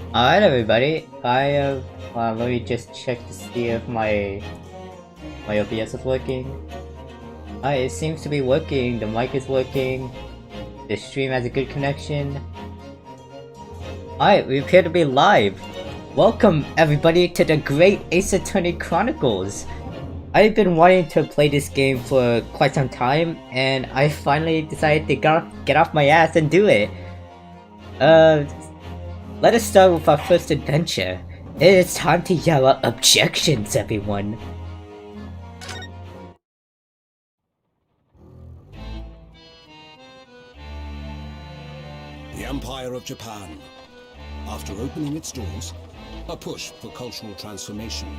Alright everybody, let me just check to see if my OBS is working. Alright, it seems to be working, the mic is working, the stream has a good connection. Alright, we appear to be live! Welcome everybody to the great Ace Attorney Chronicles! I've been wanting to play this game for quite some time, and I finally decided to get off my ass and do it! Let us start with our first adventure. It is time to yell out objections, everyone! The Empire of Japan. After opening its doors, a push for cultural transformation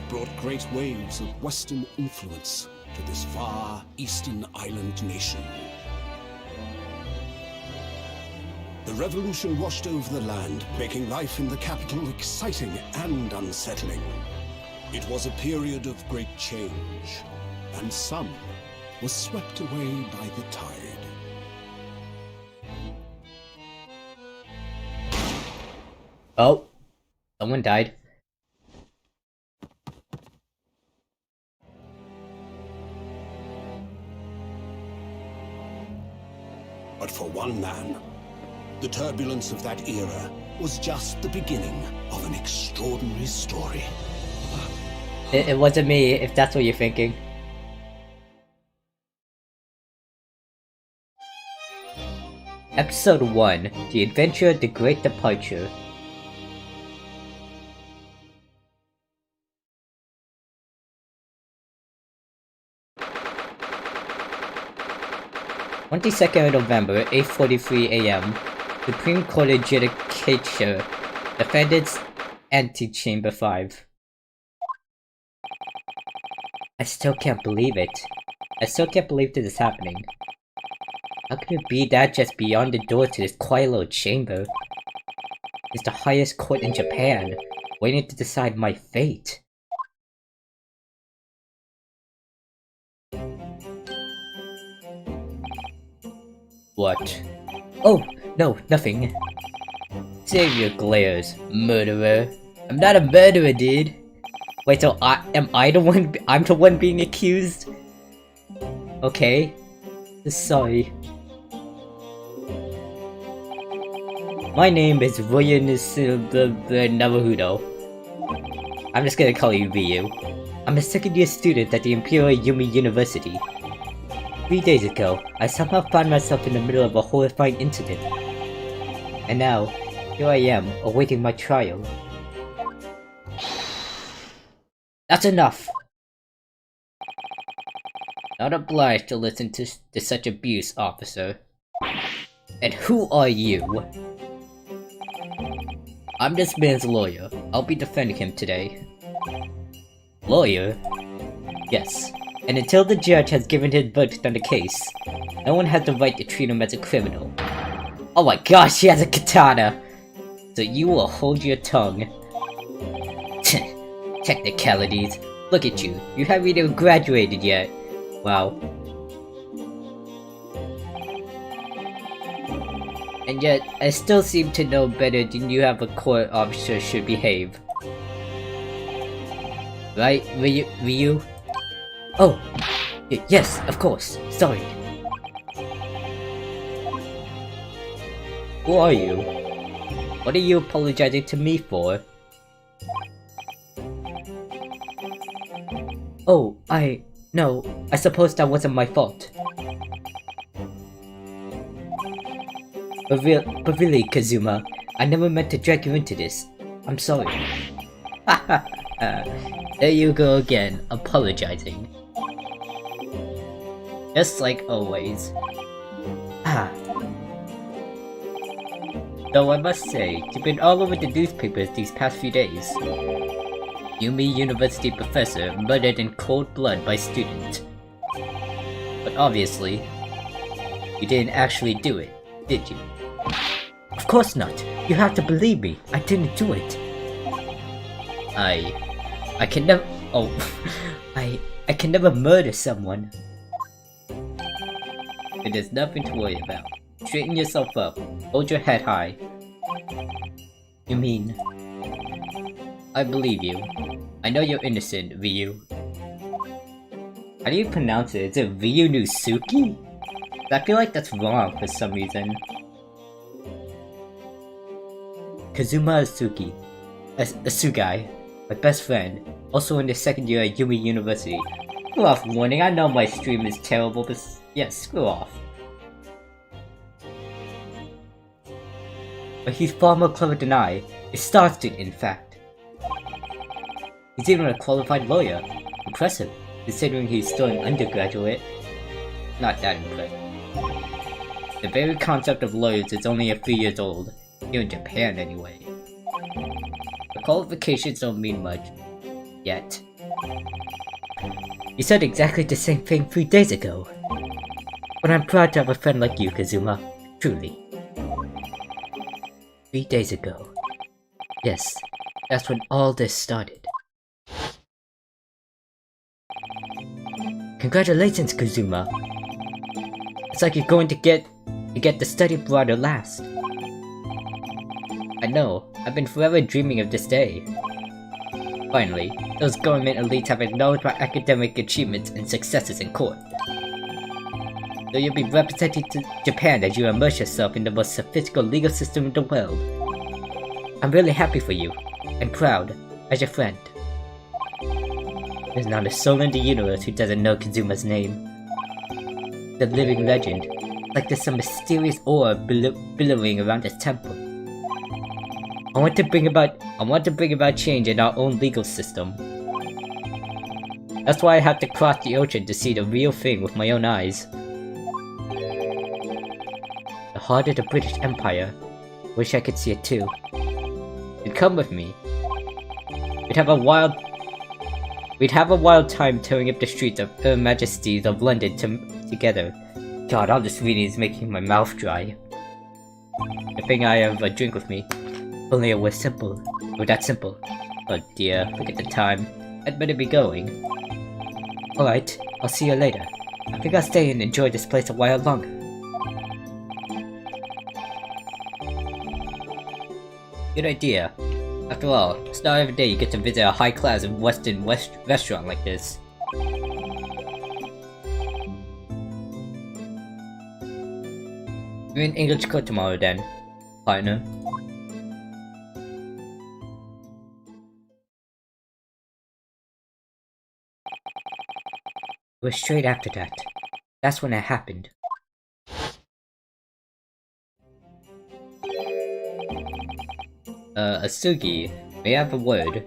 brought great waves of Western influence to this far eastern island nation. The revolution washed over the land, making life in the capital exciting and unsettling. It was a period of great change, and some were swept away by the tide. Oh, someone died. But for one man, the turbulence of that era was just the beginning of an extraordinary story. It wasn't me, if that's what you're thinking. Episode 1, The Adventure of the Great Departure. "22nd of November, 8:43 AM. Supreme Court Adjudicature. Defendants Antechamber 5. I still can't believe it. I still can't believe this is happening. How could it be that just beyond the door to this quiet little chamber is the highest court in Japan, waiting to decide my fate? What? Oh, no, nothing. Save your glares, murderer. I'm not a murderer, dude. Wait, so I'm the one being accused? Okay. Sorry. My name is Ryunosuke Naruhodo. I'm just gonna call you Ryu. I'm a second-year student at the Imperial Yumi University. 3 days ago, I somehow found myself in the middle of a horrifying incident. And now, here I am, awaiting my trial. That's enough! Not obliged to listen to such abuse, officer. And who are you? I'm this man's lawyer. I'll be defending him today. Lawyer? Yes. And until the judge has given his verdict on the case, no one has the right to treat him as a criminal. Oh my gosh, she has a katana! So you will hold your tongue. Technicalities. Look at you. You haven't even graduated yet. Wow. And yet, I still seem to know better than you have a court officer should behave. Right, Ryu? Oh! Yes, of course. Sorry. Who are you? What are you apologizing to me for? Oh, no, I suppose that wasn't my fault. But really, Kazuma, I never meant to drag you into this. I'm sorry. There you go again, apologizing. Just like always. Though I must say, you've been all over the newspapers these past few days. Yumi University professor murdered in cold blood by student. But obviously, you didn't actually do it, did you? Of course not! You have to believe me, I didn't do it! I can never- oh, I can never murder someone. There's nothing to worry about. Straighten yourself up. Hold your head high. You mean... I believe you. I know you're innocent, Ryu. How do you pronounce it? Is it Ryunosuke? I feel like that's wrong for some reason. Kazuma Asugai, my best friend, also in the second year at Yumi University. Screw off, warning, I know my stream is terrible, but yeah, screw off. But he's far more clever than I. A star student, in fact. He's even a qualified lawyer. Impressive, considering he's still an undergraduate. Not that impressive. The very concept of lawyers is only a few years old. Here in Japan, anyway. The qualifications don't mean much. Yet. You said exactly the same thing 3 days ago. But I'm proud to have a friend like you, Kazuma. Truly. 3 days ago. Yes, that's when all this started. Congratulations, Kazuma. It's like you're going to get the study abroad at last. I know, I've been forever dreaming of this day. Finally, those government elites have acknowledged my academic achievements and successes in court. So you'll be representing Japan as you immerse yourself in the most sophisticated legal system in the world. I'm really happy for you, and proud, as your friend. There's not a soul in the universe who doesn't know Kazuma's name. The living legend, like there's some mysterious aura billowing around his temple. I want to bring about change in our own legal system. That's why I have to cross the ocean to see the real thing with my own eyes. The heart of the British Empire. Wish I could see it too. You'd come with me. We'd have a wild time tearing up the streets of Her Majesties of London together. God, all this reading is making my mouth dry. Good thing I have a drink with me. Only it was simple. Or that simple. Oh dear, look at the time. I'd better be going. Alright, I'll see you later. I think I'll stay and enjoy this place a while longer. Good idea. After all, it's not every day you get to visit a high-class Western restaurant like this. You're in English court tomorrow then, partner. It was straight after that. That's when it happened. Asugi, may I have a word?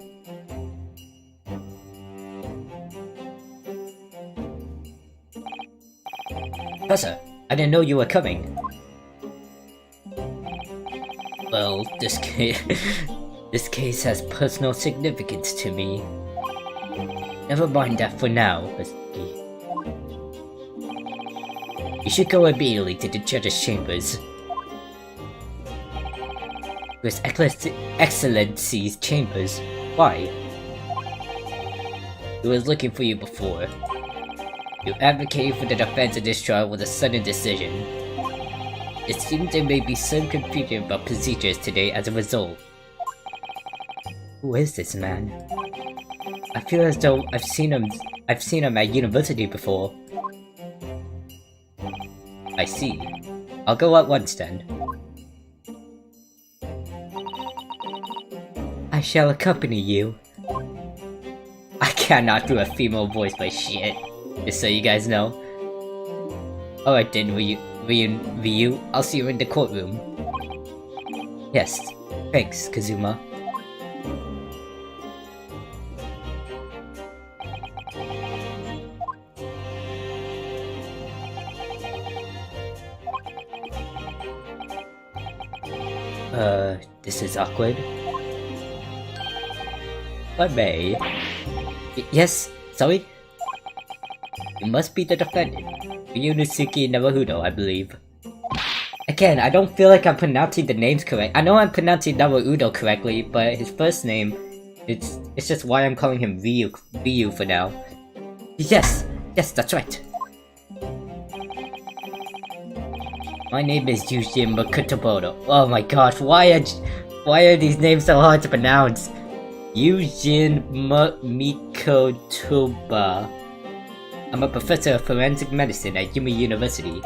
Professor, I didn't know you were coming. Well, this case has personal significance to me. Never mind that for now, Asugi. You should go immediately to the judge's chambers. His Excellency's chambers. Why? He was looking for you before. You advocated for the defense of this trial with a sudden decision. It seems there may be some confusion about procedures today as a result. Who is this man? I feel as though I've seen him at university before. I see. I'll go at once then. I shall accompany you. I cannot do a female voice by shit. Just so you guys know. Alright then, Ryu, I'll see you in the courtroom. Yes, thanks, Kazuma. This is awkward. But may. Yes, sorry? You must be the defendant. Ryunosuke Naruhodo, I believe. Again, I don't feel like I'm pronouncing the names correct. I know I'm pronouncing Naruhodo correctly, but his first name, it's just why I'm calling him Ryu for now. Yes, that's right. My name is Yuji Makutobodo. Oh my gosh, why Why are these names so hard to pronounce? Eugene Mikotoba. I'm a professor of forensic medicine at Yuma University.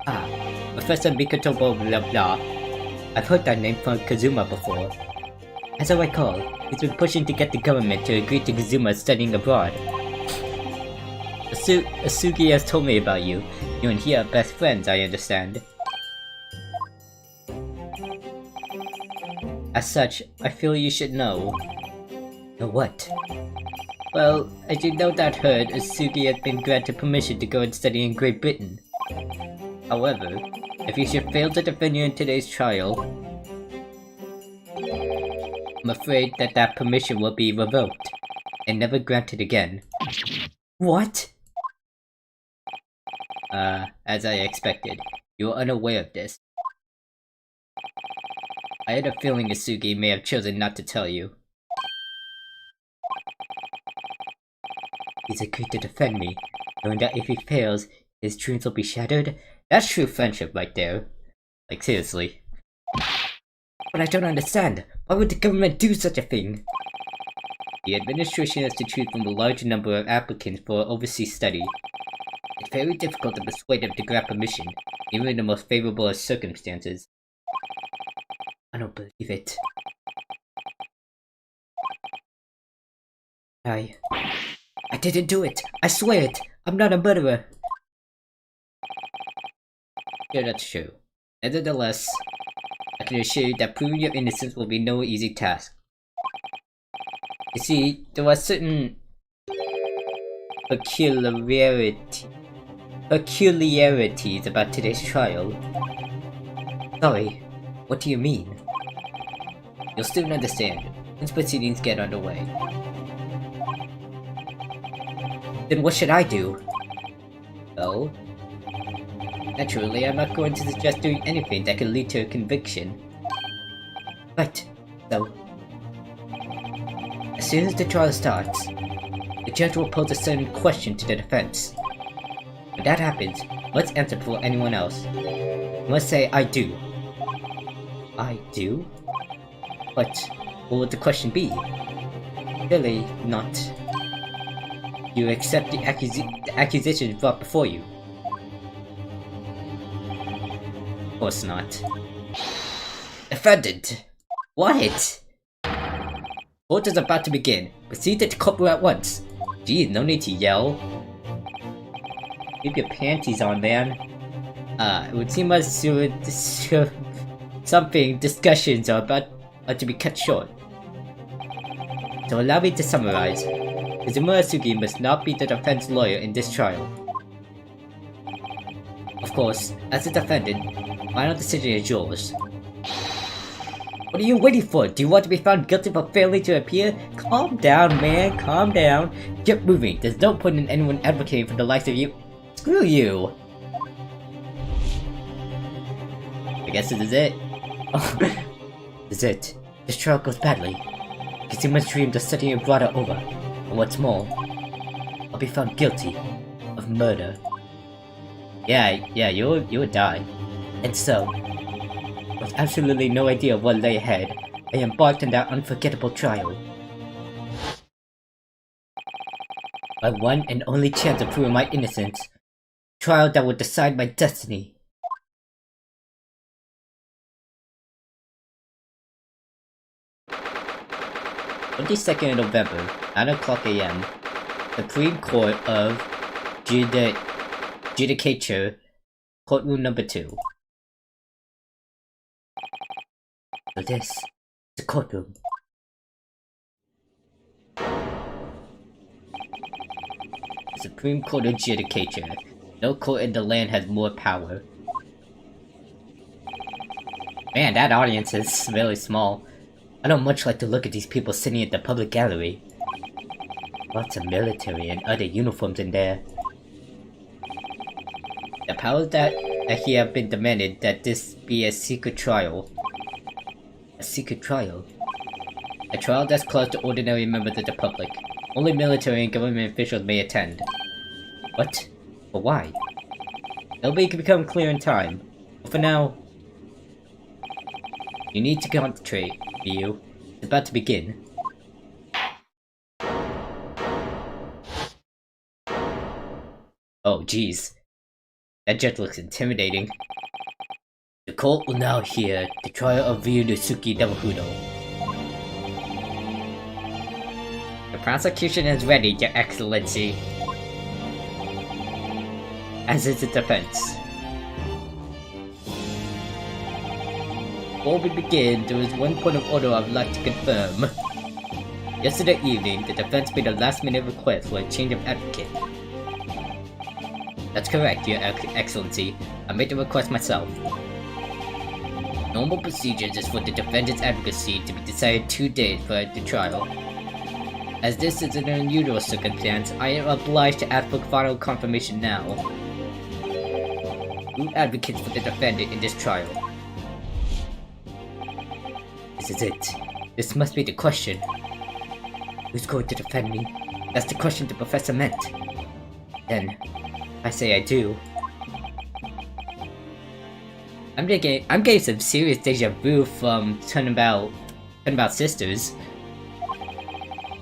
Ah, Professor Mikotoba blah blah. I've heard that name from Kazuma before. As I recall, he's been pushing to get the government to agree to Kazuma studying abroad. Asugi has told me about you. You and he are best friends, I understand. As such, I feel you should know. Know what? Well, as you no doubt heard, Asugi has been granted permission to go and study in Great Britain. However, if you should fail to defend you in today's trial, I'm afraid that permission will be revoked, and never granted again. What? As I expected, you were unaware of this. I had a feeling Asugi may have chosen not to tell you. He's agreed to defend me, knowing that if he fails, his dreams will be shattered? That's true friendship right there. Like, seriously. But I don't understand. Why would the government do such a thing? The administration has to choose from a large number of applicants for overseas study. It's very difficult to persuade them to grant permission, even in the most favorable of circumstances. I don't believe it. I didn't do it! I swear it! I'm not a murderer! Yeah, that's true. Nevertheless, I can assure you that proving your innocence will be no easy task. You see, there are certain peculiarities about today's trial. Sorry, what do you mean? You'll soon understand, once proceedings get underway. Then what should I do? Well, naturally, I'm not going to suggest doing anything that could lead to a conviction. Right, so... as soon as the trial starts, the judge will pose a certain question to the defense. When that happens, let's answer before anyone else. You must say, I do. I do? But what would the question be? Really, not. You accept the accusations brought before you. Of course not. Defendant! What? Court is about to begin. Proceed to the courtroom at once. Geez, no need to yell. Keep your panties on, man. It would seem as something discussions are about to be cut short. So allow me to summarize. Kazuma Asugi must not be the defense lawyer in this trial. Of course, as a defendant, final decision is yours. What are you waiting for? Do you want to be found guilty for failing to appear? Calm down, man, calm down. Get moving. There's no point in anyone advocating for the likes of you. Screw you. I guess this is it. Oh, this is it. This trial goes badly. Kazuma's dreams of studying abroad are over. And what's more, I'll be found guilty of murder. Yeah, you would die. And so, with absolutely no idea of what lay ahead, I embarked on that unforgettable trial. My one and only chance of proving my innocence. Trial that would decide my destiny. 22nd of November, 9 o'clock AM, Supreme Court of Judicature, Courtroom Number 2. So this is the courtroom. The Supreme Court of Judicature. No court in the land has more power. Man, that audience is really small. I don't much like to look at these people sitting at the public gallery. Lots of military and other uniforms in there. The powers that he have been demanded that this be a secret trial. A secret trial? A trial that's closed to ordinary members of the public. Only military and government officials may attend. What? But why? It'll become clear in time. But for now... You need to concentrate, Ryu. It's about to begin. Oh, jeez. That judge looks intimidating. The court will now hear the trial of Ryunosuke Naruhodo. The prosecution is ready, Your Excellency. As is the defense. Before we begin, there is one point of order I would like to confirm. Yesterday evening, the defense made a last-minute request for a change of advocate. That's correct, Your Excellency. I made the request myself. Normal procedures is for the defendant's advocacy to be decided 2 days prior to trial. As this is an unusual circumstance, I am obliged to ask for final confirmation now. Who advocates for the defendant in this trial? This is it. This must be the question. Who's going to defend me? That's the question the professor meant. Then, I say I do. I'm getting some serious deja vu from Turnabout Sisters.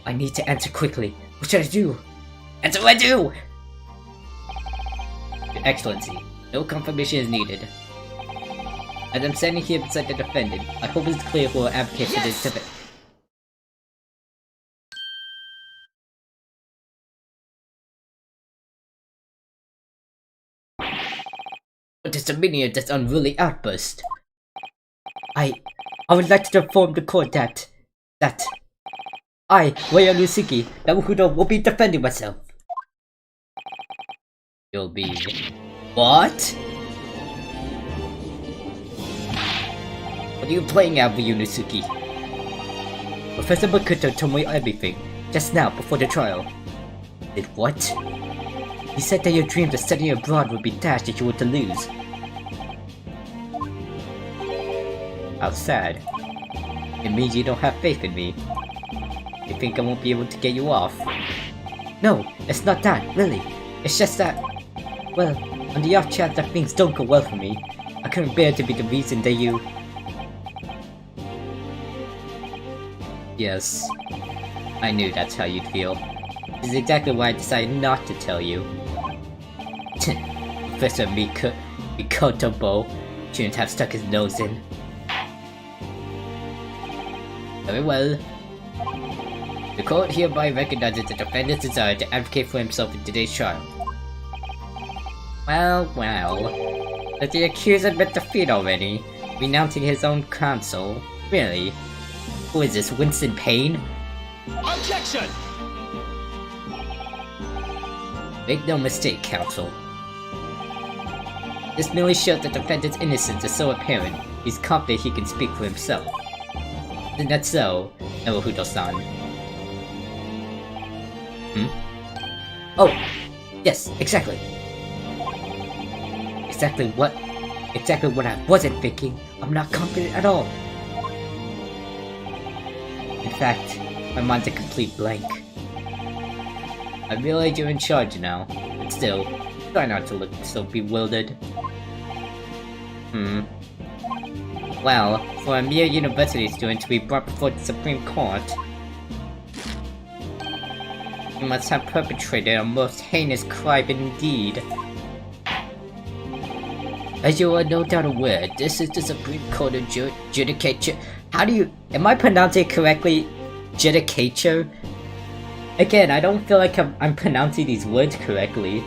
I need to answer quickly. What should I do? Answer what I do! Your Excellency, no confirmation is needed. As I'm standing here beside the defendant, I hope it's clear who will advocate for this defendant. What is the meaning of this unruly outburst? I would like to inform the court that I, Ryunosuke Naruhodo, will be defending myself. You'll be... What? What are you playing at, Ryunosuke? Professor Makoto told me everything, just now, before the trial. Did what? He said that your dreams of studying abroad would be dashed if you were to lose. How sad. It means you don't have faith in me. You think I won't be able to get you off? No, it's not that, really. It's just that... Well, on the off chance that things don't go well for me, I couldn't bear to be the reason that you... Yes. I knew that's how you'd feel. This is exactly why I decided not to tell you. Professor Mikotobo shouldn't have stuck his nose in. Very well. The court hereby recognizes the defendant's desire to advocate for himself in today's trial. Well, let the accused admit defeat already, renouncing his own counsel. Really? Who is this, Winston Payne? Objection! Make no mistake, counsel. This merely shows the defendant's innocence is so apparent, he's confident he can speak for himself. Isn't that so, Naruhodo-san? Oh! Yes, exactly! Exactly what I wasn't thinking. I'm not confident at all. In fact, my mind's a complete blank. I realize you're in charge now, but still, try not to look so bewildered. Well, for a mere university student to be brought before the Supreme Court, you must have perpetrated a most heinous crime indeed. As you are no doubt aware, this is the Supreme Court of Judicature. How do you... Am I pronouncing it correctly? Judicature? Again, I don't feel like I'm pronouncing these words correctly.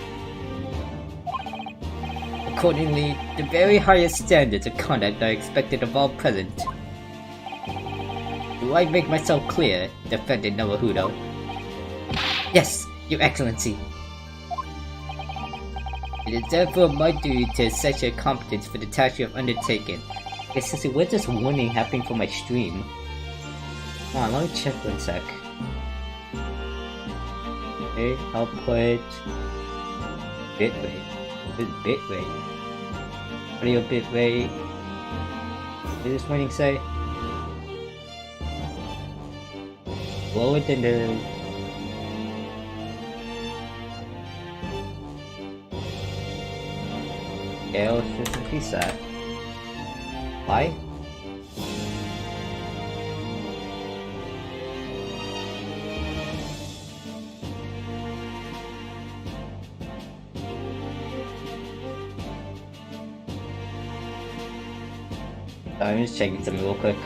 Accordingly, the very highest standards of conduct are expected of all present. Do I make myself clear, Defendant Naruhodo? Yes, Your Excellency. It is therefore my duty to assess your competence for the task you have undertaken. Okay, Sissy, where's this warning happening for my stream? Come on, let me check 1 sec. Okay, output... bitrate. What is bitrate? Audio bitrate. What does this warning say? Lower than the... Okay, let's just increase that. Why? I'm just checking something real quick.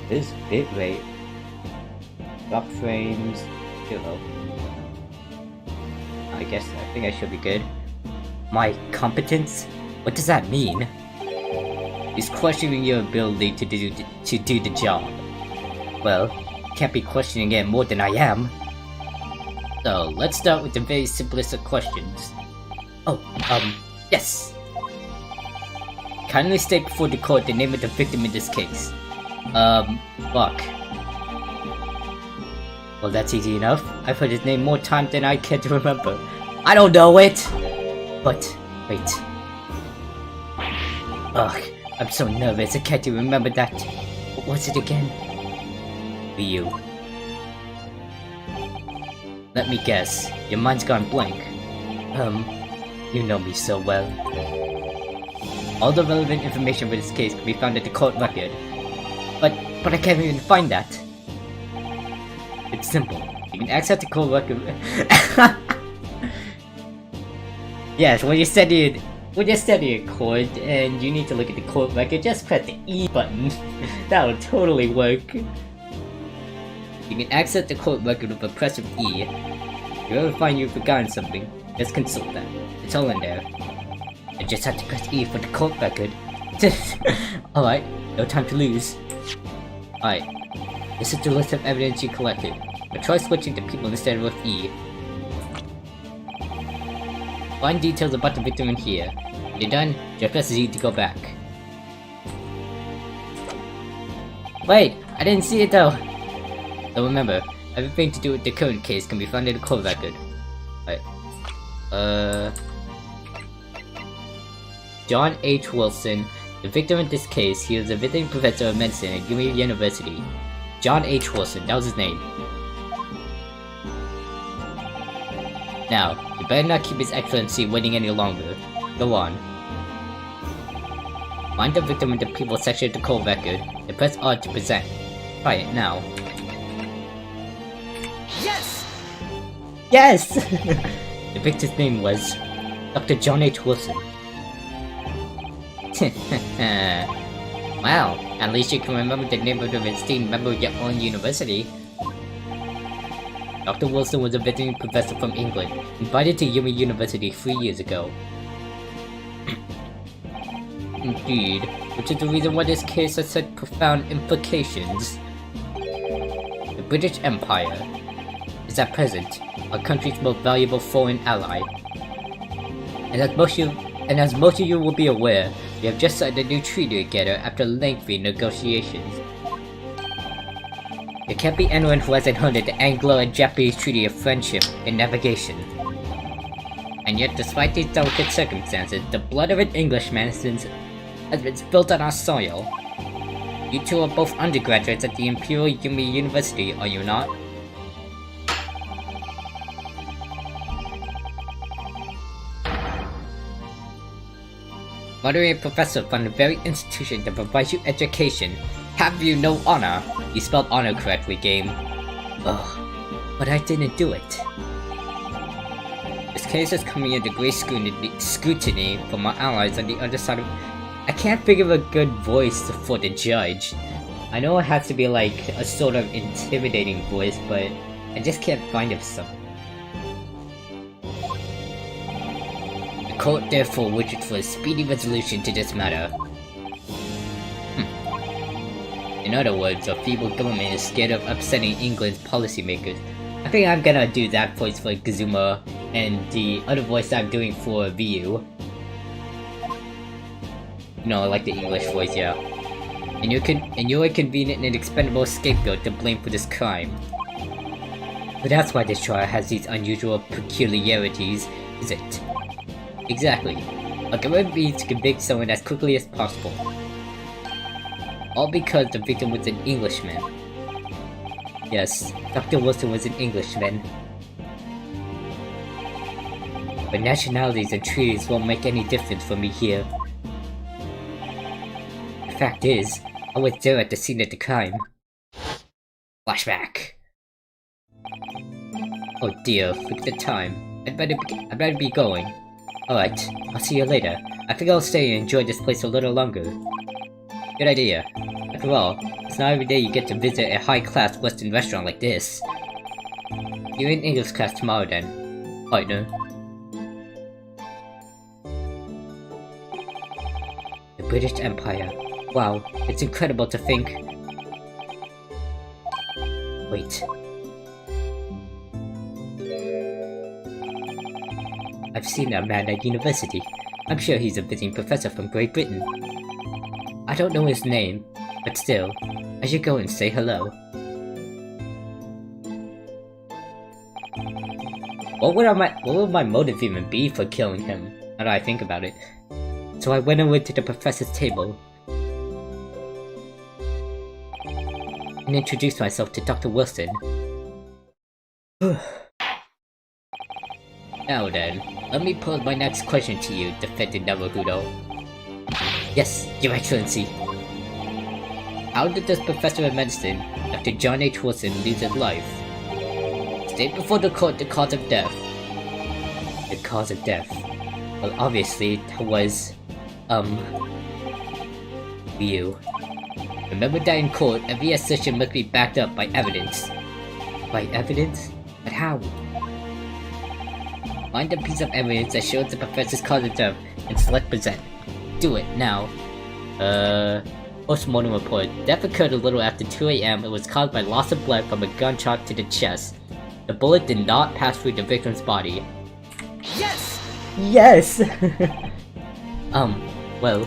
This bitrate. Drop frames. 0. I think I should be good. My competence? What does that mean? He's questioning your ability to do the job. Well, can't be questioning it more than I am. So, let's start with the very simplest of questions. Oh, yes! Kindly state before the court the name of the victim in this case. Buck. Well, that's easy enough. I've heard his name more times than I care to remember. I don't know it! But, wait. Ugh, I'm so nervous I can't even remember that. What was it again? Ryu. Let me guess. Your mind's gone blank. You know me so well. All the relevant information for this case can be found at the court record. But I can't even find that. It's simple. You can access the court record. Yes, when you're studying court and you need to look at the court record, just press the E button. That will totally work. You can access the court record with a press of E. If you ever find you've forgotten something, just consult that. It's all in there. You just have to press E for the court record. Alright, no time to lose. Alright, this is the list of evidence you collected, but try switching to people instead of E. Find details about the victim in here. When you're done, just press Z to go back. Wait, I didn't see it though! So remember, everything to do with the current case can be found in the court record. Right. John H. Wilson. The victim in this case, he was a visiting professor of medicine at Yumi University. John H. Wilson, that was his name. Now, you better not keep His Excellency waiting any longer. Go on. Find the victim in the people section of the court record, and press R to present. Try it now. Yes! Yes! The victim's name was Dr. John H. Wilson. Wow, at least you can remember the name of the esteemed member of your own university. Dr. Wilson was a visiting professor from England, invited to Yumi University 3 years ago. Indeed, which is the reason why this case has such profound implications. The British Empire is at present our country's most valuable foreign ally. And as most of you will be aware, we have just signed a new treaty together after lengthy negotiations. There can't be anyone who hasn't heard of the Anglo and Japanese Treaty of Friendship and Navigation. And yet, despite these delicate circumstances, the blood of an Englishman has been spilled on our soil. You two are both undergraduates at the Imperial Yumi University, are you not? Moderate professor from the very institution that provides you education. Have you no honor? You spelled honor correctly, game. Ugh, but I didn't do it. This case is coming under great scrutiny from our allies on the other side of... I can't think of a good voice for the judge. I know it has to be like a sort of intimidating voice, but I just can't find it some. The court therefore wishes for a speedy resolution to this matter. In other words, a feeble government is scared of upsetting England's policymakers. I think I'm gonna do that voice for Kazuma, and the other voice I'm doing for Ryu. No, I like the English voice, yeah. And you're a convenient and expendable scapegoat to blame for this crime. But that's why this trial has these unusual peculiarities, is it? Exactly. A government needs to convict someone as quickly as possible. All because the victim was an Englishman. Yes, Dr. Wilson was an Englishman. But nationalities and treaties won't make any difference for me here. The fact is, I was there at the scene of the crime. Flashback. Oh dear, look at the time. I'd better be going. Alright, I'll see you later. I think I'll stay and enjoy this place a little longer. Good idea. After all, it's not every day you get to visit a high-class Western restaurant like this. You're in English class tomorrow then, partner. The British Empire. Wow, it's incredible to think. Wait. I've seen that man at university. I'm sure he's a visiting professor from Great Britain. I don't know his name, but still, I should go and say hello. What would my motive even be for killing him, now that I think about it? So I went over to the professor's table and introduced myself to Dr. Wilson. Now then, let me pose my next question to you, defendant Naruhodo. Yes, Your Excellency. How did this professor of medicine, Dr. John H. Wilson, lose his life? State before the court the cause of death. The cause of death? Well, obviously, that was, Ryu. Remember that in court, every assertion must be backed up by evidence. By evidence? But how? Find a piece of evidence that shows the professor's cause of death and select present. Do it, now. Post-mortem report. Death occurred a little after 2 AM and was caused by loss of blood from a gunshot to the chest. The bullet did not pass through the victim's body. Yes! Yes! Well...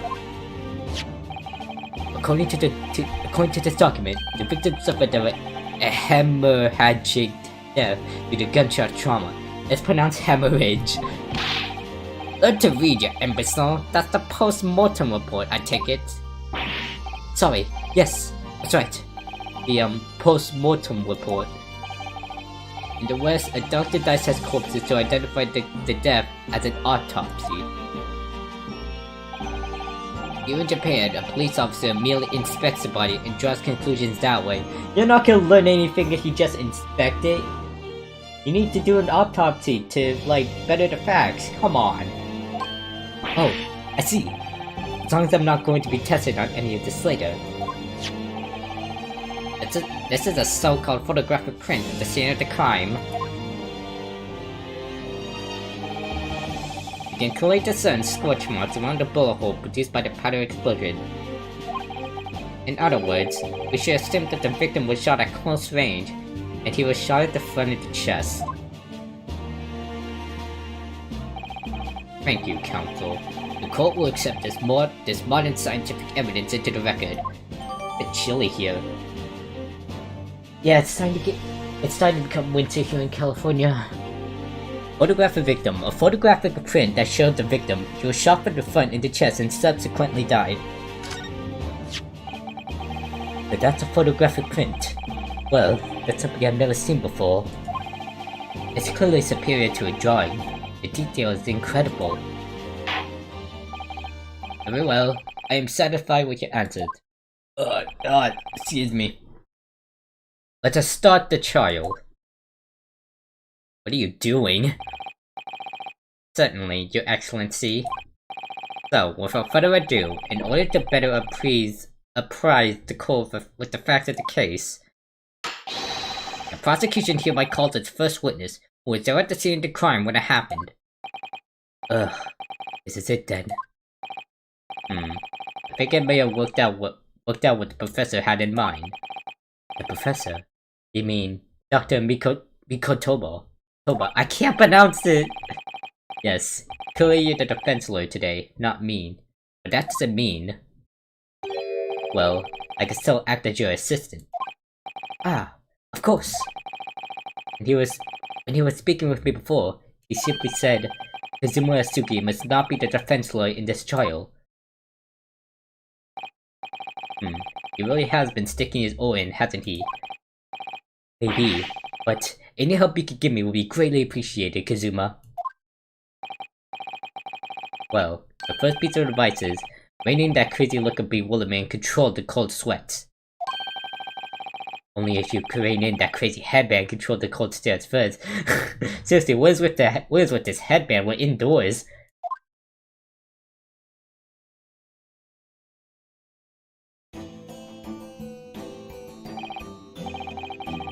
According to this document, the victim suffered a hemorrhagic death due to gunshot trauma. It's pronounced hemorrhage. Learn to read, you imbecile. That's the post-mortem report, I take it. Sorry, yes, that's right. The, post-mortem report. In the West, a doctor dissects corpses to identify the death as an autopsy. Here in Japan, a police officer merely inspects the body and draws conclusions that way. You're not gonna learn anything if you just inspect it. You need to do an autopsy to, like, better the facts. Come on. Oh, I see. As long as I'm not going to be tested on any of this later. This is a so-called photographic print of the scene of the crime. You can clearly discern scorch marks around the bullet hole produced by the powder explosion. In other words, we should assume that the victim was shot at close range, and he was shot at the front of the chest. Thank you, Counsel. The court will accept this modern scientific evidence into the record. A bit chilly here. Yeah, it's starting to become winter here in California. Photograph a victim. A photographic print that showed the victim. He was shot from the front in the chest and subsequently died. But that's a photographic print. Well, that's something I've never seen before. It's clearly superior to a drawing. The detail is incredible. Very well. I am satisfied with your answers. Excuse me. Let us start the trial. What are you doing? Certainly, Your Excellency. So, without further ado, in order to better apprise the court with the facts of the case, the prosecution hereby calls its first witness, who was there at the scene of the crime when it happened. This is it then. I think it may have worked out what the professor had in mind. The professor? You mean Dr. Mikotomo? I can't pronounce it! Yes, clearly you're the defense lawyer today, not me. But that doesn't mean... Well, I can still act as your assistant. Ah, of course! When he was speaking with me before, he simply said, Kazuma Asuki must not be the defense lawyer in this trial. He really has been sticking his oar in, hasn't he? Maybe, but any help you could give me will be greatly appreciated, Kazuma. Well, the first piece of advice is, making that crazy-looking bewildered man control the cold sweats. Only if you rein in that crazy headband control the cold stares first. Seriously, what is with this headband? We're indoors.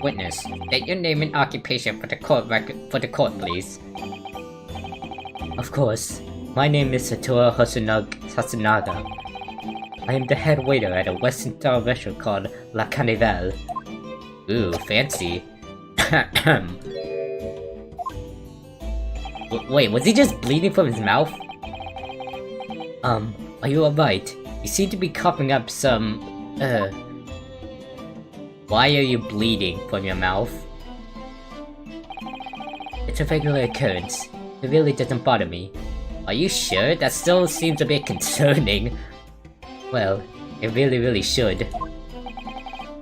Witness, state your name and occupation for the court please. Of course. My name is Satoru Sasunaga. I am the head waiter at a Western style restaurant called La Carnival. Ooh, fancy. Wait, was he just bleeding from his mouth? Are you alright? You seem to be coughing up some, Why are you bleeding from your mouth? It's a regular occurrence. It really doesn't bother me. Are you sure? That still seems a bit concerning. Well, it really should.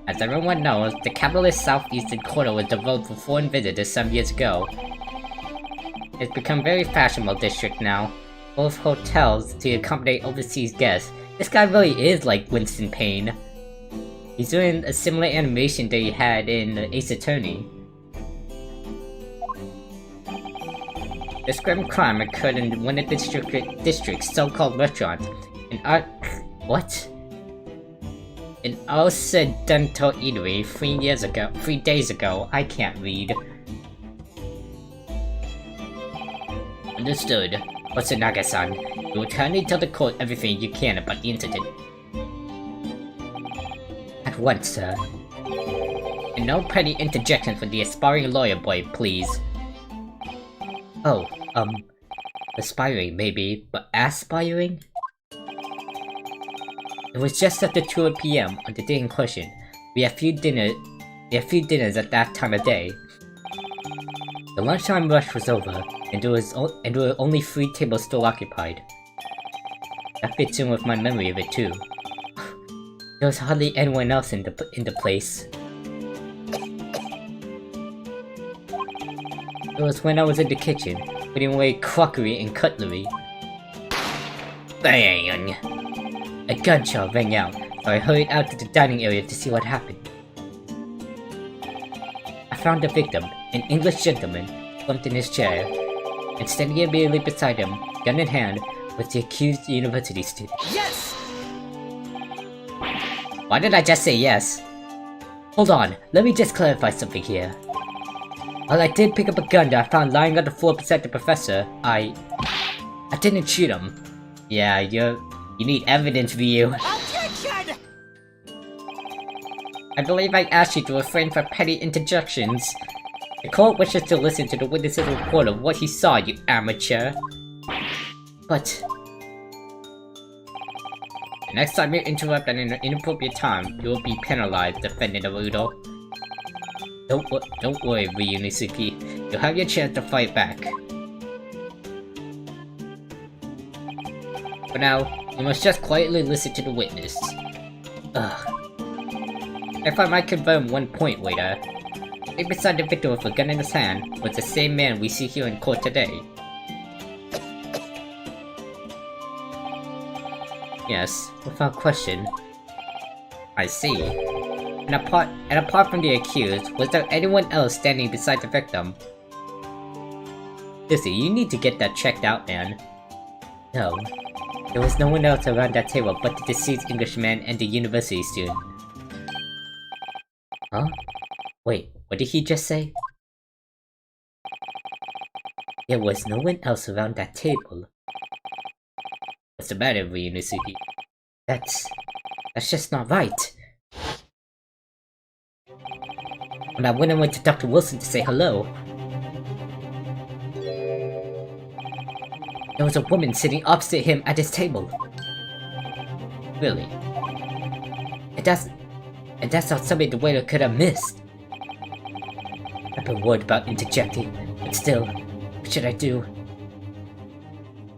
As everyone knows, the capitalist southeastern corner was devoted for foreign visitors some years ago. It's become a very fashionable district now, full of hotels to accommodate overseas guests. This guy really is like Winston Payne. He's doing a similar animation that he had in Ace Attorney. This grim crime occurred in one of the district's so-called restaurants. An Occidental eatery 3 days ago. I can't read. Understood. Otsunaga-san, you will kindly tell the court everything you can about the incident. At once, sir. And no petty interjections from the aspiring lawyer boy, please. Oh, aspiring maybe, but aspiring? It was just after 2 PM on the day in question. We had few dinners at that time of day. The lunchtime rush was over, and there were only 3 tables still occupied. That fits in with my memory of it too. There was hardly anyone else in the place. It was when I was in the kitchen, putting away crockery and cutlery. Bang! A gunshot rang out, so I hurried out to the dining area to see what happened. I found the victim, an English gentleman, slumped in his chair, and standing immediately beside him, gun in hand, was the accused university student. Yes! Why did I just say yes? Hold on, let me just clarify something here. While I did pick up a gun that I found lying on the floor beside the professor, I didn't shoot him. Yeah, you need evidence, Ryu. Objection! I believe I asked you to refrain from petty interjections. The court wishes to listen to the witness's report of what he saw, you amateur. But the next time you interrupt at an inappropriate time, you will be penalized, defendant Naruhodo. Don't worry, Ryunosuke. You'll have your chance to fight back. For now, you must just quietly listen to the witness. Ugh. If I might confirm one point, waiter. Right beside the victim with a gun in his hand was the same man we see here in court today. Yes, without question. I see. And apart from the accused, was there anyone else standing beside the victim? Lizzie, you need to get that checked out, man. No. There was no one else around that table but the deceased Englishman and the university student. Huh? Wait, what did he just say? There was no one else around that table. What's the matter, Ryunosuke? That's just not right. When I went to Dr. Wilson to say hello, there was a woman sitting opposite him at his table. Really? And that's not something the waiter could have missed. I've been worried about interjecting, but still, what should I do?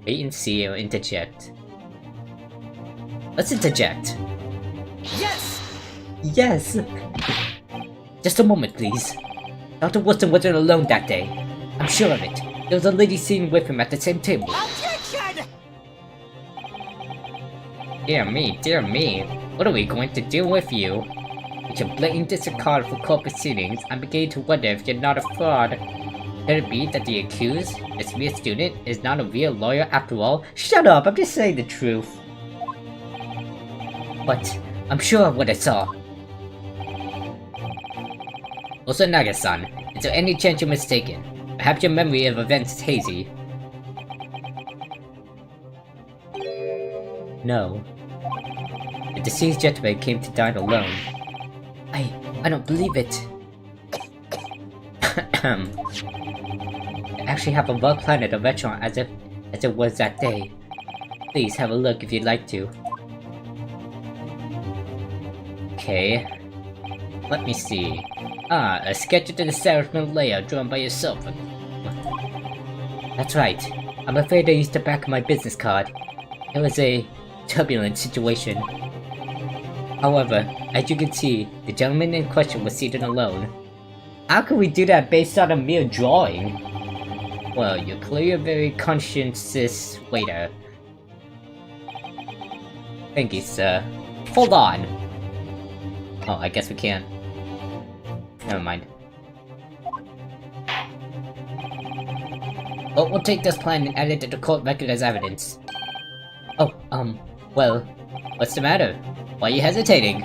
Wait and see or interject. Let's interject. Yes! Yes! Just a moment, please. Dr. Wilson wasn't alone that day. I'm sure of it. There was a lady sitting with him at the same table. Objection! Dear me. What are we going to do with you? With your blatant disregard for court proceedings, I'm beginning to wonder if you're not a fraud. Could it be that the accused, this mere student, is not a real lawyer after all? Shut up, I'm just saying the truth. But I'm sure of what I saw. Also, Naga-san, is there any chance you're mistaken? Perhaps your memory of events is hazy. No. The deceased gentleman came to dine alone. I don't believe it. I actually have a well-planned at a restaurant as it was that day. Please have a look if you'd like to. Okay. Let me see. Ah, a sketch of the establishment layout drawn by yourself. That's right. I'm afraid I used the back of my business card. It was a turbulent situation. However, as you can see, the gentleman in question was seated alone. How can we do that based on a mere drawing? Well, you're clearly a very conscientious waiter. Thank you, sir. Hold on! Oh, I guess we can't. Never mind. But we'll take this plan and add it to the court record as evidence. Oh, well, what's the matter? Why are you hesitating?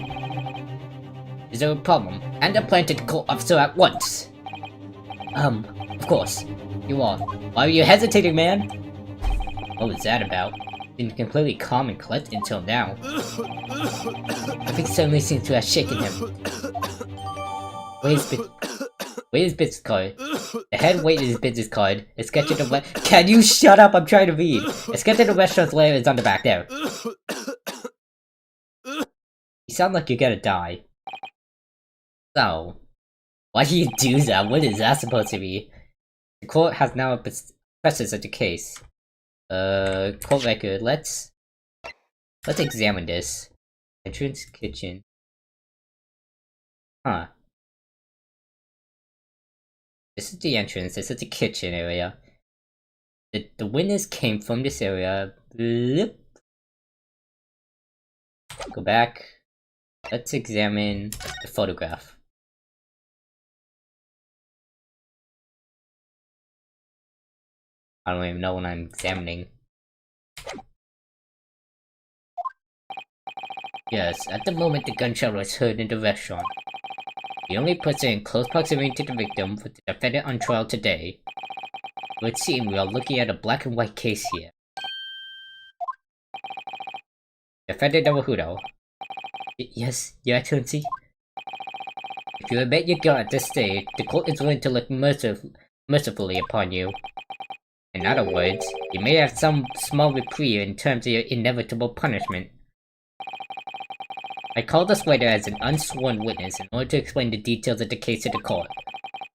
Is there a problem? And a plan to the court officer at once! Of course. You are. Why are you hesitating, man? What was that about? Been completely calm and collected until now. Nothing suddenly seems to have shaken him. Where's his business card? The head waiter's business card. A sketch of the Can you shut up? I'm trying to read. A sketch of the restaurant's layout is on the back there. You sound like you're gonna die. So, why do you do that? What is that supposed to be? The court has now pressed such a case. Court record. Let's examine this. Entrance kitchen. Huh. This is the entrance. This is the kitchen area. The witness came from this area. Bloop. Go back. Let's examine the photograph. I don't even know what I'm examining. Yes, at the moment the gunshot was heard in the restaurant. The only person in close proximity to the victim was the defendant on trial today. It would seem we are looking at a black and white case here. Defendant Naruhodo. Yes, Your Excellency? If you admit your guilt at this stage, the court is willing to look mercifully upon you. In other words, you may have some small reprieve in terms of your inevitable punishment. I called this waiter as an unsworn witness in order to explain the details of the case to the court.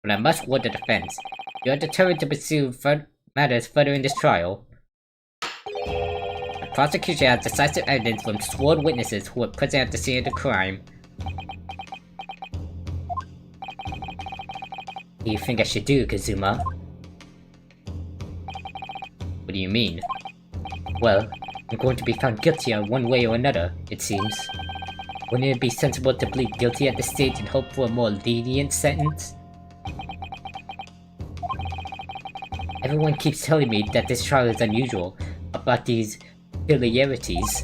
But I must warn the defense. You are determined to pursue matters further in this trial. The prosecution has decisive evidence from sworn witnesses who were present at the scene of the crime. What do you think I should do, Kazuma? What do you mean? Well, I'm going to be found guilty on one way or another, it seems. Wouldn't it be sensible to plead guilty at this stage and hope for a more lenient sentence? Everyone keeps telling me that this trial is unusual, about these peculiarities.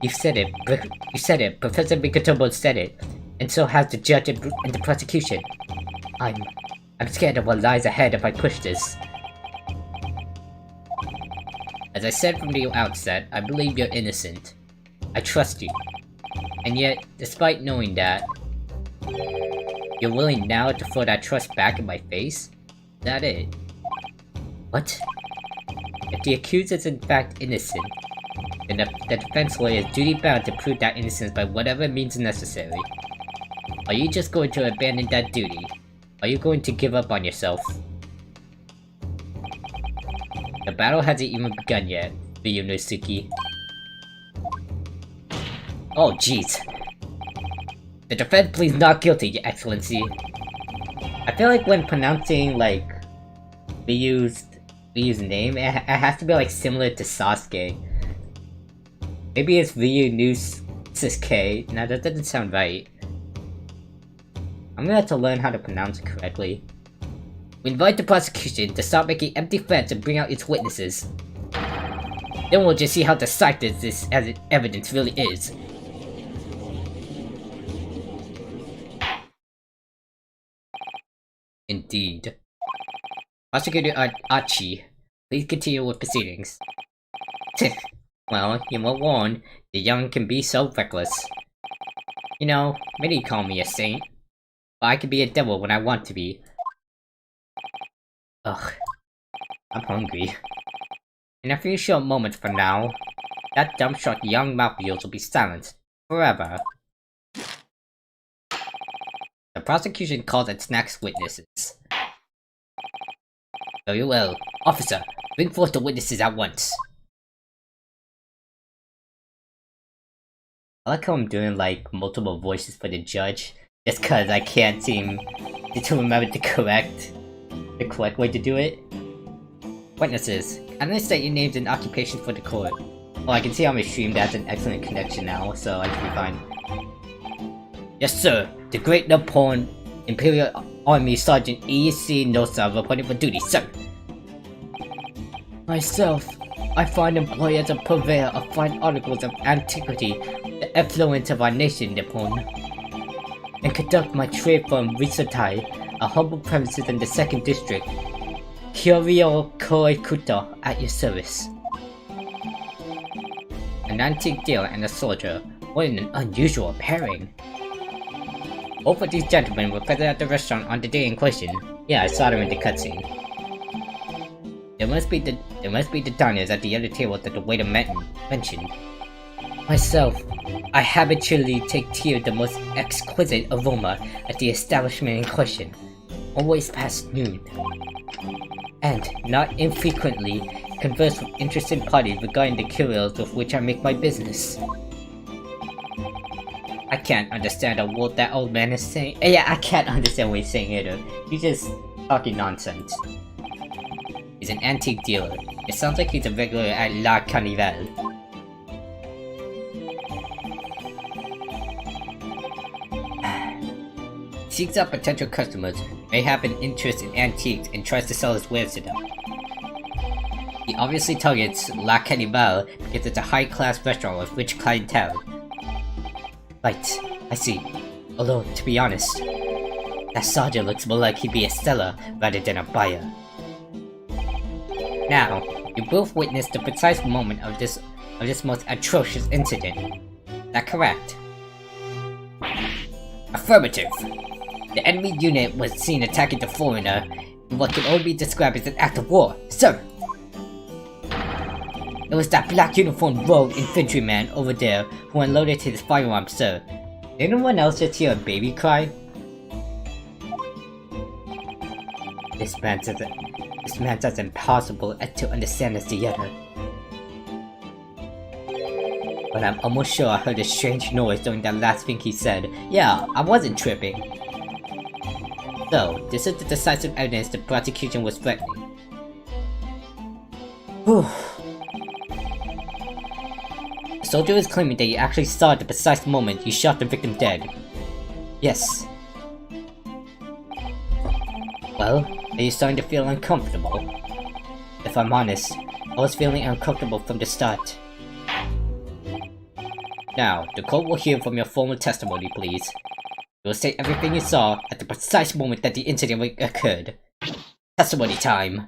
You said it, Professor Mikotomo said it, and so has the judge and the prosecution. I'm scared of what lies ahead if I push this. As I said from the outset, I believe you're innocent. I trust you. And yet, despite knowing that, you're willing now to throw that trust back in my face? Is that it? What? If the accused is in fact innocent, then the defense lawyer is duty-bound to prove that innocence by whatever means necessary. Are you just going to abandon that duty? Are you going to give up on yourself? The battle hasn't even begun yet, Ryunosuke. Oh jeez. The defense pleads not guilty, Your Excellency. I feel like when pronouncing, like, Ryu's name, it has to be, like, similar to Sasuke. Maybe it's Ryunosuke. Now that doesn't sound right. I'm gonna have to learn how to pronounce it correctly. We invite the prosecution to stop making empty threats and bring out its witnesses. Then we'll just see how decisive this evidence really is. Indeed. Prosecutor Achi, please continue with proceedings. Well, you were warned, the young can be so reckless. You know, many call me a saint, but I can be a devil when I want to be. Ugh, I'm hungry. In a few short moments from now, that dumbstruck young mouthfeels will be silenced forever. The prosecution called its next witnesses. Very well. Officer, bring forth the witnesses at once. I like how I'm doing like multiple voices for the judge, just cause I can't seem to remember the correct way to do it. Witnesses, I'm gonna state your names and occupations for the court. Oh, I can see on my stream that's an excellent connection now, so I should be fine. Yes, sir. The Great Nippon Imperial Army Sergeant E.C. Nosa reporting for duty, sir. Myself, I find employed as a purveyor of fine articles of antiquity, the effluent of our nation, Nippon, and conduct my trade from Risotai, a humble premises in the 2nd District. Kyoryo Koikuta at your service. An antique dealer and a soldier. What an unusual pairing. Both of these gentlemen were present at the restaurant on the day in question. Yeah, I saw them in the cutscene. There must be the diners at the other table that the waiter mentioned. Myself, I habitually take tea with the most exquisite aroma at the establishment in question, always past noon. And, not infrequently, converse with interested parties regarding the curios with which I make my business. I can't understand what that old man is saying. Yeah, I can't understand what he's saying either. He's just talking nonsense. He's an antique dealer. It sounds like he's a regular at La Carnival. Seeks out potential customers who may have an interest in antiques and tries to sell his wares to them. He obviously targets La Carnival because it's a high-class restaurant with rich clientele. Right, I see. Although, to be honest, that sergeant looks more like he'd be a seller rather than a buyer. Now, you both witnessed the precise moment of this most atrocious incident. Is that correct? Affirmative. The enemy unit was seen attacking the foreigner in what can only be described as an act of war, sir. It was that black uniformed rogue infantryman over there who unloaded his firearm, sir. Did anyone else just hear a baby cry? This man's as impossible to understand as the other. But I'm almost sure I heard a strange noise during that last thing he said. Yeah, I wasn't tripping. So, this is the decisive evidence the prosecution was threatening. Whew. The soldier is claiming that he actually saw the precise moment he shot the victim dead. Yes. Well, are you starting to feel uncomfortable? If I'm honest, I was feeling uncomfortable from the start. Now, the court will hear from your formal testimony, please. You will state everything you saw at the precise moment that the incident occurred. Testimony time.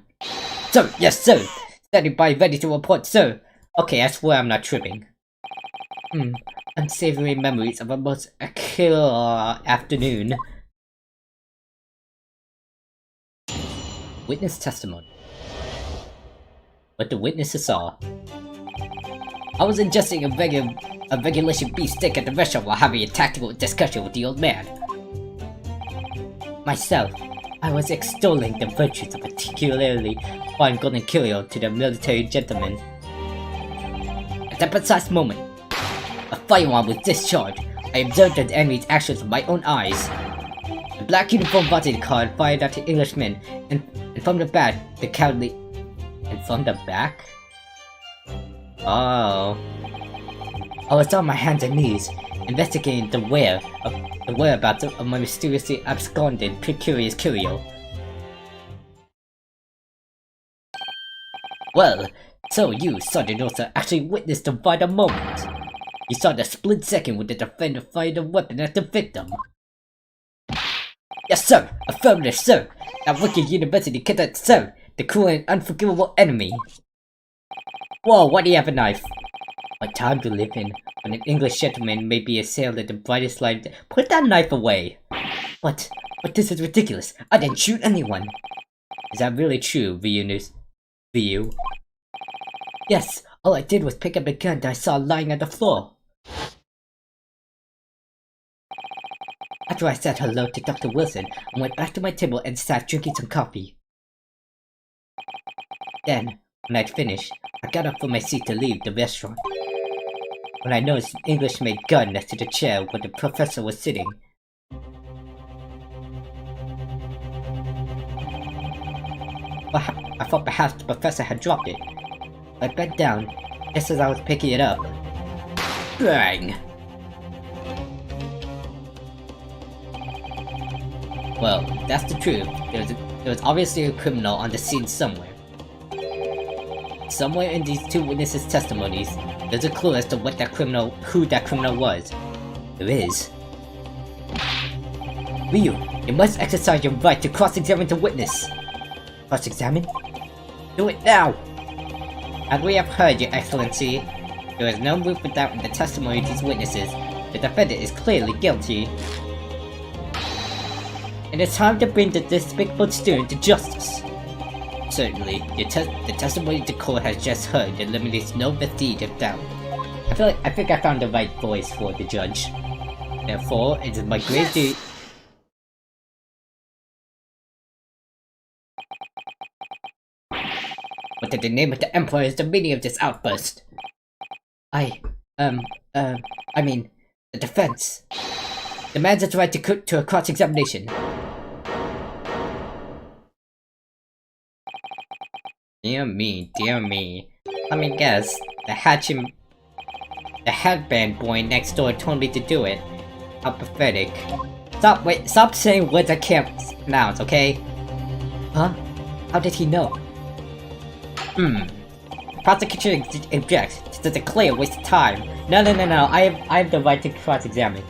Sir, yes, sir. Standing by, ready to report, sir. Okay, I swear I'm not tripping. Unsavory memories of a most killer afternoon. Witness testimony. What the witnesses saw. I was ingesting a regulation beef steak at the restaurant while having a tactical discussion with the old man. Myself, I was extolling the virtues of a particularly fine golden curio to the military gentleman. At that precise moment, a firearm was discharged. I observed the enemy's actions with my own eyes. The black uniform body card fired at the Englishman, and from the back, the cowardly... And from the back? Oh. I was on my hands and knees, investigating the whereabouts of my mysteriously absconded precarious curio. Well, so you, Sergeant Osa, actually witnessed the vital moment. You saw the split second when the defender fired a weapon at the victim. Yes, sir! Affirmative, sir! That wicked university cadet, sir! The cruel and unforgivable enemy! Whoa, why do you have a knife? What time to live in, when an English gentleman may be assailed at the brightest light. Put that knife away! But this is ridiculous! I didn't shoot anyone! Is that really true, Ryu? Yes, all I did was pick up a gun that I saw lying on the floor. After I said hello to Dr. Wilson, I went back to my table and sat drinking some coffee. Then, when I'd finished, I got up from my seat to leave the restaurant. When I noticed an English-made gun next to the chair where the professor was sitting. I thought perhaps the professor had dropped it. I bent down, just as I was picking it up. Bang! Well, that's the truth. There was obviously a criminal on the scene somewhere. Somewhere in these two witnesses' testimonies, there's a clue as to who that criminal was. There is. Ryu, you must exercise your right to cross-examine the witness. Cross-examine? Do it now! As we have heard, Your Excellency, there is no room for doubt in the testimony of these witnesses. The defendant is clearly guilty. And it's time to bring the despicable student to justice. Certainly, the testimony the court has just heard eliminates no vestige of doubt. I think I found the right voice for the judge. Therefore, it is my great duty. What in the name of the Emperor is the meaning of this outburst? I mean, the defense demands its right to a cross-examination. Dear me. Let me guess, the headband boy next door told me to do it. How pathetic. Stop saying words I can't pronounce, okay? Huh? How did he know? Prosecution objects. This is a clear waste of time. No, I have the right to cross-examine.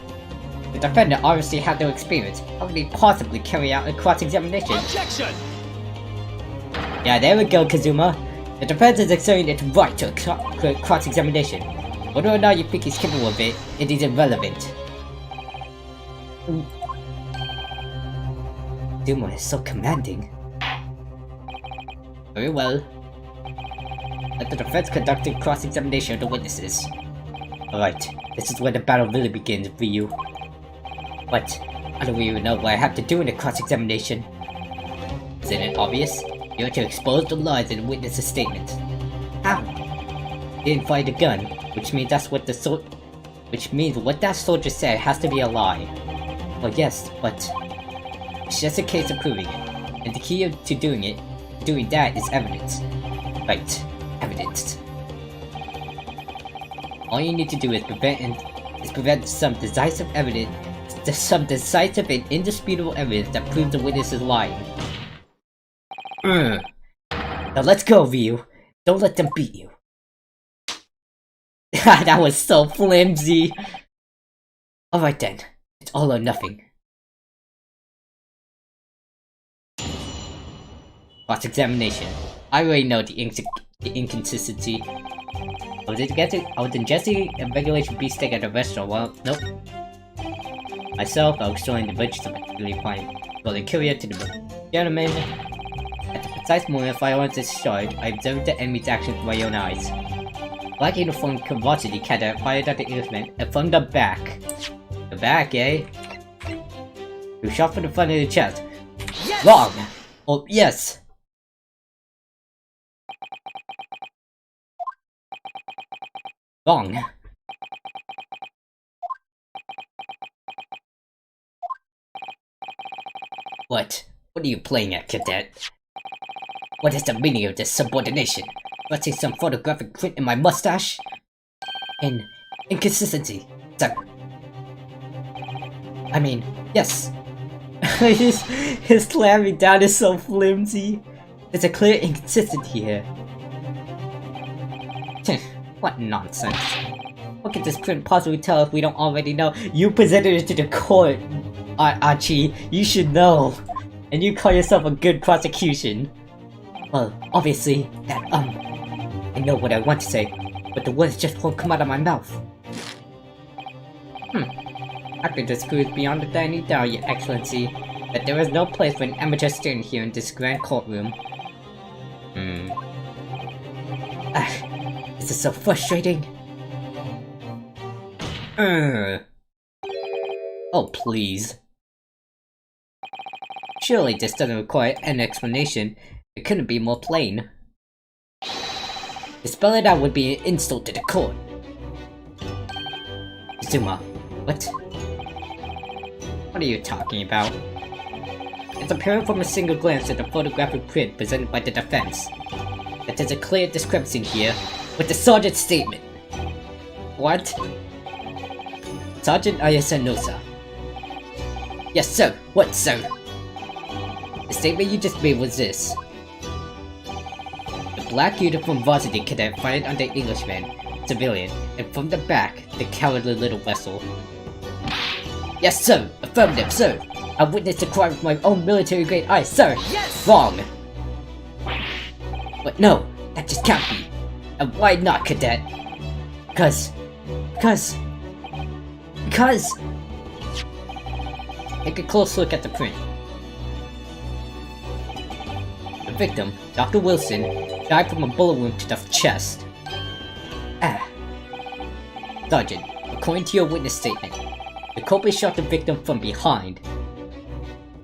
The defendant obviously had no experience. How could he possibly carry out a cross-examination? Objection! Yeah, there we go, Kazuma. The defense is exerting its right to a cross-examination. Whether or not you think he's capable of it, it is irrelevant. Kazuma is so commanding. Very well. Let the defense conduct a cross-examination of the witnesses. Alright, this is where the battle really begins, Ryu. But, I don't even know what I have to do in a cross-examination. Isn't it obvious? You're to expose the lies in the witness's statement. How? He didn't fire the gun, which means what that soldier said has to be a lie. Well, yes, but it's just a case of proving it, and the key to doing that is evidence. Right, evidence. All you need to do is prevent some decisive and indisputable evidence that proves the witness is lying. Now let's go, Ryu. Don't let them beat you. That was so flimsy. Alright then, it's all or nothing. Cross-examination. I already know the inconsistency. I was ingesting a regulation beefsteak at a restaurant. Well, nope. Myself, I was throwing the vegetables particularly fine. Well, the courier to the gentleman. At the precise moment firearms discharged, I observed the enemy's actions with my own eyes. Black uniformed Kawachiri cadet fired at the Englishman and from the back. The back, eh? You shot from the front of the chest. Yes! Wrong! Oh, yes! Wrong. What? What are you playing at, cadet? What is the meaning of this subordination? Watching some photographic print in my mustache? In Inconsistency, sir. I mean, yes. his slamming down is so flimsy. There's a clear inconsistency here. What nonsense. What could this print possibly tell if we don't already know? You presented it to the court, Archie. You should know. And you call yourself a good prosecution. Well, obviously, that, I know what I want to say, but the words just won't come out of my mouth. I could disprove beyond any doubt, Your Excellency, that there is no place for an amateur student here in this grand courtroom. This is so frustrating. Oh, please. Surely this doesn't require an explanation. It couldn't be more plain. To spell it out would be an insult to the court. Zuma, what? What are you talking about? It's apparent from a single glance at the photographic print presented by the defense that there's a clear discrepancy here with the sergeant's statement. What? Sergeant Ayasenosa. Yes, sir. What, sir? The statement you just made was this. The black uniform varsity cadet fired on the Englishman, civilian, and from the back, the cowardly little vessel. Yes, sir. Affirmative, sir. I witnessed the crime with my own military-grade eyes, sir. Yes! Wrong. But no, that just can't be. And why not, cadet? Because... Take a close look at the print. The victim, Dr. Wilson, died from a bullet wound to the chest. Sergeant, according to your witness statement, the culprit shot the victim from behind.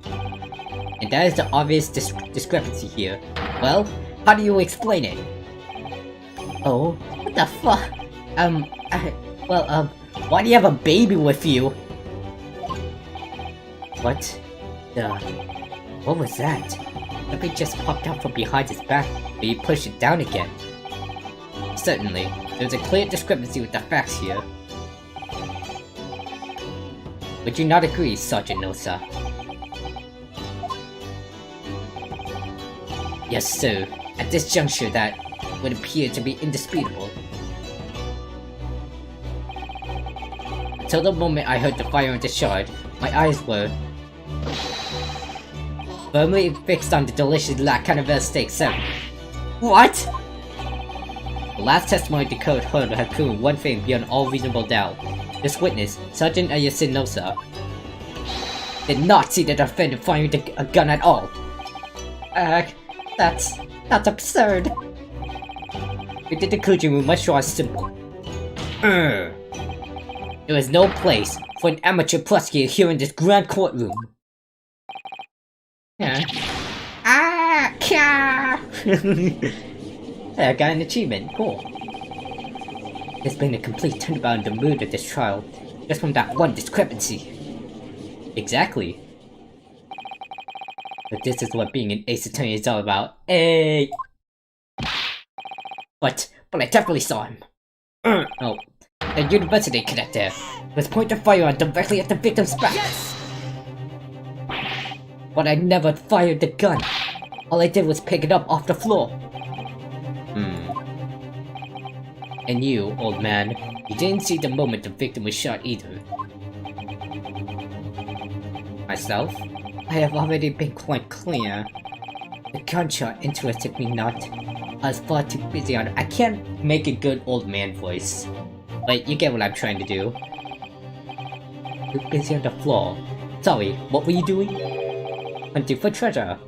And that is the obvious discrepancy here. Well, how do you explain it? Oh, what the fuck? Why do you have a baby with you? What was that? Something just popped out from behind his back, but he pushed it down again. Certainly, there's a clear discrepancy with the facts here. Would you not agree, Sergeant Nosa? Yes, sir. At this juncture, that would appear to be indisputable. Until the moment I heard the firing discharge, my eyes were firmly fixed on the delicious La Carnival steak, sir. What? The last testimony the court heard had proven one thing beyond all reasonable doubt. This witness, Sergeant Ayasenosa, did not see the defendant firing a gun at all. That's absurd. We did the conclusion we must draw is simple. There is no place for an amateur prosecutor here in this grand courtroom. Hey, I got an achievement. Cool. There's been a complete turnabout in the mood of this trial, just from that one discrepancy. Exactly. But this is what being an ace attorney is all about. Hey. But I definitely saw him. Oh, the university cadet there was pointing the fire directly at the victim's back. Yes! But I never fired the gun. All I did was pick it up off the floor. And you, old man, you didn't see the moment the victim was shot either. Myself? I have already been quite clear. The gunshot interested me not. I was far too busy on it. I can't make a good old man voice. But you get what I'm trying to do. Too busy on the floor. Sorry, what were you doing? Hunting for treasure.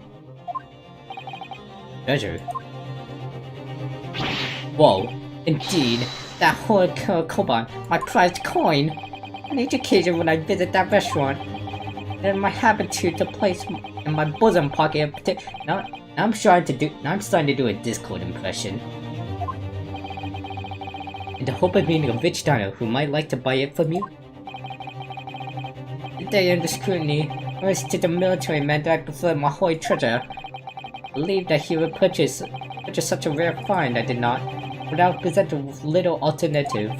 Treasure? Whoa, indeed. That horrid Koban, my prized coin. On each occasion when I visit that restaurant, and my habitude to place in my bosom pocket. Now I'm starting to do a Discord impression. In the hope of meeting a rich diner who might like to buy it from you. Today under scrutiny, I was to the military man that I prefer my holy treasure. I believed that he would purchase such a rare find. I did not, without presented with little alternative.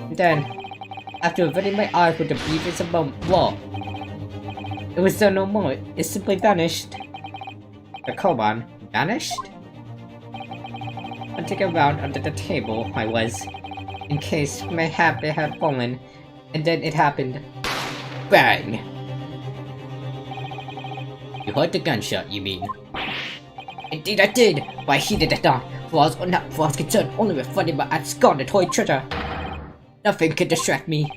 And then, after averting my eyes with the briefest amount wall, it was there no more. It simply vanished. The koban vanished? Hunting around under the table, I was, in case mayhap it had fallen, and then it happened. Bang! You heard the gunshot, you mean? Indeed I did, but I heeded it not, for I was concerned only with finding my absconded toy treasure. Nothing could distract me.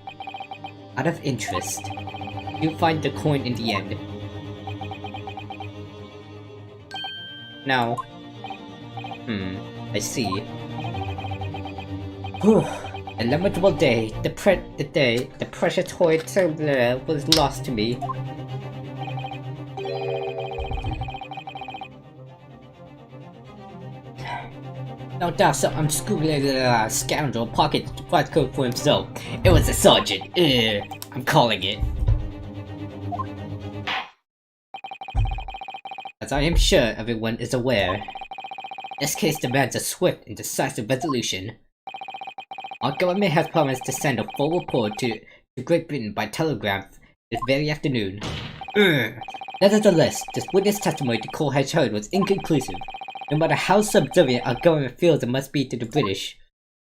Out of interest, you find the coin in the end. No. I see. Whew. A lamentable day. The precious toy was lost to me. No doubt some unscrupulous scoundrel pocketed the prize code for himself. It was a sergeant. I'm calling it. As I am sure everyone is aware, this case demands a swift and decisive resolution. Our government has promised to send a full report to Great Britain by telegraph this very afternoon. Nevertheless, this witness testimony the court has heard was inconclusive. No matter how subservient our government feels it must be to the British,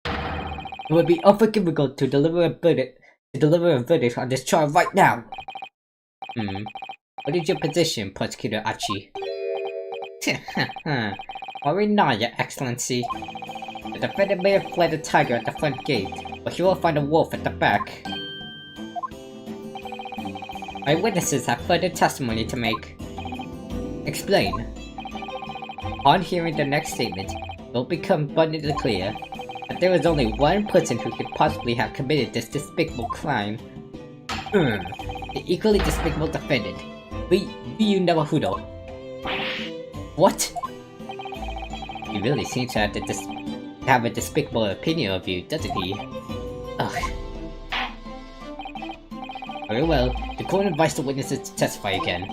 it would be unforgivable to deliver a verdict on this charge right now. What is your position, Prosecutor Achi? Worry not, Your Excellency. The defendant may have fled a tiger at the front gate, but he will find a wolf at the back. Eyewitnesses have further testimony to make. Explain. On hearing the next statement, it will become abundantly clear that there is only one person who could possibly have committed this despicable crime. The equally despicable defendant, Ryunosuke Naruhodo. What? He really seems to have a despicable opinion of you, doesn't he? Ugh. Very well, the court invites the witnesses to testify again.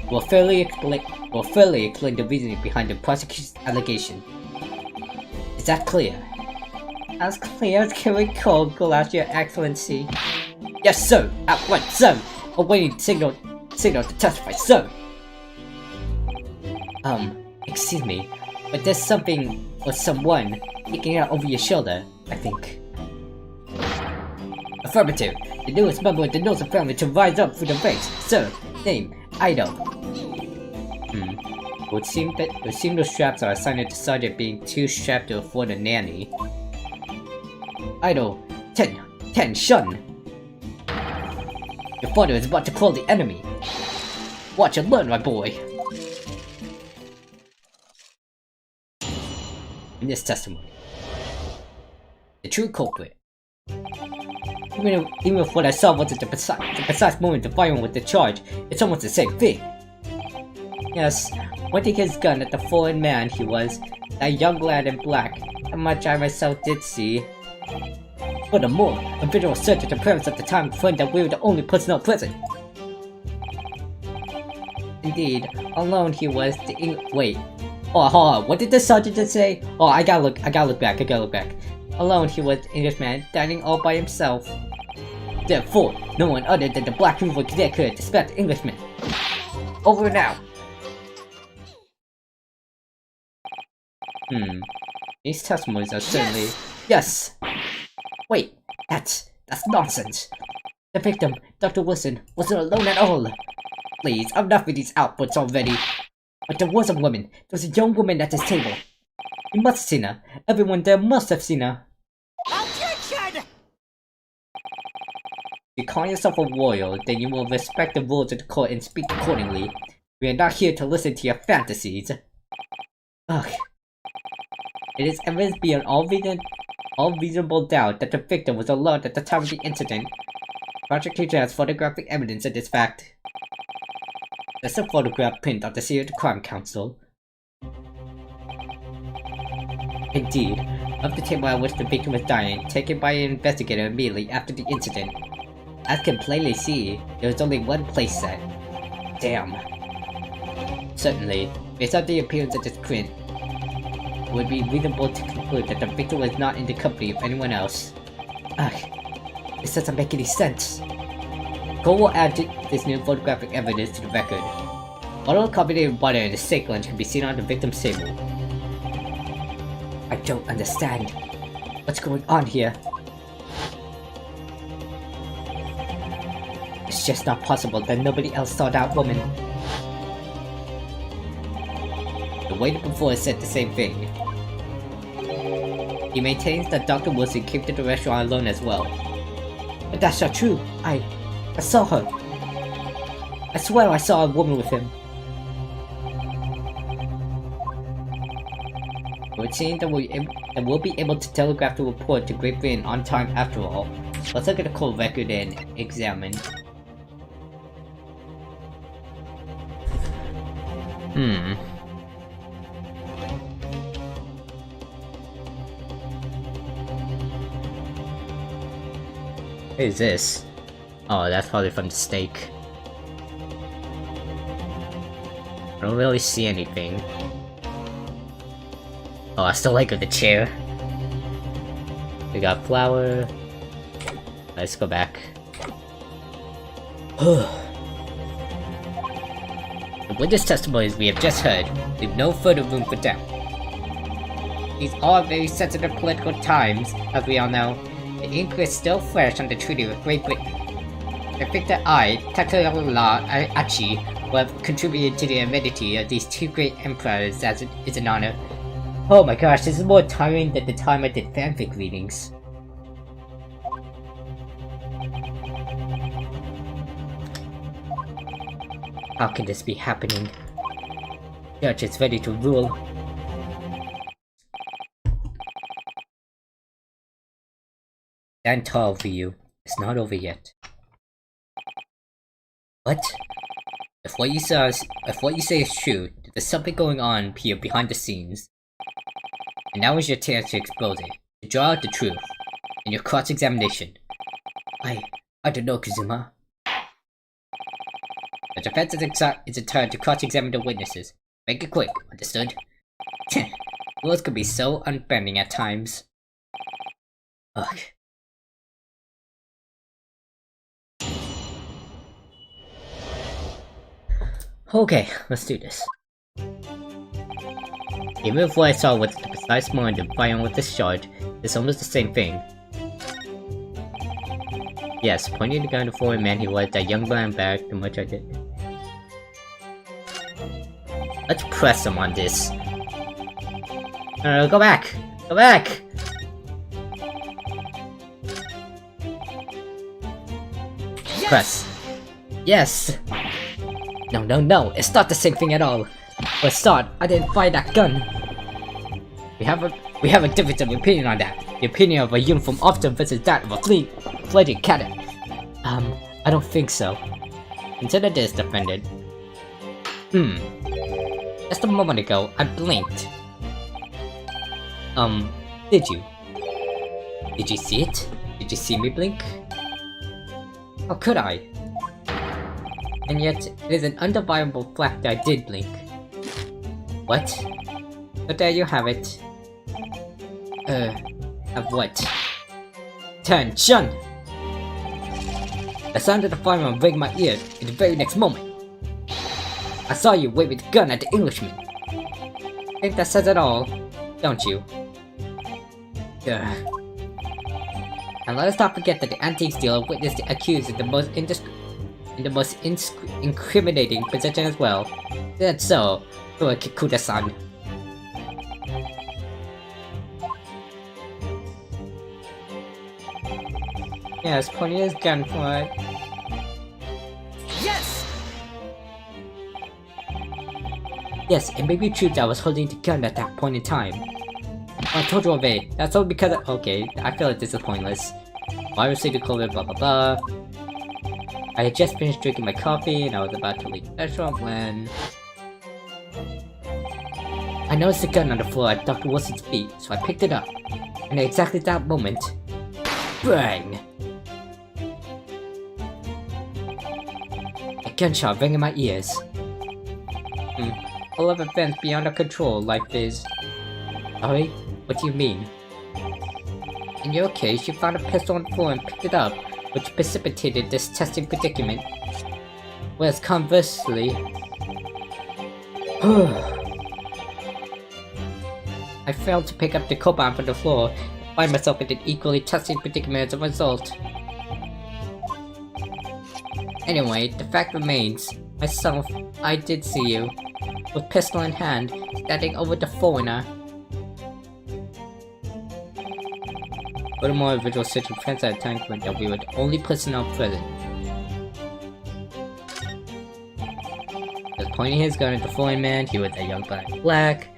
We'll fairly explain the reasoning behind the prosecution's allegation. Is that clear? As clear as can recall, Your Excellency. Yes, sir! At once, sir! Awaiting signal to testify, sir! Excuse me, but there's something or someone peeking out over your shoulder, I think. Affirmative! The newest member of the Nosa family to rise up through the ranks, sir! Name, Ido. It would seem the straps are assigned to Sergeant being too strapped to afford a nanny. Idle, 10, shun! Your father is about to call the enemy! Watch and learn, my boy! In this testimony, the true culprit. Even if what I saw wasn't the precise moment of firing with the charge, it's almost the same thing. Yes, pointing his gun at the fallen man he was, that young lad in black, how much I myself did see. Furthermore, a visual search at the premise at the time confirmed that we were the only personnel present. Indeed, alone he was the wait. Oh, hold on, what did the sergeant just say? Oh, I gotta look back. Alone he was the Englishman, dining all by himself. Therefore, no one other than the Black River Cadet could dispatch the Englishman. Over now. These testimonies are certainly... Yes! Wait, that's nonsense. The victim, Dr. Wilson, wasn't alone at all. Please, enough with these outputs already. But there was a woman. There was a young woman at this table. You must have seen her. Everyone there must have seen her. Objection! If you call yourself a royal, then you will respect the rules of the court and speak accordingly. We are not here to listen to your fantasies. Ugh. It is evidence beyond all reasonable doubt that the victim was alone at the time of the incident. The prosecution has photographic evidence of this fact. There's a photograph print of the seal of the Crime Council. Indeed, of the table at which the victim was dying, taken by an investigator immediately after the incident. As can plainly see, there was only one place set. Damn. Certainly, based on the appearance of this print, it would be reasonable to conclude that the victim was not in the company of anyone else. Ugh. This doesn't make any sense. Cole will add this new photographic evidence to the record. All the carbonated water in the sink lunch can be seen on the victim's table. I don't understand. What's going on here? It's just not possible that nobody else saw that woman. The waiter before said the same thing. He maintains that Dr. Wilson came to the restaurant alone as well. But that's not true. I saw her. I swear I saw a woman with him. It would seem that we'll be able to telegraph the report to Great Britain on time after all. Let's look at the cold record and examine. What is this? Oh, that's probably from the steak. I don't really see anything. Oh, I still like the chair. We got flour. Let's go back. The witness testimonies we have just heard leave no further room for doubt. These are very sensitive political times, as we all know. The ink is still fresh on the treaty with Great Britain. I think that I, Takalala Achi, will have contributed to the amenity of these two great emperors as it is an honor. Oh my gosh, this is more tiring than the time I did fanfic readings. How can this be happening? Judge is ready to rule. Stand tall for you. It's not over yet. What? If what you say is true, there's something going on here behind the scenes. And now is your chance to expose it, to draw out the truth, in your cross-examination. I don't know, Kazuma. The defense is entitled to cross-examine the witnesses. Make it quick, understood? Rules can be so unbending at times. Ugh. Okay, let's do this. Even if what I saw with the precise moment of firing with this charge, it's almost the same thing. Yes, pointing the gun to the foreign man he was, that young man back, the much I did. Let's press him on this. Go back! Go back! Yes! Press. Yes! No, it's not the same thing at all. For a start, I didn't fire that gun. We have a difference of opinion on that. The opinion of a uniform officer versus that of a fledgling cadet. I don't think so. Consider this, defendant. Just a moment ago, I blinked. Did you? Did you see it? Did you see me blink? How could I? And yet, it is an undeniable fact that I did blink. What? But there you have it. Of what? Attention! The sound of the firearm rang in my ears in the very next moment. I saw you waving the gun at the Englishman. I think that says it all, don't you? And let us not forget that the antique dealer witnessed the accused in the most incriminating position as well. That's so, for Kikuda-san. Yes, pointing his gun for it. Yes! Yes, it may be true that I was holding the gun at that point in time. I told you already, that's all because okay, I feel like this is pointless. I received the COVID, blah blah blah. I had just finished drinking my coffee and I was about to leave the restaurant when... I noticed the gun on the floor at Dr. Wilson's feet, so I picked it up. And at exactly that moment... BANG! A gunshot rang in my ears. Full of events beyond our control, life is... Sorry? What do you mean? In your case, you found a pistol on the floor and picked it up, which precipitated this testing predicament. Whereas conversely, I failed to pick up the cobalt from the floor and find myself in an equally testing predicament as a result. Anyway, the fact remains, myself, I did see you, with pistol in hand, standing over the foreigner. Furthermore, a visual search of friends at a time point that we were the only personnel present. He was pointing his gun at the foreign man. He was a young black.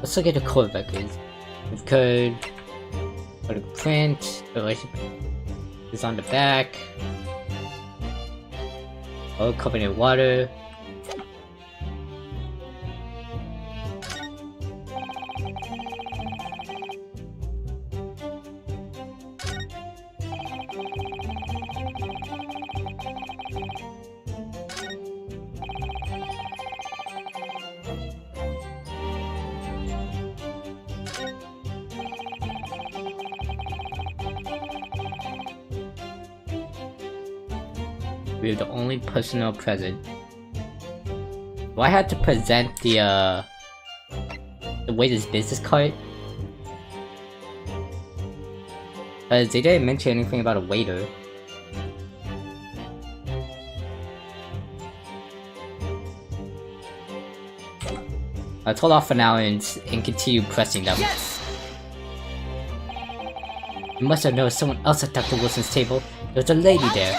Let's look at the code records. With code, go to print, the relationship is on the back. Oh, covered in water. We were the only personnel present. Do I have to present the waiter's business card? Because they didn't mention anything about a waiter. Let's hold off for now and continue pressing them. Yes! You must have noticed someone else at Dr. Wilson's table. There was a lady there.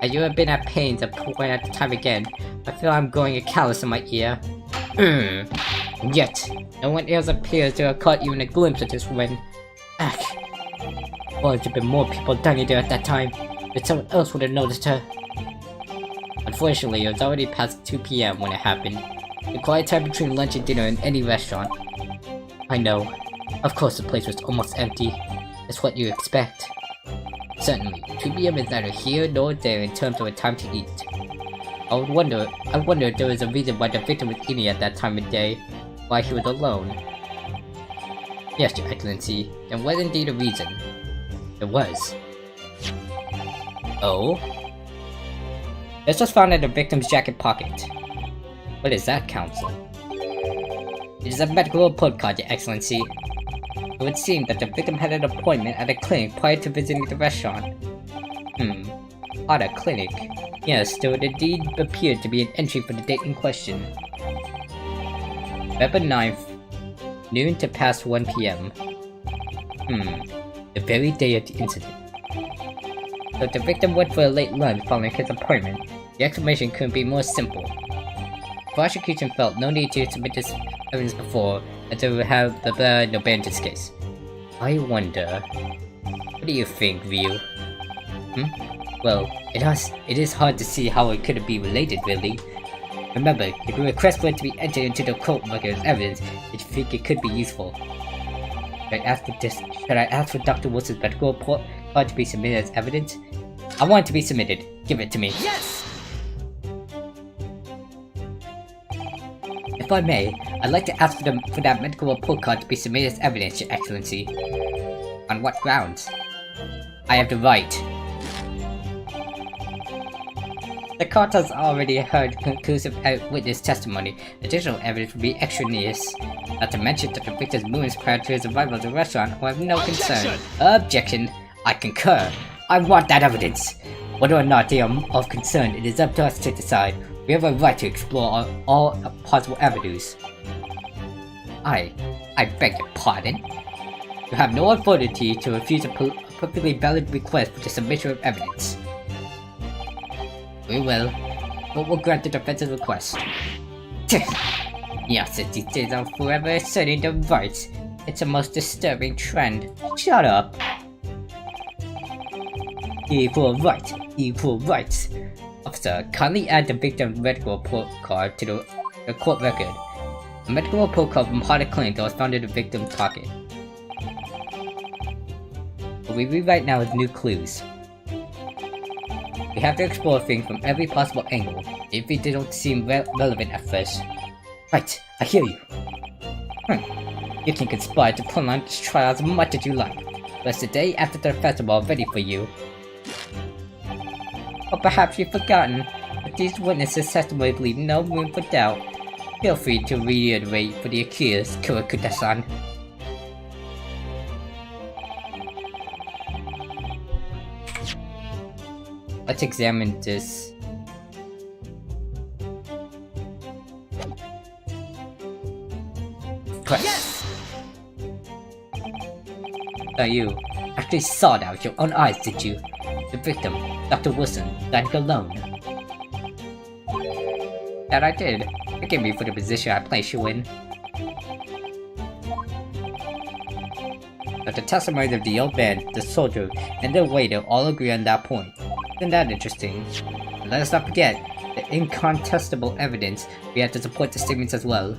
And you have been at pains to point out the time again. I feel I'm growing a callus in my ear. And yet, no one else appears to have caught even a glimpse of this woman. Ugh. Well, there'd been more people dining there at that time, but someone else would have noticed her. Unfortunately, it was already past 2 PM when it happened. The quiet time between lunch and dinner in any restaurant. I know. Of course the place was almost empty. That's what you expect. Certainly, 2 PM is neither here nor there in terms of a time to eat. I wonder if there was a reason why the victim was eating at that time of day, why he was alone. Yes, Your Excellency, there was indeed a reason. There was. Oh? This was found in the victim's jacket pocket. What is that, Counsel? It is a medical report card, Your Excellency. It would seem that the victim had an appointment at a clinic prior to visiting the restaurant. At a clinic? Yes, there would indeed appear to be an entry for the date in question. November 9th, noon to past 1 PM. The very day of the incident. So if the victim went for a late lunch following his appointment, the explanation couldn't be more simple. The prosecution felt no need to submit this evidence before, and to have the no bear in this case. I wonder... What do you think, Ryu? Well, it is hard to see how it could be related, really. Remember, if you request for it to be entered into the court record as evidence, if you think it could be useful. Should I ask for Dr. Wilson's medical report card to be submitted as evidence? I want it to be submitted. Give it to me. Yes! If I may, I'd like to ask for that medical report card to be submitted as evidence, Your Excellency. On what grounds? I have the right. The court has already heard conclusive witness testimony. Additional evidence would be extraneous. Not to mention that the victim's movements prior to his arrival at the restaurant will have no concern. Objection! I concur. I want that evidence. Whether or not they are of concern, it is up to us to decide. We have a right to explore all possible avenues. I beg your pardon? You have no authority to refuse a perfectly valid request for the submission of evidence. We will. But we'll grant the defense's request. Yes, these days are forever asserting their rights. It's a most disturbing trend. Shut up. Equal rights. Equal rights. Officer, kindly add the victim's medical report card to the court record. A medical report card from Harder Clinic that was found in the victim's pocket. but we rewrite now with new clues. We have to explore things from every possible angle, if they don't seem relevant at first. Right, I hear you. You can conspire to prolong this trial as much as you like, but it's the day after the festival ready for you. Or perhaps you've forgotten, but these witnesses' testimony leave no room for doubt. Feel free to reiterate for the accused, Kurakuta-san. Let's examine this. Correct. Yes! So you actually saw that with your own eyes, did you? The victim, Dr. Wilson, died alone. That I did. Forgive me for the position I placed you in. But the testimonies of the old man, the soldier, and the waiter all agree on that point. Isn't that interesting? And let us not forget the incontestable evidence we have to support the statements as well.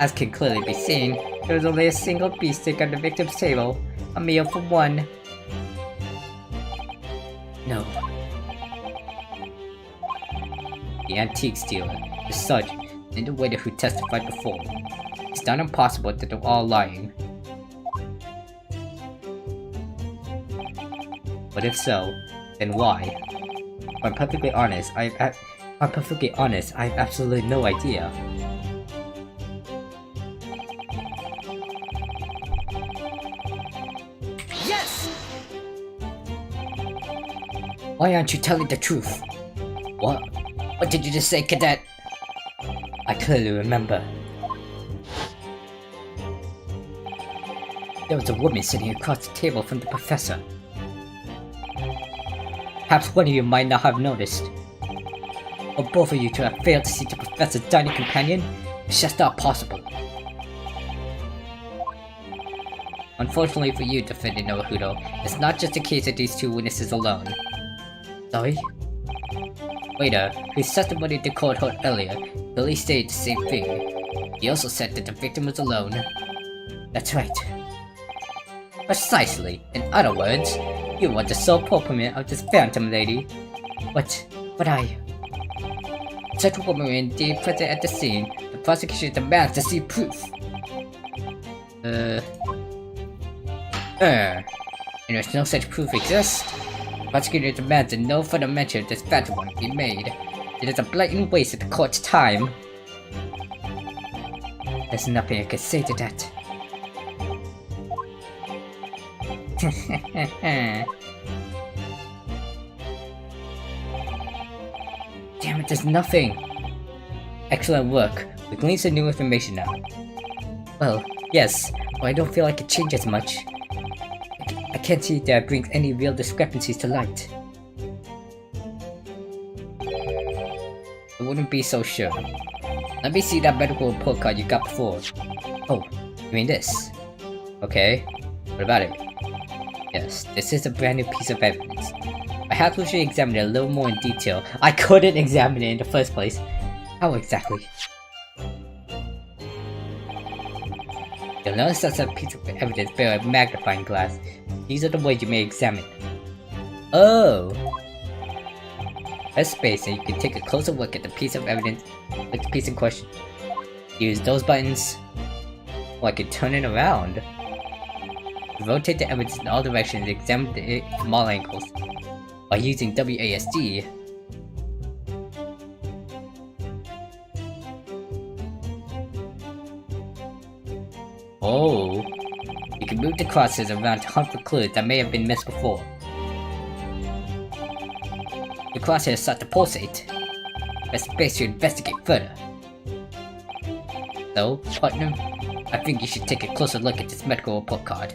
As can clearly be seen, there was only a single beef stick on the victim's table, a meal for one. No. The antique dealer, the sergeant, and the waiter who testified before. It's not impossible that they're all lying. But if so, then why? If I'm perfectly honest, I have absolutely no idea. Yes! Why aren't you telling the truth? What? What did you just say, Cadet? I clearly remember. There was a woman sitting across the table from the professor. Perhaps one of you might not have noticed. Or both of you to have failed to see the professor's dining companion? It's just not possible. Unfortunately for you, Defendant Naruhodo, it's not just a case of these two witnesses alone. Sorry? Waiter, whose testimony the court heard earlier, clearly stated the same thing. He also said that the victim was alone. That's right. Precisely. In other words, you are the sole proponent of this phantom lady. But I... Such a woman were indeed present at the scene. The prosecution demands to see proof. And if no such proof exists, the prosecutor demands that no further mention of this phantom one be made. It is a blatant waste of the court's time. There's nothing I can say to that. Damn it, there's nothing! Excellent work. We gleaned some new information now. Well, yes, but I don't feel like it changes much. I can't see that it brings any real discrepancies to light. I wouldn't be so sure. Let me see that medical report card you got before. Oh, you mean this? Okay, what about it? Yes, this is a brand new piece of evidence. Perhaps we should examine it a little more in detail. I couldn't examine it in the first place. How exactly? You'll notice that's a piece of evidence bearing a magnifying glass. These are the ways you may examine. Oh! Press space and you can take a closer look at the piece of evidence with the piece in question. Use those buttons. Or I can turn it around. Rotate the evidence in all directions and examine it from all angles. By using WASD, oh, you can move the crosses around to hunt for clues that may have been missed before. The crosshairs start to pulsate. Press space to investigate further. So, partner, I think you should take a closer look at this medical report card.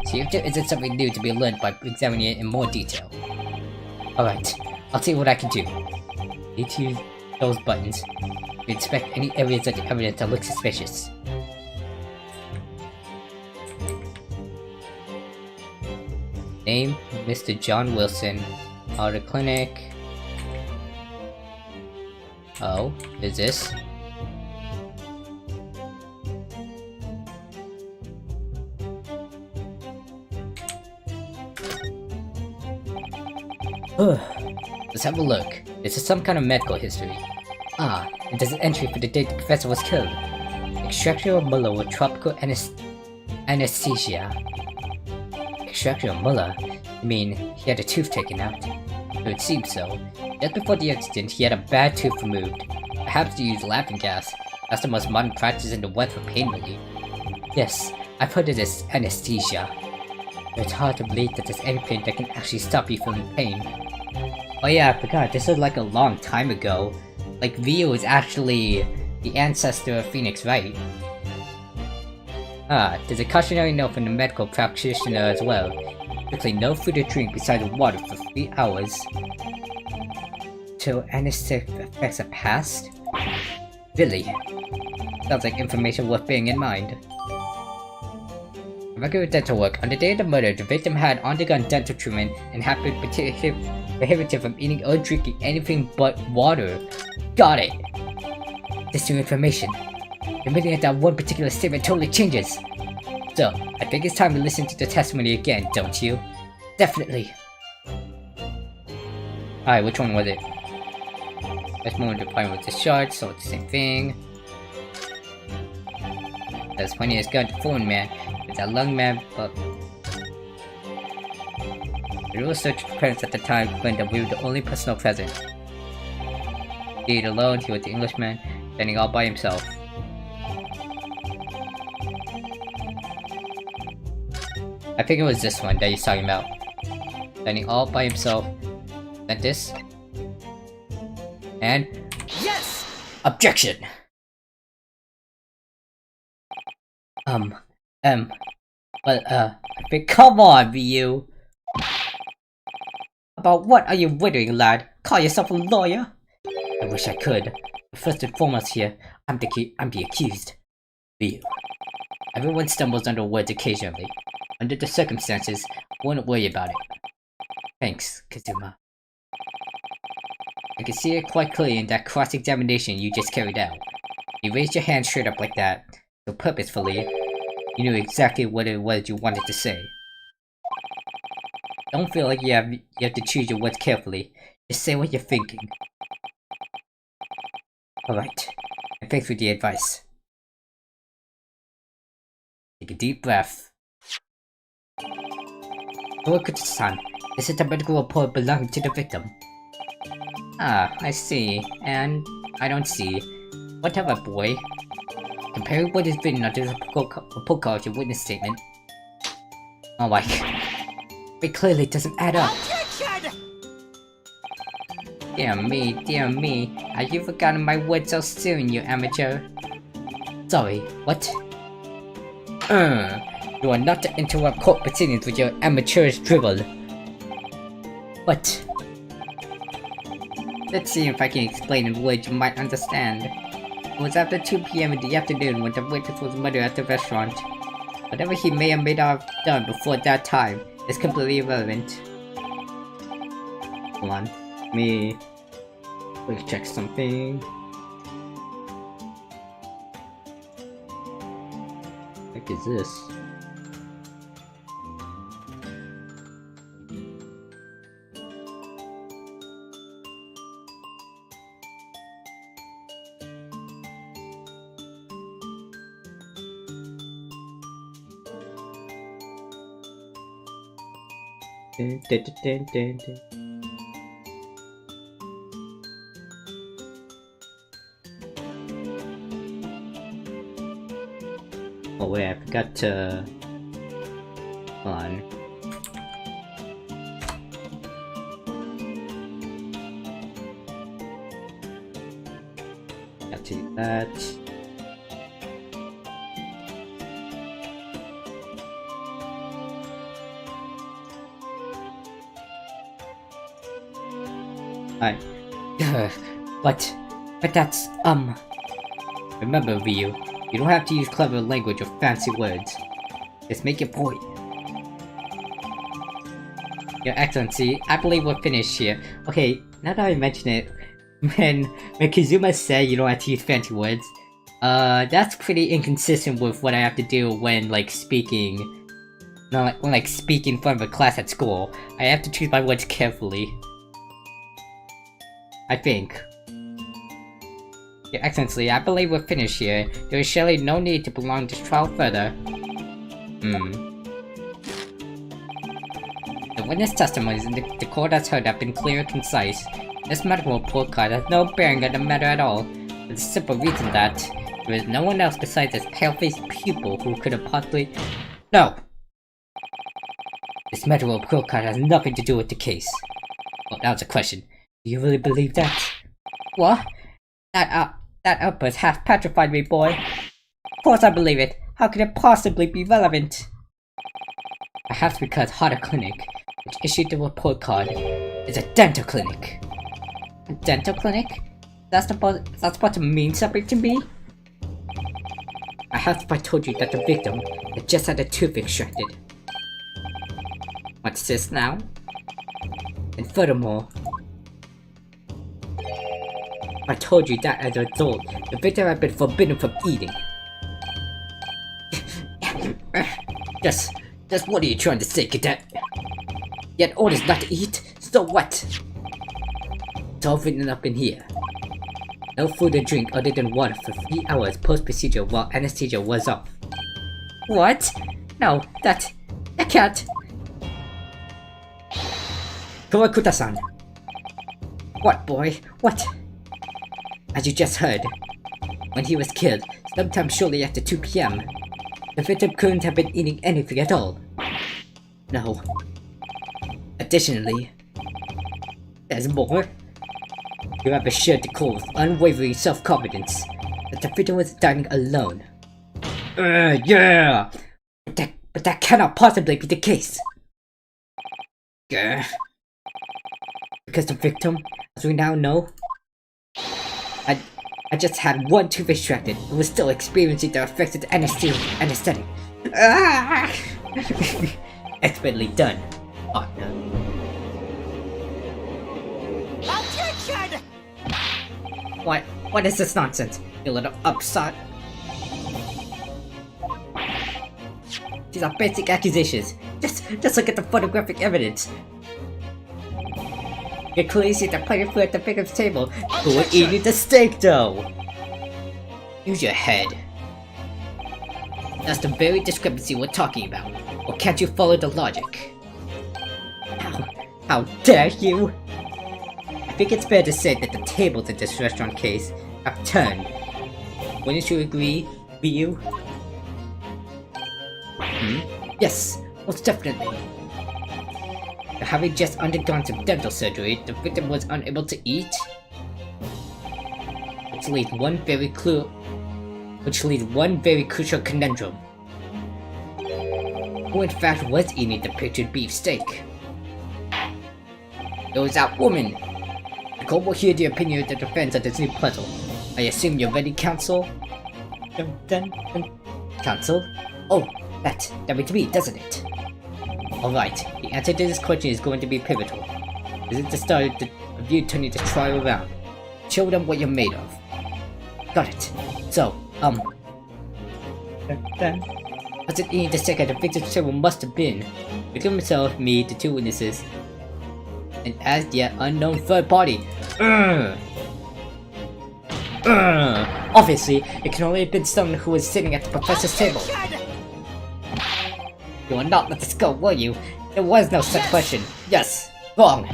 See if there isn't something new to be learned by examining it in more detail. Alright, I'll see what I can do. Need to use those buttons to inspect any areas of the evidence that look suspicious. Name, Mr. John Wilson. Auto clinic. Oh, is this? Let's have a look. This is some kind of medical history. Ah, and there's an entry for the date the professor was killed. Extraction of Muller with tropical anesthesia. Extraction of Muller? I mean, he had a tooth taken out. It would seem so. Just before the accident, he had a bad tooth removed. Perhaps to use laughing gas. That's the most modern practice in the West for pain relief. Yes, I've heard of this anesthesia. It's hard to believe that there's anything that can actually stop you from pain. Oh yeah, I forgot, this was like a long time ago. Like, Ryu is actually the ancestor of Phoenix, right? Ah, there's a cautionary note from the medical practitioner as well. Strictly no food or drink besides water for 3 hours. Till anesthetic effects are past? Really? Sounds like information worth bearing in mind. Regular dental work. On the day of the murder, the victim had undergone dental treatment and had been prohibited from eating or drinking anything but water. Got it! This new information. The meaning of that one particular statement totally changes. So, I think it's time to listen to the testimony again, don't you? Definitely. Alright, which one was it? This moment the point was discharged, so it's the same thing. That's funny as gun to phone man. It's a lung man, but the real search for parents at the time claimed that we were the only personnel present. Indeed alone, he was the Englishman, standing all by himself. I think it was this one that he's talking about. Standing all by himself. Then this. And yes! Objection! Come on, Ryu! About what are you wittering, lad? Call yourself a lawyer? I wish I could. But first and foremost here, I'm the accused. Ryu. Everyone stumbles under words occasionally. Under the circumstances, I wouldn't worry about it. Thanks, Kazuma. I can see it quite clearly in that cross-examination you just carried out. You raised your hand straight up like that, so purposefully, you knew exactly what it was you wanted to say. Don't feel like you have to choose your words carefully. Just say what you're thinking. Alright, and thanks for the advice. Take a deep breath. Okuta-san, this is the medical report belonging to the victim. Ah, I see. And I don't see. Whatever, boy. Comparing what is written under the report card to witness statement. Oh my god. It clearly doesn't add up. Dear me. Have you forgotten my words so soon, you amateur? Sorry, what? You are not to interrupt court proceedings with your amateurish dribble. What? Let's see if I can explain in words you might understand. It was after 2 PM in the afternoon when the waitress was murdered at the restaurant. Whatever he may or may not have done before that time is completely irrelevant. Hold on. Let me quick check something. What the heck is this? Oh wait, I forgot to... Hold on. Got to do that. But that's, Remember, Ryu, you don't have to use clever language or fancy words. Just make your point. Your Excellency, I believe we're finished here. Okay, now that I mention it, when Kazuma said you don't have to use fancy words, that's pretty inconsistent with what I have to do when, like, speaking. When, like, speaking in front of a class at school. I have to choose my words carefully. I think. Your Excellency, I believe we're finished here. There is surely no need to prolong this trial further. The witness testimonies in the court has heard have been clear and concise. This medical report card has no bearing on the matter at all, for the simple reason that there is no one else besides this pale-faced pupil who could have possibly— No! This medical report card has nothing to do with the case. Well, that was a question. Do you really believe that? What? That outburst half petrified me, boy. Of course I believe it. How could it possibly be relevant? Perhaps because Hada Clinic, which issued the report card, is a dental clinic. A dental clinic? That's supposed to mean something to me? Perhaps if I told you that the victim had just had a tooth extracted. What's this now? And furthermore, I told you that as a result, the victim had been forbidden from eating. Just what are you trying to say, Cadet? Yet orders not to eat? So what? It's all written up in here. No food or drink other than water for 3 hours post-procedure while anesthesia was off. What? No, that can't. Kawakuta-san. What, boy? What? As you just heard, when he was killed, sometime shortly after 2 PM, the victim couldn't have been eating anything at all. No. Additionally, there's more. You have assured the court with unwavering self-confidence that the victim was dining alone. Yeah! But that cannot possibly be the case. Because the victim, as we now know, I just had one tooth extracted and was still experiencing the effects of the anesthetic. Expertly done, partner. Objection! What is this nonsense, you little upsot? These are basic accusations. Just look at the photographic evidence. You clearly see the player food at the victim's table, who was eating the steak dough. Use your head. That's the very discrepancy we're talking about. Or can't you follow the logic? How dare you? I think it's fair to say that the tables in this restaurant case have turned. Wouldn't you agree, Ryu? Yes, most definitely. Having just undergone some dental surgery, the victim was unable to eat, which leads one very crucial conundrum. Who in fact was eating the pictured beef steak? It was that woman! The court will hear the opinion of the defense of this new puzzle. I assume you're ready, counsel? Counsel? Oh, that makes me, doesn't it? Alright, the answer to this question is going to be pivotal. This is the start of you turning the trial around. Show them what you're made of. Got it. So, was it eating the steak at the victim's table must have been victim himself, me, the 2 witnesses, an as yet unknown third party. Obviously, it can only have been someone who was sitting at the professor's table. You will not let this go, will you? There was no such question. Yes, wrong.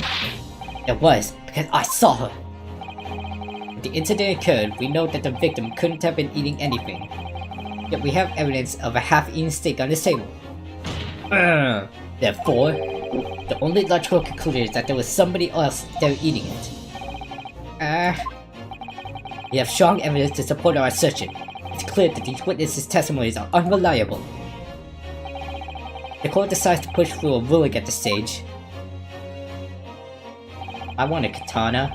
There was, because I saw her. When the incident occurred, we know that the victim couldn't have been eating anything. Yet we have evidence of a half-eaten steak on this table. Therefore, the only logical conclusion is that there was somebody else there eating it. We have strong evidence to support our assertion. It's clear that these witnesses' testimonies are unreliable. The court decides to push through a ruling at this stage. I want a katana.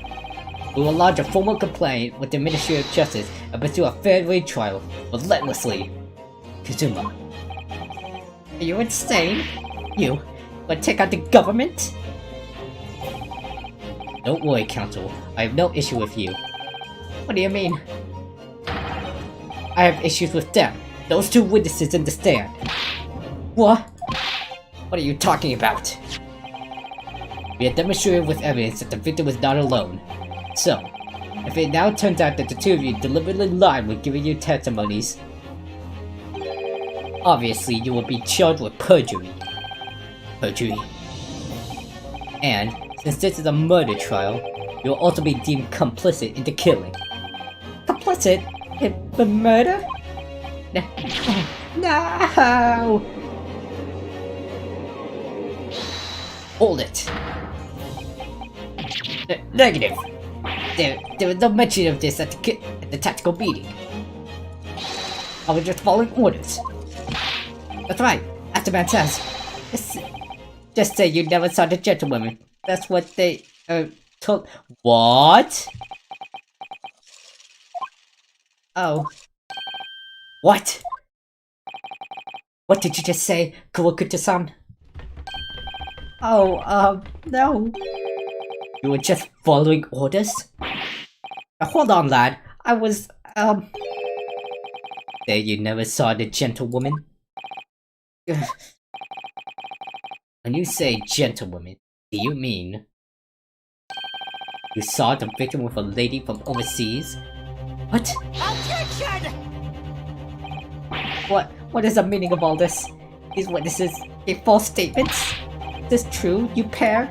We will lodge a formal complaint with the Ministry of Justice and pursue a fair retrial relentlessly. Kazuma. Are you insane? You would take out the government? Don't worry, Counsel. I have no issue with you. What do you mean? I have issues with them. Those 2 witnesses in the stand. What? What are you talking about? We have demonstrated with evidence that the victim was not alone. So, if it now turns out that the two of you deliberately lied when giving your testimonies, obviously you will be charged with perjury. And, since this is a murder trial, you will also be deemed complicit in the killing. Complicit? In the murder? No! Hold it. Negative. There was no mention of this at the tactical meeting. I was just following orders. That's right, as the man says. Just say you never saw the gentlewoman. That's what they, told— What? Oh. What? What did you just say, Kawakuta-san? Oh, no. You were just following orders? Now, hold on, lad. I was, Say you never saw the gentlewoman? When you say gentlewoman, do you mean you saw the victim with a lady from overseas? What? Objection! What is the meaning of all this? These witnesses gave false statements? Is this true, you pair?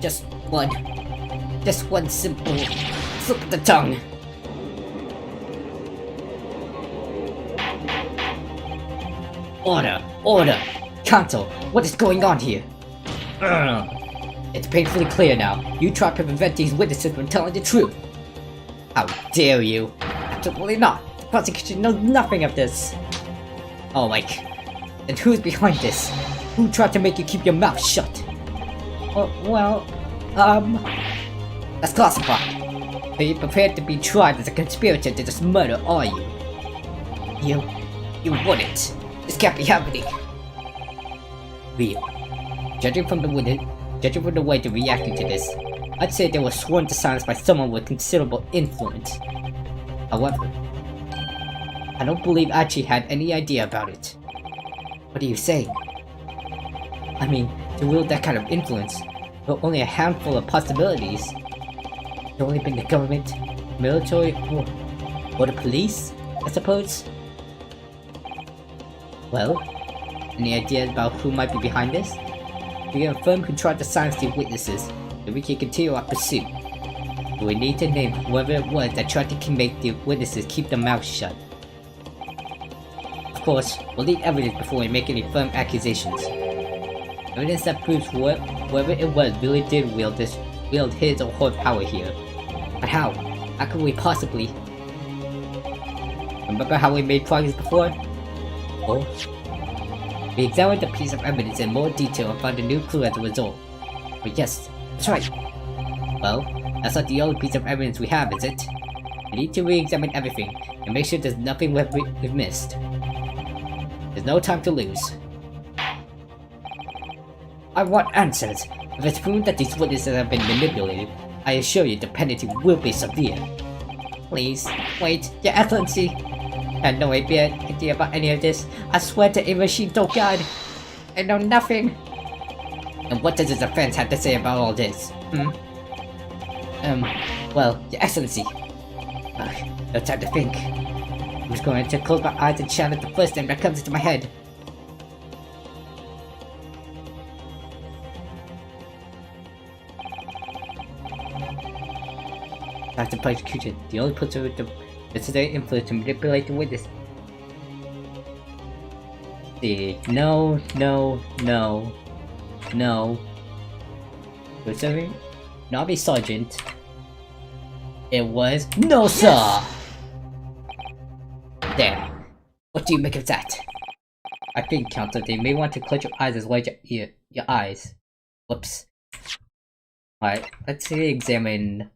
Just one simple slip of the tongue. Order! Kanto, what is going on here? It's painfully clear now. You tried to prevent these witnesses from telling the truth. How dare you? Absolutely not. The prosecution knows nothing of this. Oh, like, then who's behind this? Who tried to make you keep your mouth shut? That's classified. Are you prepared to be tried as a conspirator to this murder, are you? You wouldn't. This can't be happening. Real. Judging from the way they're reacting to this, I'd say they were sworn to silence by someone with considerable influence. However, I don't believe Achi had any idea about it. What are you saying? I mean, to wield that kind of influence, there are only a handful of possibilities. It's only been the government, military, or the police, I suppose? Well, any ideas about who might be behind this? We have a firm who tried to silence the witnesses, so we can continue our pursuit. We need to name whoever it was that tried to make the witnesses keep their mouths shut. Of course, we'll need evidence before we make any firm accusations. Evidence that proves whoever it was really did wield his or her power here. But how? How could we possibly? Remember how we made progress before? Oh? We examined the piece of evidence in more detail and found a new clue as a result. But yes, that's right. Well, that's not the only piece of evidence we have, is it? We need to re-examine everything and make sure there's nothing we've missed. There's no time to lose. I want answers. If it's proven that these witnesses have been manipulated, I assure you the penalty will be severe. Please, wait, Your Excellency. I had no idea about any of this. I swear to Imashito God, I know nothing. And what does his defense have to say about all this? Well, Your Excellency. No time to think. I'm just going to close my eyes and shout at the first name that comes into my head. After prosecution, the only person with the necessary influence to manipulate the witness. No. Was there Nabi Sergeant? It was no, sir. Yes! There. What do you make of that? I think, Counselor, they may want to close your eyes as well as your eyes. Whoops. Alright, let's examine.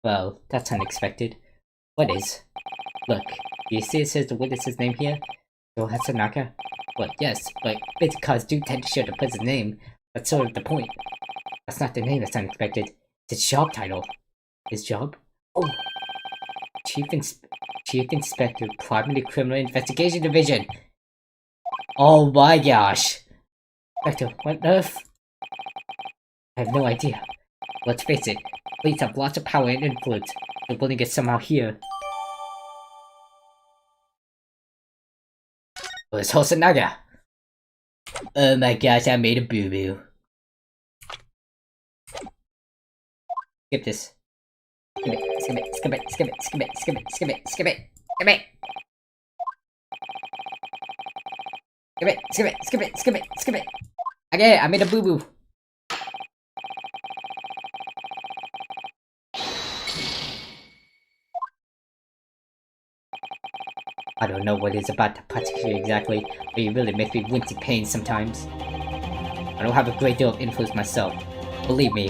Well, that's unexpected. What is? Look, you see it says the witness's name here? Yo Hatsunaka? Well, yes, but basic cards do tend to share the person's name. That's sort of the point. That's not the name that's unexpected. It's his job title. His job? Oh. Chief Inspector, Primary Criminal Investigation Division. Oh my gosh. Inspector, what on earth? I have no idea. Let's face it, police have lots of power and influence. They're willing to somehow here. Oh, it's Hosanaga. Oh my gosh, I made a boo-boo. Skip this. Skip it, skip it, skip it, skip it, skip it, skip it, skip it, skip it, skip it. Skip it, skip it, skip it, skip it, skip it. Okay, I made a boo-boo. I don't know what it's about to particularly exactly, but it really makes me wince in pain sometimes. I don't have a great deal of influence myself. Believe me.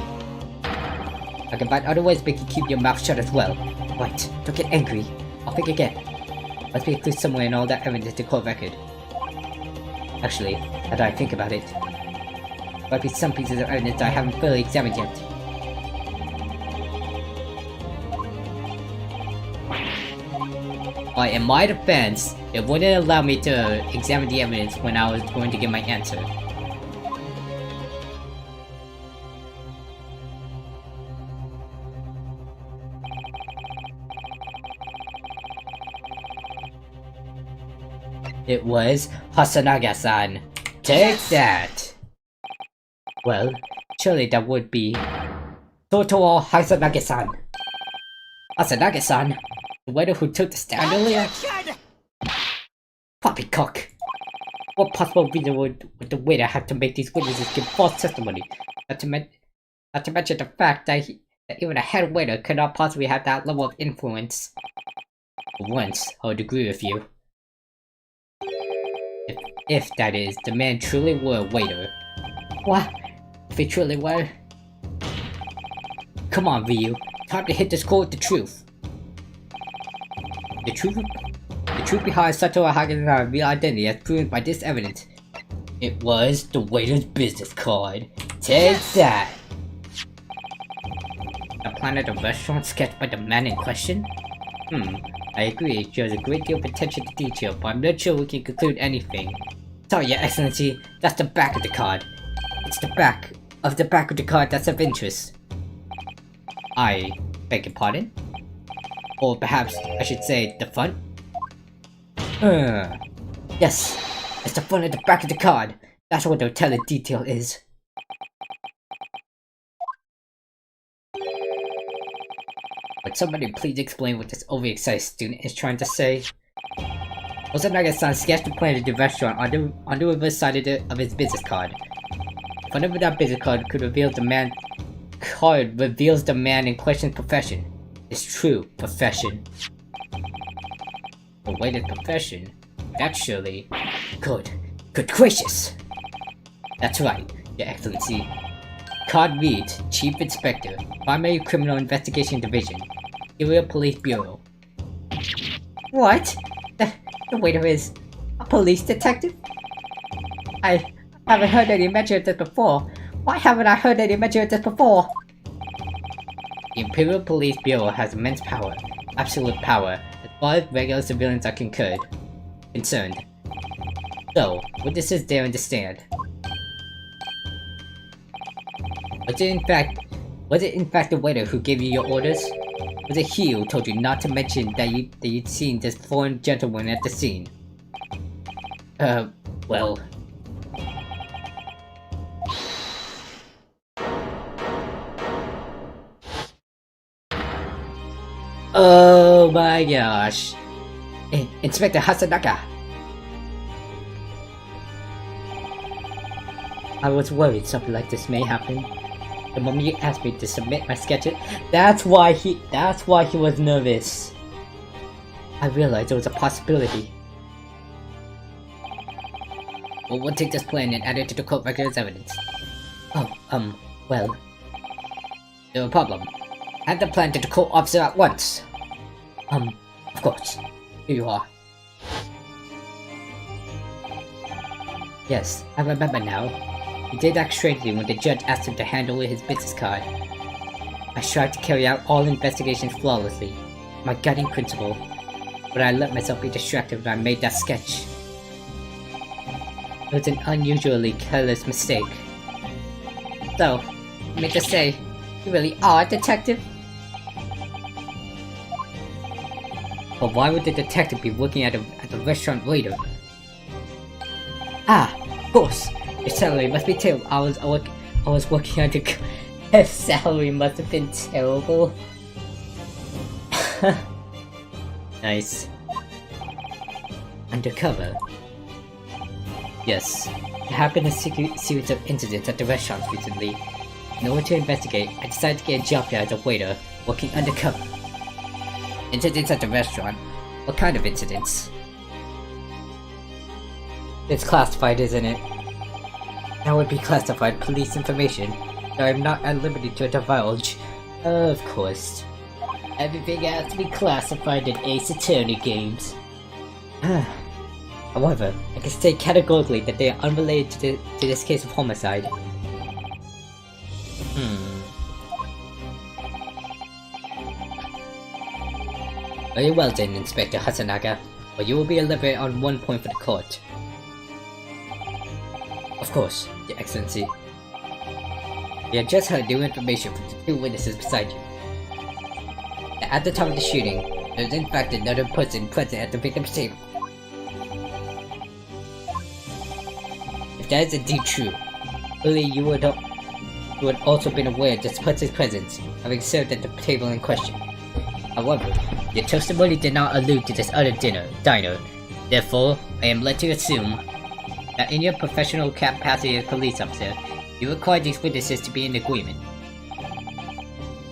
I can find other ways to make you keep your mouth shut as well. Right, don't get angry. I'll think again. Must be a clue somewhere in all that evidence in the court record. Actually, now that I think about it, there might be some pieces of evidence that I haven't fully examined yet. In my defense, it wouldn't allow me to examine the evidence when I was going to give my answer. It was Hasanaga-san. Take that! Well, surely that would be Totoro Hasanage-san. Hasanage-san? The waiter who took the stand earlier? Poppycock! What possible reason would the waiter have to make these witnesses give false testimony? Not to mention the fact that even a head waiter could not possibly have that level of influence. For once, I would agree with you. If that is, the man truly were a waiter. What? If he truly were? Come on, Ryu. Time to hit this court with the truth. The truth behind Satoru Hagen's real identity as proven by this evidence. It was the waiter's business card. Take that! A plan at a restaurant sketched by the man in question? I agree, it shows a great deal of attention to detail, but I'm not sure we can conclude anything. Sorry, Your Excellency, that's the back of the card. It's the back of the card that's of interest. I beg your pardon? Or perhaps I should say the front? Yes, it's the front and the back of the card. That's what the telling detail is. Would somebody please explain what this overexcited student is trying to say? Osanaga-san sketched the plan of the restaurant on the reverse side of his business card. Whenever that business card reveals the man in question's profession. His true profession. A waiter's profession? That's surely... Good gracious! That's right, Your Excellency. Card reads, Chief Inspector, Primary Criminal Investigation Division, Area Police Bureau. What? The waiter is a police detective? I haven't heard any mention of this before. Why haven't I heard any mention of this before? The Imperial Police Bureau has immense power, absolute power, as far as regular civilians are concerned. So, witnesses dare understand. Was it in fact the waiter who gave you your orders? Was it he who told you not to mention that you'd seen this foreign gentleman at the scene? Well... Oh my gosh. Inspector Hasanaka! I was worried something like this may happen. The moment you asked me to submit my sketches, that's why he was nervous. I realized there was a possibility. Well, we'll take this plan and add it to the court record as evidence. Oh, well... No problem. Add the plan to the court officer at once. Of course. Here you are. Yes, I remember now. He did act strangely when the judge asked him to hand over his business card. I strive to carry out all investigations flawlessly. my guiding principle, but I let myself be distracted when I made that sketch. It was an unusually careless mistake. So, you mean to say, you really are a detective? But why would the detective be working at the restaurant waiter? Ah, of course! Your salary must be terrible. I was working under... His salary must have been terrible. Nice. Undercover. Yes, there have been a series of incidents at the restaurant recently. In order to investigate, I decided to get a job here as a waiter, working undercover. Incidents at the restaurant? What kind of incidents? It's classified, isn't it? That would be classified police information, though I'm not at liberty to divulge. Of course. Everything has to be classified in Ace Attorney games. However, I can state categorically that they are unrelated to this case of homicide. Very well then, Inspector Hasanaga, but you will be elaborate on one point for the court. Of course, Your Excellency. You have just heard new information from the two witnesses beside you. At the time of the shooting, there was in fact another person present at the victim's table. If that is indeed true, clearly you would also been aware of this person's presence, having served at the table in question. However, your testimony did not allude to this other diner. Therefore, I am led to assume that in your professional capacity as a police officer, you require these witnesses to be in agreement.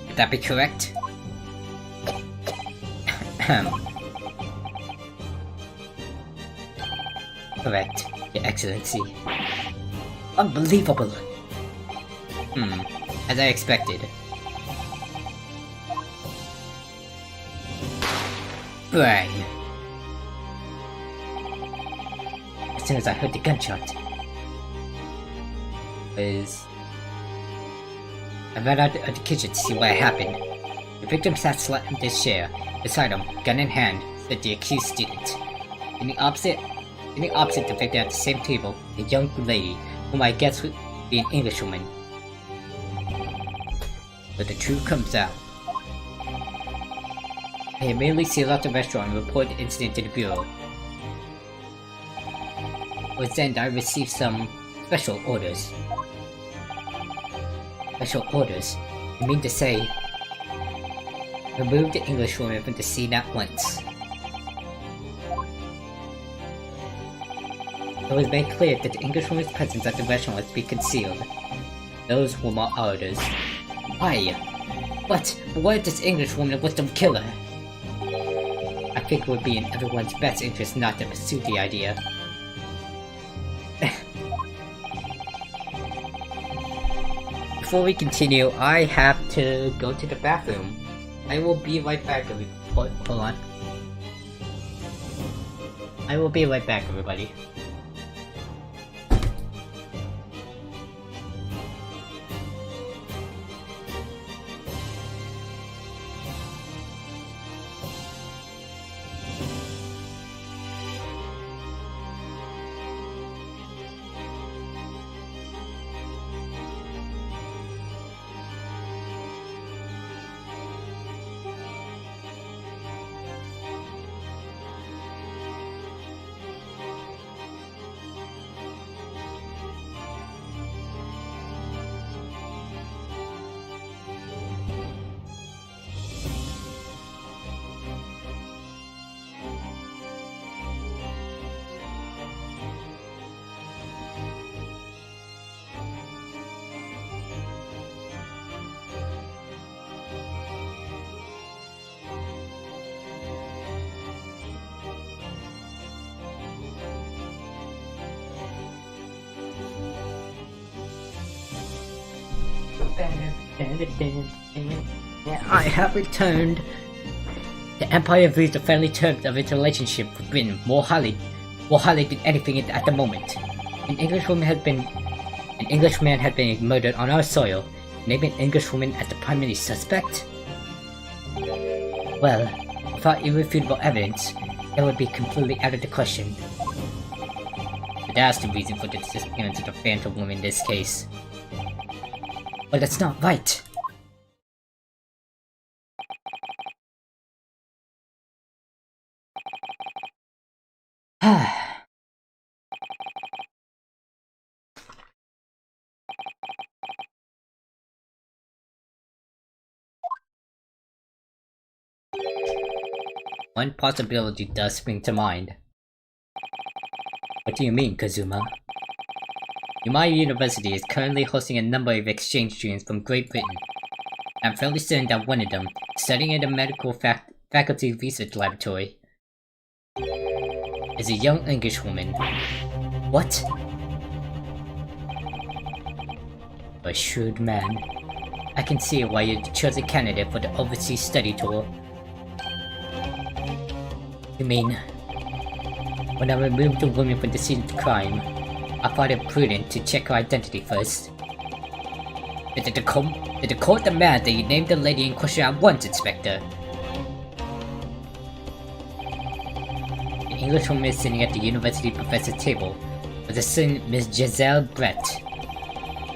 Would that be correct? Correct, Your Excellency. Unbelievable! As I expected. Bang! As soon as I heard the gunshot, I ran out of the kitchen to see what had happened. The victim sat flat in his chair. Beside him, gun in hand, stood the accused student. Sitting opposite the victim at the same table, a young lady, whom I guess would be an Englishwoman. But the truth comes out. I immediately sealed out the restaurant and reported the incident to the bureau. It was then that I received some special orders. Special orders? You mean to say, remove the Englishwoman from the scene at once? It was made clear that the Englishwoman's presence at the restaurant was to be concealed. Those were my orders. Why? But what if this Englishwoman was the killer? I think it would be in everyone's best interest not to pursue the idea. Before we continue, I have to go to the bathroom. I will be right back, hold on. I will be right back, everybody. I have returned. The Empire views the friendly terms of its relationship with Britain more highly than anything at the moment. An Englishman had been murdered on our soil, naming an Englishwoman as the primary suspect? Well, Without irrefutable evidence, that would be completely out of the question. But that's the reason for the disappearance of the Phantom Woman in this case. But that's not right! One possibility does spring to mind. What do you mean, Kazuma? Yumai University is currently hosting a number of exchange students from Great Britain. I'm fairly certain that one of them, studying in the medical faculty research laboratory, is a young English woman. What? A shrewd man. I can see why you're the chosen candidate for the overseas study tour. You mean, when I removed the woman from the scene of the crime, I thought it prudent to check her identity first. Did the court demand that you name the lady in question at once, Inspector? The English woman sitting at the university professor's table was a certain Miss Giselle Brett.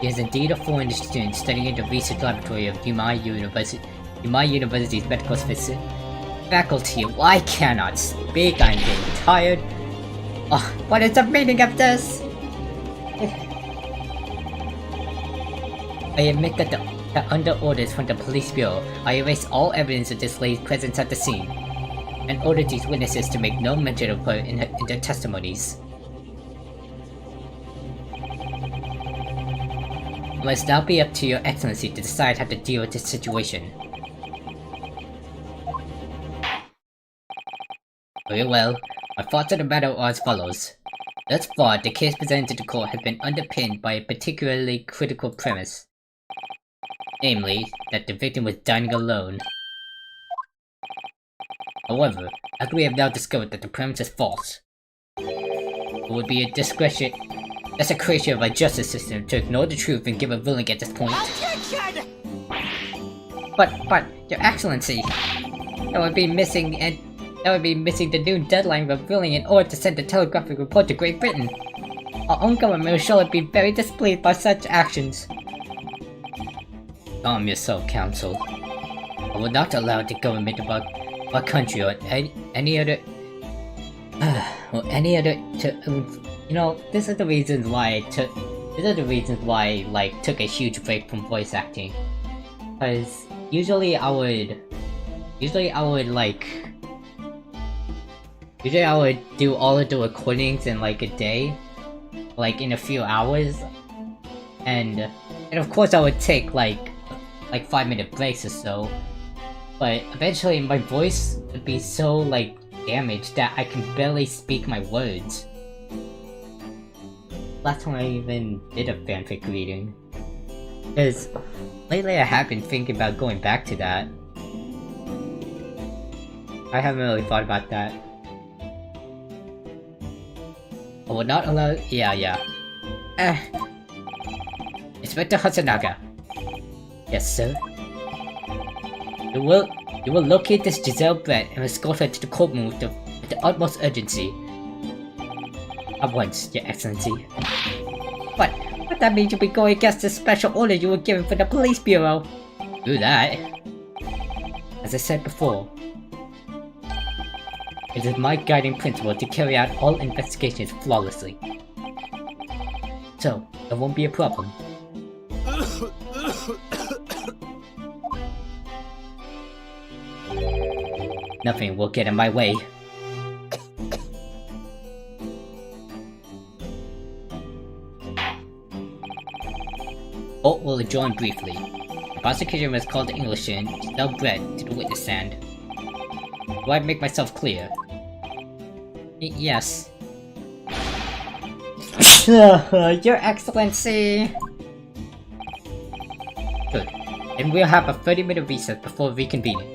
She is indeed a foreign student studying in the research laboratory of Yumai University's medical faculty. Why cannot speak? I'm getting tired. Oh, what is the meaning of this? I admit that under orders from the police bureau, I erased all evidence of this lady's presence at the scene, and ordered these witnesses to make no mention of her in their testimonies. It must now be up to your excellency to decide how to deal with this situation. Very well. My thoughts on the matter are as follows. Thus far, the case presented to the court has been underpinned by a particularly critical premise. Namely, that the victim was dining alone. However, as we have now discovered that the premise is false, it would be a desecration of our justice system to ignore the truth and give a ruling at this point. Objection! But, Your Excellency, that would be missing the noon deadline for ruling in order to send a telegraphic report to Great Britain. Our own government will surely be very displeased by such actions. Calm yourself, Counsel. I will not allow the government of our country or any other to, you know, these are the reasons why I took a huge break from voice acting. Because usually I would do all of the recordings in like a day, like in a few hours, and of course I would take like 5-minute breaks or so, but eventually my voice would be so like damaged that I can barely speak my words. Last time I even did a fanfic reading, because lately I have been thinking about going back to that. I haven't really thought about that. I will not allow. Yeah. Inspector Hatsunaga. Yes, sir. You will locate this Giselle Brett and escort her to the courtroom with the utmost urgency. At once, Your Excellency. But that means you'll be going against the special order you were given from the police bureau. Do that. As I said before, it is my guiding principle to carry out all investigations flawlessly. So, there won't be a problem. Nothing will get in my way. Court will adjourn briefly. The prosecutor must call the Englishman, Giselle Brett, to the witness stand. Do I make myself clear? Yes. Your Excellency! Good. Then we'll have a 30-minute recess before reconvening.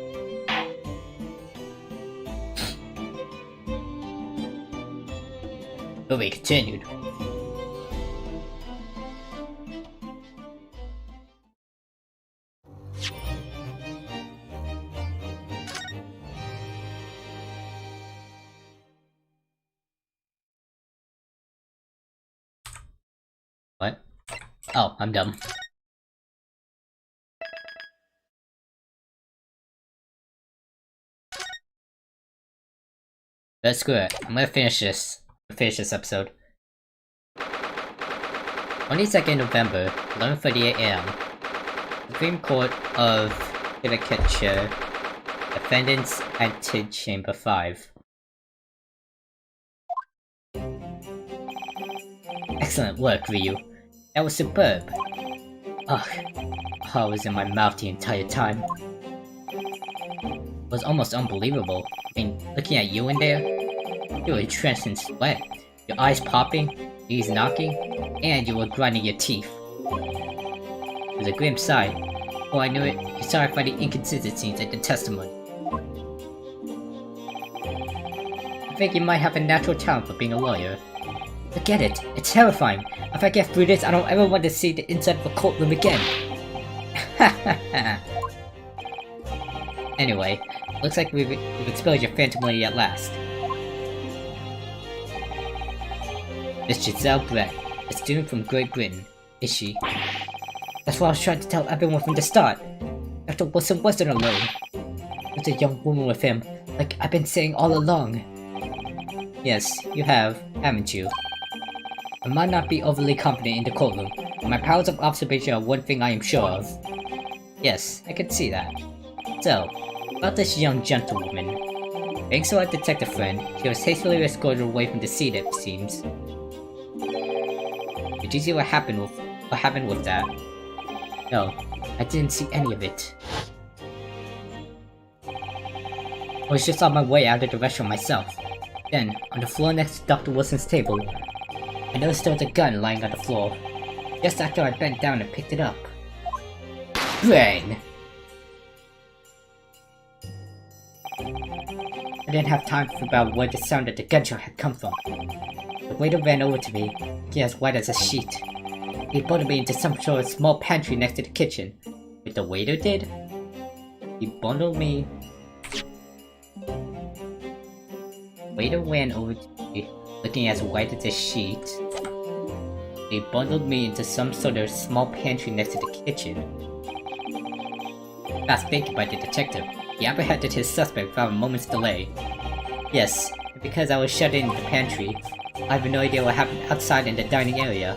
Will be continued. What? Oh, I'm dumb. But screw it. I'm gonna finish this. Finish this episode. 22nd November, 11:38 AM. Supreme Court of Judicature. Defendants Antechamber 5. Excellent work, Ryu. That was superb. Ugh. I was in my mouth the entire time. It was almost unbelievable. I mean, looking at you in there, you were drenched in sweat, your eyes popping, knees knocking, and you were grinding your teeth. It was a grim sight. Before I knew it, you started finding inconsistencies in the testimony. I think you might have a natural talent for being a lawyer. Forget it, it's terrifying. If I get through this, I don't ever want to see the inside of a courtroom again. Anyway, looks like we've expelled your phantom lady at last. Miss Giselle Brett, a student from Great Britain, is she? That's what I was trying to tell everyone from the start. Dr. Wilson wasn't alone. There's a young woman with him, like I've been saying all along. Yes, you have, haven't you? I might not be overly confident in the courtroom, but my powers of observation are one thing I am sure of. Yes, I can see that. So, about this young gentlewoman. Thanks to our detective friend, she was hastily escorted away from the scene, it seems. Did you see what happened with that? No, I didn't see any of it. I was just on my way out of the restaurant myself. Then, on the floor next to Dr. Wilson's table, I noticed there was a gun lying on the floor. Just after I bent down and picked it up. Bang! I didn't have time to figure out where the sound of the gunshot had come from. The waiter ran over to me, he as white as a sheet. He bundled me into some sort of small pantry next to the kitchen. What the waiter did? He bundled me... Waiter ran over to me, looking as white as a sheet. He bundled me into some sort of small pantry next to the kitchen. Fast thinking by the detective, he apprehended his suspect without a moment's delay. Yes, and because I was shut in the pantry, I have no idea what happened outside in the dining area.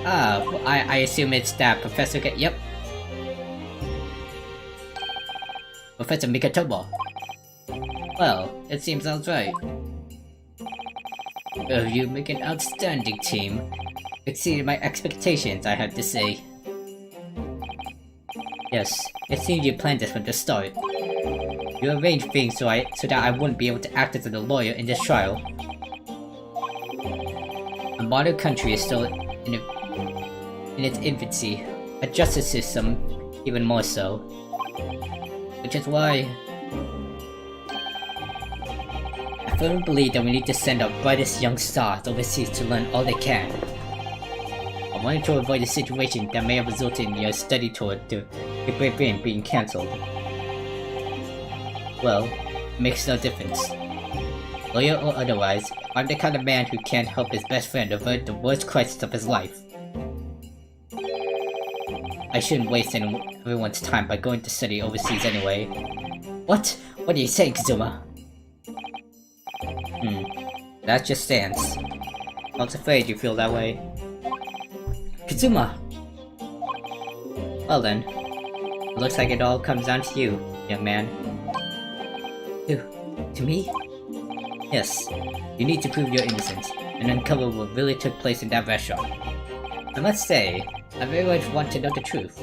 Ah, well, I assume it's that Professor yep. Professor Mikatomo. Well, it seems sounds right. Oh, you make an outstanding team. Exceeded my expectations, I have to say. Yes, it seems you planned this from the start. You arranged things so that I wouldn't be able to act as a lawyer in this trial. The modern country is still in its infancy, a justice system even more so. Which is why I firmly believe that we need to send our brightest young stars overseas to learn all they can. I wanted to avoid a situation that may have resulted in your study tour to Great Britain being cancelled. Well, it makes no difference. Lawyer or otherwise, I'm the kind of man who can't help his best friend avert the worst crisis of his life. I shouldn't waste everyone's time by going to study overseas anyway. What? What are you saying, Kazuma? That just stands. I was afraid you feel that way. Kazuma! Well then, it looks like it all comes down to you, young man. To me? Yes, you need to prove your innocence, and uncover what really took place in that restaurant. I must say, I very much want to know the truth.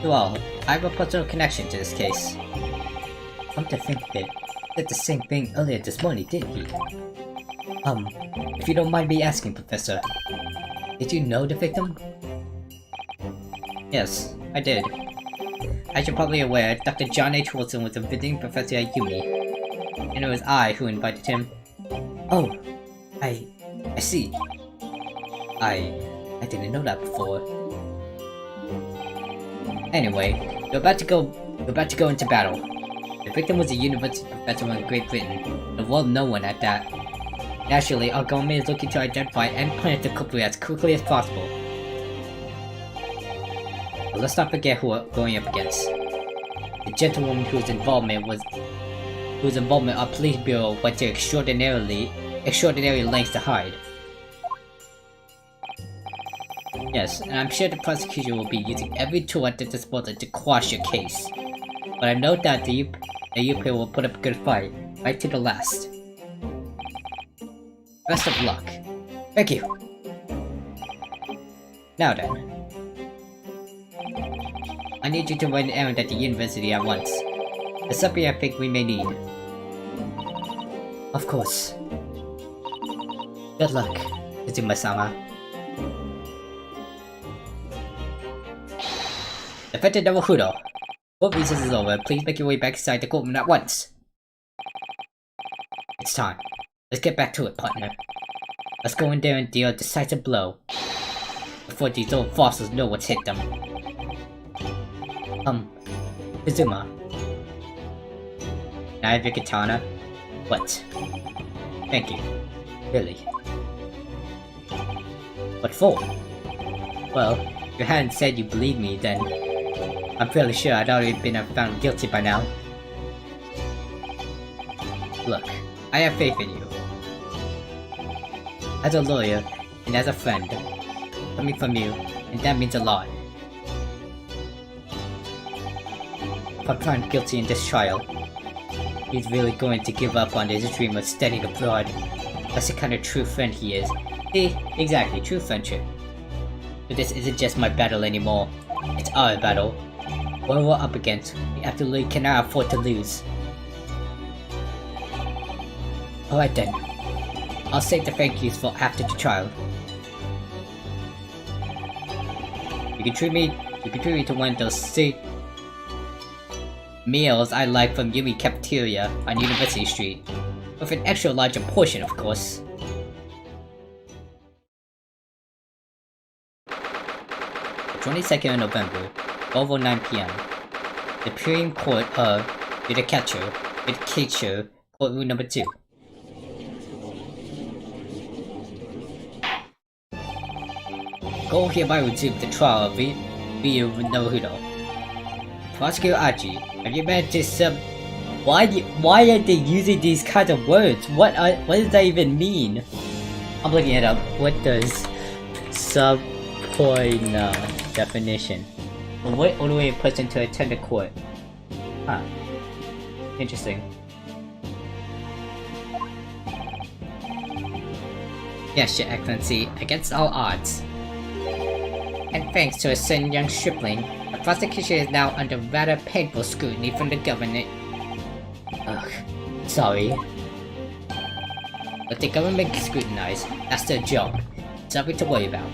Well, I have a personal connection to this case. Come to think of it, he did the same thing earlier this morning, didn't he? If you don't mind me asking, Professor, did you know the victim? Yes, I did. As you're probably aware, Dr. John H. Wilson was a visiting professor at Yumi, and it was I who invited him. Oh, I see. I didn't know that before. Anyway, we're about to go into battle. The victim was a university professor in Great Britain, a well-known one at that. Naturally, our government is looking to identify and punish the culprit as quickly as possible. But let's not forget who we're going up against. The gentlewoman whose involvement our police bureau went to extraordinary lengths to hide. Yes, and I'm sure the prosecution will be using every tool at their disposal to quash your case. But I know that the UP will put up a good fight, right to the last. Best of luck. Thank you. Now then. I need you to run an errand at the university at once. There's something I think we may need. Of course. Good luck, Izuma-sama. Defendant Naruhodo. Court recess is over. Please make your way back inside the courtroom at once. It's time. Let's get back to it, partner. Let's go in there and deal a decisive blow. Before these old fossils know what's hit them. Izuma. Can I have your katana? What? Thank you. Really? What for? Well, if you hadn't said you believed me, then I'm fairly sure I'd already been found guilty by now. Look, I have faith in you. As a lawyer, and as a friend, coming from you, and that means a lot. If I'm found guilty in this trial, he's really going to give up on his dream of studying abroad. That's the kind of true friend he is. See, exactly, true friendship. But this isn't just my battle anymore. It's our battle. What we're up against, we absolutely cannot afford to lose. Alright then. I'll save the thank yous for after the trial. You can treat me to one of those meals I like from Yumi Cafeteria on University Street. With an extra larger portion, of course. The 22nd of November, 12:09 PM. The Supreme Court of Judicature, Courtroom Number 2. Court hereby resumes the trial of Ryunosuke Naruhodo. Prosecutor Aji, have you managed to why are they using these kinds of words? What does that even mean? I'm looking it up. What does subpoena definition? What only a person to attend a court? Huh. Interesting. Yes, Your Excellency, against all odds. And thanks to a certain young stripling, the prosecution is now under rather painful scrutiny from the government. Ugh, sorry. Let the government scrutinize, that's their job. Something to worry about.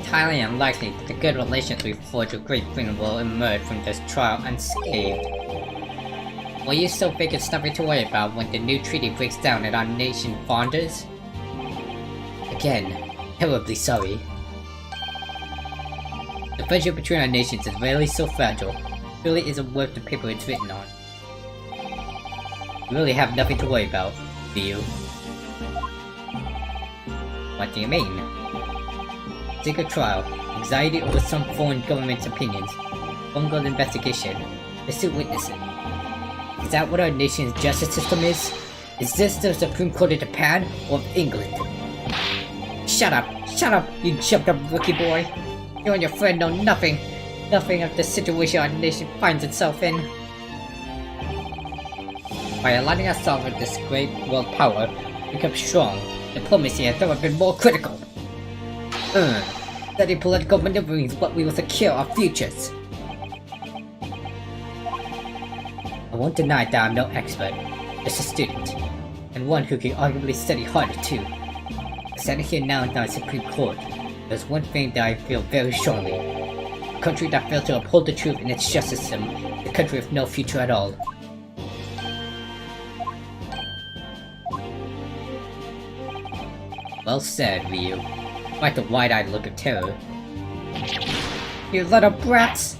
Highly unlikely that the good relations we forged with Great Britain will emerge from this trial unscathed. Will you still think it's nothing to worry about when the new treaty breaks down and our nation founders? Again, terribly sorry. The friendship between our nations is really so fragile, it really isn't worth the paper it's written on. You really have nothing to worry about, do you? What do you mean? Secret trial, anxiety over some foreign government's opinions, bungled investigation, pursue witnesses. Is that what our nation's justice system is? Is this the Supreme Court of Japan or of England? Shut up, you jumped up rookie boy. You and your friend know nothing of the situation our nation finds itself in. By aligning ourselves with this great world power, we become strong. Diplomacy has never been more critical. Steady political maneuvering is what we will secure our futures. I won't deny that I'm no expert, just a student, and one who can arguably study harder too. Standing here now in the Supreme Court, there's one thing that I feel very strongly. A country that fails to uphold the truth in its justice system is a country with no future at all. Well said, Ryu. despite the wide-eyed look of terror. You little brats!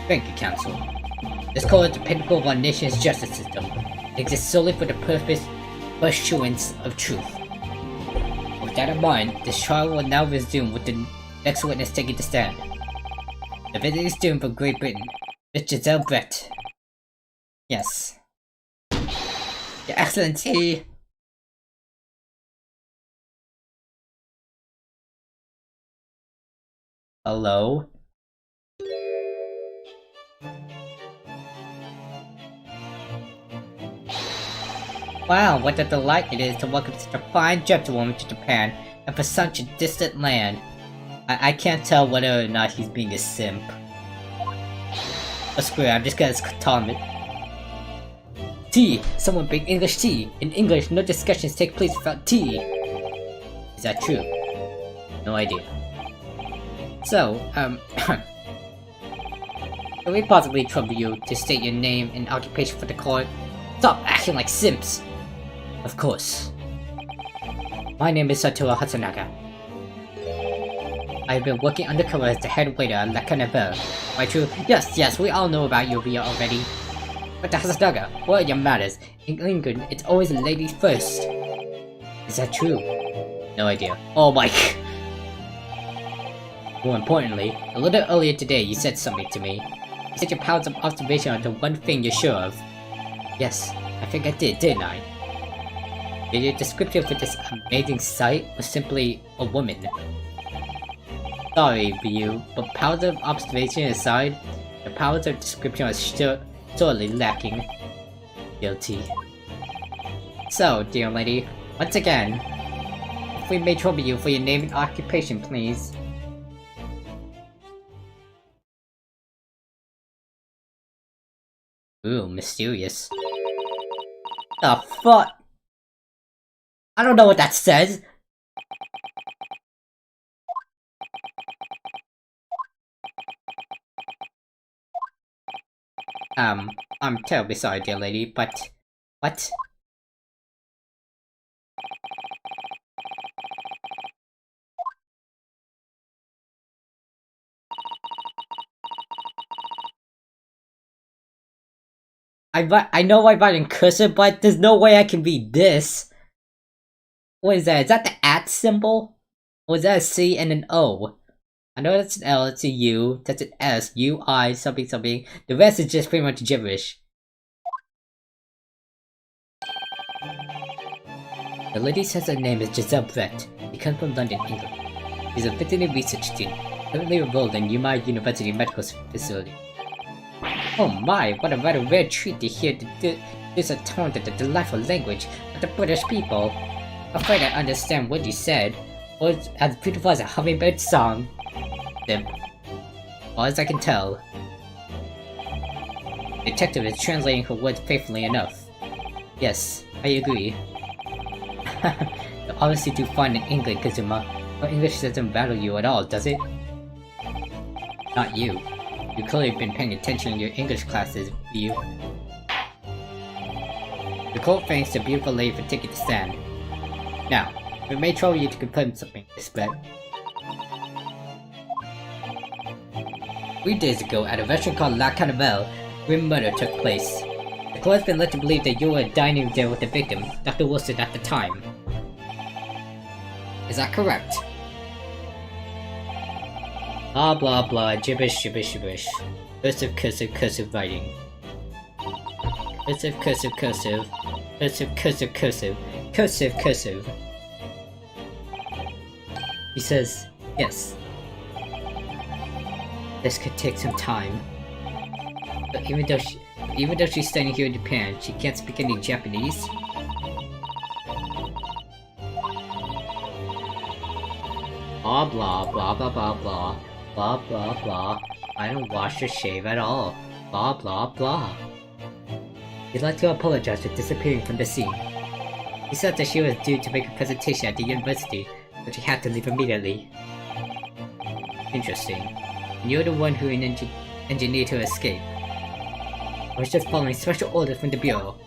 Thank you, Council. This court is the pinnacle of our nation's justice system. It exists solely for the purpose of pursuance of truth. With that in mind, this trial will now resume with the next witness taking the stand. The visiting student from Great Britain, Miss Giselle Brett. Yes. Your Excellency! Hello? Wow, what a delight it is to welcome such a fine gentlewoman to Japan, and for such a distant land. I can't tell whether or not he's being a simp. But screw it, I'm just gonna call him it. Tea! Someone bring English tea! In English, no discussions take place without tea! Is that true? No idea. So, can we possibly trouble you to state your name and occupation for the court? Stop acting like simps! Of course. My name is Satoru Hatsunaga. I have been working undercover as the head waiter at La Carnival. Am I true? Yes, we all know about you already. But Hatsunaga, what are your manners? In England, it's always ladies first. Is that true? No idea. Oh my... More importantly, a little earlier today you said something to me. You said your powers of observation are the one thing you're sure of. Yes, I think I did, didn't I? Did your description for this amazing sight was simply a woman? Sorry, Ryu, but powers of observation aside, the powers of description are still sorely lacking. Guilty. So, dear lady, once again, if we may trouble you for your name and occupation, please. Ooh, mysterious. The fuck? I don't know what that says! I'm terribly sorry, dear lady, but... What? I know I write in cursive, but there's no way I can read this. What is that? Is that the at symbol? Or is that a C and an O? I know that's an L, it's a U, that's an S, U, I, something, something. The rest is just pretty much gibberish. The lady says her name is Giselle Brett. She comes from London, England. She's a veterinary research student, currently enrolled in Yuma University Medical Facility. Oh my, what a rather rare treat to hear this atone to the delightful language of the British people. Afraid I understand what you said, or it's as beautiful as a hummingbird song. Simp. All as I can tell. The detective is translating her words faithfully enough. Yes, I agree. You're obviously too fine in England, Kazuma. Your English doesn't rattle you at all, does it? Not you. You've clearly been paying attention in your English classes, you. The court thanks the beautiful lady for taking the stand. Now, we may trouble you to confirm something, Miss Brett. 3 days ago, at a restaurant called La Carnival, where murder took place. The court has been led to believe that you were dining there with the victim, Dr. Wilson, at the time. Is that correct? Blah blah blah, gibberish, gibberish, gibberish. Cursive, cursive, cursive writing. Cursive, cursive, cursive. Cursive, cursive, cursive. Cursive, cursive. He says, yes. This could take some time. But even though she's studying here in Japan, she can't speak any Japanese. Blah blah blah blah blah blah. Blah blah blah. I don't wash or shave at all. Blah blah blah. He'd like to apologize for disappearing from the scene. He said that she was due to make a presentation at the university, but she had to leave immediately. Interesting. And you're the one who engineered her escape. I was just following special orders from the Bureau.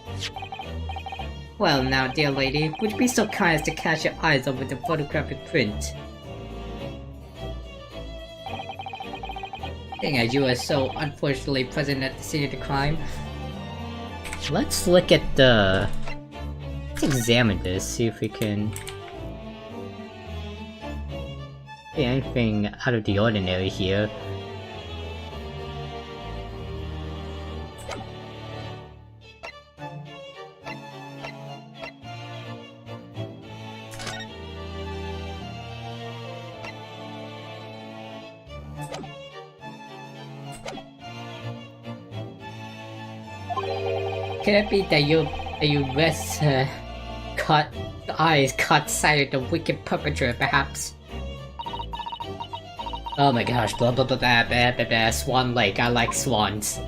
Well now, dear lady, would you be so kind as to cast your eyes over the photographic print? Seeing as you are so unfortunately present at the scene of the crime. Let's look at the... Let's examine this, see if we can... see anything out of the ordinary here. Could it be that you rest caught eyes caught sight of the wicked perpetrator, perhaps? Oh my gosh, blah blah blah blah blah blah blah, Swan Lake, I like swans.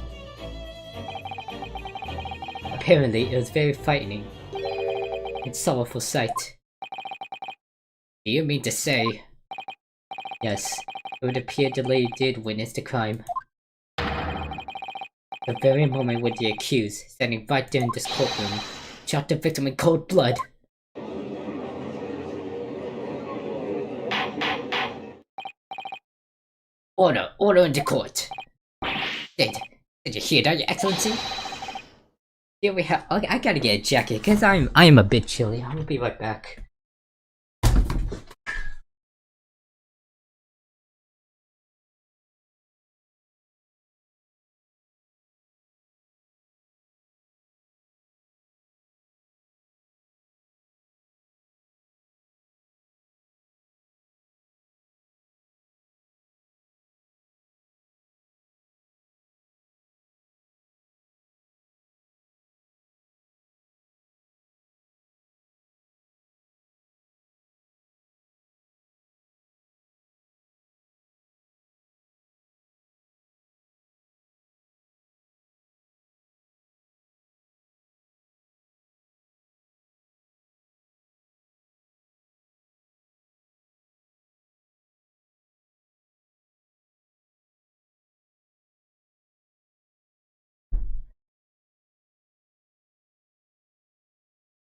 Apparently, it was very frightening. It's sorrowful sight. Do you mean to say? Yes, it would appear the lady did witness the crime. The very moment when the accused, standing right there in this courtroom, shot the victim in cold blood. Order in the court. Did you hear that, Your Excellency? Here we have. Okay, I gotta get a jacket because I am a bit chilly. I'm gonna be right back.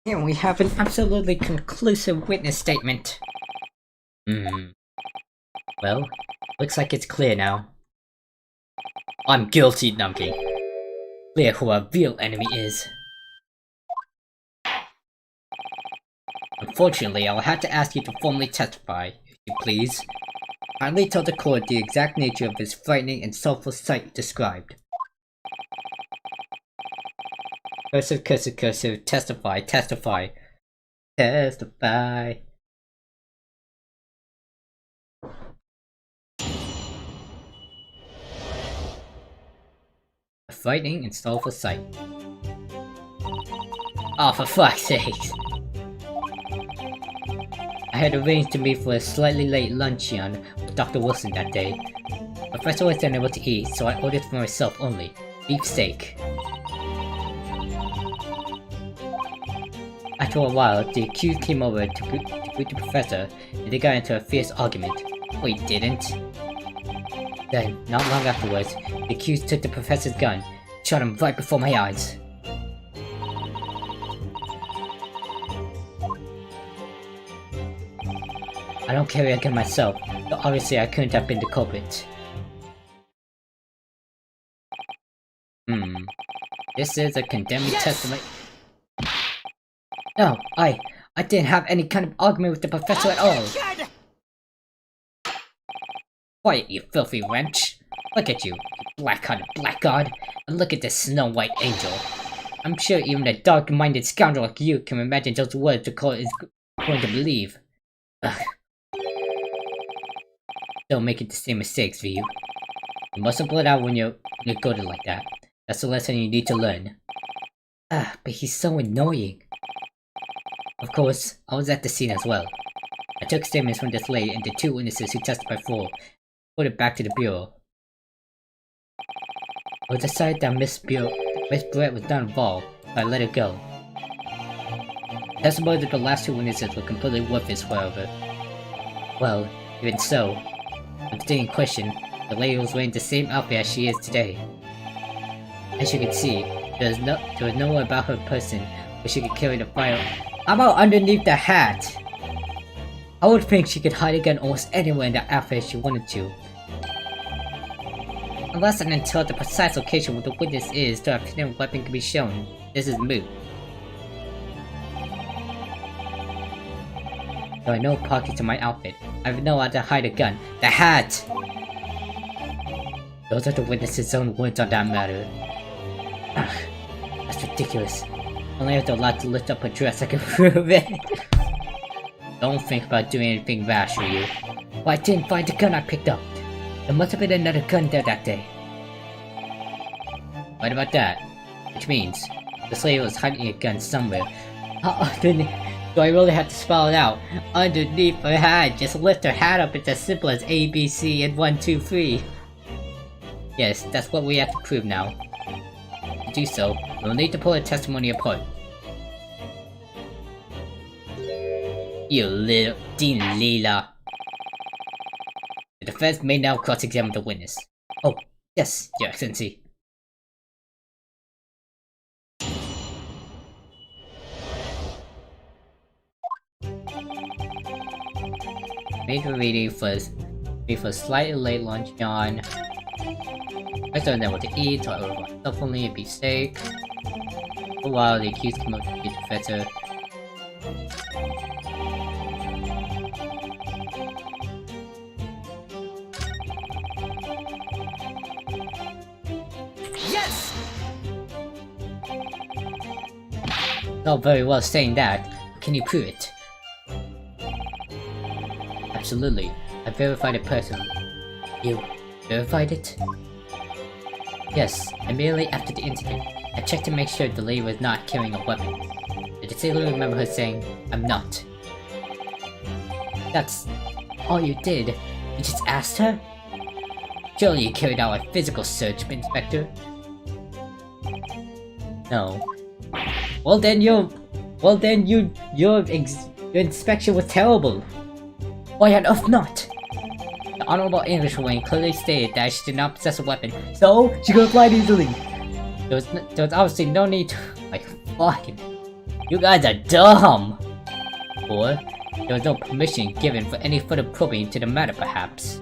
Here we have an absolutely conclusive witness statement. Well, looks like it's clear now. I'm guilty, Numpy. Clear who our real enemy is. Unfortunately, I'll have to ask you to formally testify, if you please. Kindly tell the court the exact nature of this frightening and sorrowful sight described. Cursive, cursive, cursive, testify, testify. Testify. A frightening and sorrowful sight. Oh, for fuck's sakes. I had arranged to meet for a slightly late luncheon with Dr. Wilson that day. The professor was unable to eat, so I ordered for myself only. Beefsteak. After a while, the accused came over to greet the professor, and they got into a fierce argument. Oh, he didn't. Then, not long afterwards, the accused took the professor's gun, and shot him right before my eyes. I don't carry a gun myself, so obviously I couldn't have been the culprit. This is a condemning testimony. No, I didn't have any kind of argument with the professor at all. Quiet, you filthy wench. Look at you, you black-hearted blackguard, and look at this snow-white angel. I'm sure even a dark-minded scoundrel like you can imagine those words the court is going to believe. Ugh. Don't make it the same mistakes, Ryu. You mustn't blurt out when you're goaded like that. That's the lesson you need to learn. Ah, but he's so annoying. Of course, I was at the scene as well. I took statements from this lady and the two witnesses who testified for, put it back to the bureau. It was decided that Miss Brett was not involved, so I let her go. The testimony of the last two witnesses were completely worthless, however. Well, even so, with the thing in question, the lady was wearing the same outfit as she is today. As you can see, there was no one about her person but she could carry the fire. How about underneath the hat? I would think she could hide a gun almost anywhere in the outfit if she wanted to. Unless and until the precise location where the witness is to have hidden weapon can be shown, this is moot. There are no pockets in my outfit. I have no how to hide a gun. The hat! Those are the witness's own words on that matter. Ugh, that's ridiculous. Only have to allow to lift up her dress I can prove it. Don't think about doing anything rash, Ryu. Well, I didn't find the gun I picked up. There must have been another gun there that day. What about that? Which means, the slave was hiding a gun somewhere. Do I really have to spell it out? Underneath her hat, just lift her hat up, it's as simple as A, B, C, and 1, 2, 3. Yes, that's what we have to prove now. To do so, we'll need to pull her testimony apart. You little Dean Leela. The defense may now cross-examine the witness. Oh, yes, Your Excellency. Major reading for slightly late lunch, John. I don't know what to eat, so I ordered one supplement and beef steak. For a while, the accused came up to the professor. Yes! Not very well saying that. Can you prove it? Absolutely. I verified it personally. You verified it? Yes, immediately after the incident, I checked to make sure the lady was not carrying a weapon. I distinctly remember her saying, "I'm not." That's all you did? You just asked her? Surely you carried out a physical search, Inspector? No. Well then your inspection was terrible. Why on earth not? The Honorable Englishwoman clearly stated that she did not possess a weapon, so she could fly easily. There was obviously no need to, like, fucking. You guys are dumb! Or, there was no permission given for any further probing into the matter, perhaps.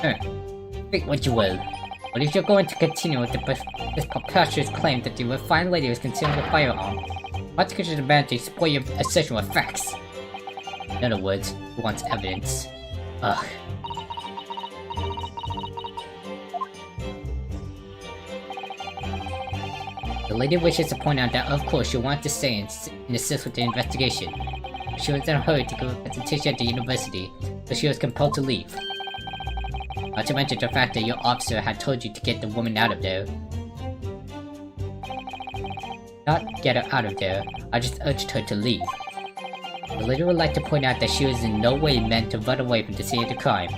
Think what you will. But if you're going to continue with this preposterous claim that the refined lady was concealing a firearm, prosecution demands you support your assertion with facts. In other words, who wants evidence? Ugh. The lady wishes to point out that of course she wanted to stay and assist with the investigation. She was in a hurry to give a presentation at the university, so she was compelled to leave. Not to mention the fact that your officer had told you to get the woman out of there. Not get her out of there, I just urged her to leave. The lady would like to point out that she was in no way meant to run away from the scene of the crime.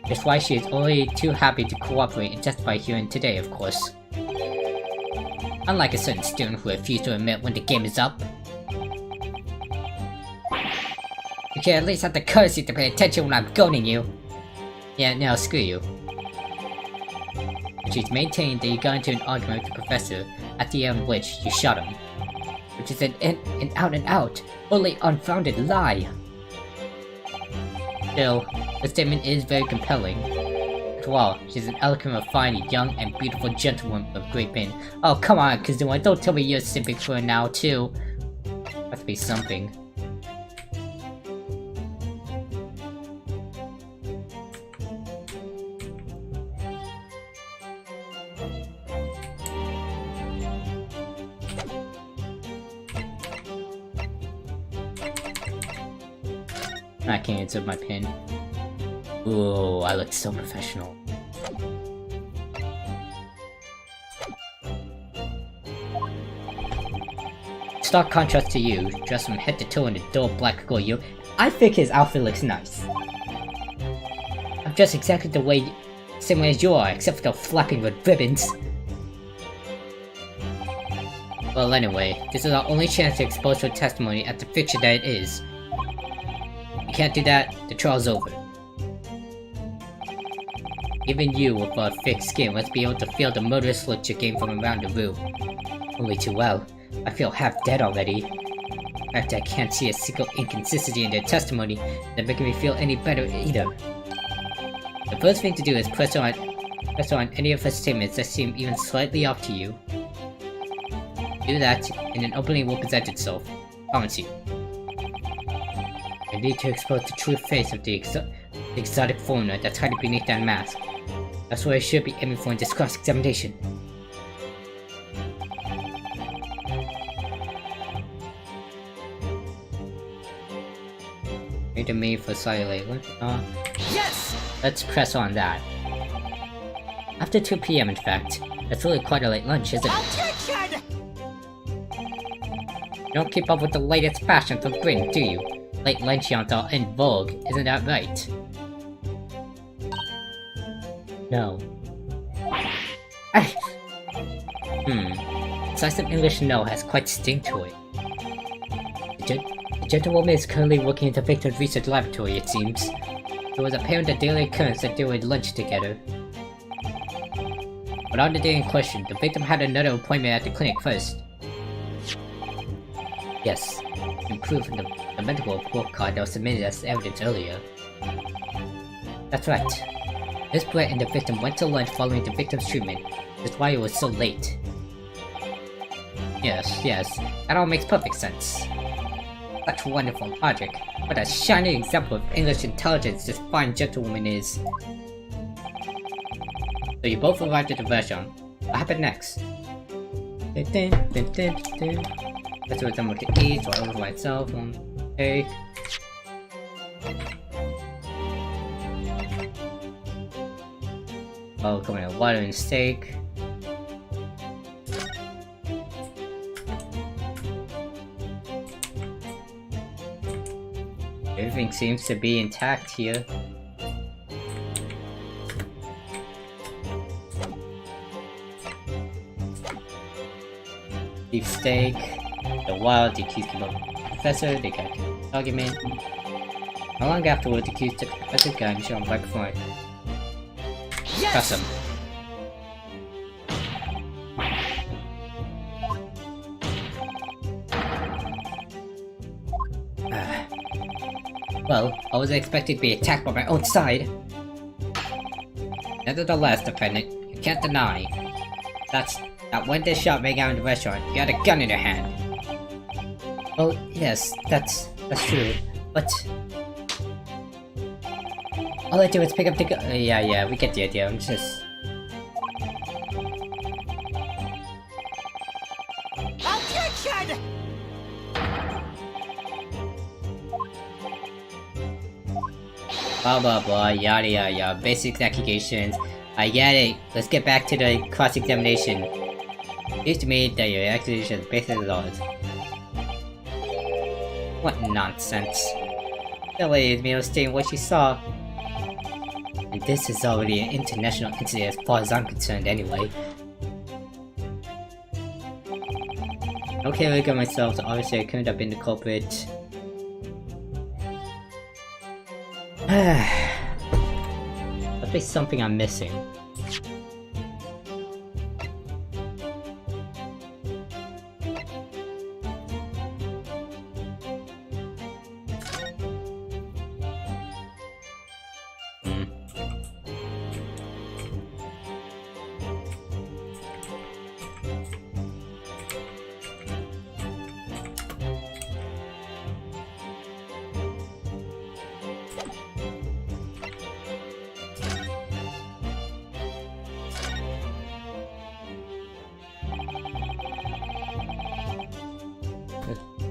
That's why she is only too happy to cooperate and testify here today, of course. Unlike a certain student who refused to admit when the game is up. You can at least have the courtesy to pay attention when I'm goading you. Yeah, now screw you. She's maintained that you got into an argument with the professor, at the end of which you shot him. Which is an out and out, only unfounded lie. Still, the statement is very compelling. After all, she's an eloquent, refined, young, and beautiful gentlewoman of great pain. Oh, come on, Kazuma, don't tell me you're simping for her now, too. Must be something. I can't insert my pin. Ooh, I look so professional. Stark contrast to you, dressed from head to toe in a dull black gold. I think his outfit looks nice. I'm dressed exactly the same way as you are, except for the flapping with ribbons. Well, anyway, this is our only chance to expose her testimony at the fiction that it is. You can't do that, the trial's over. Even you, with a thick skin, must be able to feel the murderous looks you gain from around the room. Only too well. I feel half dead already. The fact that I can't see a single inconsistency in their testimony doesn't make me feel any better either. The first thing to do is press on any of her statements that seem even slightly off to you. Do that, and an opening will present itself. Promise you. I need to expose the true face of the exotic foreigner that's hiding beneath that mask. That's what I should be aiming for in this cross-examination. Need to meet for slightly. Yes! Let's press on that. After 2 PM, in fact. That's really quite a late lunch, isn't it? You don't keep up with the latest fashions of Britain, do you? Late luncheons are in vogue, isn't that right? No. Decisive English no has quite sting to it. The gentlewoman is currently working in the victim's research laboratory, it seems. It was apparent a daily occurrence that they would lunch together. But on the day in question, the victim had another appointment at the clinic first. Yes, in proof of the medical report card that was submitted as evidence earlier. That's right. Miss Brett and the victim went to lunch following the victim's treatment. That's why it was so late. Yes, that all makes perfect sense. Such wonderful logic. What a shining example of English intelligence this fine gentlewoman is. So you both arrived at the restaurant. What happened next? That's what I'm going to eat, so I order myself one cake. Oh, coming with water and steak. Everything seems to be intact here. Beef steak, the wild, the accused killed the professor, they got an argument. Not long afterward, the accused took the professor's gun and shot him right before it. Press him. Well, I was expecting to be attacked by my own side. Nevertheless, defendant, you can't deny that when this shot rang out in the restaurant, you had a gun in your hand. Oh yes, that's true, but all I do is pick up the gun. Yeah, we get the idea. I'm just. Objection! Blah blah blah, yada yada yada, basic accusations. I get it. Let's get back to the cross-examination. It seems to me that your accusation is based on laws. What nonsense. That lady is merely stating what she saw. And this is already an international incident as far as I'm concerned anyway. Okay, look at myself, so obviously I couldn't have been the culprit. Must be something I'm missing.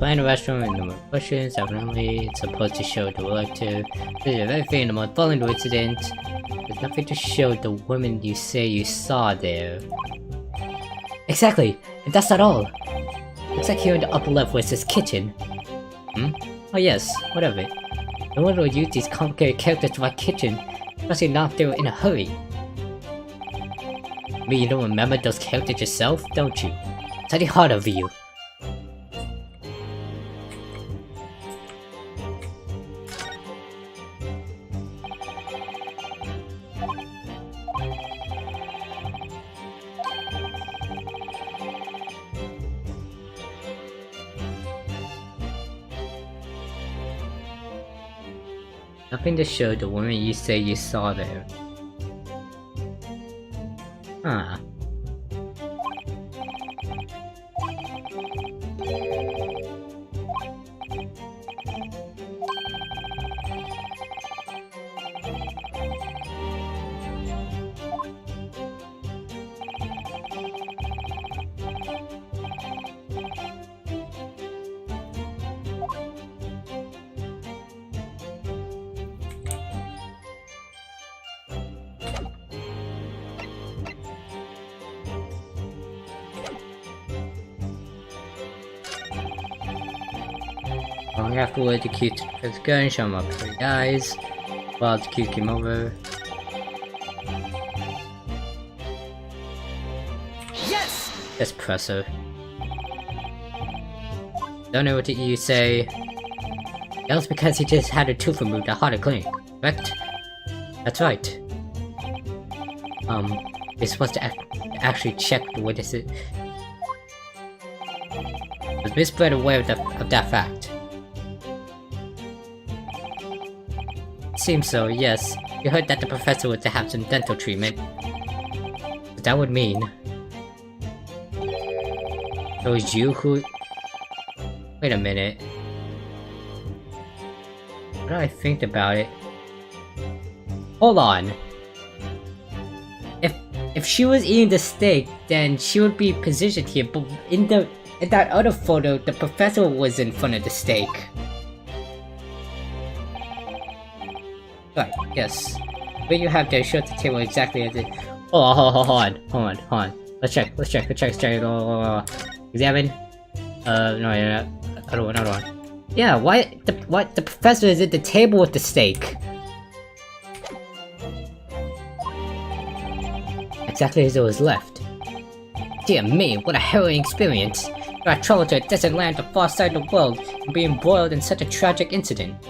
Find a restaurant with number of questions. Evidently, it's supposed to show the relative. This is a very faint amount following the incident. There's nothing to show the woman you say you saw there. Exactly, and that's not all. Looks like here in the upper left where it says kitchen. Oh yes, whatever. No one would use these complicated characters to write kitchen, especially not if they were in a hurry. I mean, you don't remember those characters yourself, don't you? Study harder, Ryu. Nothing to show the woman you say you saw there. Huh. Long afterward, the cute took his gun, shot him up 3 guys, while the cute came over. Yes! Just press her. Don't know what you say. That was because he just had a tooth removed at Heart Clinic, correct? That's right. You're supposed to actually check the witnesses. Was Miss Brett aware of that fact? Seems so, yes. You heard that the professor was to have some dental treatment. But that would mean... it was you who... Wait a minute. What do I think about it? Hold on. If she was eating the steak, then she would be positioned here, but in that other photo, the professor was in front of the steak. Right, yes. What you have there shows the table exactly as it... Oh, hold on. Let's check. Examine. No, another one. Yeah, why the professor is at the table with the steak? Exactly as it was left. Dear me, what a harrowing experience. You are traveled to a desert land the far side of the world and being embroiled in such a tragic incident.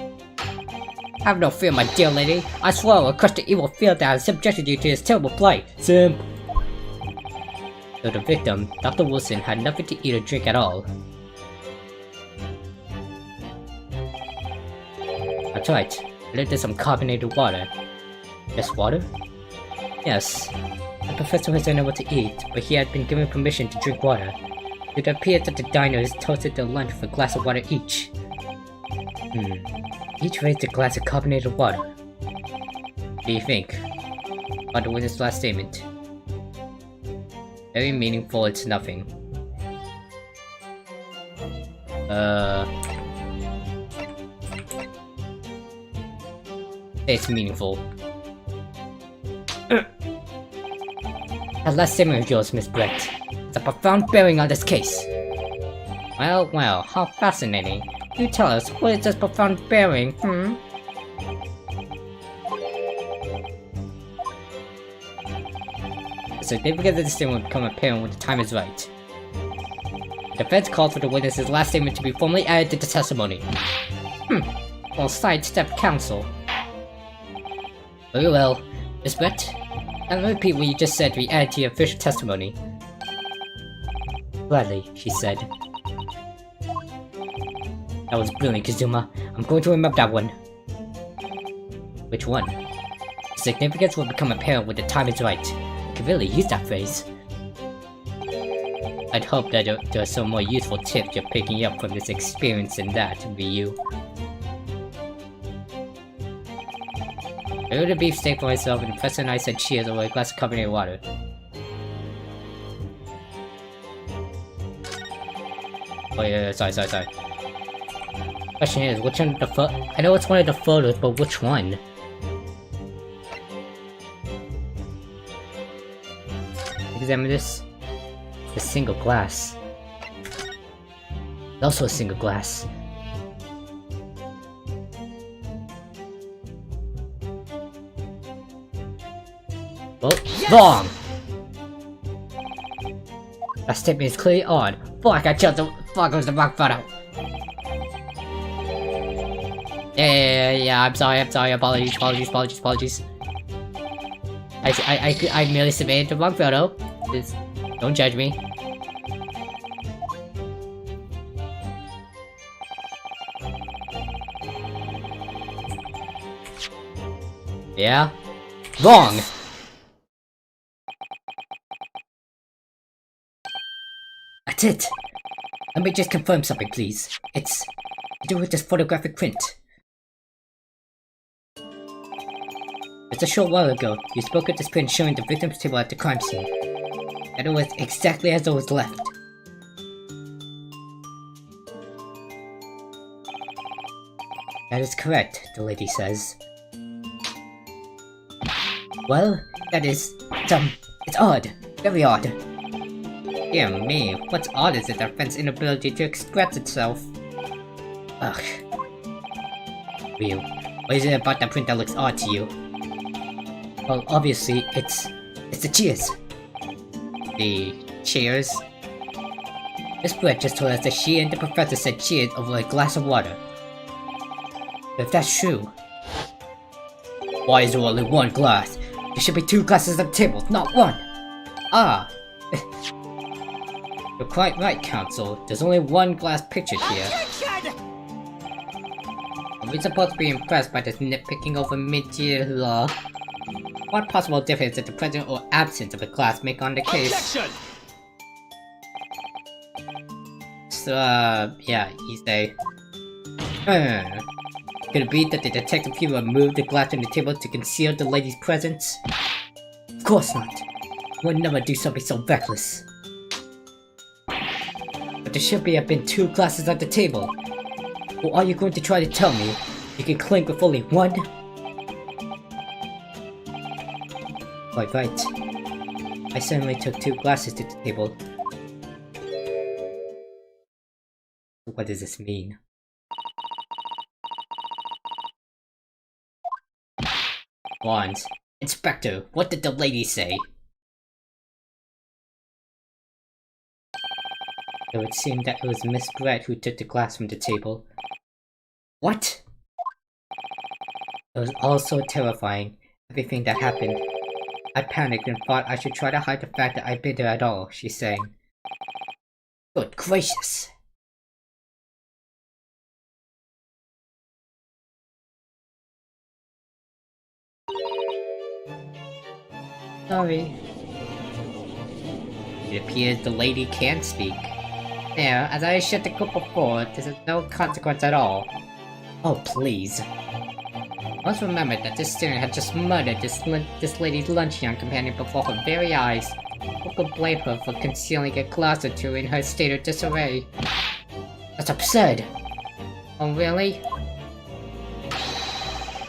Have no fear, my dear lady. I swear I will crush the evil fear that has subjected you to this terrible plight. Simp. So the victim, Dr. Wilson, had nothing to eat or drink at all. That's right. I lived in some carbonated water. Just water? Yes. The professor was unable to eat, but he had been given permission to drink water. It appeared that the diners toasted their lunch with a glass of water each. Each raised a glass of carbonated water. What do you think? About the witness' last statement? Very meaningful, it's nothing. It's meaningful. That last statement of yours, Miss Brett, has a profound bearing on this case. Well, how fascinating. You tell us, what is this profound bearing, The significance of this statement will become apparent when the time is right. The defense called for the witness's last statement to be formally added to the testimony. Well, sidestep counsel. Very well. Miss Brett, I'll repeat what you just said to be added to your official testimony. Gladly, she said. That was brilliant, Kazuma. I'm going to remember that one. Which one? The significance will become apparent when the time is right. I could really use that phrase. I'd hope that there are some more useful tips you're picking up from this experience than that, Ryu. I ordered a beefsteak for myself, and the professor and I said cheers over a glass of carbonated water. Oh yeah, sorry. Question is, which one of the I know it's one of the photos, but which one? Examine this. A single glass. Also a single glass. Well, wrong! That statement is clearly odd. Fuck, I chose the fuck, it was the wrong photo. Yeah, I'm sorry, apologies. I merely submitted the wrong photo. Please, don't judge me. Yeah? Wrong! That's it! Let me just confirm something, please. It's to do with this photographic print. Just a short while ago, you spoke of this print showing the victim's table at the crime scene. And it was exactly as it was left. That is correct, the lady says. Well, that is... it's odd. Very odd. Dear me, what's odd is the defense's inability to express itself. Ugh. Ryu, what is it about that print that looks odd to you? Well, obviously, it's the cheers. The cheers? Miss Brett just told us that she and the professor said cheers over a glass of water. If that's true, why is there only one glass? There should be 2 glasses at the table, not 1! Ah! You're quite right, Counsel. There's only 1 glass pictured here. Are we supposed to be impressed by this nitpicking over mid-year law? What possible difference does the presence or absence of a glass make on the case? Objection! So, yeah, you say. Could it be that the detective people removed the glass from the table to conceal the lady's presence? Of course not. Would never do something so reckless. But there should have been 2 glasses at the table. Or are you going to try to tell me you can clink with only 1? Quite right. I certainly took 2 glasses to the table. What does this mean? Wands. Inspector, what did the lady say? It would seem that it was Miss Brett who took the glass from the table. What? It was all so terrifying, everything that happened. I panicked and thought I should try to hide the fact that I'd been there at all, she's saying. Good gracious! Sorry. It appears the lady can't speak. There, as I shared the group before, this is no consequence at all. Oh, please. Must remember that this student had just murdered this lady's lunch young companion before her very eyes. Who could blame her for concealing a glass or 2 in her state of disarray? That's absurd! Oh, really?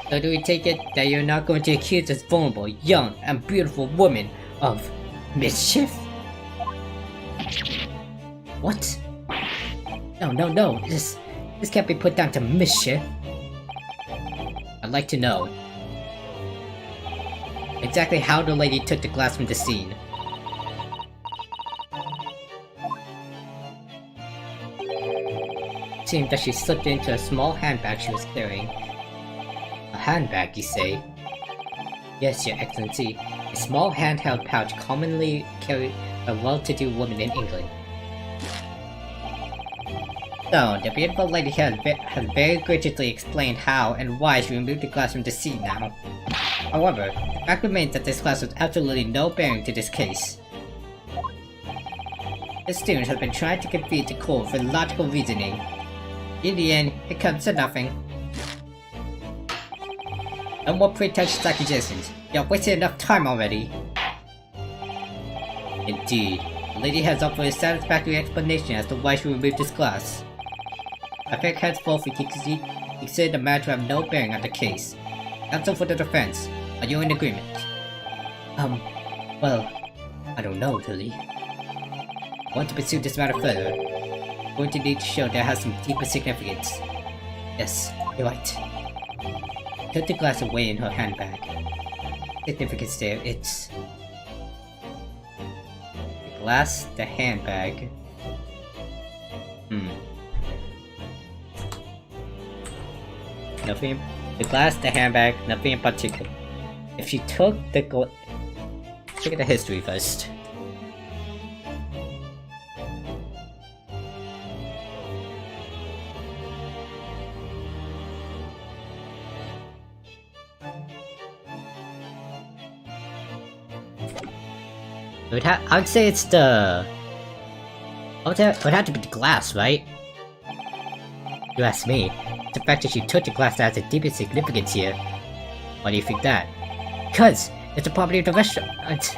So do we take it that you're not going to accuse this vulnerable, young, and beautiful woman of mischief? What? No, this can't be put down to mischief. I'd like to know exactly how the lady took the glass from the scene. It seemed that she slipped into a small handbag she was carrying. A handbag, you say? Yes, Your Excellency. A small handheld pouch commonly carried by well-to-do women in England. So, the beautiful lady has very graciously explained how and why she removed the glass from the scene now. However, the fact remains that this glass has absolutely no bearing to this case. The student has been trying to confuse the court for logical reasoning. In the end, it comes to nothing. No more pretentious accusations. You've wasted enough time already. Indeed, the lady has offered a satisfactory explanation as to why she removed this glass. I think henceforth we can consider the matter to have no bearing on the case. Counsel for the defense, are you in agreement? Well, I don't know, really. I want to pursue this matter further. I'm going to need to show that it has some deeper significance. Yes, you're right. She took the glass away in her handbag. Significance there, it's... the glass, the handbag. Nothing. The glass, the handbag, nothing in particular. If she took the glass... Look at the history first. I'd say it's the... it would have to be the glass, right? You ask me. It's the fact that she took the glass that has the deepest significance here. Why do you think that? Because it's the property of the restaurant. It's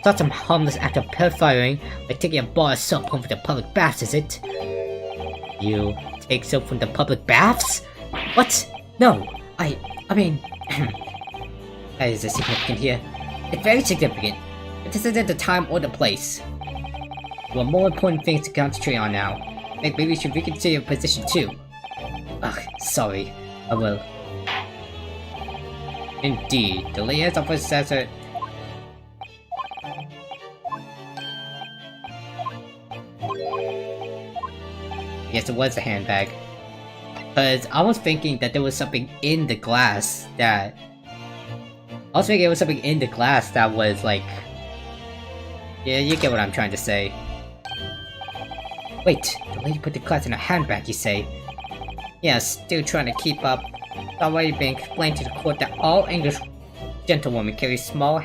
not some harmless act of purifying, like taking a bar of soap home from the public baths, is it? You take soap from the public baths? What? No, I mean... That is significant here. It's very significant, but this isn't the time or the place. There are more important things to concentrate on now. I think maybe you should reconsider your position too. Ugh, sorry. I will. Indeed, the liaison officer says it. Yes, it was a handbag. Because I was thinking that there was something in the glass that... I was thinking it was something in the glass that was like... Yeah, you get what I'm trying to say. Wait, the lady put the glass in a handbag, you say? Yes, still trying to keep up. It's already been explained to the court that all English gentlewomen carry small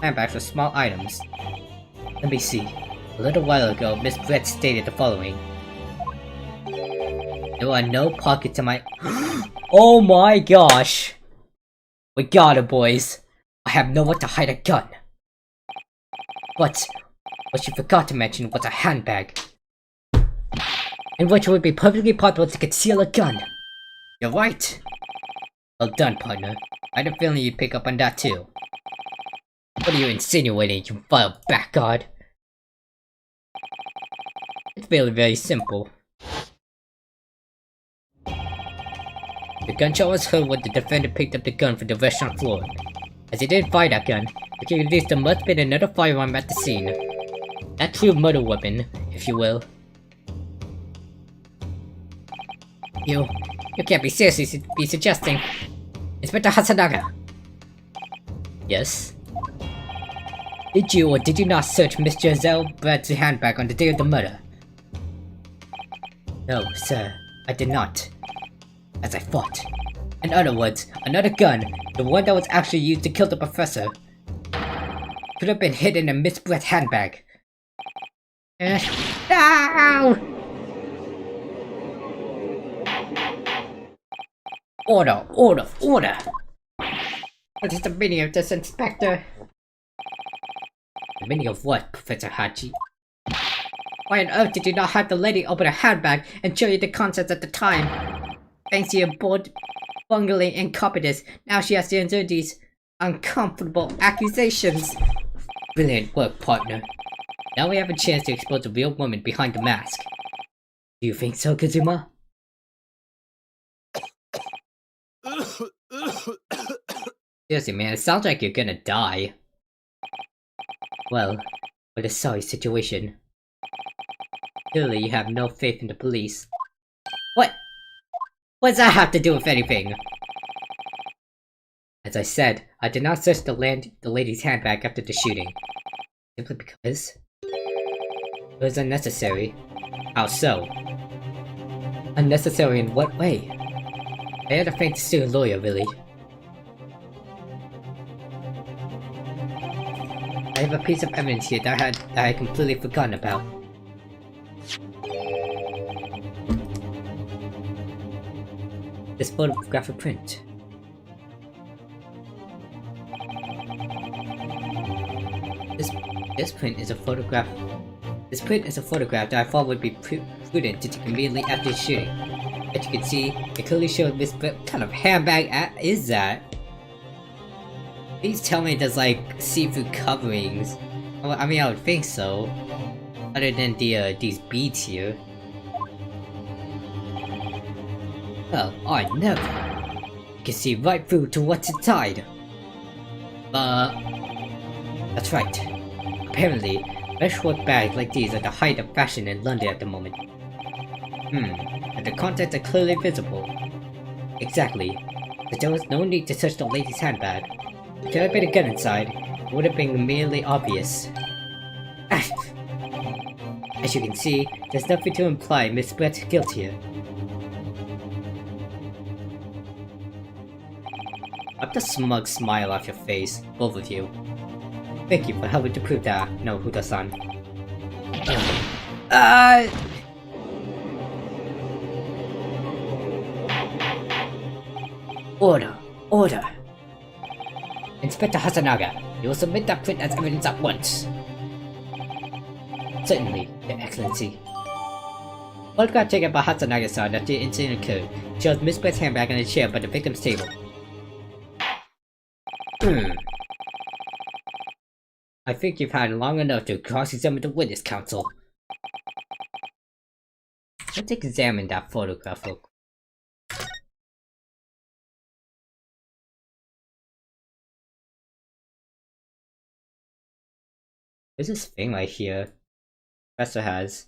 handbags with small items. Let me see. A little while ago, Miss Brett stated the following. There are no pockets in my... Oh my gosh! We got it, boys. I have nowhere to hide a gun. But what you forgot to mention was a handbag, in which it would be perfectly possible to conceal a gun. You're right. Well done, partner. I had a feeling you'd pick up on that too. What are you insinuating, you vile blackguard? It's really very simple. The gunshot was heard when the defendant picked up the gun from the restaurant floor. As he didn't fire that gun, he concluded there must have been another firearm at the scene. That true murder weapon, if you will. You can't be seriously be suggesting. Inspector Hasanaga. Yes? Did you or did you not search Miss Giselle Brad's handbag on the day of the murder? No, sir, I did not. As I thought. In other words, another gun, the one that was actually used to kill the professor, could have been hidden in Miss Brett's handbag. No! Order, order, order! What is the meaning of this, Inspector? The meaning of what, Professor Hachi? Why on earth did you not have the lady open her handbag and show you the contents at the time? Thanks to your bold bungling incompetence, now she has to endure these uncomfortable accusations. Brilliant work, partner. Now we have a chance to expose the real woman behind the mask. Do you think so, Kazuma? Seriously, man, it sounds like you're gonna die. Well, what a sorry situation. Clearly you have no faith in the police. What? What does that have to do with anything? As I said, I did not search the lady's handbag after the shooting. Simply because... it was unnecessary. How so? Unnecessary in what way? I had a thing to sue a lawyer, really. I have a piece of evidence here that I had completely forgotten about. This photographic print. This print is a photograph. This print is a photograph that I thought would be prudent to take immediately after the shooting. As you can see, it clearly shows Miss Brett. What kind of handbag is that? Please tell me there's like see-through coverings. Well, I mean, I would think so. Other than these beads here. Well, I never. You can see right through to what's inside. That's right. Apparently, freshwater bags like these are the height of fashion in London at the moment. But the contents are clearly visible. Exactly. But there was no need to search the lady's handbag. If there had been a gun inside, it would have been immediately obvious. As you can see, there's nothing to imply Miss Brett's guilt here. Wipe the smug smile off your face, both of you. Thank you for helping to prove that, Naruhodo-san. Order! Inspector Hasanaga, you will submit that print as evidence at once. Certainly, Your Excellency. Photograph taken by Hasanaga-san after the incident occurred shows misplaced handbag on a chair by the victim's table. I think you've had long enough to cross-examine the witness, counsel. Let's examine that photograph real quick. There's this thing right here. Professor has.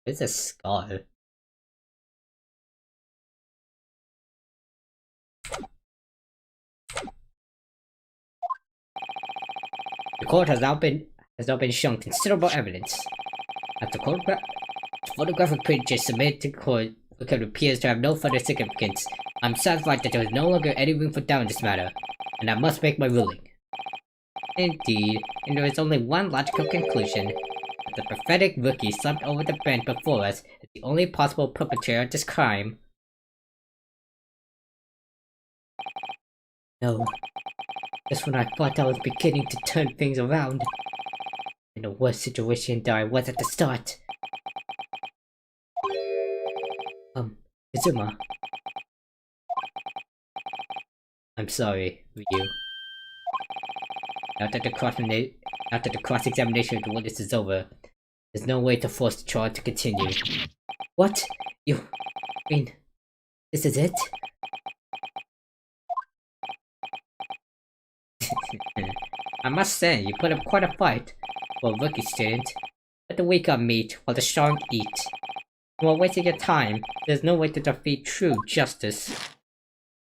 It's a scar. The court has now been shown considerable evidence. As the photographic picture submitted to court because it appears to have no further significance, I'm satisfied that there is no longer any room for doubt in this matter, and I must make my ruling. Indeed, and there is only one logical conclusion. That the pathetic rookie slumped over the bench before us is the only possible perpetrator of this crime. No. Just when I thought I was beginning to turn things around. In a worse situation than I was at the start. Izuma. I'm sorry, Ryu. Now that the cross-examination of the witness is over, there's no way to force the trial to continue. What? I mean, this is it? I must say, you put up quite a fight for a rookie student. Let the weak meat while the strong eat. While wasting your time, there's no way to defeat true justice.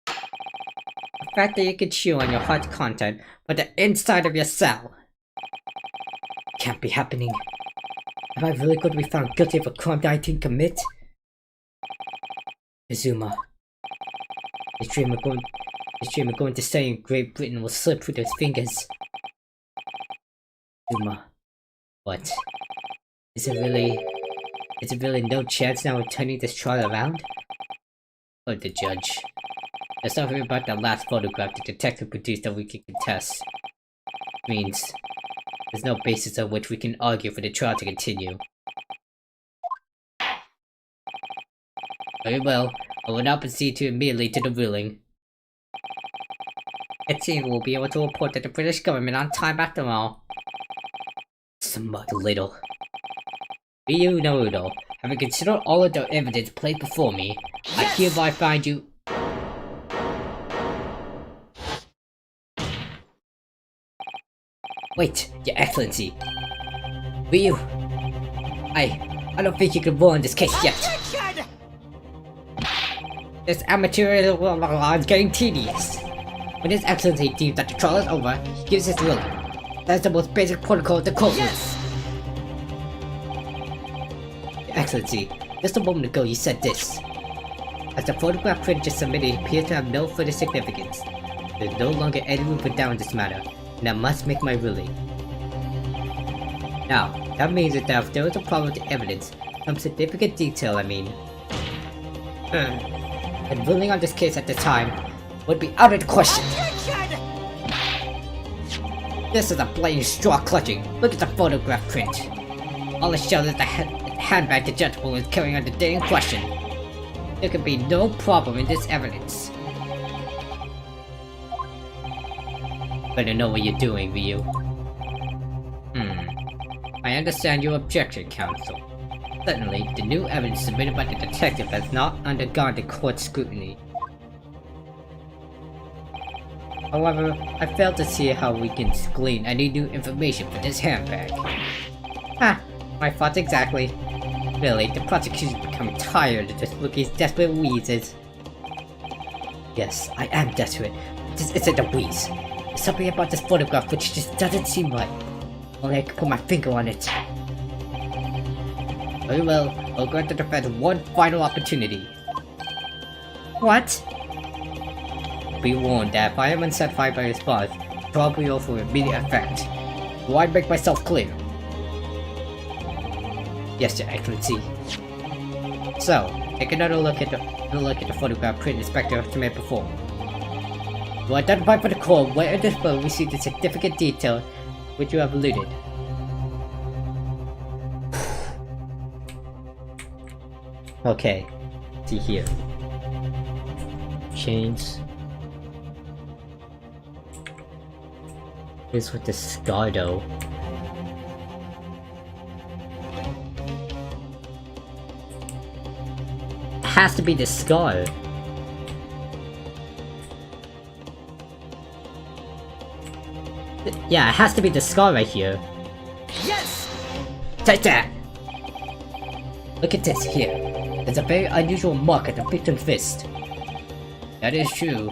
The fact that you can chew on your heart's content but the inside of your cell can't be happening. Am I really going to be found guilty of a crime that I didn't commit? Izuma. His dream of going to stay in Great Britain will slip through his fingers. Izuma. What? Is it really no chance now of turning this trial around? Or the judge. There's nothing about that last photograph the detective produced that we can contest. Means there's no basis on which we can argue for the trial to continue. Very well, I will now proceed immediately to the ruling. It seems we'll be able to report that the British government on time after all. Smug little. Ryunosuke, having considered all of the evidence placed before me, I hereby find you. Wait, Your Excellency. Ryu, I don't think you can rule on this case yet. This amateur is getting tedious. When His Excellency deems that the trial is over, he gives his ruling. That is the most basic protocol of the courtroom. Your Excellency, just a moment ago you said this. As the photograph print just submitted appears to have no further significance, there is no longer any room for doubt in this matter, and I must make my ruling. Now, that means that if there was a problem with the evidence, some significant detail I mean, and ruling on this case at the time would be out of the question. This is a blatant straw clutching. Look at the photograph print. All it shows is the handbag the gentleman was carrying on the day in question. There could be no problem in this evidence. Better know what you're doing, Ryu. I understand your objection, counsel. Certainly, the new evidence submitted by the detective has not undergone the court's scrutiny. However, I fail to see how we can glean any new information from this handbag. My thoughts exactly. Really, the prosecution is becoming tired of this rookie's desperate wheezes. Yes, I am desperate. This isn't a wheeze. There's something about this photograph which just doesn't seem right. Only I can put my finger on it. Very well, I'll grant the defense one final opportunity. What? Be warned that if I am unsatisfied by response, the trial will be over with immediate effect. Do I make myself clear? Yes, Your Excellency. So, take another look at the photograph Print-Inspector made before. To identify for the core where this phone received the significant detail which you have alluded. Okay, see here. Chains. Here's with the scar though. It has to be the scar. Yeah, it has to be the scar right here. Yes! Take that! Look at this here. There's a very unusual mark at the victim's fist. That is true.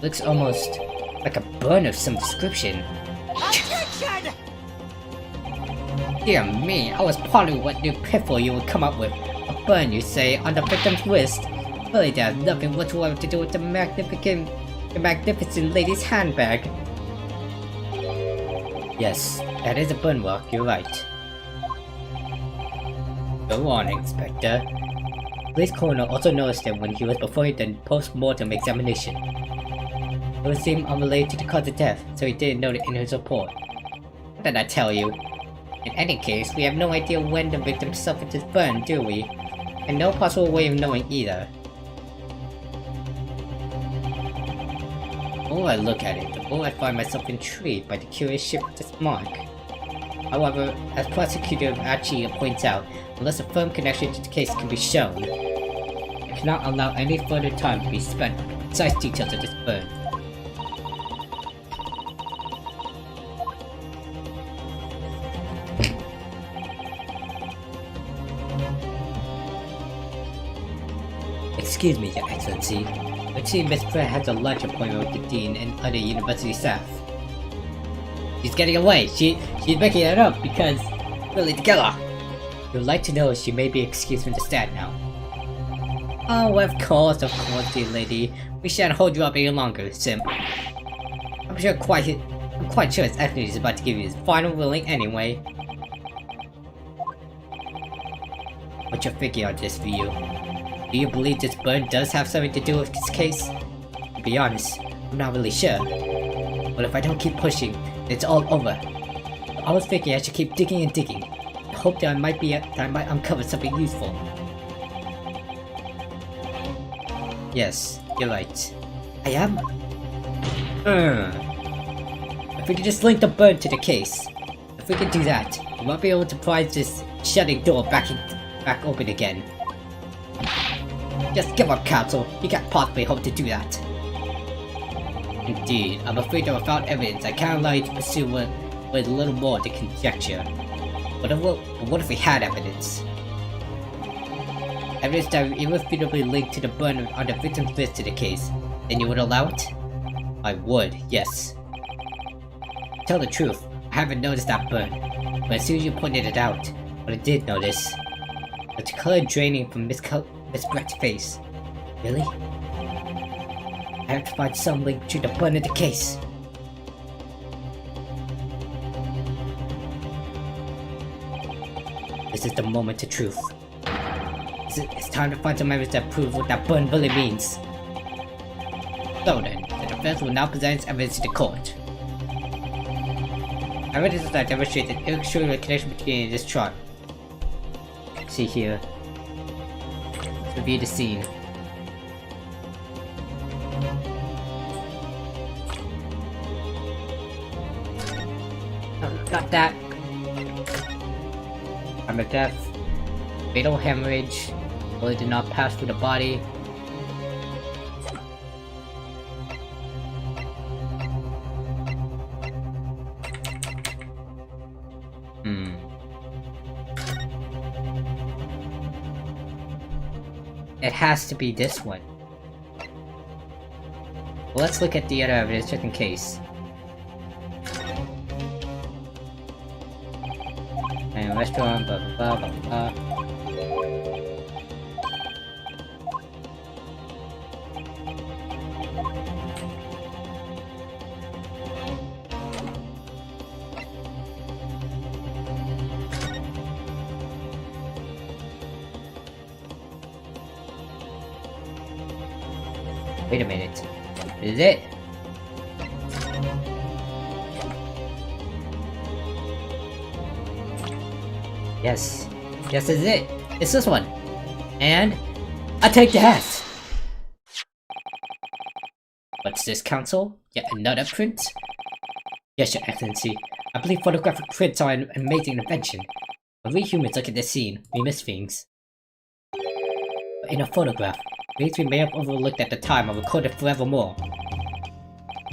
Looks almost like a burn of some description. Attention! Dear me, I was pondering what new pitfall you would come up with. A burn, you say, on the victim's wrist. Really, there's nothing whatsoever to do with the magnificent lady's handbag. Yes, that is a burn mark, you're right. Go on, Inspector. Police coroner also noticed it when he was performing the post-mortem examination. It would seem unrelated to the cause of death, so he didn't note it in his report. What did I tell you? In any case, we have no idea when the victim suffered this burn, do we? And no possible way of knowing either. The more I look at it, the more I find myself intrigued by the curious shape of this mark. However, as Prosecutor Achi points out, unless a firm connection to the case can be shown, I cannot allow any further time to be spent on the precise details of this burn. Excuse me, Your Excellency. I see Miss Pratt has a lunch appointment with the Dean and other university staff. She's getting away! She's making it up because... really together! You'd like to know she may be excused from the stand now. Oh, of course, dear lady. We shan't hold you up any longer, Sim. I'm quite sure his Excellency is about to give you his final ruling anyway. What's your thinking on this view? Do you believe this burn does have something to do with this case? To be honest, I'm not really sure. But if I don't keep pushing, it's all over. I was thinking I should keep digging and digging. I hope that I might uncover something useful. Yes, you're right. I am? If we could just link the burn to the case. If we could do that, we might be able to pry this shutting door back open again. Just give up, Counsel. You can't possibly hope to do that. Indeed, I'm afraid that without evidence, I can't allow you to pursue with a little more than conjecture. But what if we had evidence? Evidence that irrefutably linked to the burn on the victim's wrist to the case. Then you would allow it? I would, yes. To tell the truth, I haven't noticed that burn. But as soon as you pointed it out, what I did notice was the color draining from Miss Brett's face. Really? I have to find some link to the burn of the case. This is the moment of truth. It's time to find some evidence that proves what that burn really means. So then, the defense will now present its evidence to the court. Evidence that demonstrates an inextricable connection between this trial. See here. Let's review the scene. Got that. Time of death. Fatal hemorrhage. Bullet did not pass through the body. It has to be this one. Well, let's look at the other evidence just in case. And restaurant, blah blah blah blah blah. Wait a minute. Is it? Yes. Yes, is it. It's this one. And I take that! What's this, Council? Yet another print? Yes, Your Excellency. I believe photographic prints are an amazing invention. When we humans look at this scene, we miss things. But in a photograph, things we may have overlooked at the time are recorded forevermore.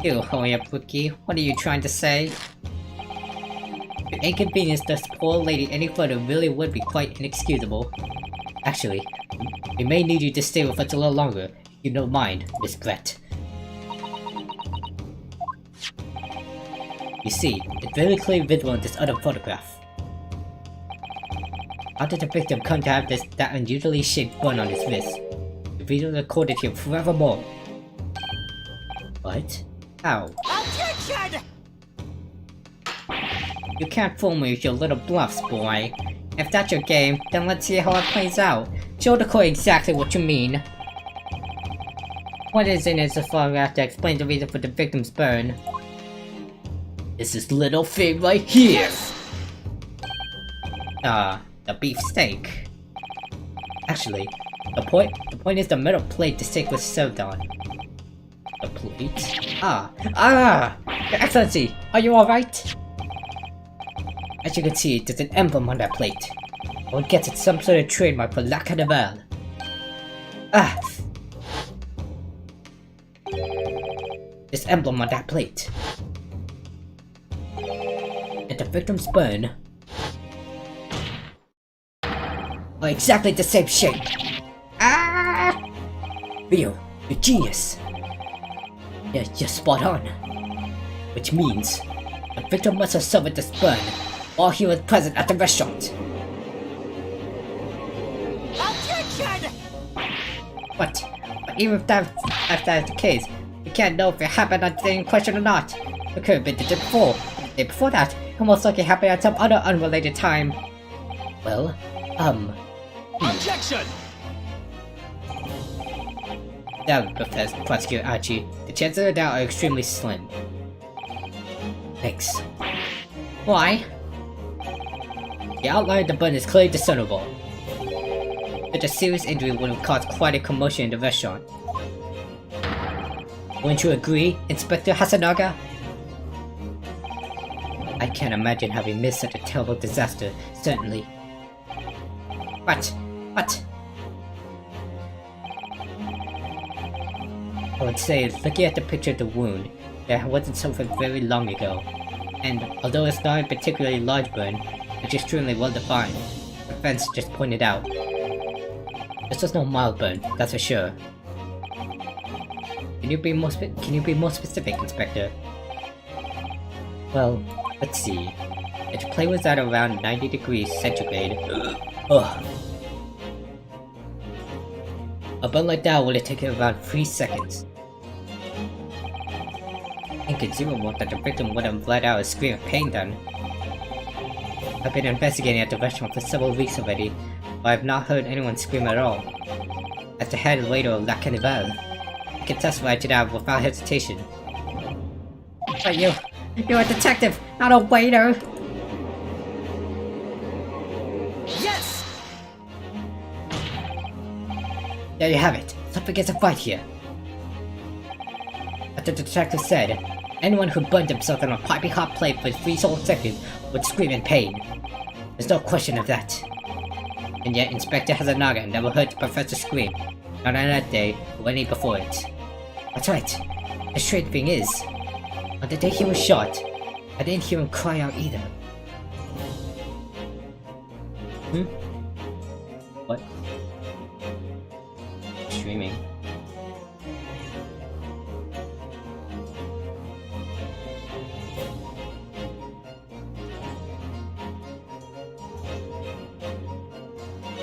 Ew, hurry up, Rookie. What are you trying to say? To inconvenience this poor lady any further really would be quite inexcusable. Actually, we may need you to stay with us a little longer, if you don't mind, Miss Brett. You see, it's very clearly visible in this other photograph. How did the victim come to have that unusually shaped burn on his wrist? The video recorded here forevermore. What? How? Objection! You can't fool me with your little bluffs, boy. If that's your game, then let's see how it plays out. Show the court exactly what you mean. What is in this photograph to explain the reason for the victim's burn? This is little thing right here! The beef steak. Actually, the point is the metal plate the steak was served on. The plate? Your Excellency, are you alright? As you can see, there's an emblem on that plate. I would guess it's some sort of trademark for La Carnival. This emblem on that plate. And the victim's burn are exactly the same shape. Rio, you're genius. Yeah, you're spot on. Which means the victim must have suffered this burn while he was present at the restaurant. Objection! But even if that is the case, we can't know if it happened on the day in question or not. It could have been the day before. The day before that, it most likely happened at some other unrelated time. Well, Objection! That professor, Prosecutor Archie. The chances of that are extremely slim. Thanks. Why? The outline of the burn is clearly discernible. Such a serious injury would have caused quite a commotion in the restaurant. Wouldn't you agree, Inspector Hasanaga? I can't imagine having missed such a terrible disaster, certainly. What? I would say, looking at the picture of the wound, that wasn't suffered very long ago. And although it's not a particularly large burn, it's extremely well defined. The fence just pointed out. This was no mild burn, that's for sure. Can you be more specific, Inspector? Well, let's see. Its plate was at around 90 degrees centigrade. Ugh. A burn like that would have taken around 3 seconds. Inconceivable that the victim would have let out a scream of pain then. I've been investigating at the restaurant for several weeks already, but I've not heard anyone scream at all. As the head waiter of La Carnival, I can testify to that without hesitation. But you're a detective, not a waiter! Yes! There you have it. Something is afoot here. As the detective said, anyone who burned themselves on a piping hot plate for 3 whole seconds would scream in pain. There's no question of that. And yet Inspector Hasanaga never heard the professor scream. Not on that day, or any before it. That's right. The strange thing is, on the day he was shot, I didn't hear him cry out either. What? Streaming.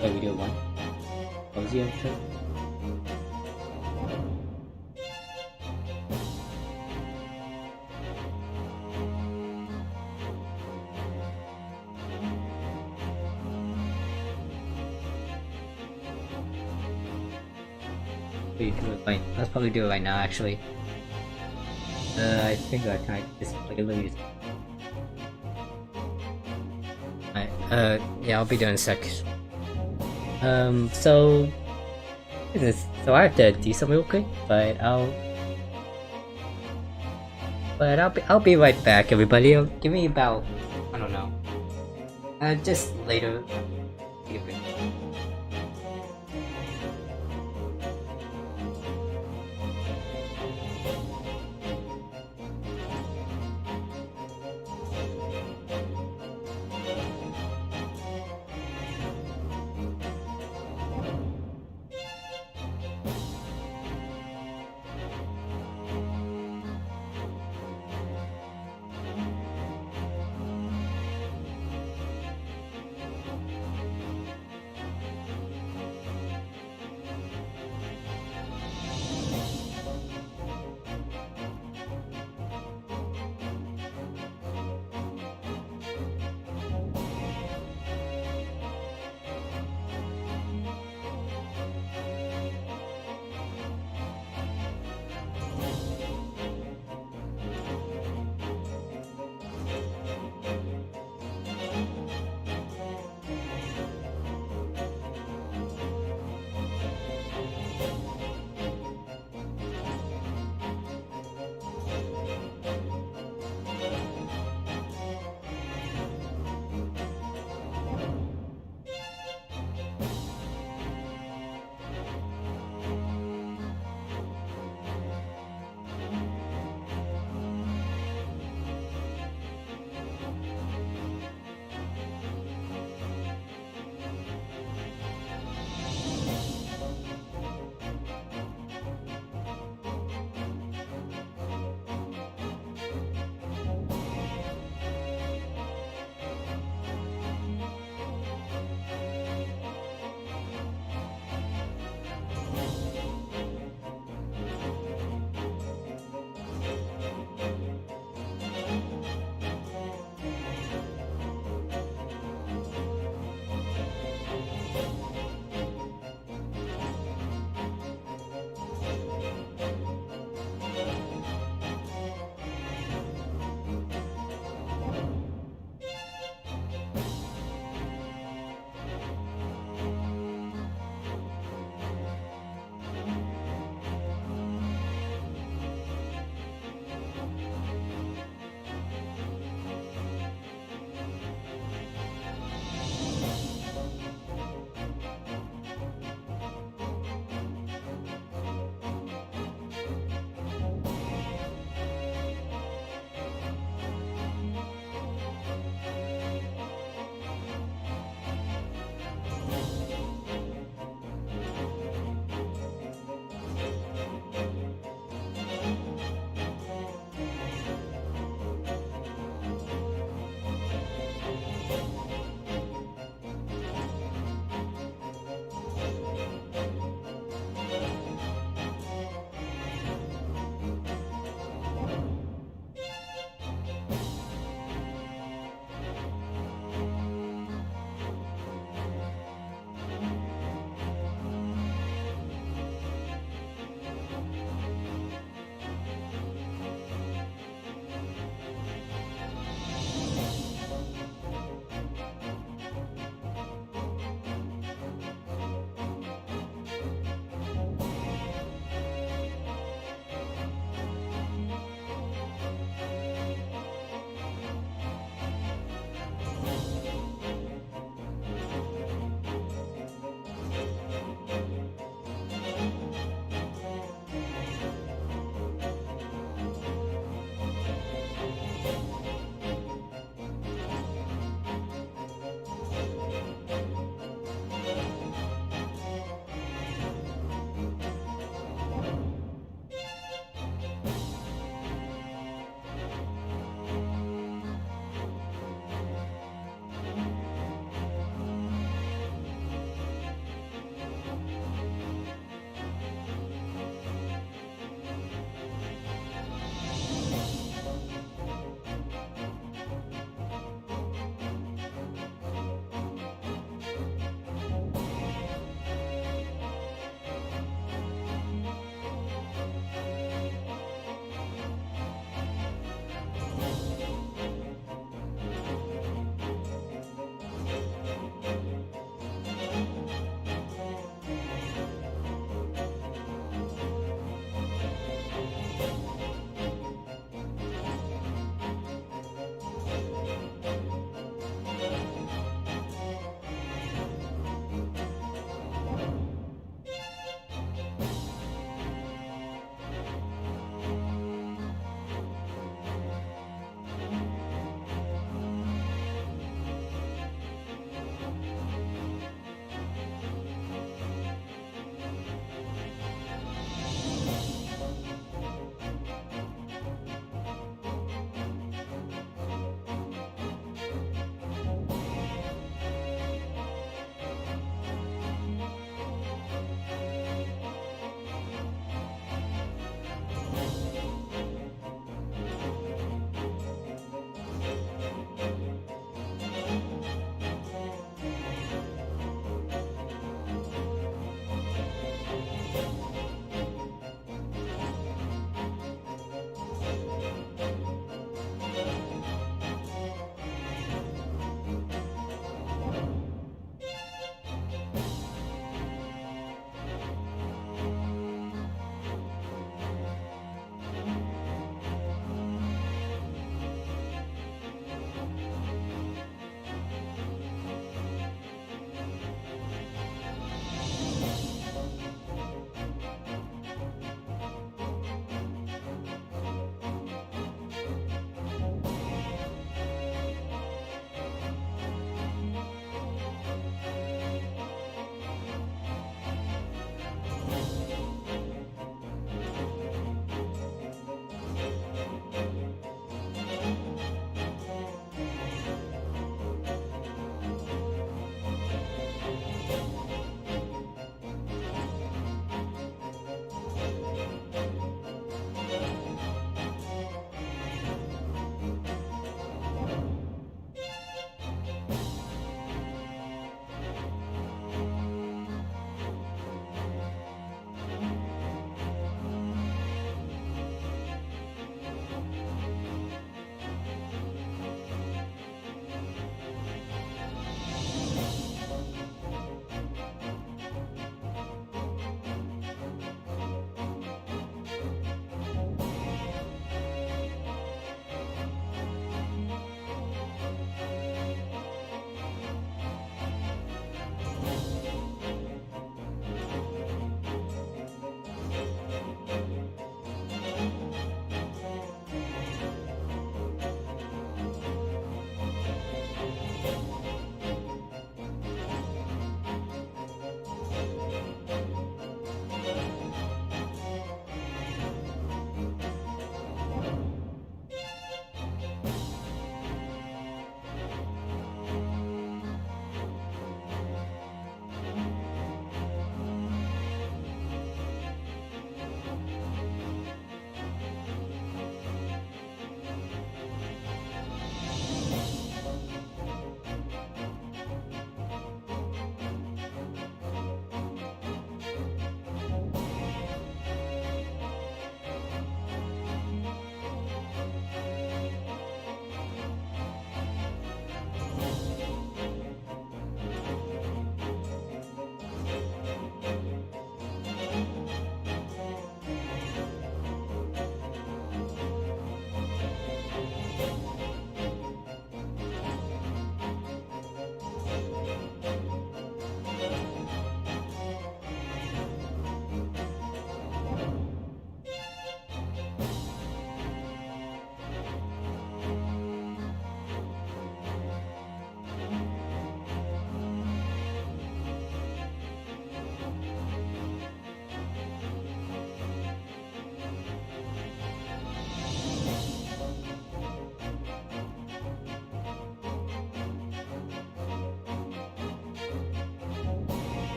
Wait, we do it one. What was the other trick? Let's probably do it right now, actually. I think I kind of just like lose. Alright, yeah, I'll be doing a sec. So... what is this? So I have to do something real quick, but I'll be right back, everybody. Give me about, I don't know. Just later. Give it.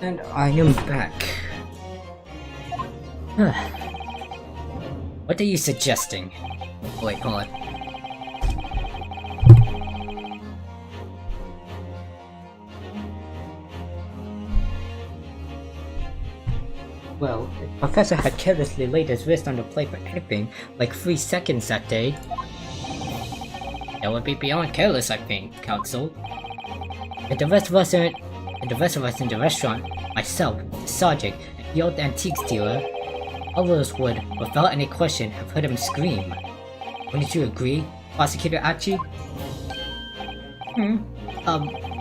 And I am back. What are you suggesting? Wait, hold on. Well, the professor had carelessly laid his wrist on the plate for anything like 3 seconds that day. That would be beyond careless, I think, Counsel. And the rest of us in the restaurant, myself, the sergeant, and the old antiques dealer, all of us would, without any question, have heard him scream. Wouldn't you agree, Prosecutor Achi?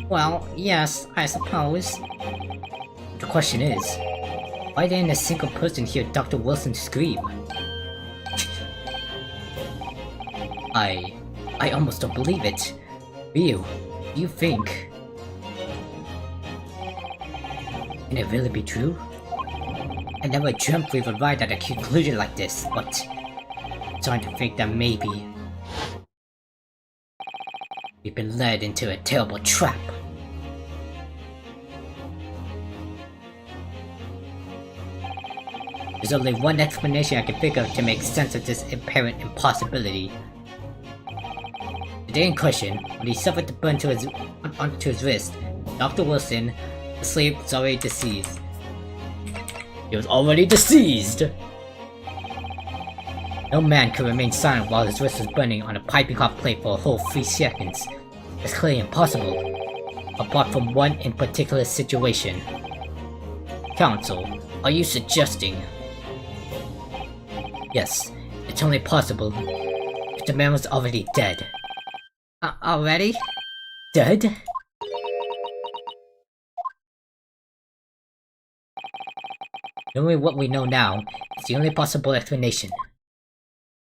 Well, yes, I suppose. The question is, why didn't a single person hear Dr. Wilson scream? I almost don't believe it. Ryu, do you think? Can it really be true? I never dreamt we would arrive at a conclusion like this, but I'm starting to think that maybe we've been led into a terrible trap. There's only one explanation I can think of to make sense of this apparent impossibility. The day in question, when he suffered the burn onto his wrist, Dr. Wilson, asleep, was already deceased. He was already deceased! No man could remain silent while his wrist was burning on a piping hot plate for a whole 3 seconds. It's clearly impossible, apart from one in particular situation. Counsel, are you suggesting? Yes, it's only possible if the man was already dead. Already? Dead? Knowing what we know now is the only possible explanation.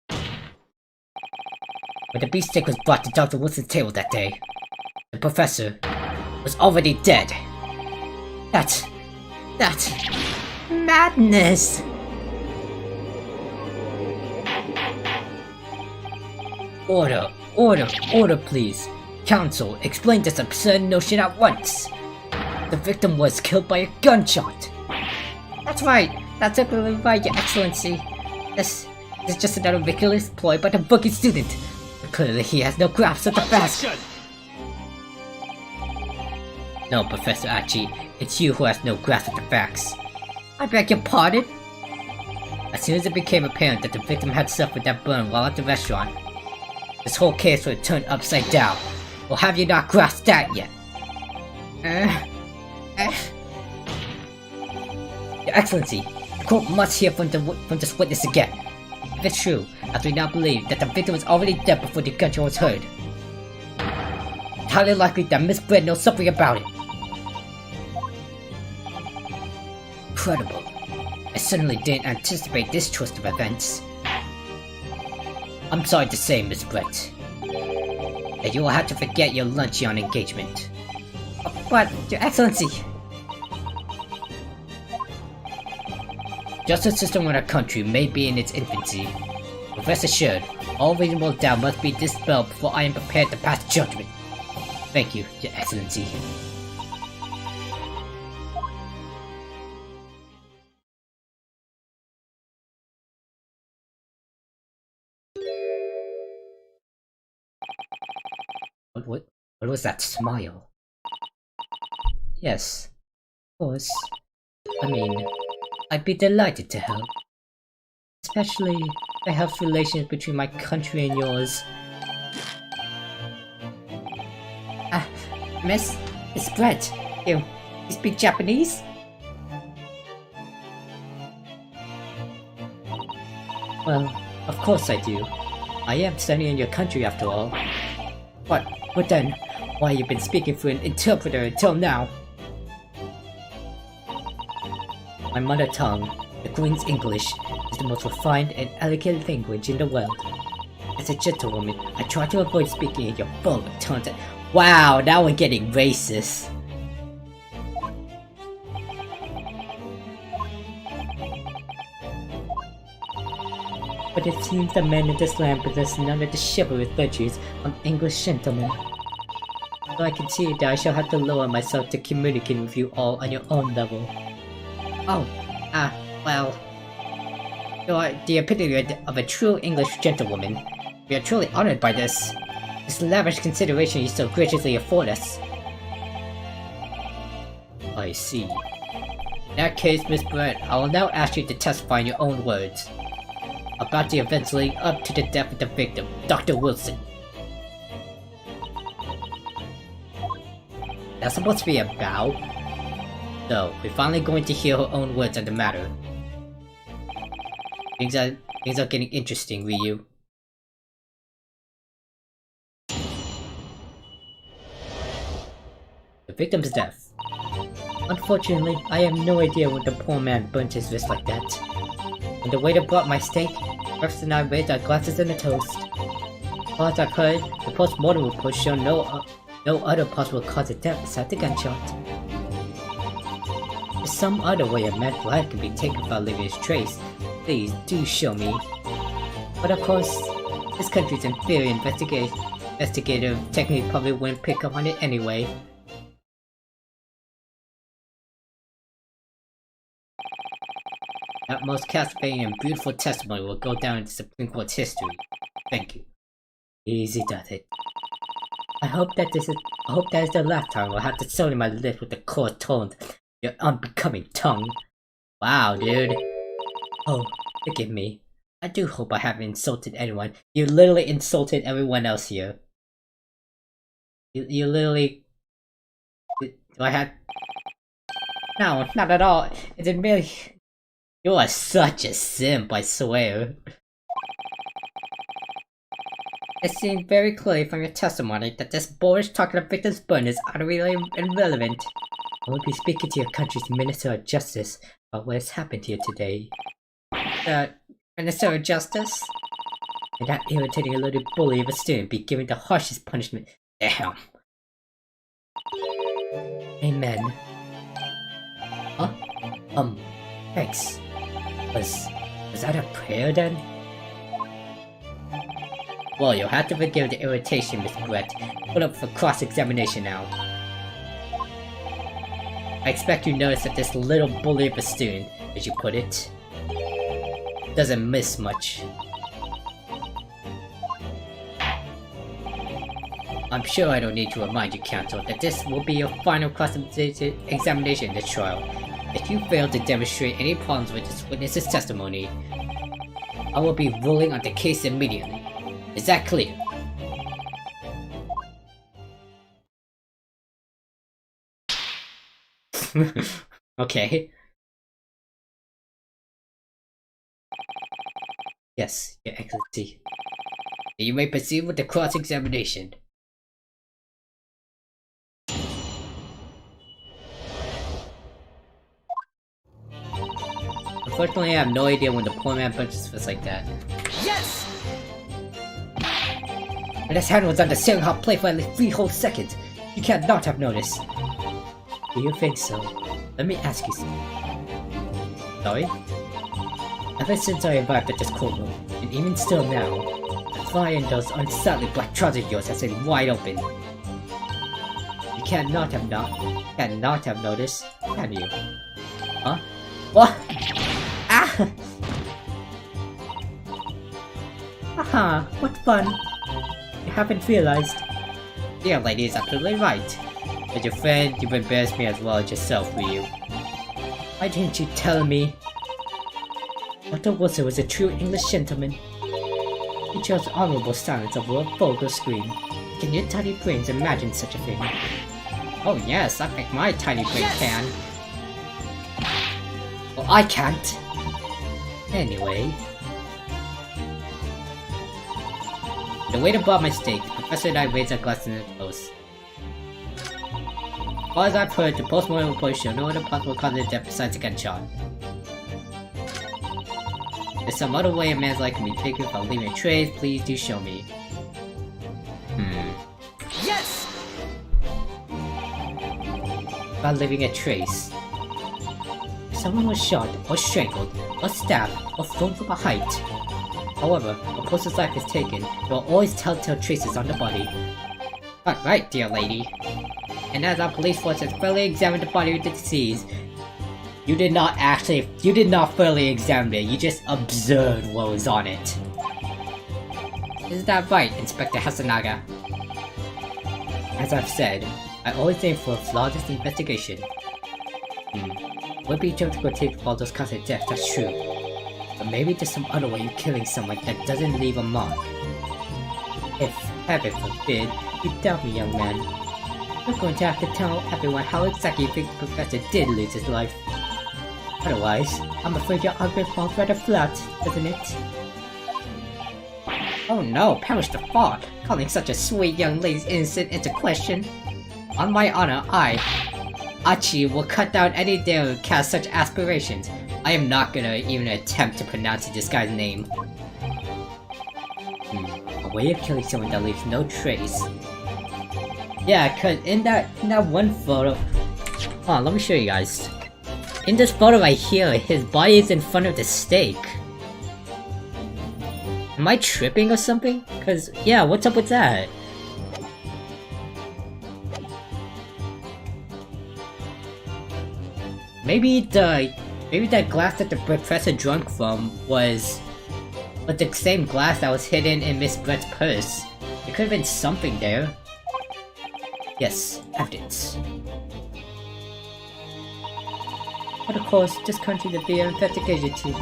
When the beefsteak was brought to Dr. Wilson's table that day, the professor was already dead. That's madness! Order, please. Counsel, explain this absurd notion at once. The victim was killed by a gunshot. That's right. That's exactly right, Your Excellency. This is just another ridiculous ploy by the bookie student. Clearly, he has no grasp of the facts. No, Professor Achi, it's you who has no grasp of the facts. I beg your pardon? As soon as it became apparent that the victim had suffered that burn while at the restaurant, this whole case would turn upside down. Or have you not grasped that yet? Your Excellency, the court must hear from this witness again. If it's true, as we now believe that the victim was already dead before the gunshot was heard, it's highly likely that Miss Bread knows something about it. Incredible. I certainly didn't anticipate this twist of events. I'm sorry to say, Miss Brett, that you will have to forget your luncheon engagement. But, Your Excellency! Justice system in our country may be in its infancy, but rest assured, all reasonable doubt must be dispelled before I am prepared to pass judgment. Thank you, Your Excellency. What was that smile? Yes, of course. I mean, I'd be delighted to help. Especially if it helps relations between my country and yours. Miss Brett, you speak Japanese? Well, of course I do. I am studying in your country after all. But then, why have you been speaking through an interpreter until now? My mother tongue, the Queen's English, is the most refined and elegant language in the world. As a gentlewoman, I try to avoid speaking in your vulgar tones and— Wow, now we're getting racist. But it seems the men in this land possess none of the chivalrous virtues of English gentlemen. So I can see that I shall have to lower myself to communicate with you all on your own level. Oh, well... You are the epitome of a true English gentlewoman. We are truly honored by this. This lavish consideration you so graciously afford us. I see. In that case, Miss Brett, I will now ask you to testify in your own words about the events leading up to the death of the victim, Dr. Wilson. That's supposed to be a bow? So, we're finally going to hear her own words on the matter. Things are getting interesting, Ryu. The victim's death. Unfortunately, I have no idea when the poor man burnt his wrist like that. When the waiter brought my steak, Rex and I raised our glasses and a toast. As far as I've heard, the post-mortem report showed no other possible cause of death besides the gunshot. If there's some other way a man's life can be taken without leaving his trace, please do show me. But of course, this country's inferior investigative technique probably wouldn't pick up on it anyway. That most captivating and beautiful testimony will go down into Supreme Court's history. Thank you. Easy does it. I hope that is the last time I'll have to sully my lips with the coarse tones of your unbecoming tongue. Wow, dude. Oh, forgive me. I do hope I haven't insulted anyone. You literally insulted everyone else here. You literally... Do I have... No, not at all. Is it really... You are such a simp, I swear. It seems very clearly from your testimony that this boorish talk of victim's burn is utterly irrelevant. I will be speaking to your country's Minister of Justice about what has happened here today. Minister of Justice? And that irritating little bully of a student be given the harshest punishment. Damn. Amen. Huh? Thanks. Was that a prayer then? Well, you'll have to forgive the irritation, Miss Brett. Put up for cross-examination now. I expect you noticed that this little bully of a student, as you put it, doesn't miss much. I'm sure I don't need to remind you, Counsel, that this will be your final cross-examination in this trial. If you fail to demonstrate any problems with this witness's testimony, I will be ruling on the case immediately. Is that clear? Okay. Yes, Your Excellency. You may proceed with the cross-examination. Unfortunately, I have no idea when the poor man punches fist like that. Yes! When his hand was on the steering hot plate for at least 3 whole seconds, you can't not have noticed. Do you think so? Let me ask you something. Sorry? Ever since I arrived at this courtroom, and even still now, the fire in those unsightly black trousers of yours has been wide open. You cannot have noticed, can you? Huh? What? Ah! Haha, what fun! You haven't realized. Dear lady is absolutely right. As your friend, you've embarrassed me as well as yourself, Ryu. Why didn't you tell me? Dr. Wilson was a true English gentleman. He chose honorable silence over a vulgar scream. Can your tiny brains imagine such a thing? Oh yes, I think my tiny brain can. Well, I can't. Anyway. The waiter brought my steak. The professor and I raised our glasses in a toast. As far as I've heard, the post-mortem report showed no other possible cause of death besides a gunshot. If there's some other way a man's life can be taken without leaving a trace, please do show me. Yes! Without leaving a trace. If someone was shot, or strangled, or stabbed, or thrown from a height. However, a person's life is taken, there are always telltale traces on the body. But right, dear lady. And as our police force has thoroughly examined the body of the deceased, you did not thoroughly examine it, you just observed what was on it. Is that right, Inspector Hasanaga? As I've said, I always aim for a flawless investigation. Would be difficult to take all those kinds of deaths, that's true. But maybe there's some other way of killing someone that doesn't leave a mark. If, heaven forbid, you doubt me, young man, you're going to have to tell everyone how exactly you think the professor did lose his life. Otherwise, I'm afraid your argument falls rather flat, doesn't it? Oh no, perish the thought! Calling such a sweet young lady's innocence into question. On my honor, I, Achi, will cut down any dare who cast such aspirations. I am not gonna even attempt to pronounce this guy's name. A way of killing someone that leaves no trace. Yeah, cause in that one photo... Hold on, let me show you guys. In this photo right here, his body is in front of the stake. Am I tripping or something? Cause, yeah, what's up with that? Maybe that glass that the professor drank from was the same glass that was hidden in Miss Brett's purse. There could have been something there. Yes, evidence. But of course, just country to be an investigation team.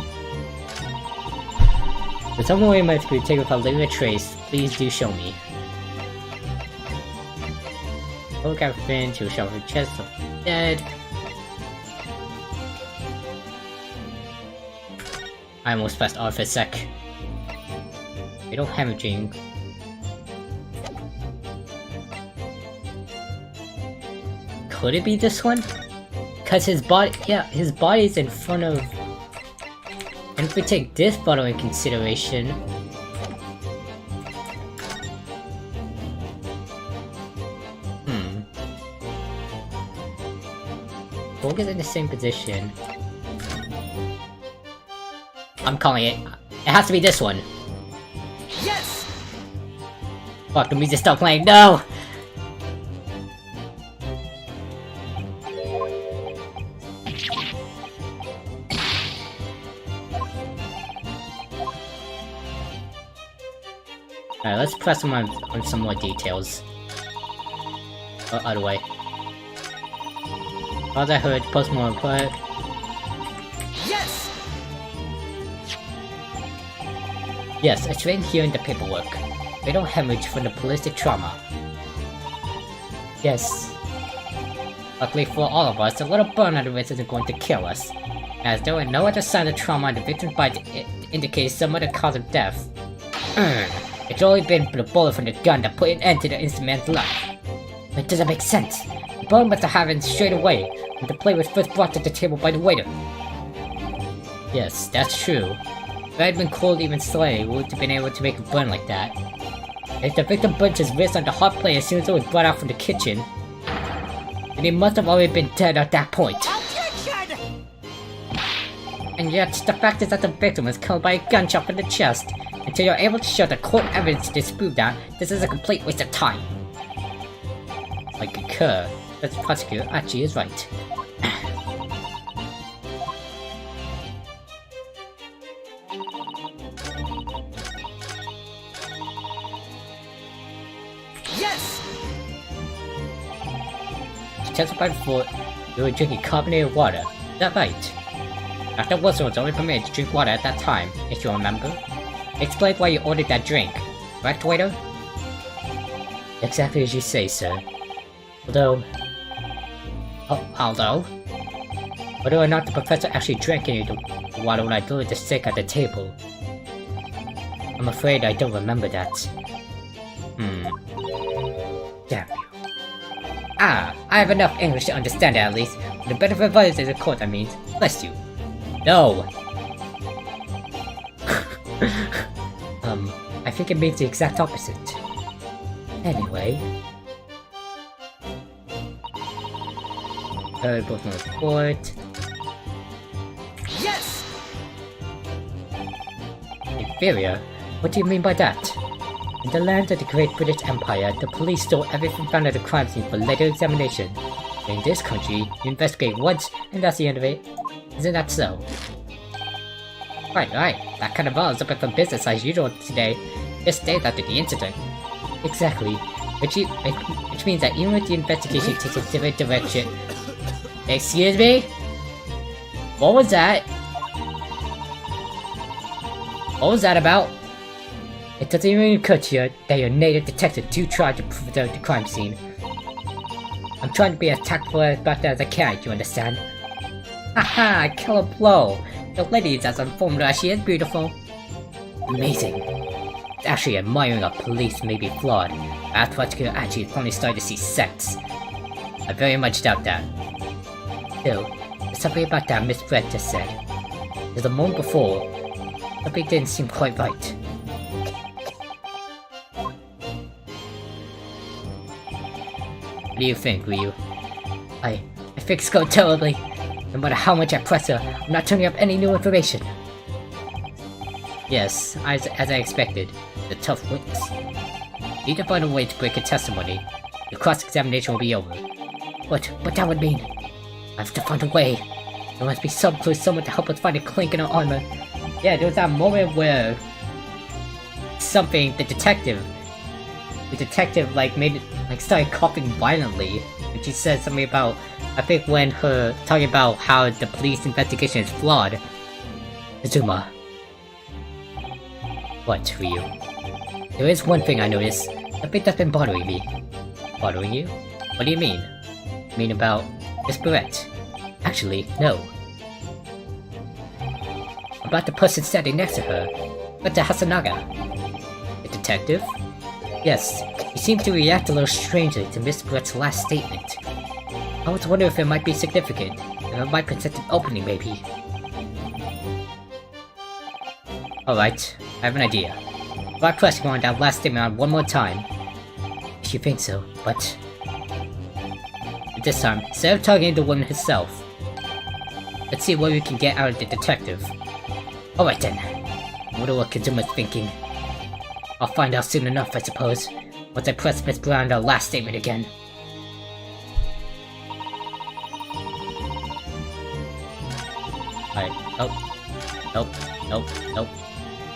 If someone way might be taken without leaving a trace, please do show me. Look at Finn to show her chest of dead. I almost passed R for a sec. Fatal hemorrhaging. Could it be this one? Cause his body's in front of... And if we take this photo in consideration... Focus in the same position. I'm calling it. It has to be this one. Yes! Fuck, the music stopped playing. No! Alright, let's press them on some more details. Oh, other way. As I heard, postmortem quick. Yes! Yes, it's written here in the paperwork. Fatal hemorrhage from the ballistic trauma. Yes. Luckily for all of us, a little burn on the wrist isn't going to kill us, as there were no other signs of trauma on the victim's body to indicate some other cause of death. It's only been the bullet from the gun that put an end to the innocent man's life. It doesn't make sense. The bullet must have happened straight away, when the plate was first brought to the table by the waiter. Yes, that's true. If I had been cold even slightly, we would have been able to make a burn like that. If the victim burnt his wrist on the hot plate as soon as it was brought out from the kitchen, then he must have already been dead at that point. And yet, the fact is that the victim was killed by a gunshot in the chest. Until you're able to show the court evidence to disprove that, this is a complete waste of time. I concur. That the prosecutor actually is right. Yes! She testified before you were drinking carbonated water. Is that right? Dr. Wilson was only permitted to drink water at that time, if you remember. Explain why you ordered that drink, correct, waiter? Exactly as you say, sir. Although... Whether or not the professor actually drank any of the water when I delivered the steak at the table. I'm afraid I don't remember that. Damn you. Ah, I have enough English to understand it at least. For the benefit of others in the court, that means. Bless you. No! I think it means the exact opposite. Anyway... both my report... Yes! Inferior? What do you mean by that? In the land of the Great British Empire, the police store everything found at the crime scene for later examination. In this country, you investigate once, and that's the end of it. Isn't that so? Right. That kind of is open for business as usual today, just days after the incident. Exactly. Which means that even if the investigation takes a different direction... Excuse me? What was that? What was that about? It doesn't even occur to you that your native detective do try to prevent the crime scene. I'm trying to be as tactful about that as I can, you understand? Haha, kill a blow! The lady is as informed as she is beautiful. Amazing. Actually, admiring a police may be flawed, but after particular attitude finally started to see sense. I very much doubt that. Still, there's something about that Miss Brett just said. There's a moment before, something didn't seem quite right. What do you think, Ryu? I think it's going terribly. No matter how much I press her, I'm not turning up any new information. Yes, as I expected, the tough witness. Need to find a way to break her testimony. The cross-examination will be over. But what that would mean? I have to find a way. There must be some clue, someone to help us find a clink in her armor. Yeah, there was that moment where the detective started coughing violently, and she said something about, I think when her talking about how the police investigation is flawed. Azuma. What, Ryu? There is one thing I noticed, something that's been bothering me. Bothering you? What do you mean? You mean about Miss Barrett? Actually, no. About the person standing next to her, Dr. Hasanaga. The detective? Yes, he seemed to react a little strangely to Miss Brett's last statement. I was wondering if it might be significant, if it might present an opening maybe. Alright, I have an idea. Try pressing on that last statement on one more time. If you think so, but... this time, instead of targeting the woman herself, let's see what we can get out of the detective. Alright then. I wonder what Kazuma's thinking. I'll find out soon enough, I suppose, once I press Miss Brown her last statement again. Alright, nope.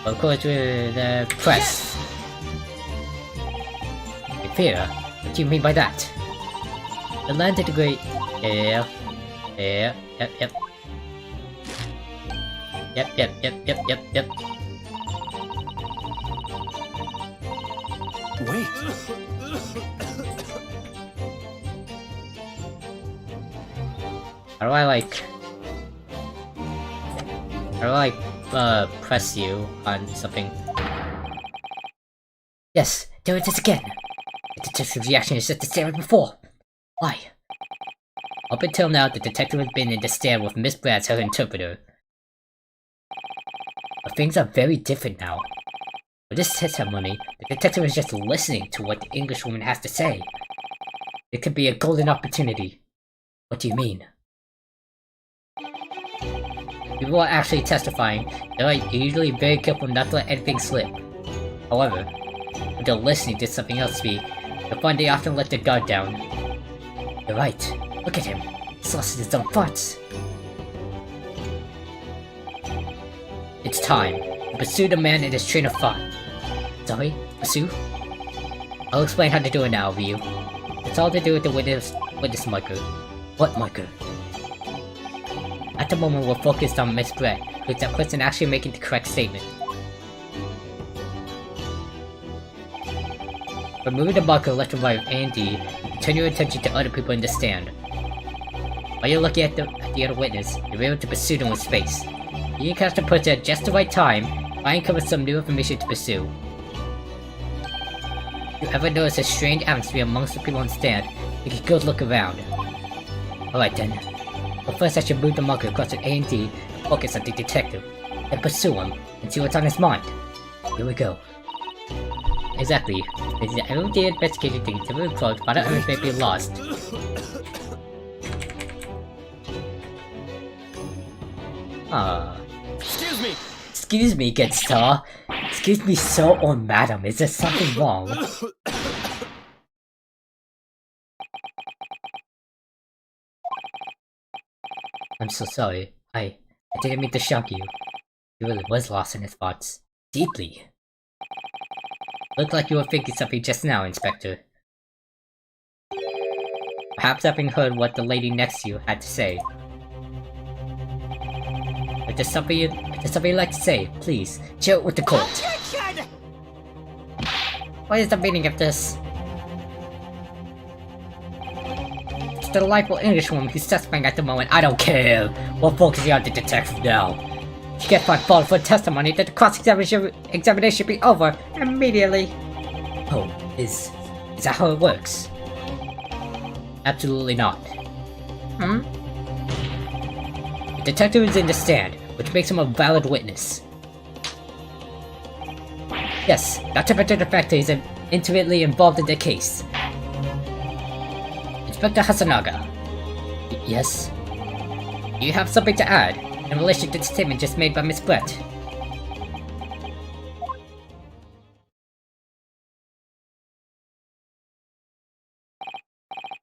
Of course, with the press. Fear? What do you mean by that? The land of the great... Yep. Wait. How do I press you on something? Yes, there it is again! The detective's reaction is just the same as before! Why? Up until now, the detective has been in the stand with Miss Brad as her interpreter. But things are very different now. For this testimony, the detective is just listening to what the Englishwoman has to say. It could be a golden opportunity. What do you mean? People are actually testifying. They're usually very careful not to let anything slip. However, when they're listening to something else speak, you'll find they often let their guard down. You're right. Look at him. He's lost his own thoughts. It's time. Pursue the man in his train of thought. Sorry? Pursue? I'll explain how to do it now, Ryu. It's all to do with the witness marker. What marker? At the moment, we're focused on Miss Brett, who's that person actually making the correct statement. Removing the marker left and right of A and D, turn your attention to other people in the stand. While you're looking at the other witness, you're able to pursue them with space. You can catch the person at just the right time, while uncovering some new information to pursue. If you ever notice a strange atmosphere amongst the people on the stand, take a good look around. Alright then. But first I should move the marker across to A and D and focus on the detective, then pursue him, and see what's on his mind. Here we go. Exactly. This is the everyday investigation thing to move close, but others may be lost. Excuse me! Excuse me, good star. Excuse me, sir or madam, is there something wrong? I'm so sorry. I didn't mean to shock you. He really was lost in his thoughts. Deeply. Looked like you were thinking something just now, Inspector. Perhaps having heard what the lady next to you had to say. If there's something you'd like to say, please, share it with the court. Objection! What is the meaning of this? It's the delightful Englishwoman who's testifying at the moment. I don't care. We're focusing on the detective now. If you get my fault for testimony, then the cross-examination should be over immediately. Oh, is that how it works? Absolutely not. The detective is in the stand, which makes him a valid witness. Yes, not to mention the fact that he's intimately involved in the case. Inspector Hasanaga. Yes? You have something to add in relation to the statement just made by Miss Brett?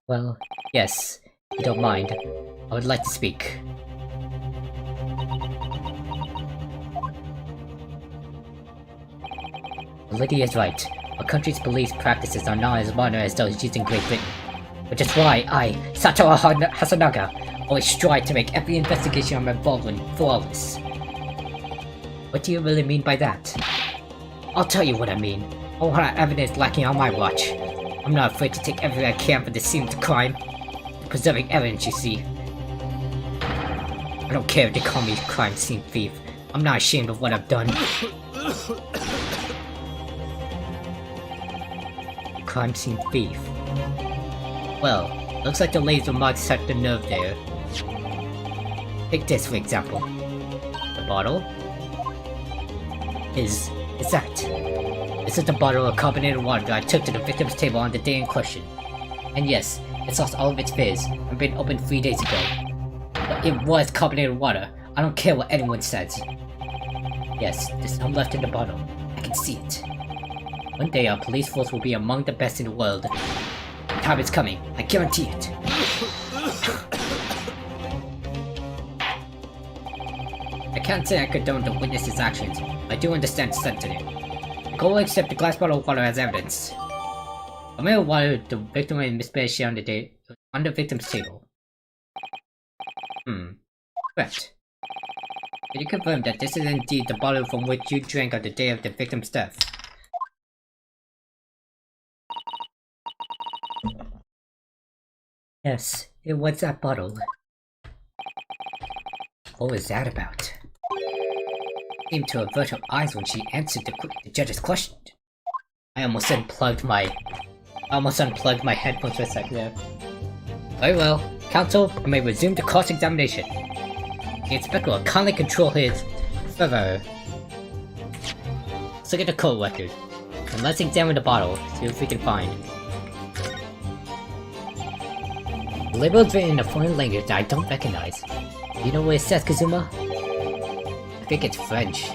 Well, yes, if you don't mind, I would like to speak. The lady is right. Our country's police practices are not as modern as those used in Great Britain. Which is why I, Satoru Hasanaga, always strive to make every investigation I'm involved in flawless. What do you really mean by that? I'll tell you what I mean. I want evidence lacking on my watch. I'm not afraid to take everything I can for the scene of the crime. Preserving evidence, you see. I don't care if they call me crime scene thief. I'm not ashamed of what I've done. Crime scene thief. Well, looks like the lady's remarks struck the nerve there. Take this for example. The bottle? Is that? This is the bottle of carbonated water that I took to the victim's table on the day in question. And yes, it's lost all of its fizz and been opened 3 days ago. But it was carbonated water. I don't care what anyone says. Yes, there's some left in the bottle. I can see it. One day our police force will be among the best in the world. The time is coming, I guarantee it. I can't say I condone the witness's actions, but I do understand the sentiment. I will accept the glass bottle of water as evidence. A bottle of water the victim and Miss Bear shared on the day was on the victim's table. Correct. Can you confirm that this is indeed the bottle from which you drank on the day of the victim's death? Yes, it was that bottle. What was that about? She seemed to avert her eyes when she answered the judge's question. I almost unplugged my headphones for a second there. Very well, counsel, you may resume the cross-examination. The inspector will kindly control his fervor. Let's look at the court record, and let's examine the bottle, see what we can find. The label is written in a foreign language that I don't recognize. Do you know what it says, Kazuma? I think it's French.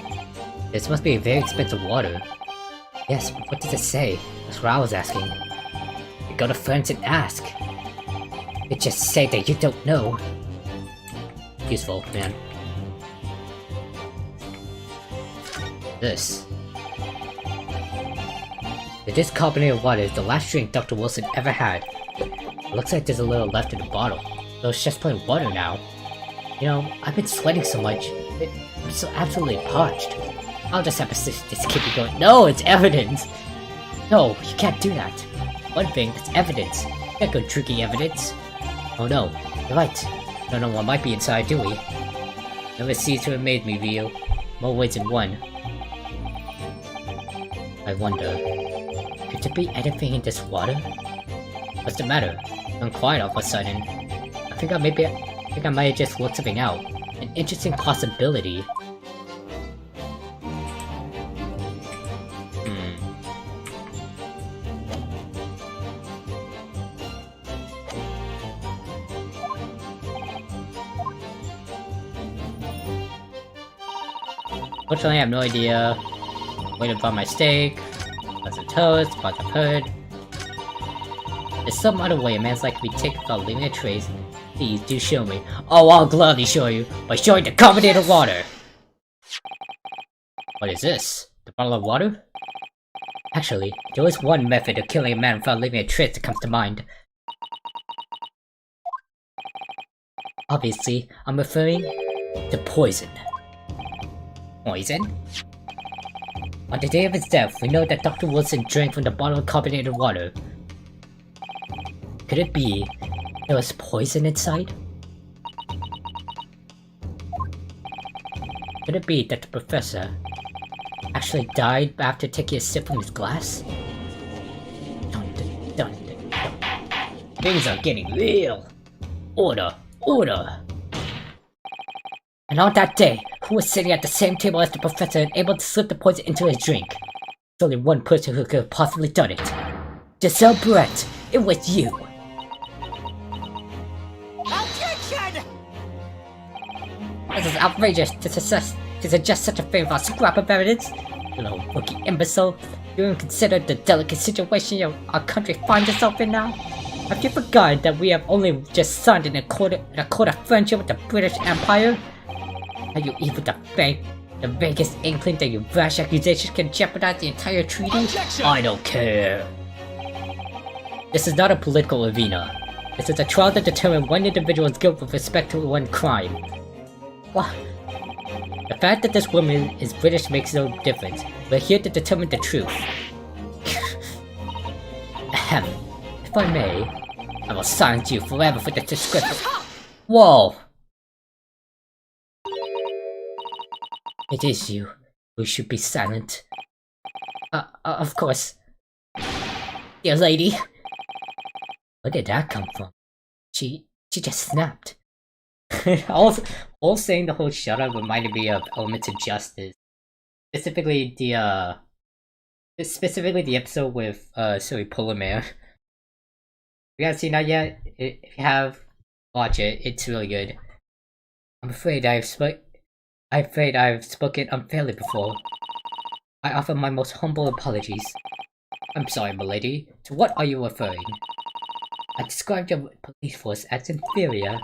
This must be very expensive water. Yes, but what does it say? That's what I was asking. You go to France and ask. It just say that you don't know. Useful, man. This. This carbonated water is the last drink Dr. Wilson ever had. It looks like there's a little left in the bottle, so it's just plain water now. You know, I've been sweating so much, I'm so absolutely parched. I'll just have to just keep it going. No, it's evidence! No, you can't do that. One thing, that's evidence. You can't go drinking evidence. Oh no, you're right. Don't know what might be inside, do we? Never cease to amaze me, Ryu. More ways than one. I wonder, could there be anything in this water? What's the matter? I'm quiet all of a sudden. I think I might have just worked something out. An interesting possibility. Fortunately, I have no idea Waited by my steak, bought some toast, bought the curd. There's some other way a man's like to be taken without leaving a trace. Please do show me. Oh, I'll gladly show you by showing the carbonated water. What is this? The bottle of water? Actually, there is one method of killing a man without leaving a trace that comes to mind. Obviously, I'm referring to poison. Poison? On the day of his death, we know that Dr. Wilson drank from the bottle of carbonated water. Could it be there was poison inside? Could it be that the professor actually died after taking a sip from his glass? Dun, dun, dun, dun, dun. Things are getting real. Order, order. And on that day, who was sitting at the same table as the professor and able to slip the poison into his drink? There's only one person who could have possibly done it. Giselle Brett, it was you. Objection! This is outrageous to suggest such a thing without scrap of evidence. You little rookie imbecile. You even consider the delicate situation our country finds itself in now? Have you forgotten that we have only just signed an accord of friendship with the British Empire? Are you even the vaguest inkling that your rash accusations can jeopardize the entire treaty? Objection! I don't care. This is not a political arena. This is a trial to determine one individual's guilt with respect to one crime. What? The fact that this woman is British makes no difference. We're here to determine the truth. Ahem. If I may, I will silence you forever for this description. Whoa! It is you who should be silent. Of course. Dear lady. Where did that come from? She just snapped. All saying the whole shut up reminded me of Elements of Justice. Specifically the episode with Polar Bear. If you haven't seen that yet, if you have, watch it. It's really good. I'm afraid I've spoken unfairly before. I offer my most humble apologies. I'm sorry, milady. To what are you referring? I described your police force as inferior.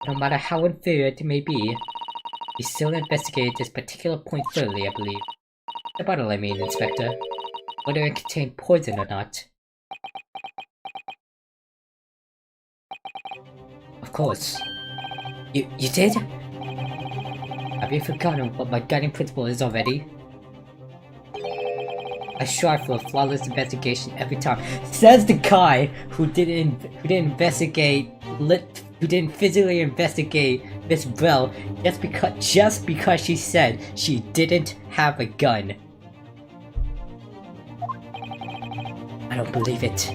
No matter how inferior it may be, we still investigated this particular point thoroughly, I believe. The bottle, I mean, Inspector. Whether it contained poison or not. Of course. You did? Have you forgotten what my guiding principle is already? I strive for a flawless investigation every time. Says the guy who didn't physically investigate Miss Bell just because she said she didn't have a gun. I don't believe it.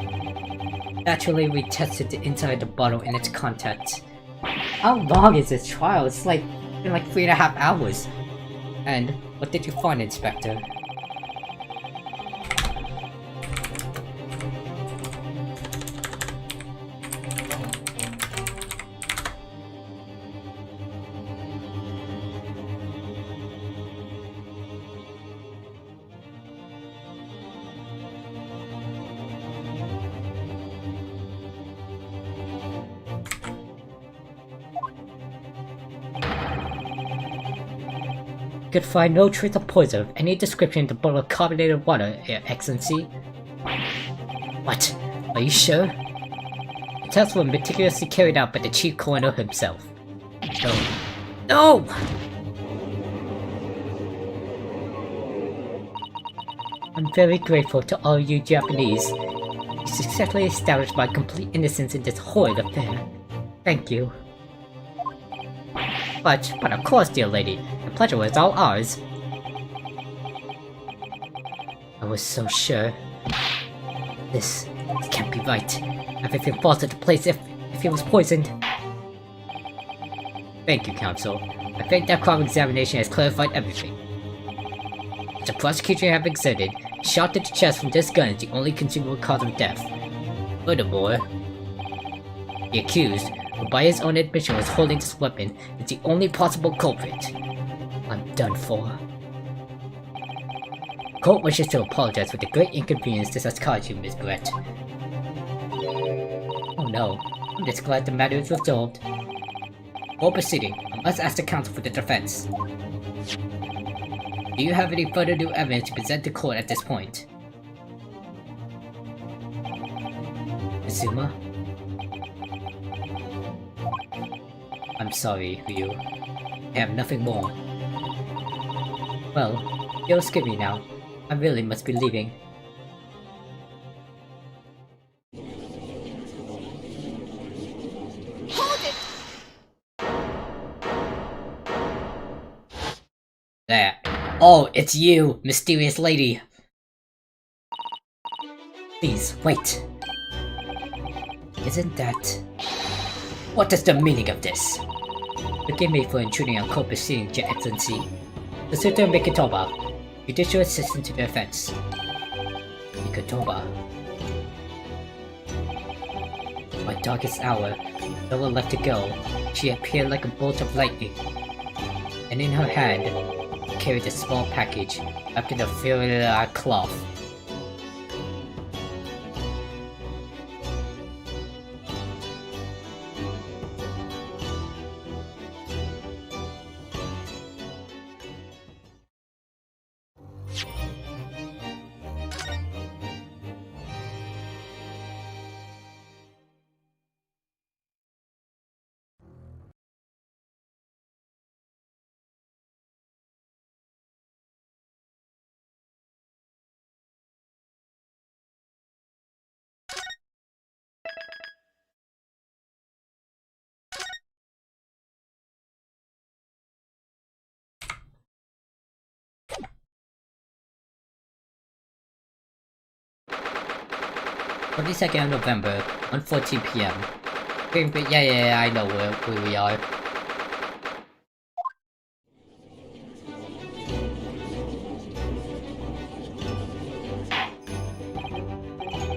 Naturally, we tested the inside of the bottle and its contents. How long is this trial? It's been like 3.5 hours. And what did you find, Inspector? Could find no trace of poison of any description in the bottle of carbonated water, Your Excellency. What? Are you sure? The tests were meticulously carried out by the chief coroner himself. No! I'm very grateful to all you Japanese. You successfully established my complete innocence in this horrid affair. Thank you. But of course, dear lady, the pleasure was all ours. I was so sure. This can't be right. Everything falls into place if he was poisoned. Thank you, Counsel. I think that cross-examination has clarified everything. As the prosecution have exerted, a shot to the chest from this gun is the only conceivable cause of death. Furthermore, the accused, who by his own admission was holding this weapon, is the only possible culprit. I'm done for. Court wishes to apologize for the great inconvenience this has caused you, Miss Brett. Oh no, I'm just glad the matter is resolved. Before proceeding, I must ask the counsel for the defense. Do you have any further new evidence to present to court at this point? Azuma? I'm sorry, Ryu. I have nothing more. Well, you'll excuse me now. I really must be leaving. Hold it! There. Oh, it's you, mysterious lady. Please, wait. Isn't that... What is the meaning of this? Forgive me for intruding on court proceedings, Your Excellency. The Suitor Mikotoba, Judicial Assistant to the Defense. Mikotoba. My darkest hour, though left to go, she appeared like a bolt of lightning. And in her hand, carried a small package wrapped in a filigree cloth. On the 2nd of November, 1:14 p.m. Yeah, I know where we are.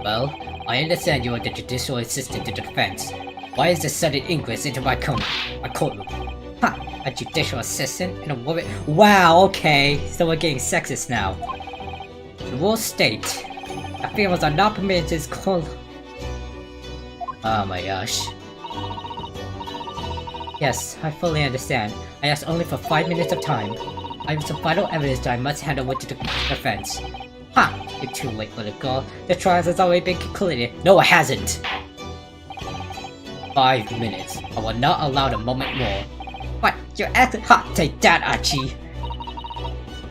Well, I understand you are the judicial assistant to the defense. Why is this sudden ingress into my courtroom? Ha! A judicial assistant and a woman— Wow, okay, so we're getting sexist now. The rules state that females are not permitted to call— Oh my gosh. Yes, I fully understand. I asked only for 5 minutes of time. I have some vital evidence that I must hand over to the defense. Ha! You're too late, little girl. The trial has already been concluded. No, it hasn't! 5 minutes. I will not allow a moment more. What? You're acting— Ha! Take that, Archie!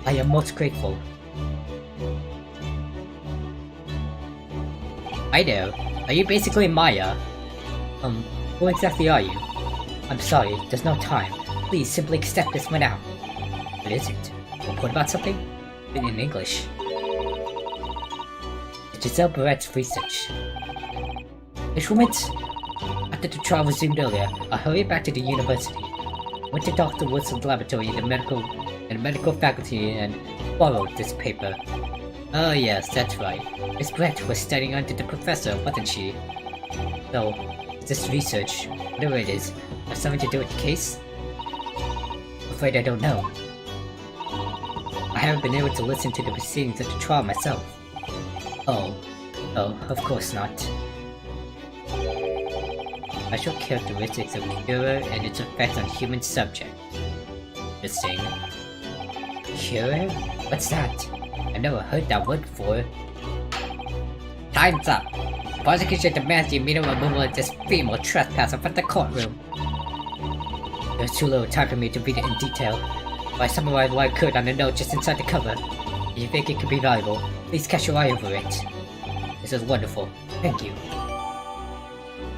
I am most grateful. Hi there. Are you basically Maya? Who exactly are you? I'm sorry, there's no time. Please simply accept this one out. What is it? A report about something? In English. It's Giselle Barrett's research. Instruments? After the trial resumed earlier, I hurried back to the university. Went to Dr. Wilson's laboratory in the medical faculty and borrowed this paper. Oh yes, that's right. Miss Brett was studying under the professor, wasn't she? So, this research, whatever it is, have something to do with the case? I'm afraid I don't know. I haven't been able to listen to the proceedings of the trial myself. Oh, of course not. Special characteristics of cure and its effect on human subject. Interesting. Cure? What's that? I've never heard that word before. Time's up! The prosecution demands the immediate removal of this female trespasser from the courtroom. There's too little time for me to read it in detail, but I summarized what I could on the note just inside the cover. If you think it could be valuable, please cast your eye over it. This is wonderful. Thank you.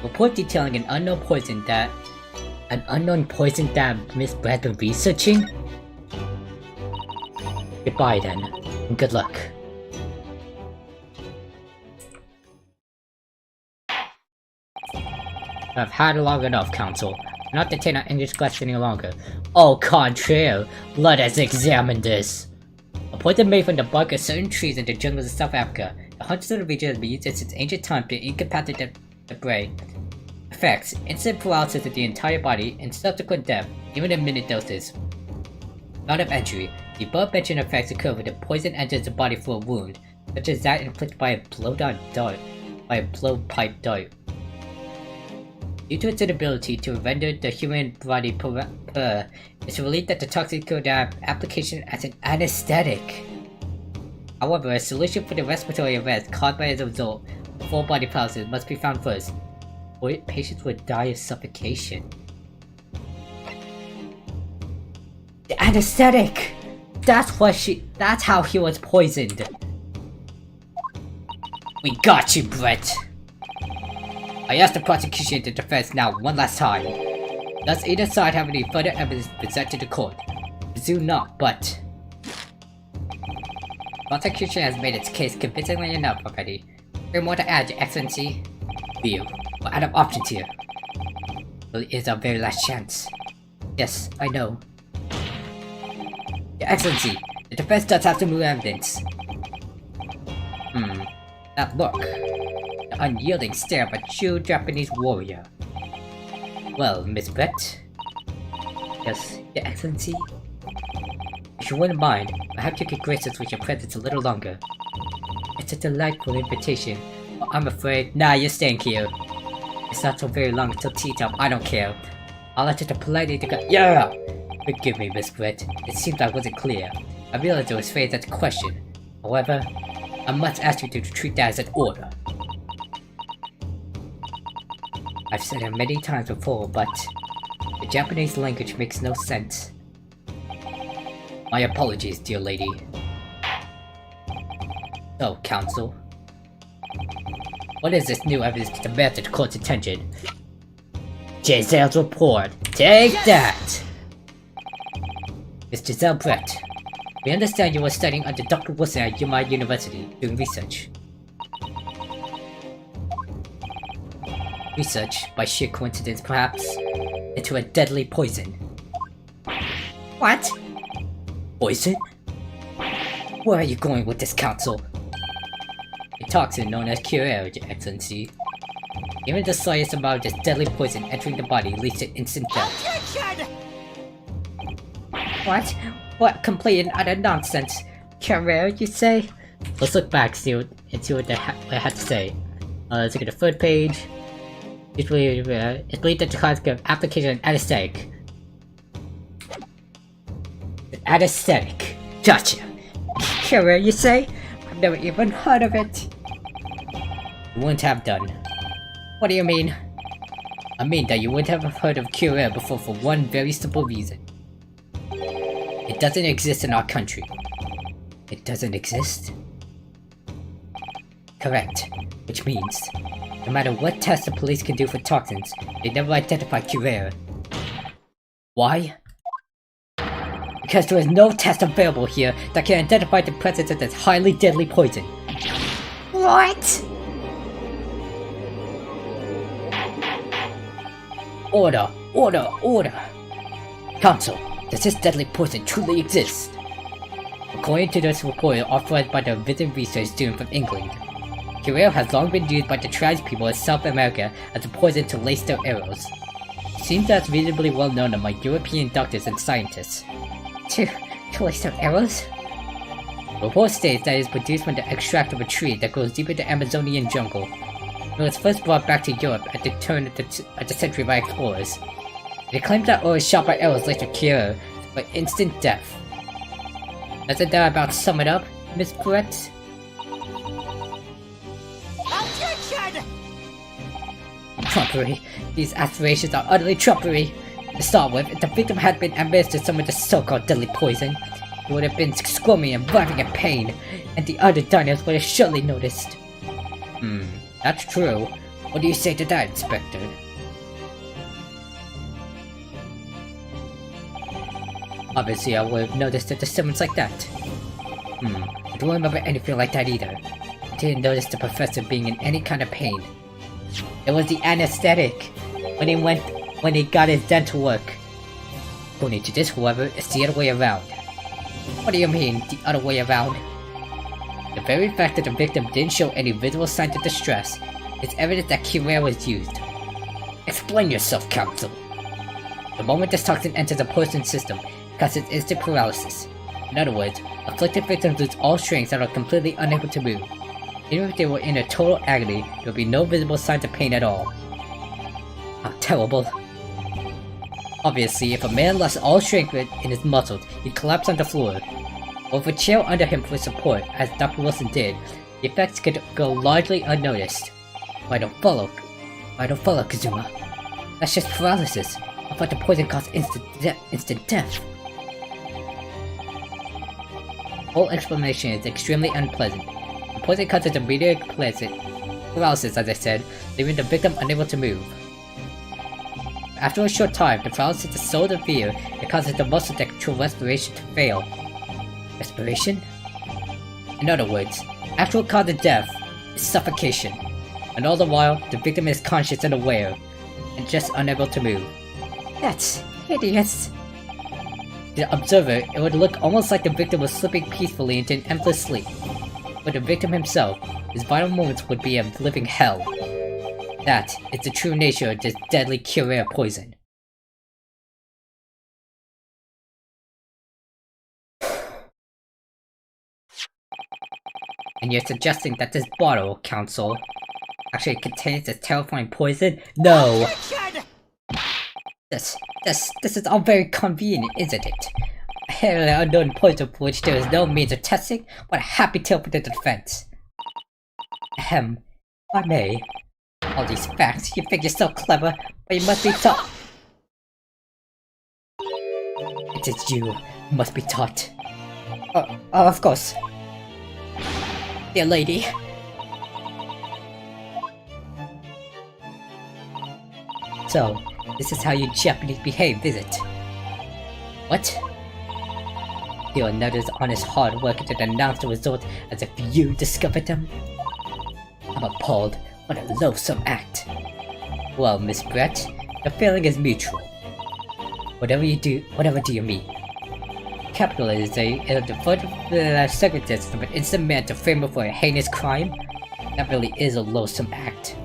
Report detailing an unknown poison that Miss Brett been researching? Goodbye then, and good luck. I've had long enough, Counsel. Do not detain our English class any longer. Au contraire, let us examine this. A poison made from the bark of certain trees in the jungles of South Africa. The hunters of the region have been used since ancient times to incapacitate the prey. Effects: instant paralysis of the entire body and subsequent death, even in minute doses. Route of entry: The above-mentioned effects occur when the poison enters the body through a wound, such as that inflicted by a blowpipe dart. Due to its inability to render the human body it's believed that the toxin could have application as an anesthetic. However, a solution for the respiratory arrest caused by as a result of full body paralysis must be found first, or patients would die of suffocation. The anesthetic! That's how he was poisoned. We got you, Brett. I asked the prosecution to defense now one last time. Does either side have any further evidence presented to court? Presume not, but... Prosecution has made its case convincingly enough already. There more to add, Your Excellency? View. We're out of options here. Well, it is our very last chance. Yes, I know. Your Excellency, the defense does have some new evidence. That look. The unyielding stare of a true Japanese warrior. Well, Miss Brett? Yes, Your Excellency? If you wouldn't mind, perhaps you could grace us with your presence a little longer. It's a delightful invitation, but I'm afraid... Nah, you're staying here. It's not so very long until tea time, I don't care. I'll let you to politely Yeah! Forgive me, Miss Brett. It seems I wasn't clear. I realized it was phrased as a question. However, I must ask you to treat that as an order. I've said it many times before, but the Japanese language makes no sense. My apologies, dear lady. So, counsel, what is this new evidence to demand the court's attention? Giselle's report. Take that! Miss Giselle Brett, we understand you were studying under Dr. Wilson at Yuma University, doing research. Research, by sheer coincidence perhaps, into a deadly poison. What? Poison? Where are you going with this, counsel? A toxin known as Curare, Your Excellency. Even the slightest amount of this deadly poison entering the body leads to instant death. Objection! What? What complete and utter nonsense? Curare, you say? Let's look back and see what I had to say. Let's look at the third page. It's believed that the cause of application of anesthetic. An anesthetic. Gotcha. Curare, you say? I've never even heard of it. You wouldn't have done. What do you mean? I mean that you wouldn't have heard of Curare before for one very simple reason. It doesn't exist in our country. It doesn't exist? Correct. Which means, no matter what test the police can do for toxins, they never identify Curare. Why? Because there is no test available here that can identify the presence of this highly deadly poison. What? Order! Order! Order! Counsel, does this deadly poison truly exist? According to this report authorized by the Visit Research student from England, Curare has long been used by the tribespeople of South America as a poison to lace their arrows. It seems that's reasonably well known among European doctors and scientists. To lace their arrows? The report states that it is produced from the extract of a tree that grows deep in the Amazonian jungle. It was first brought back to Europe at the turn of the century by explorers. It claims that oil shot by arrows laced with Curare for instant death. Doesn't that about sum it up, Miss Brett? Objection! Trumpery. These aspirations are utterly trumpery. To start with, if the victim had been administered some of the so-called deadly poison, he would have been squirming and writhing in pain, and the other diners would have surely noticed. That's true. What do you say to that, Inspector? Obviously, I would have noticed a disturbance like that. I don't remember anything like that either. I didn't notice the professor being in any kind of pain. It was the anesthetic when he got his dental work. According to this, however, it's the other way around. What do you mean, the other way around? The very fact that the victim didn't show any visible signs of distress is evidence that Curare was used. Explain yourself, counsel. The moment this toxin enters a person's system, it causes instant paralysis. In other words, afflicted victims lose all strengths and are completely unable to move. Even if they were in a total agony, there would be no visible signs of pain at all. How terrible. Obviously, if a man lost all strength in his muscles, he'd collapse on the floor. Or with a chair under him for support, as Dr. Wilson did, the effects could go largely unnoticed. I don't follow, Kazuma. That's just paralysis. I thought the poison caused instant death. Whole explanation is extremely unpleasant. The poison causes immediate paralysis, as I said, leaving the victim unable to move. After a short time, the paralysis is so severe it causes the muscles that control respiration to fail. Respiration? In other words, actual cause of death is suffocation, and all the while, the victim is conscious and aware, and just unable to move. That's hideous. To the observer, it would look almost like the victim was slipping peacefully into an endless sleep. But the victim himself, his vital moments would be a living hell. That is the true nature of this deadly Curare poison. And you're suggesting that this bottle, Counsel, actually contains this terrifying poison? No! Objection! This is all very convenient, isn't it? A highly unknown poison for which there is no means of testing? What a happy tale for the defense. Ahem, if I may. All these facts, you think you're so clever, but you must be taught. It is you who must be taught. Of course. Dear lady. So, this is how you Japanese behave, is it? What? Your another's honest hard work to denounce the result as if you discovered them? I'm appalled. What a loathsome act. Well, Miss Brett, the feeling is mutual. Whatever do you mean? Capital is a the circumstances of an instant man to frame up for a heinous crime? That really is a loathsome act.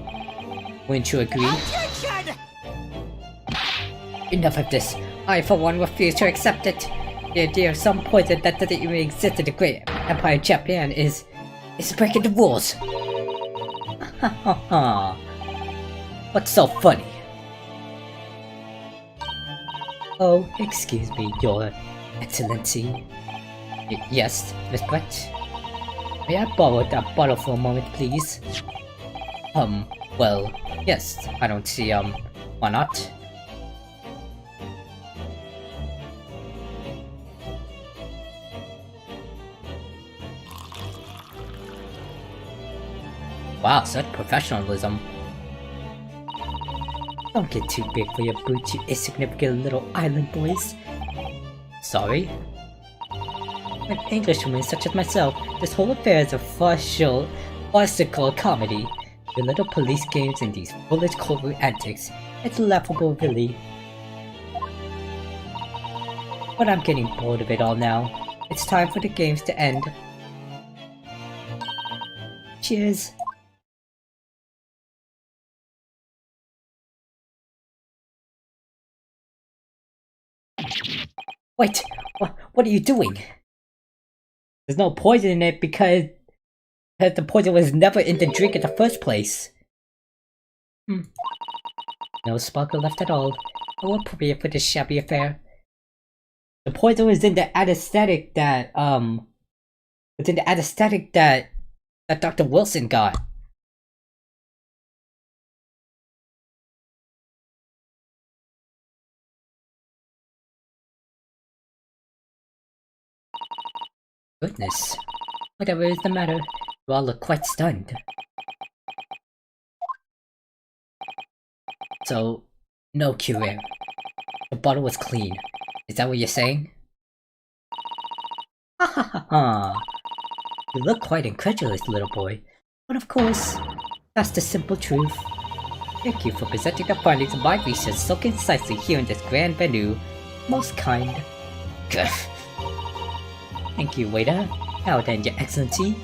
Wouldn't you agree? Objection! Enough of this. I, for one, refuse to accept it. The idea of some poison that doesn't even exist in the great Empire of Japan is breaking the rules. Ha ha ha. What's so funny? Oh, excuse me, Your Excellency. Yes, Miss Brett? May I borrow that bottle for a moment, please? Well, yes, I don't see, why not? Wow, such professionalism. Don't get too big for your boots, you insignificant little island boys. Sorry? An Englishwoman such as myself, this whole affair is a farcical comedy. Your little police games and these foolish courtroom antics. It's laughable, really. But I'm getting bored of it all now. It's time for the games to end. Cheers. Wait, what are you doing? There's no poison in it because the poison was never in the drink in the first place. No sparkle left at all. I won't prepare for this shabby affair. The poison was in the anesthetic that that Dr. Wilson got. Goodness. Whatever is the matter? You all look quite stunned. So, no Curare. The bottle was clean. Is that what you're saying? Ha ha ha ha! You look quite incredulous, little boy. But of course, that's the simple truth. Thank you for presenting the findings of my research so concisely here in this grand venue. Most kind. Thank you, waiter. Now then, Your Excellency.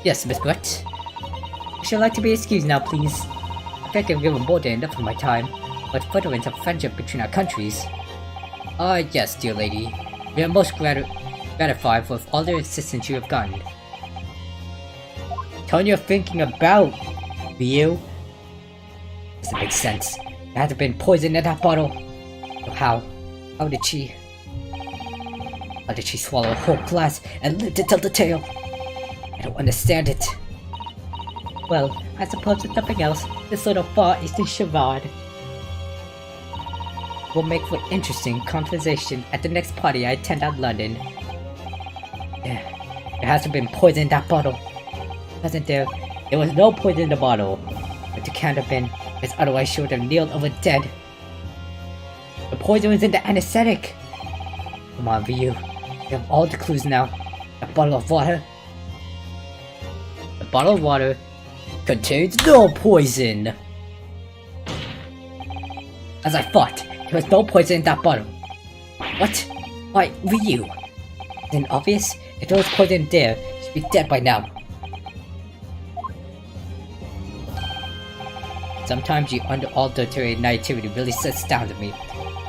Yes, Miss Brett. I should like to be excused now, please. I think I've given more than enough of my time, but furtherance of friendship between our countries. Yes, dear lady. We are most gratified with all the assistance you have gotten. Turn you're thinking about, Ryu? Doesn't make sense. There had to have been poison in that bottle. So how did she swallow a whole glass and live to tell the tale? I don't understand it. Well, I suppose it's nothing else. This little Far Eastern charade will make for interesting conversation at the next party I attend out London. Yeah, there has to have been poison in that bottle. Wasn't there? There was no poison in the bottle. But there can't have been, as otherwise she would have kneeled over dead. The poison was in the anesthetic. Come on, Ryu. We have all the clues now. The bottle of water. The bottle of water contains no poison. As I thought, there was no poison in that bottle. What? Why, Ryu? Isn't it obvious? If there was poison there, she'd be dead by now. Sometimes your unadulterated naivety really astounds me,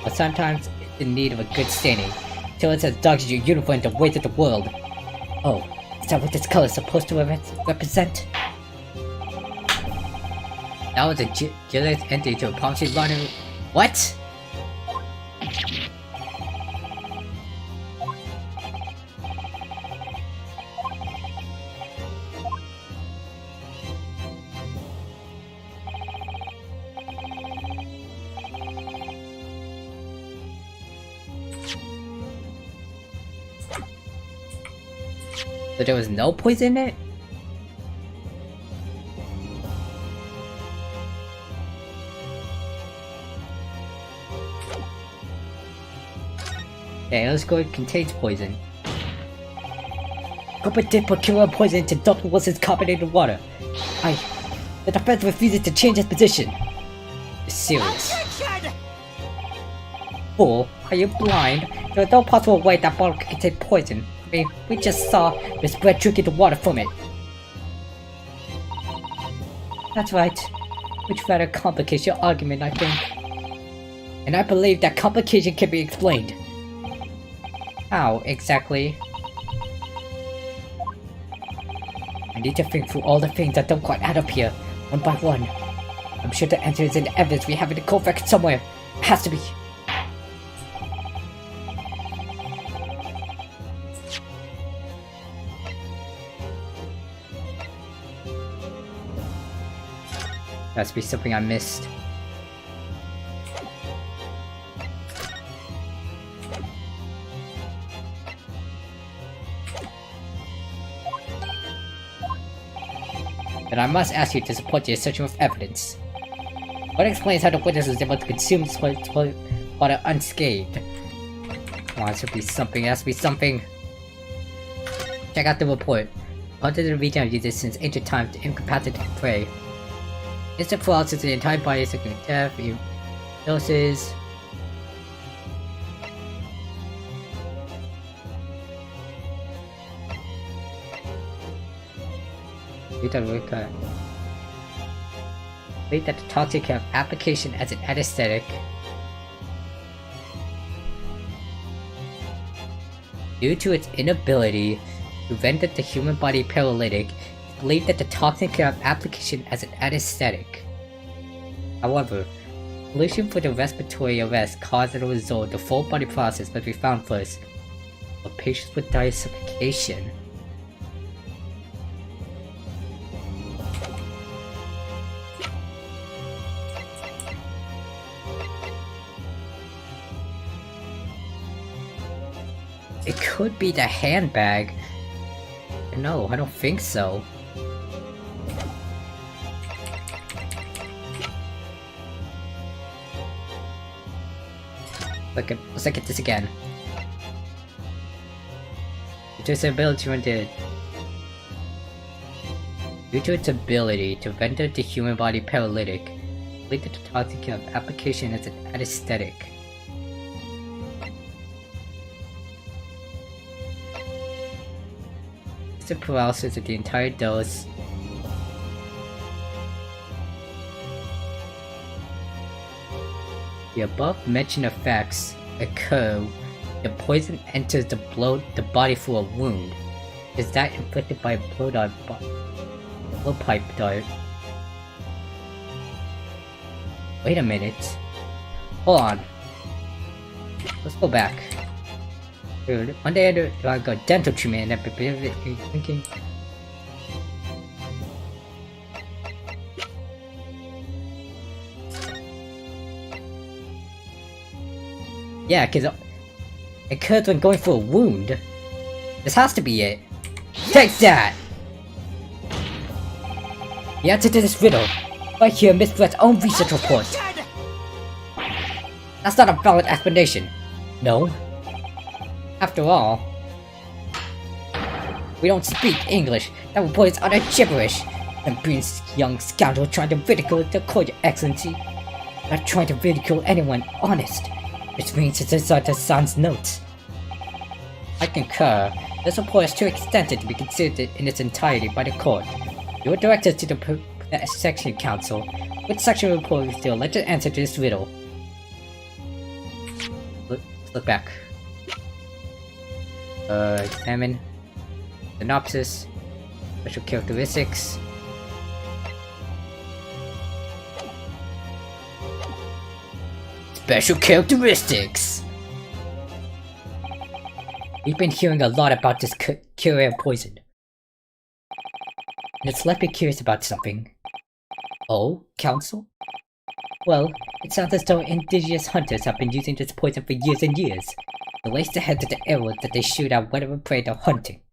but sometimes it's in need of a good staining, till it has dogs your uniform the weight of the world. Oh, is that what this color is supposed to represent? That was a jealous entry to a punctured line. What? So there was no poison in it? Okay, let's go. It contains poison. Cooper did procure poison into Dr. Wilson's carbonated water. The defense refuses to change its position. It's serious. Objection! Fool, are you blind? There is no possible way that bottle could contain poison. I mean, we just saw the spread drinking the water from it. That's right. Which rather complicates your argument, I think. And I believe that complication can be explained. How, exactly? I need to think through all the things that don't quite add up here, one by one. I'm sure the answer is in the evidence we have in the cold record somewhere. It has to be. Must be something I missed. But I must ask you to support your assertion with evidence. What explains how the witness was able to consume this water unscathed? Come on, it should be something. It has to be something. Check out the report. Under the region uses since ancient times to incapacitate prey. Instant paralysis in the entire body is like death, doses. Read that the toxic have application as an anesthetic. Due to its inability to render the human body paralytic, it's believed that the toxin can have application as an anesthetic. However, solution for the respiratory arrest caused as a result the full body process must be found first. For patients with dire suffocation. It could be the handbag. No, I don't think so. Let's look at this again. Due to its ability to render the human body paralytic, believe that the toxin can have application as an anesthetic. The paralysis of the entire dose. The above mentioned effects occur the poison enters the body through a wound. Is that inflicted by a blowpipe dart? Wait a minute. Hold on. Let's go back. Dude, one day I got dental treatment and I'm thinking. Yeah, cause it occurs when going for a wound. This has to be it. Take that! The answer to this riddle, right here in Miss Brett's own research report. That's not a valid explanation. No. After all, we don't speak English. That report is utter gibberish. And Breen's young scoundrel trying to ridicule the court, Your Excellency. I'm not trying to ridicule anyone honest. Which means it's inside the son's notes. I concur. This report is too extensive to be considered in its entirety by the court. You were directed to the Section Council. Which section of the report is the alleged answer to this riddle? Let's look back. Examine. Synopsis. Special characteristics. Special characteristics! We've been hearing a lot about this curious poison. And it's left me curious about something. Oh, Council? Well, it sounds as though indigenous hunters have been using this poison for years and years. To lace the heads of the arrows that they shoot at whatever prey they're hunting.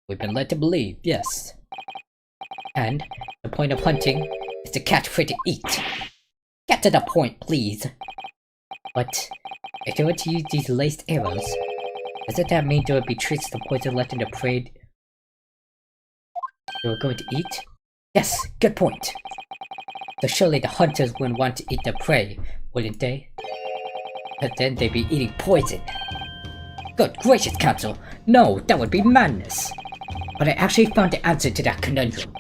We've been led to believe, yes. And the point of hunting is to catch prey to eat. Get to the point, please. But if they were to use these laced arrows, doesn't that mean there would be traces of poison left in the prey they were going to eat? Yes, good point. So surely the hunters wouldn't want to eat their prey, wouldn't they? But then they'd be eating poison. Good gracious, Council! No, that would be madness! But I actually found the answer to that conundrum.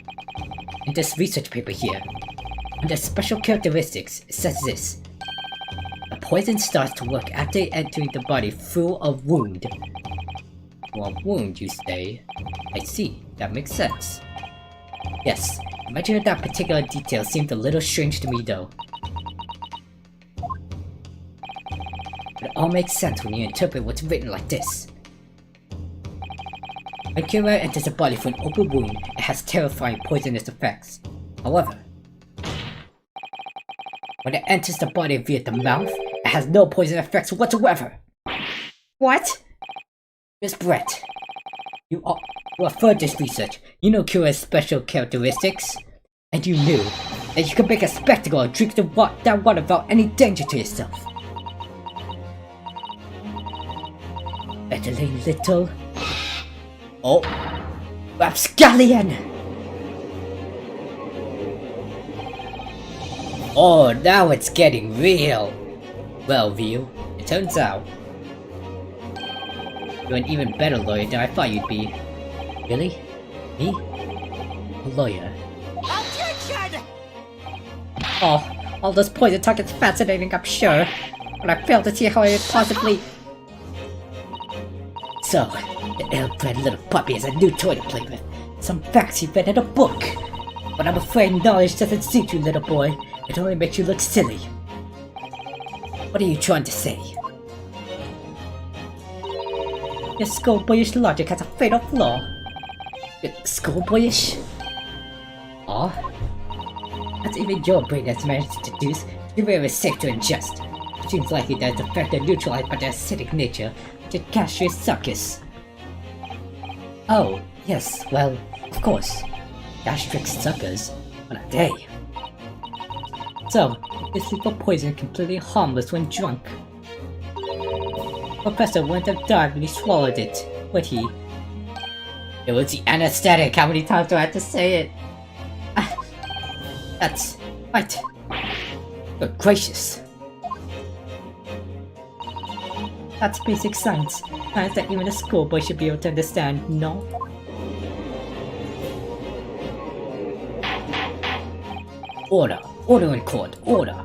In this research paper here. Under special characteristics, it says this. The poison starts to work after entering the body through a wound. Through a wound, you say? I see, that makes sense. Yes, the mention of that particular detail seemed a little strange to me though. But it all makes sense when you interpret what's written like this. When Kira enters the body through an open wound, it has terrifying poisonous effects. However, when it enters the body via the mouth, it has no poison effects whatsoever. What? Miss Brett, you referred this research. You know Kira's special characteristics. And you knew that you could make a spectacle and drink that water without any danger to yourself. Meddling little... Oh! Rapscallion! Oh, now it's getting real! Well, View, it turns out you're an even better lawyer than I thought you'd be. Really? Me? A lawyer? Objection! Oh, all this poison talk is fascinating, I'm sure. But I fail to see how it possibly... So, the ill-bred little puppy has a new toy to play with. Some facts he read in a book. But I'm afraid knowledge doesn't suit you, little boy. It only makes you look silly. What are you trying to say? Your schoolboyish logic has a fatal flaw. Schoolboyish? Aw? That's even your brain has managed to deduce. You're very safe to ingest. It seems likely that its effect is neutralized by their acidic nature, which is gaseous succus. Oh, yes, well, of course. Gastric suckers? What are they? So, this lethal poison is completely harmless when drunk. Professor wouldn't have died when he swallowed it, would he? It was the anesthetic, how many times do I have to say it? That's... right. Good gracious. That's basic science. Science that even a schoolboy should be able to understand, no? Order. Order in court. Order.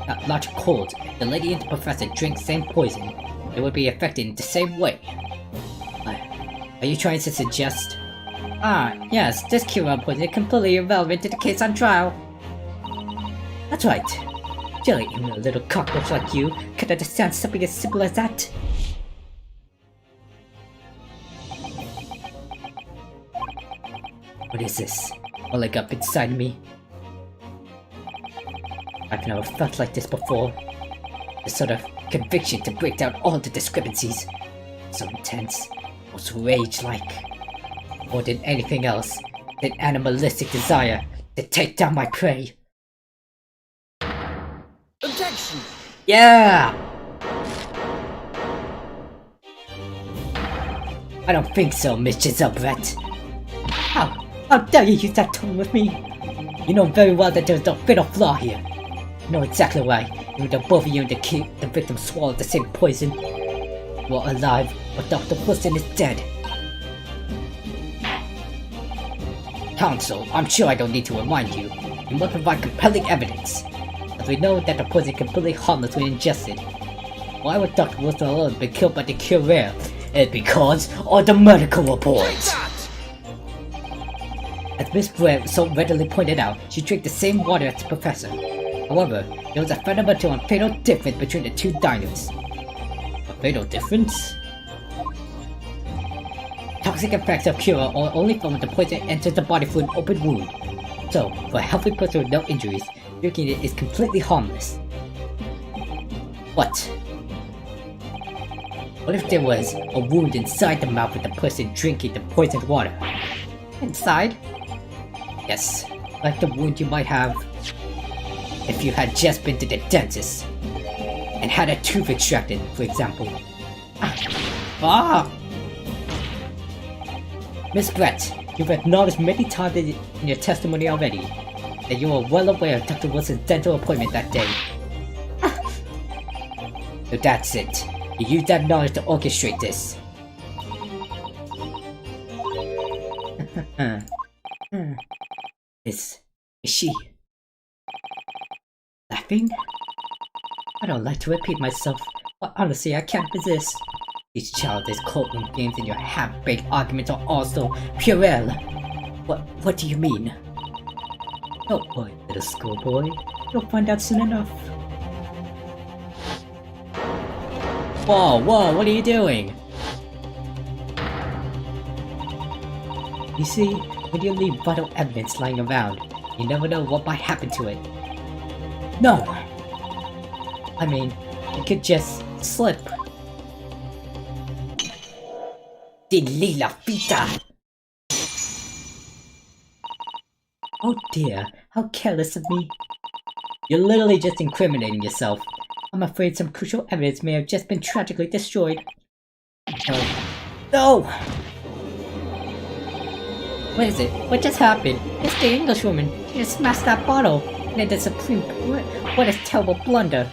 That large cold, if the lady and the professor drink same poison, they would be affected in the same way. Are you trying to suggest? Yes, this cure poison is completely irrelevant to the case on trial. That's right. Jelly, even a little cockroach like you could understand something as simple as that. What is this? Welling up inside me. I've never felt like this before. The sort of conviction to break down all the discrepancies. So intense, almost rage-like. More than anything else, an animalistic desire to take down my prey. Objection! Yeah! I don't think so, Miss Giselle Brett. How dare you use that tone with me? You know very well that there's no fatal flaw here. You know exactly why, even though both of you and the victim swallowed the same poison. You are alive, but Dr. Wilson is dead. Counsel, I'm sure I don't need to remind you. You must provide compelling evidence. As we know that the poison is completely harmless when ingested. Why would Dr. Wilson alone be killed by the cure? It's because of the medical reports. As Miss Brett so readily pointed out, she drank the same water as the professor. However, there was a fundamental and fatal difference between the two diners. A fatal difference? Toxic effects of cure are only found when the poison enters the body through an open wound. So, for a healthy person with no injuries, drinking it is completely harmless. What? What if there was a wound inside the mouth of the person drinking the poisoned water? Inside? Yes, like the wound you might have if you had just been to the dentist and had a tooth extracted, for example. Miss Brett, you've acknowledged many times in your testimony already that you were well aware of Dr. Wilson's dental appointment that day. So that's it. You used that knowledge to orchestrate this. Is she laughing? I don't like to repeat myself, but honestly I can't resist. These childish courtroom games and your half-baked arguments are also puerile. What do you mean? Don't worry, little schoolboy. You'll find out soon enough. Whoa, what are you doing? You see, when you leave vital evidence lying around, you never know what might happen to it. No! I mean, it could just slip. Lila Vita! Oh dear, how careless of me. You're literally just incriminating yourself. I'm afraid some crucial evidence may have just been tragically destroyed. No! What is it? What just happened? It's the Englishwoman. She just smashed that bottle. And it is what a terrible blunder.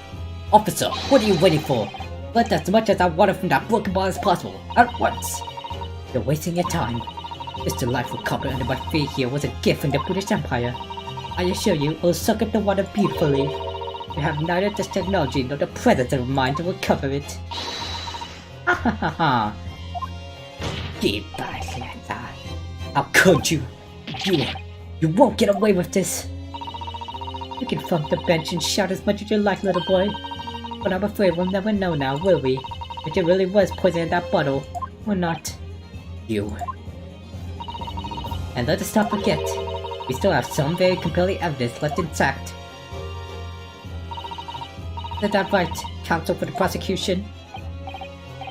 Officer, what are you waiting for? Let as much as I water from that broken bottle as possible. At once! You're wasting your time. This delightful copper under my feet here was a gift from the British Empire. I assure you, it will suck up the water beautifully. You have neither the technology nor the presence of mind to recover it. Ha ha ha ha! Goodbye, Lanta. How could you? You won't get away with this. You can thump the bench and shout as much as you like, little boy. But I'm afraid we'll never know now, will we? If there really was poison in that bottle, or not. You. And let us not forget, we still have some very compelling evidence left intact. Is that right, counsel for the prosecution?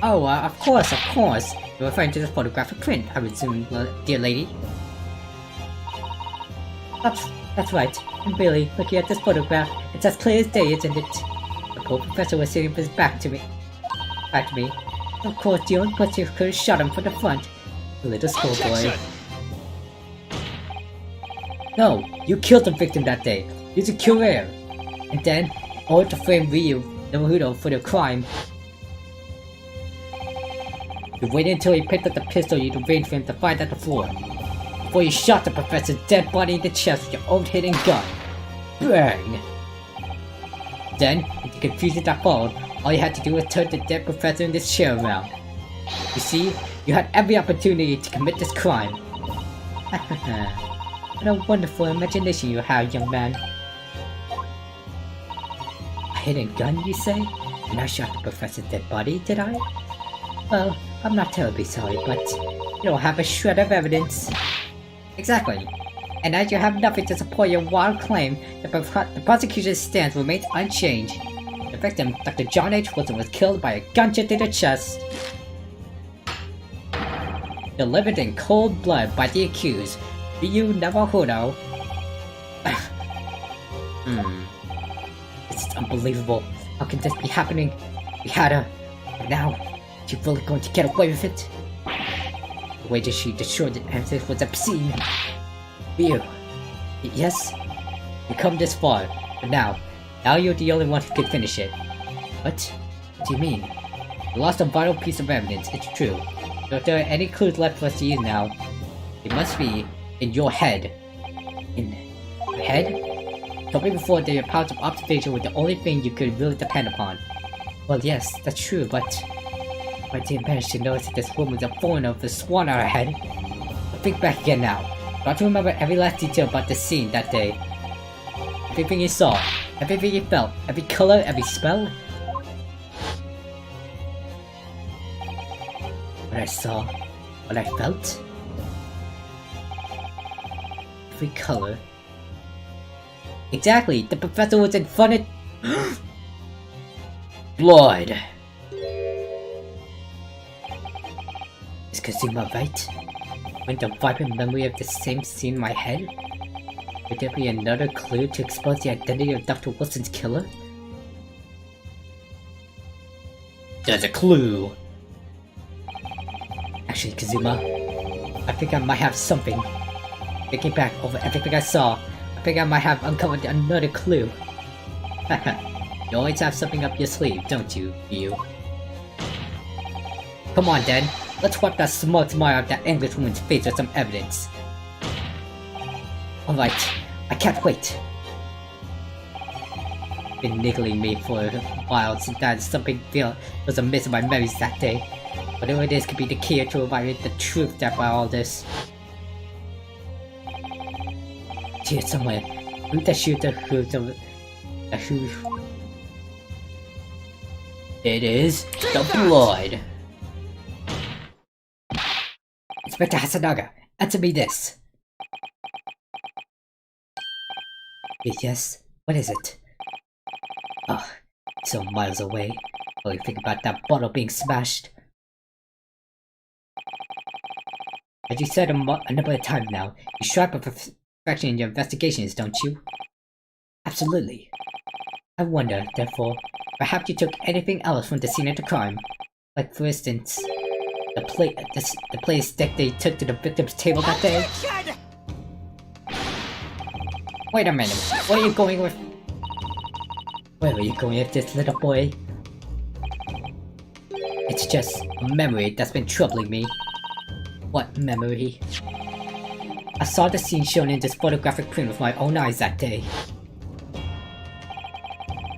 Oh, of course. You're referring to the photographic print, I presume, dear lady. That's right. And really, looking at this photograph, it's as clear as day, isn't it? The poor professor was sitting with his back to me. Of course, the only person who could have shot him from the front. The little schoolboy. No, you killed the victim that day. Using cure. And then, all to frame Naruhodo for the crime. You waited until he picked up the pistol you'd arranged for him to find at the floor. Before you shot the professor's dead body in the chest with your own hidden gun. Bang! Then, in the confusion that followed, all you had to do was turn the dead professor in this chair around. You see, you had every opportunity to commit this crime. What a wonderful imagination you have, young man. A hidden gun, you say? And I shot the professor's dead body, did I? Well, I'm not terribly sorry, but you don't have a shred of evidence. Exactly. And as you have nothing to support your wild claim, the prosecution's stance remains unchanged. The victim, Dr. John H. Wilson, was killed by a gunshot to the chest. Delivered in cold blood by the accused, Ryunosuke Naruhodo. This is unbelievable. How can this be happening? We had her, and now she's really going to get away with it? The way that she destroyed the evidence was obscene. Ryu, yes? You come this far, but now you're the only one who can finish it. What do you mean? You lost a vital piece of evidence, it's true. So if there are any clues left for us to use now, it must be in your head. In your head? Told me before that your powers of observation were the only thing you could really depend upon. Well, yes, that's true, but I didn't manage to notice that this woman was a foreigner with a swan on her head. But think back again now. Try to remember every last detail about the scene that day. Everything you saw, everything you felt, every color, every smell. What I saw, what I felt. Every color. Exactly, the professor was in front of... Blood! Is Kazuma right? When the vibrant memory of the same scene in my head? Would there be another clue to expose the identity of Dr. Wilson's killer? There's a clue! Actually, Kazuma, I think I might have something. Thinking back over everything I saw, I think I might have uncovered another clue. Haha, you always have something up your sleeve, don't you, Ryu? Come on then, let's wipe that smug smile off that English woman's face with some evidence. Alright, I can't wait. Been niggling me for a while since that something was amiss in my memories that day. Whatever it is could be the key to revive the truth about all this. Here somewhere, who's the shooter who... It is the blood! Inspector Hasanaga, answer me this! Yes, what is it? Oh, so miles away. Only think about that bottle being smashed. As you said a number of times now, you strive for perfection in your investigations, don't you? Absolutely. I wonder, therefore, perhaps you took anything else from the scene of the crime. Like, for instance, the place that they took to the victim's table that day? Wait a minute, where are you going with... Where are you going with this, little boy? It's just a memory that's been troubling me. What memory? I saw the scene shown in this photographic print with my own eyes that day.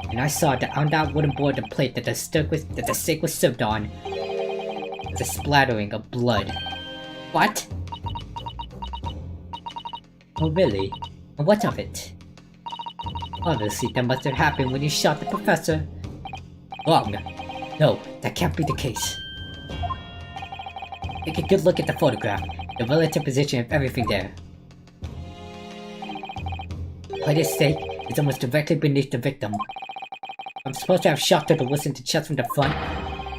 And I saw that on that wooden board and plate that the steak was served on, was a splattering of blood. What? Oh really? And what of it? Obviously that must have happened when you shot the professor. Wrong. No, that can't be the case. Take a good look at the photograph, the relative position of everything there. Plated steak is almost directly beneath the victim. I'm supposed to have shot Dr. Wilson in the chest from the front.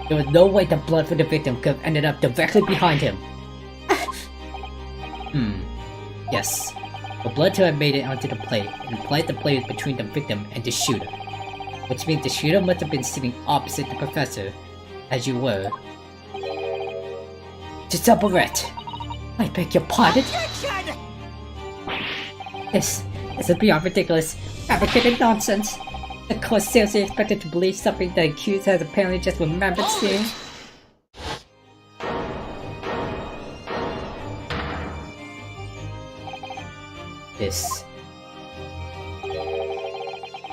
There was no way the blood from the victim could have ended up directly behind him. Yes. The blood to have made it onto the plate, and implied the plate is between the victim and the shooter. Which means the shooter must have been sitting opposite the professor, as you were. Barrett! I beg your pardon? This is beyond ridiculous, fabricated nonsense. The court seriously expected to believe something the accused has apparently just remembered seeing.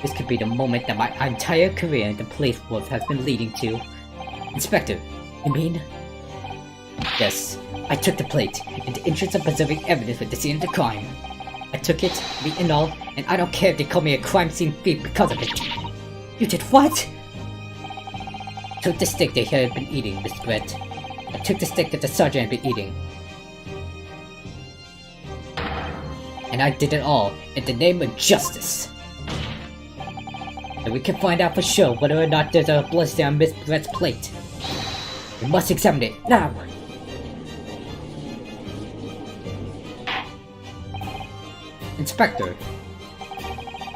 This could be the moment that my entire career in the police force has been leading to. Inspector, you mean? Yes, I took the plate, in the interest of preserving evidence with the scene of the crime. I took it, meat and all, and I don't care if they call me a crime scene thief because of it. You did what? I took the steak they had been eating, Miss Brett. I took the steak that the sergeant had been eating. And I did it all in the name of justice. And we can find out for sure whether or not there's a bloodstain on Miss Brett's plate. We must examine it now. Inspector,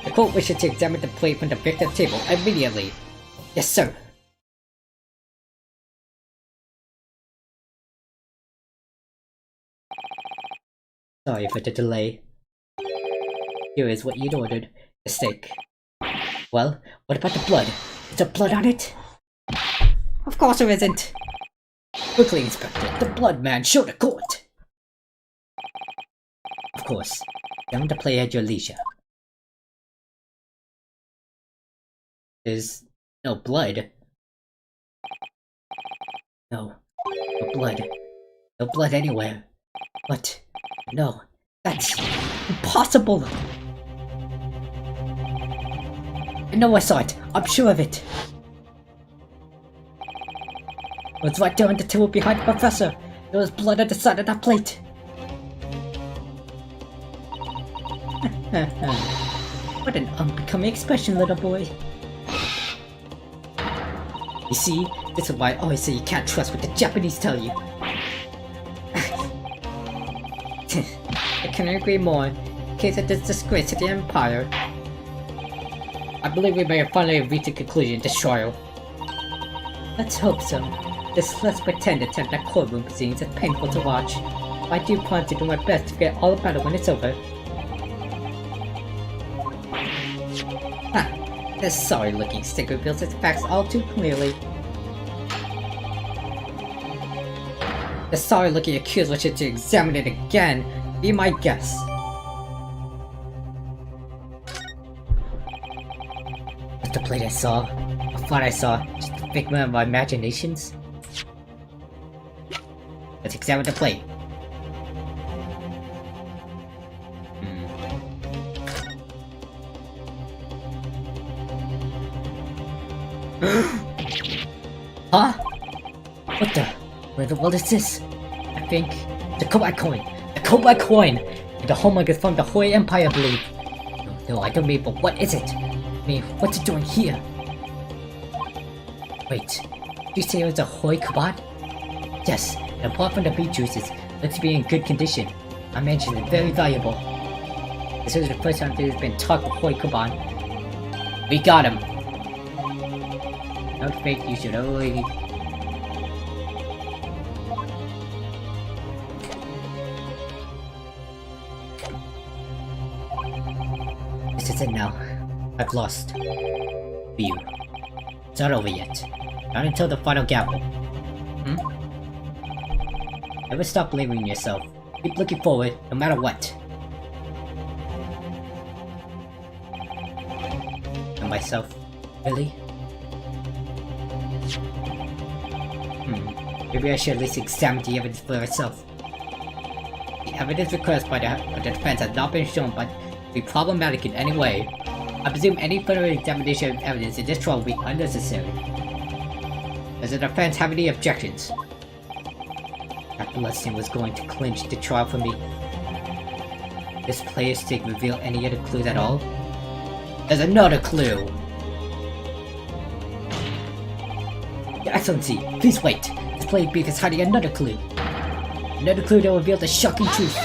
the court wishes to examine the plate from the victim's table immediately. Yes, sir. Sorry for the delay. Here is what you'd ordered. The steak. Well, what about the blood? Is there blood on it? Of course there isn't. Quickly, Inspector, the blood man, show the court. Of course. Down to play at your leisure. There's no blood. No blood. No blood anywhere. What? No, that's impossible! I know I saw it. I'm sure of it. It was right there on the table behind the professor. There was blood on the side of that plate. What an unbecoming expression, little boy. You see, this is why I always say you can't trust what the Japanese tell you. I couldn't agree more. In case of this disgrace to the Empire. I believe we may have finally reached a conclusion in this trial. Let's hope so. Let's pretend attempt at courtroom proceedings is painful to watch. I do plan to do my best to get all about it when it's over. This sorry-looking stick reveals its facts all too clearly. The sorry-looking accused wishes to examine it again. Be my guest. Just the plate I saw. I thought I saw. Just a figment of my imaginations. Let's examine the plate. Huh? What the? Where the world is this? I think the Kobai coin. The Kobai coin! And the hallmark is from the Hoi Empire, I believe. No, I don't mean, but what is it? I mean, what's it doing here? Wait, did you say it was a Hoi Kabat? Yes, and apart from the beet juices, it looks to be in good condition. I mentioned it, very valuable. This is the first time there's been talk of Hoi Kaban. We got him! Don't think you should only... This is it now. I've lost. You. It's not over yet. Not until the final gavel. Never stop believing in yourself. Keep looking forward, no matter what. And myself? Really? Maybe I should at least examine the evidence for itself. The evidence requested by the defense has not been shown but be problematic in any way. I presume any further examination of evidence in this trial will be unnecessary. Does the defense have any objections? That bloodstain was going to clinch the trial for me. This player's stake reveal any other clues at all? There's another clue! Your Excellency, please wait. This player beef is hiding another clue. Another clue that will reveal the shocking truth.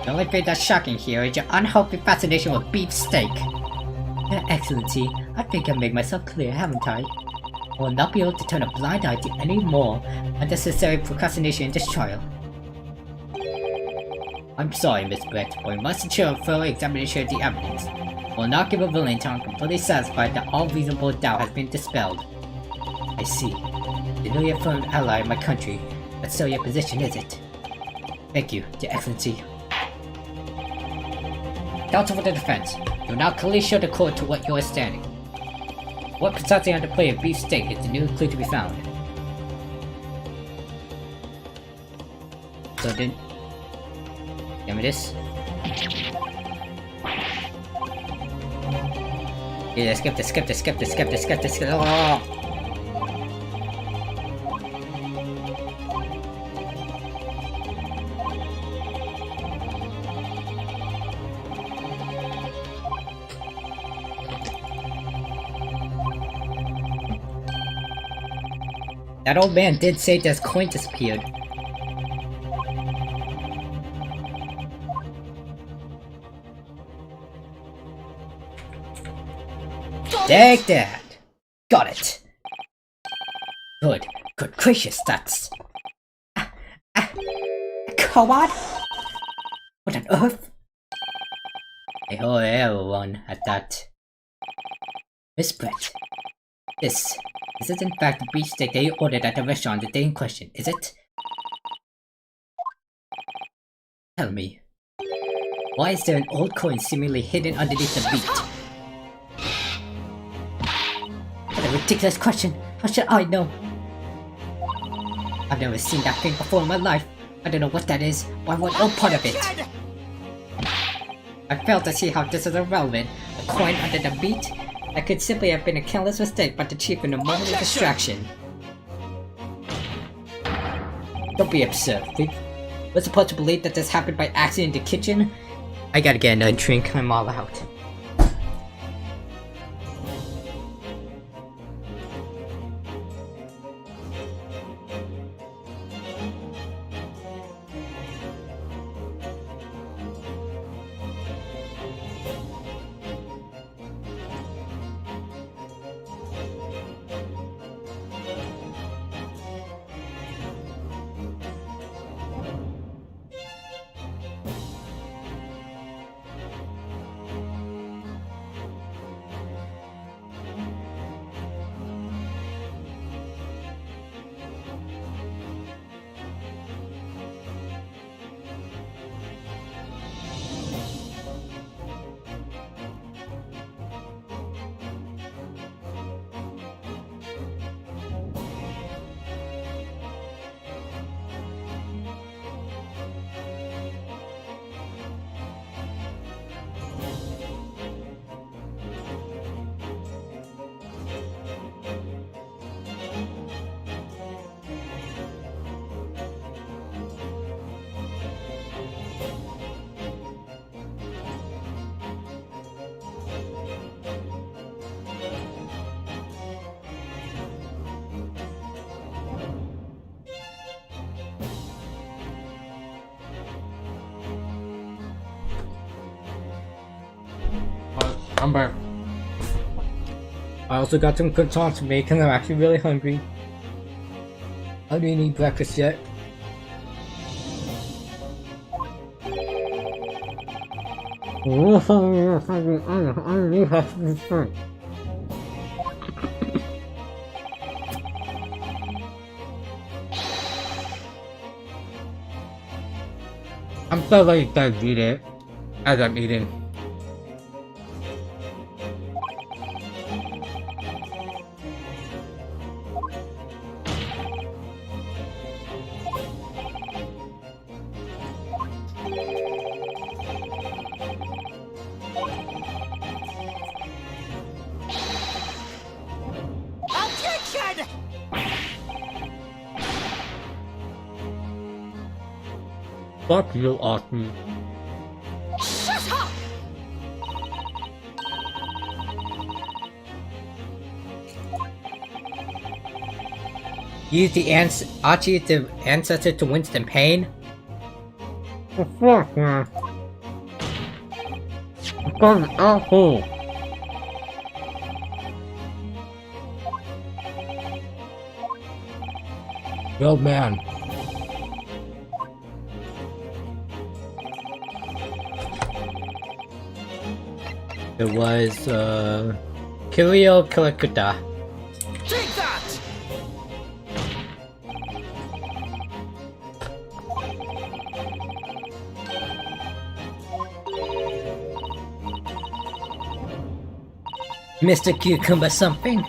The only thing that's shocking here is your unhealthy fascination with beefsteak. Your Excellency, I think I made myself clear, haven't I? I will not be able to turn a blind eye to any more unnecessary procrastination in this trial. I'm sorry, Miss Brett, but we must ensure a thorough examination of the evidence. We will not give a ruling until I'm completely satisfied that all reasonable doubt has been dispelled. I see. You know you're a firm ally of my country, but still your position is it? Thank you, Your Excellency. Counsel for the defense. Do not clearly show the code to what you are standing. What precisely on the plate of beefsteak is the new clue to be found? So then... Give me this. Yeah, skip this. Oh! That old man did say this coin disappeared. Take that! Got it! Good gracious, that's... Come on! What on earth? Hey ho, everyone at that. Miss Brett. This is in fact the beefsteak that you ordered at the restaurant the day in question, is it? Tell me, why is there an old coin seemingly hidden underneath the meat? What a ridiculous question! How should I know? I've never seen that thing before in my life. I don't know what that is, or I want no part of it. I fail to see how this is irrelevant. A coin under the meat? That could simply have been a careless mistake by the chief in a moment of distraction. Don't be absurd. We're supposed to believe that this happened by accident in the kitchen? I gotta get another drink, I'm all out. I'm back. I also got some croissants to make and I'm actually really hungry. I didn't eat breakfast yet. I'm so like to eat it as I'm eating. Fuck you, Austin. Shut up! Use the Archie the ancestor to Winston Payne? The fuck, man? Because an asshole. The old man. It was, Kiryu Kawakuta. Take that! Mr. Cucumber something?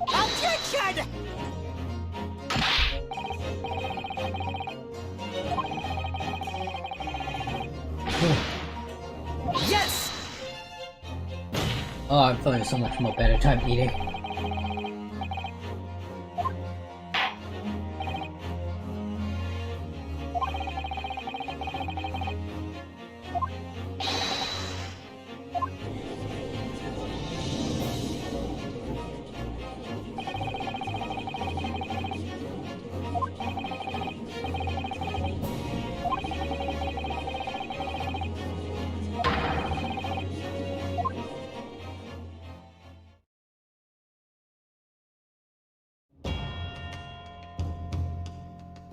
Attention! Yes! Oh, I'm feeling so much more better time eating.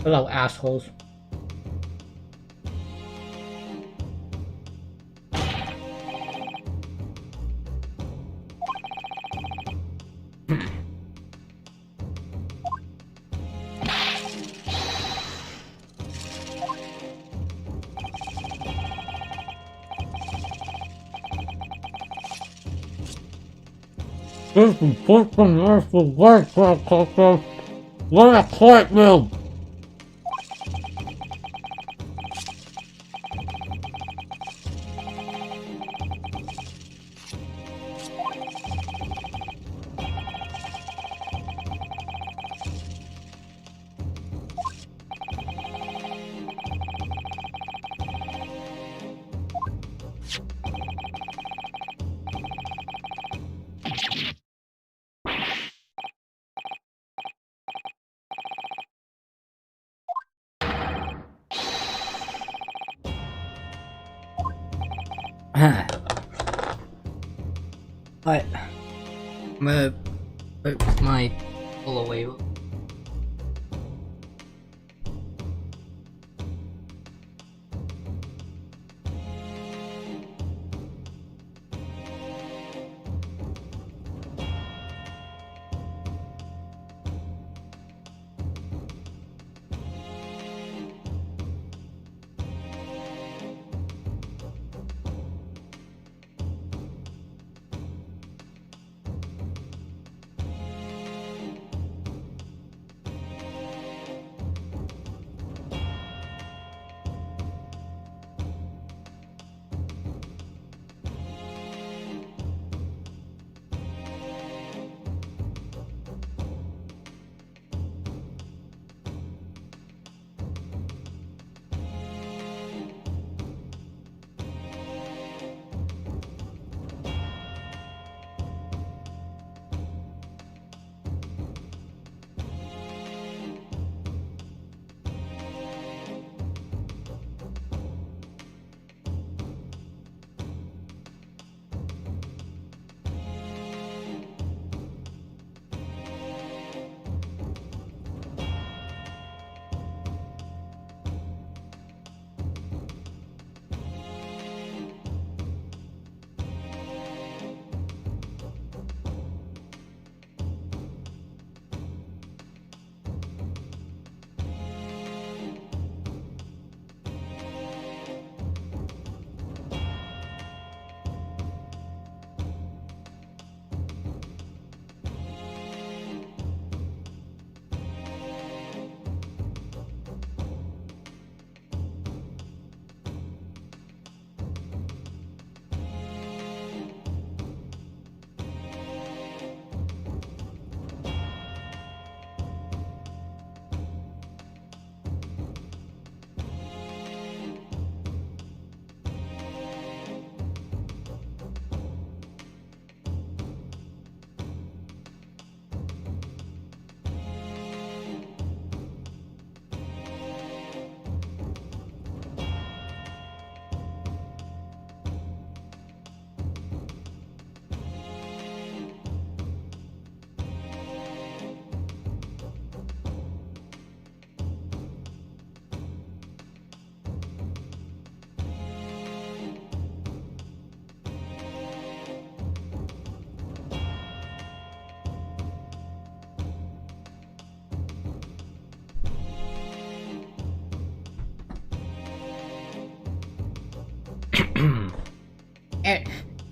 Hello, assholes. This is just a merciful work for a culture. What a courtroom! But I'm gonna put my pull away.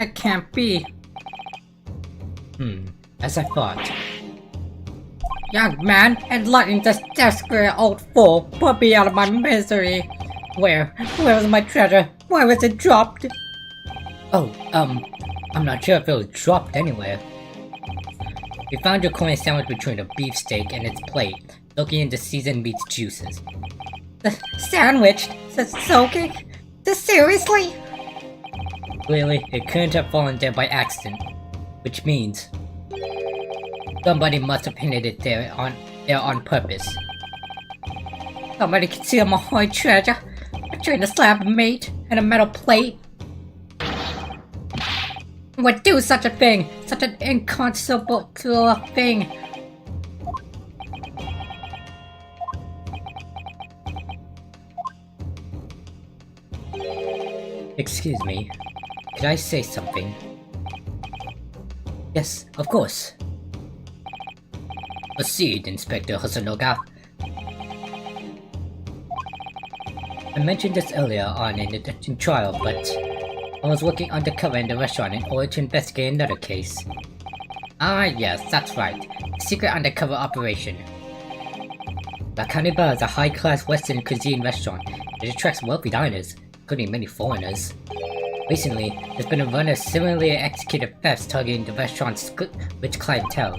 That can't be. As I thought. Young man, enlightening this desperate old fool, put me out of my misery. Where was my treasure? Why was it dropped? Oh, I'm not sure if it was dropped anywhere. We found your coin sandwich between a beefsteak and its plate, soaking into seasoned meat's juices. The sandwich? Soaking? Seriously? Clearly, it couldn't have fallen there by accident, which means somebody must have hinted it there on purpose. Somebody concealed my whole treasure between a slab of meat and a metal plate. Would do such a thing, such an inconceivable thing. Excuse me, could I say something? Yes, of course. Proceed, Inspector Hosonoga. I mentioned this earlier on in the trial, but I was working undercover in the restaurant in order to investigate another case. Ah yes, that's right. Secret undercover operation. La Cannibal is a high-class Western cuisine restaurant that attracts wealthy diners, including many foreigners. Recently, there's been a run of similarly executed thefts targeting the restaurant's rich clientele.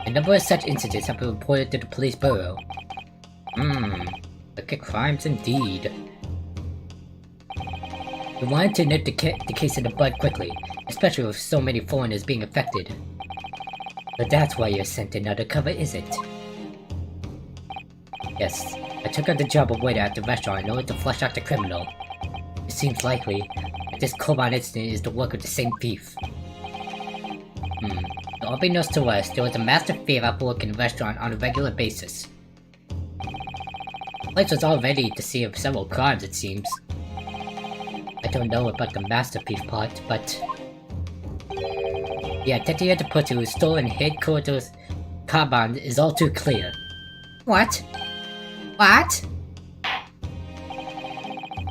A number of such incidents have been reported to the police bureau. Wicked crimes indeed. We wanted to nip the case in the bud quickly, especially with so many foreigners being affected. But that's why you're sent in undercover, is it? Yes, I took on the job of waiter at the restaurant in order to flush out the criminal. It seems likely that this Koban incident is the work of the same thief. Unbeknownst to us, there was a master thief at work in the restaurant on a regular basis. The place was all ready to see of several crimes, it seems. I don't know about the master thief part, but the identity of the person who stole in headquarters Kaban is all too clear. What? What?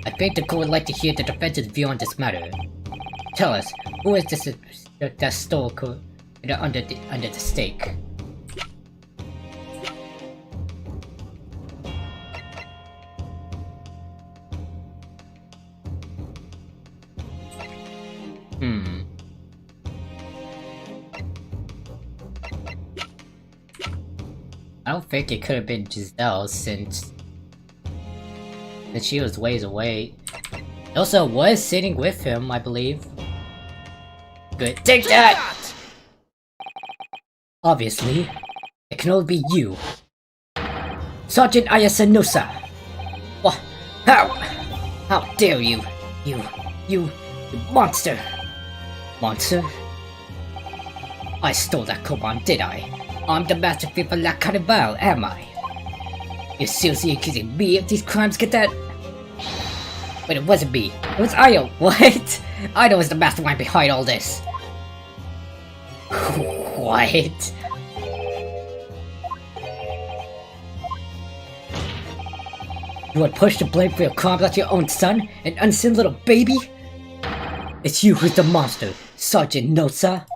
I think the court would like to hear the defense's view on this matter. Tell us, who is this that stole under the stake? I don't think it could have been Giselle since she was ways away. Also was sitting with him, I believe. Good. Take that! Obviously, it can only be you. Sergeant Ayasenosa! What? How dare you? You monster! Monster? I stole that Koban, did I? I'm the master thief of La Cannibal, am I? You're seriously accusing me of these crimes, get that? But it wasn't me. It was Ayo. What? Ayo was the mastermind behind all this. What? You would push the blame for your crimes at your own son, an unseen little baby? It's you who's the monster, Sergeant Nosa.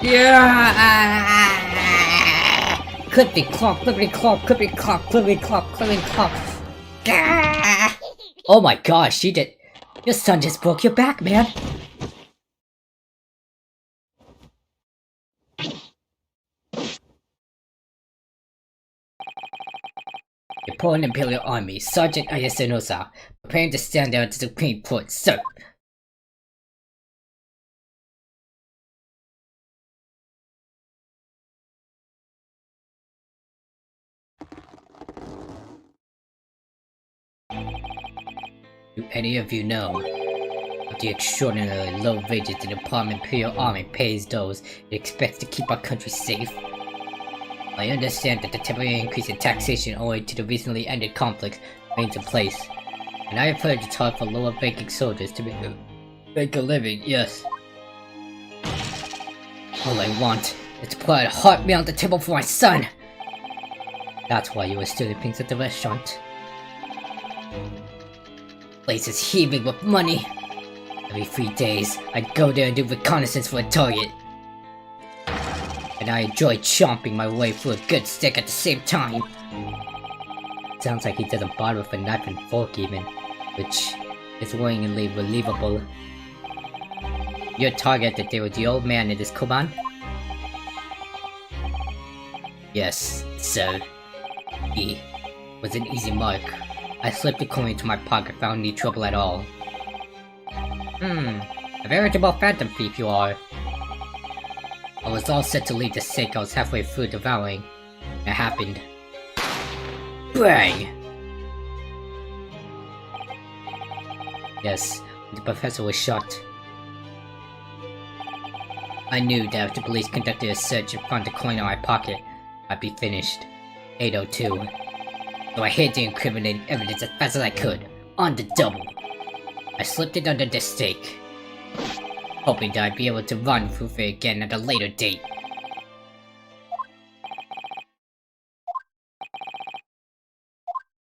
Yeah! Clippity clop, clippity clop, clippity clop, clippity clop, clippity clop. Oh my gosh, she did. Your son just broke your back, man. The Poland Imperial Army, Sergeant Ayasenosa, preparing to stand down to the Supreme Court, sir. Do any of you know of the extraordinarily low wages the Department Imperial Army pays those it expects to keep our country safe? I understand that the temporary increase in taxation owing to the recently ended conflict remains in place, and I have heard it's hard for lower-ranking soldiers to make a living, yes. All I want Let's put a hot meal on the table for my son! That's why you were stealing things at the restaurant. Place is heaving with money. Every 3 days, I'd go there and do reconnaissance for a target. And I enjoy chomping my way through a good steak at the same time. Sounds like he doesn't bother with a knife and fork even, which is worryingly believable. Your target that they were the old man in this Koban? Yes, sir. He was an easy mark. I slipped the coin into my pocket, found any trouble at all. A veritable phantom thief you are. I was all set to leave the steak I was halfway through devouring. It happened. Bang! Yes, the professor was shot. I knew that if the police conducted a search and found the coin in my pocket, I'd be finished. 802. So I hid the incriminating evidence as fast as I could, on the double. I slipped it under the stake, hoping that I'd be able to run through it again at a later date.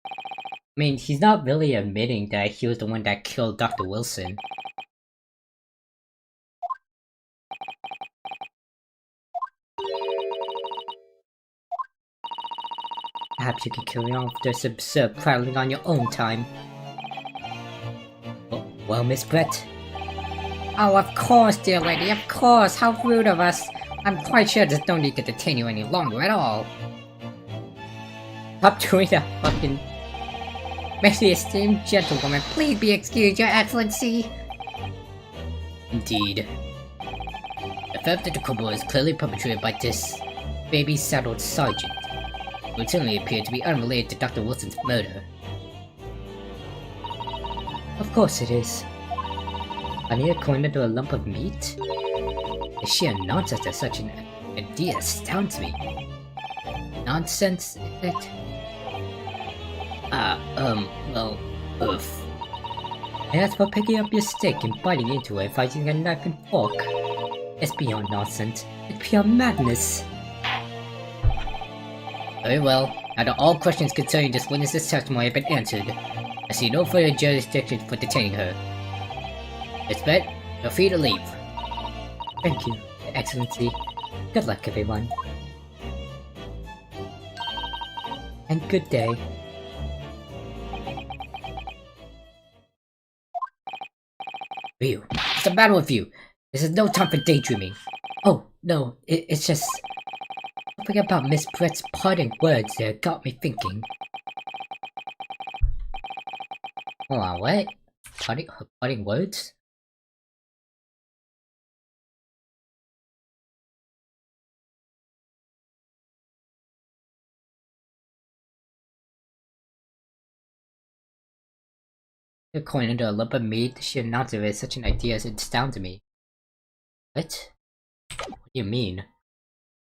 I mean, he's not really admitting that he was the one that killed Dr. Wilson. Perhaps you can carry on with this absurd prattling on your own time. Oh, well, Miss Brett? Oh, of course, dear lady, of course! How rude of us! I'm quite sure there's no need to detain you any longer at all. Stop doing that fucking... May the esteemed gentlewoman please be excused, your excellency! Indeed. The theft of the kobo is clearly perpetrated by this baby-saddled sergeant, who certainly appeared to be unrelated to Dr. Wilson's murder. Of course it is. I need a coin under a lump of meat? The sheer nonsense of such an idea astounds me. Nonsense, is it? Well, oof. And as for picking up your stick and biting into it by using a knife and fork, it's beyond nonsense. It's pure madness. Very well. Now that all questions concerning this witness's testimony have been answered, I see no further jurisdiction for detaining her. Miss Brett, you're free to leave. Thank you, Your Excellency. Good luck, everyone. And good day. Ryu, what's the matter with you? This is no time for daydreaming. Oh, no, it's just... something about Miss Brett's parting words there got me thinking. Hold on, what? Her parting words? A coin under a lump of meat, the sheer nonsense of it is such an idea as it astounds me. What? What do you mean?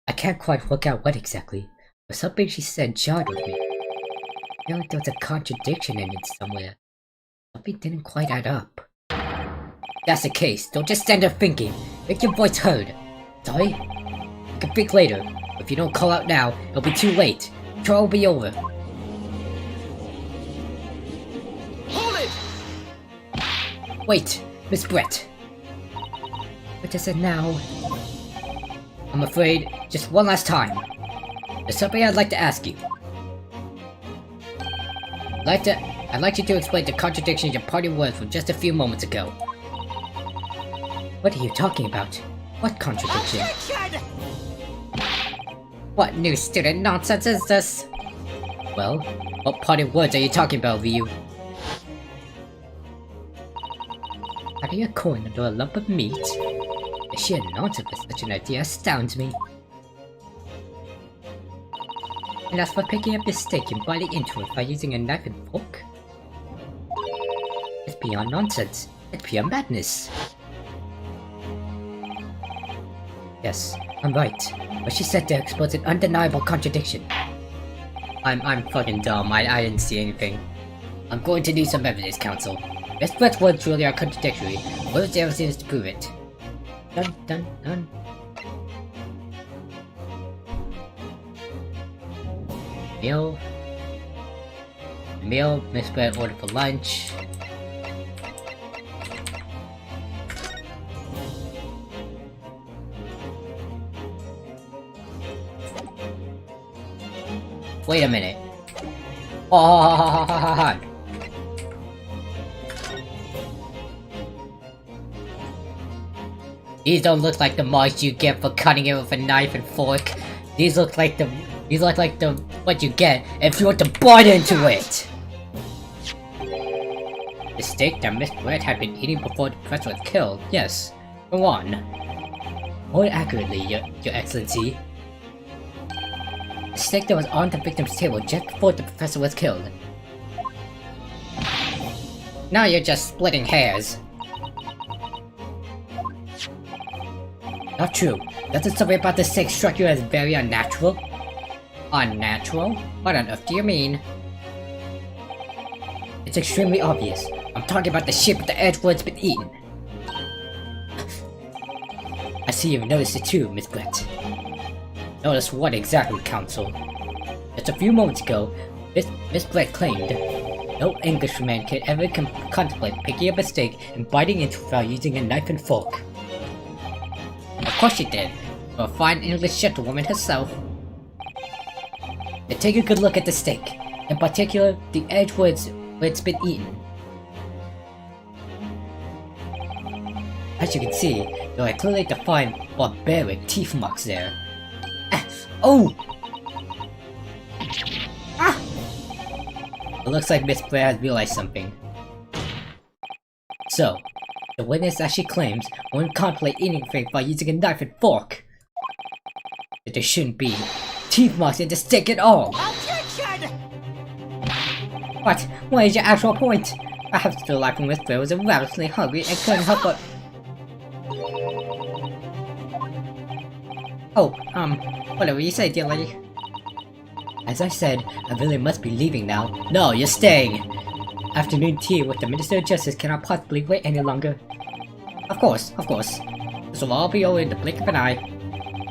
I can't quite work out what exactly, but something she said jarred with me. I feel like there was a contradiction in it somewhere. Something didn't quite add up. If that's the case, don't just stand there thinking. Make your voice heard. Sorry? You can think later. But if you don't call out now, it'll be too late. The trial will be over. Hold it! Wait, Miss Brett. What is it now? I'm afraid, just one last time. There's something I'd like to ask you. I'd like you to explain the contradiction in your party words from just a few moments ago. What are you talking about? What contradiction? Objection! What new student nonsense is this? Well, what party words are you talking about, Ryu? Adding a coin under a lump of meat? The sheer nonsense of such an idea astounds me. And as for picking up your steak and biting into it by using a knife and fork? It's beyond nonsense. It's pure madness. Yes, I'm right. What she said there exposed an undeniable contradiction. I'm fucking dumb. I didn't see anything. I'm going to need some evidence, Counsel. Miss Brett's words truly are contradictory. What is there evidence to prove it? Dun dun dun. Meal. Miss Brett ordered for lunch. Wait a minute. Oh, these don't look like the marks you get for cutting it with a knife and fork. These look like the what you get if you want to bite into it. The steak that Miss Brett had been eating before the professor was killed. Yes. Go on. More accurately, Your Excellency. The steak that was on the victim's table just before the professor was killed. Now you're just splitting hairs. Not true. Doesn't something about the steak strike you as very unnatural? Unnatural? What on earth do you mean? It's extremely obvious. I'm talking about the shape of the edge where it's been eaten. I see you've noticed it too, Miss Brett. Notice what exactly, Counsel? Just a few moments ago, Miss Brett claimed no Englishman could ever contemplate picking up a steak and biting into it without using a knife and fork. Of course she did, for a fine English gentlewoman herself. Now take a good look at the steak, in particular the edge where it's been eaten. As you can see, there are clearly defined barbaric teeth marks there. Oh! Ah! It looks like Miss Blair has realized something. So, the witness actually claims won't contemplate eating things by using a knife and fork. That there shouldn't be teeth marks in the steak at all. Objection! But what is your actual point? Perhaps the life of Miss Blair was ravenously hungry and couldn't help but... Oh, whatever you say, dear lady. As I said, I really must be leaving now. No, you're staying! Afternoon tea with the Minister of Justice cannot possibly wait any longer. Of course. This will all be over in the blink of an eye.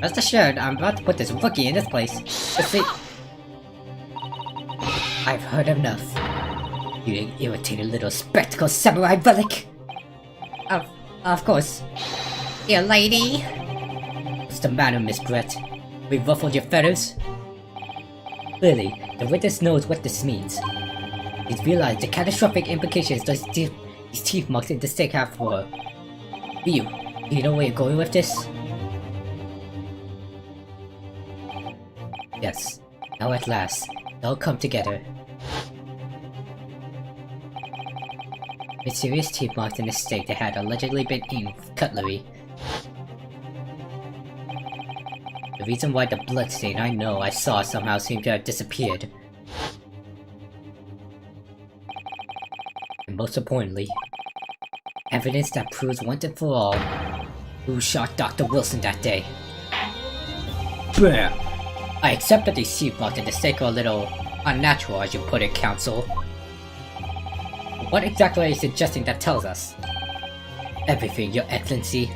Rest assured, I'm about to put this rookie in this place. Let's see. I've heard enough. You irritated little spectacle samurai relic! Of course. Dear lady! What's the matter, Miss Brett? We ruffled your feathers? Clearly, the witness knows what this means. He's realized the catastrophic implications these teeth marks in the steak have for her. Do you know where you're going with this? Yes. Now at last, they'll come together. The serious teeth marks in the steak that had allegedly been eaten with cutlery. The reason why the bloodstain I saw somehow seemed to have disappeared. And most importantly, evidence that proves once and for all who shot Dr. Wilson that day. Bruh. I accept that these teeth marks in the steak are a little unnatural, as you put it, Counsel. What exactly are you suggesting that tells us? Everything, Your Excellency.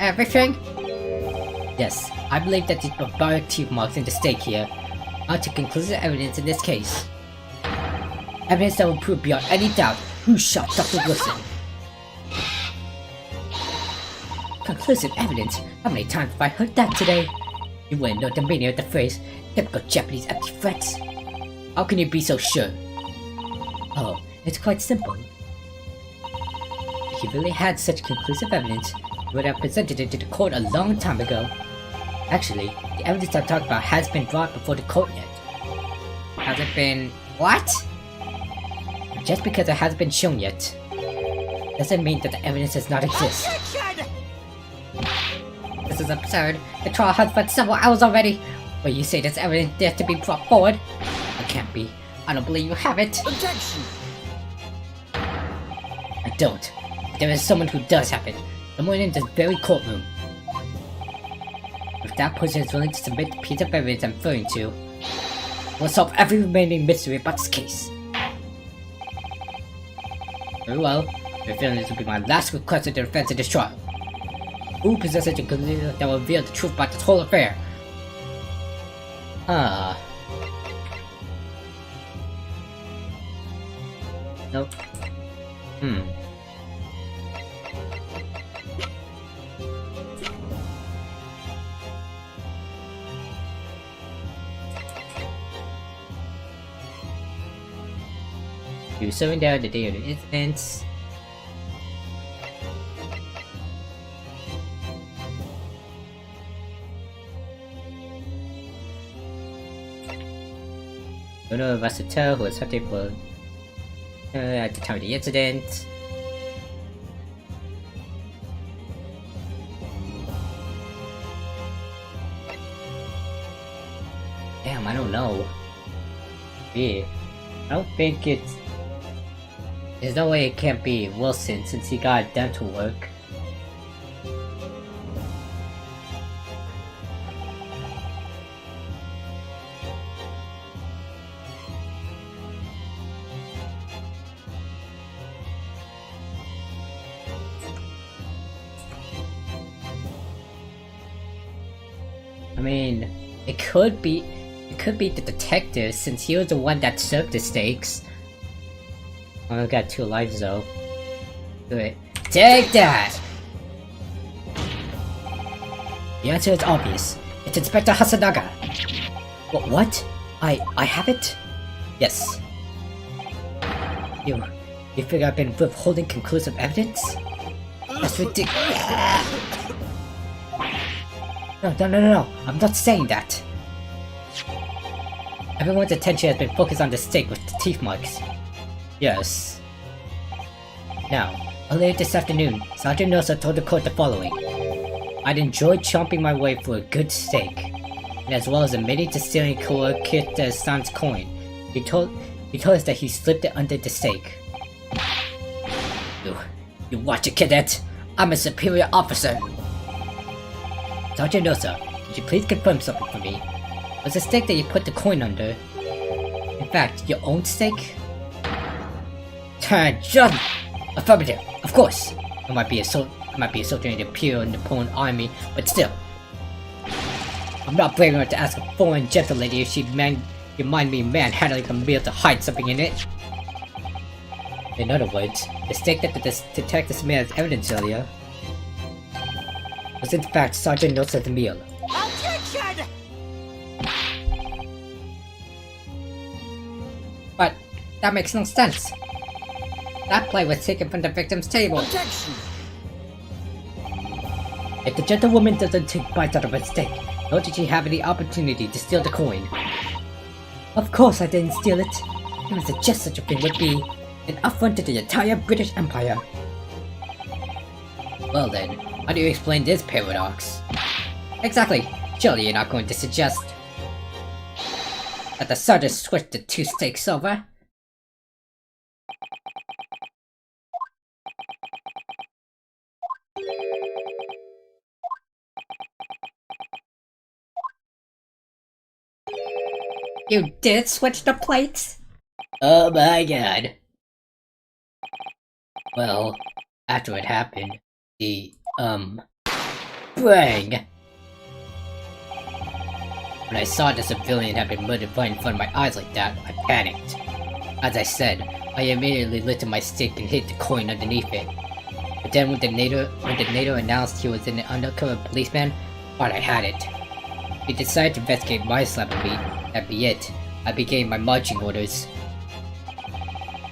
Everything? Yes, I believe that these barbaric teeth marks in the steak here are to conclusive evidence in this case. Evidence that will prove beyond any doubt who shot Dr. Wilson. Conclusive evidence? How many times have I heard that today? You wouldn't know the meaning of the phrase, typical Japanese empty threats. How can you be so sure? Oh, it's quite simple. If you really had such conclusive evidence, you would have presented it to the court a long time ago. Actually, the evidence I'm talking about has been brought before the court yet. Has it been... what? Just because it hasn't been shown yet, doesn't mean that the evidence does not exist. Objection! This is absurd. The trial has been several hours already. But you say there's evidence there to be brought forward? It can't be. I don't believe you have it. Objection! I don't. There is someone who does have it. Someone in this very courtroom. If that person is willing to submit the piece of evidence I'm referring to, we'll solve every remaining mystery about this case. Very well. I feel this will be my last request of the defense in this trial. Who possesses the conclusion that will reveal the truth about this whole affair? Ah. Nope. You serving down the day of the incidents. Owner of a hotel who was hunted for at the time of the incident. Damn, I don't know. Yeah, I don't think it's. There's no way it can't be Wilson since he got dental work. I mean, it could be the detective since he was the one that served the stakes. I only got 2 lives though. Do it. Take that! The answer is obvious. It's Inspector Hasanaga. What? I have it? Yes. You figure I've been withholding conclusive evidence? That's ridiculous. No, I'm not saying that. Everyone's attention has been focused on the stake with the teeth marks. Yes. Now, earlier this afternoon, Sergeant Nosa told the court the following. I'd enjoyed chomping my way for a good steak, and as well as admitting to stealing Kawakita-san's coin. He told us that he slipped it under the steak. You watch it, cadet! I'm a superior officer! Sergeant Nosa, could you please confirm something for me? Was the steak that you put the coin under, in fact, your own steak? John! Affirmative, of course! I might be a soldier in the Imperial Nippon Army, but still. I'm not brave enough to ask a foreign gentle lady if she'd mind me manhandling a meal to hide something in it. In other words, the steak that the detective made as evidence earlier was in fact Sergeant Nosa's meal. Objection! But that makes no sense. That plate was taken from the victim's table. Objection! If the gentlewoman doesn't take bites out of her steak, nor did she have any opportunity to steal the coin. Of course I didn't steal it. Even to suggest such a thing would be an affront to the entire British Empire. Well then, how do you explain this paradox? Exactly. Surely you're not going to suggest that the sergeant switched the 2 steaks over? You did switch the plates? Oh my god. Well, after it happened, the, bang! When I saw the civilian had been murdered right in front of my eyes like that, I panicked. As I said, I immediately lifted my stick and hit the coin underneath it. But then when the NATO announced he was an undercover policeman, I thought I had it. He decided to investigate my slap of meat. That'd be it. I began my marching orders.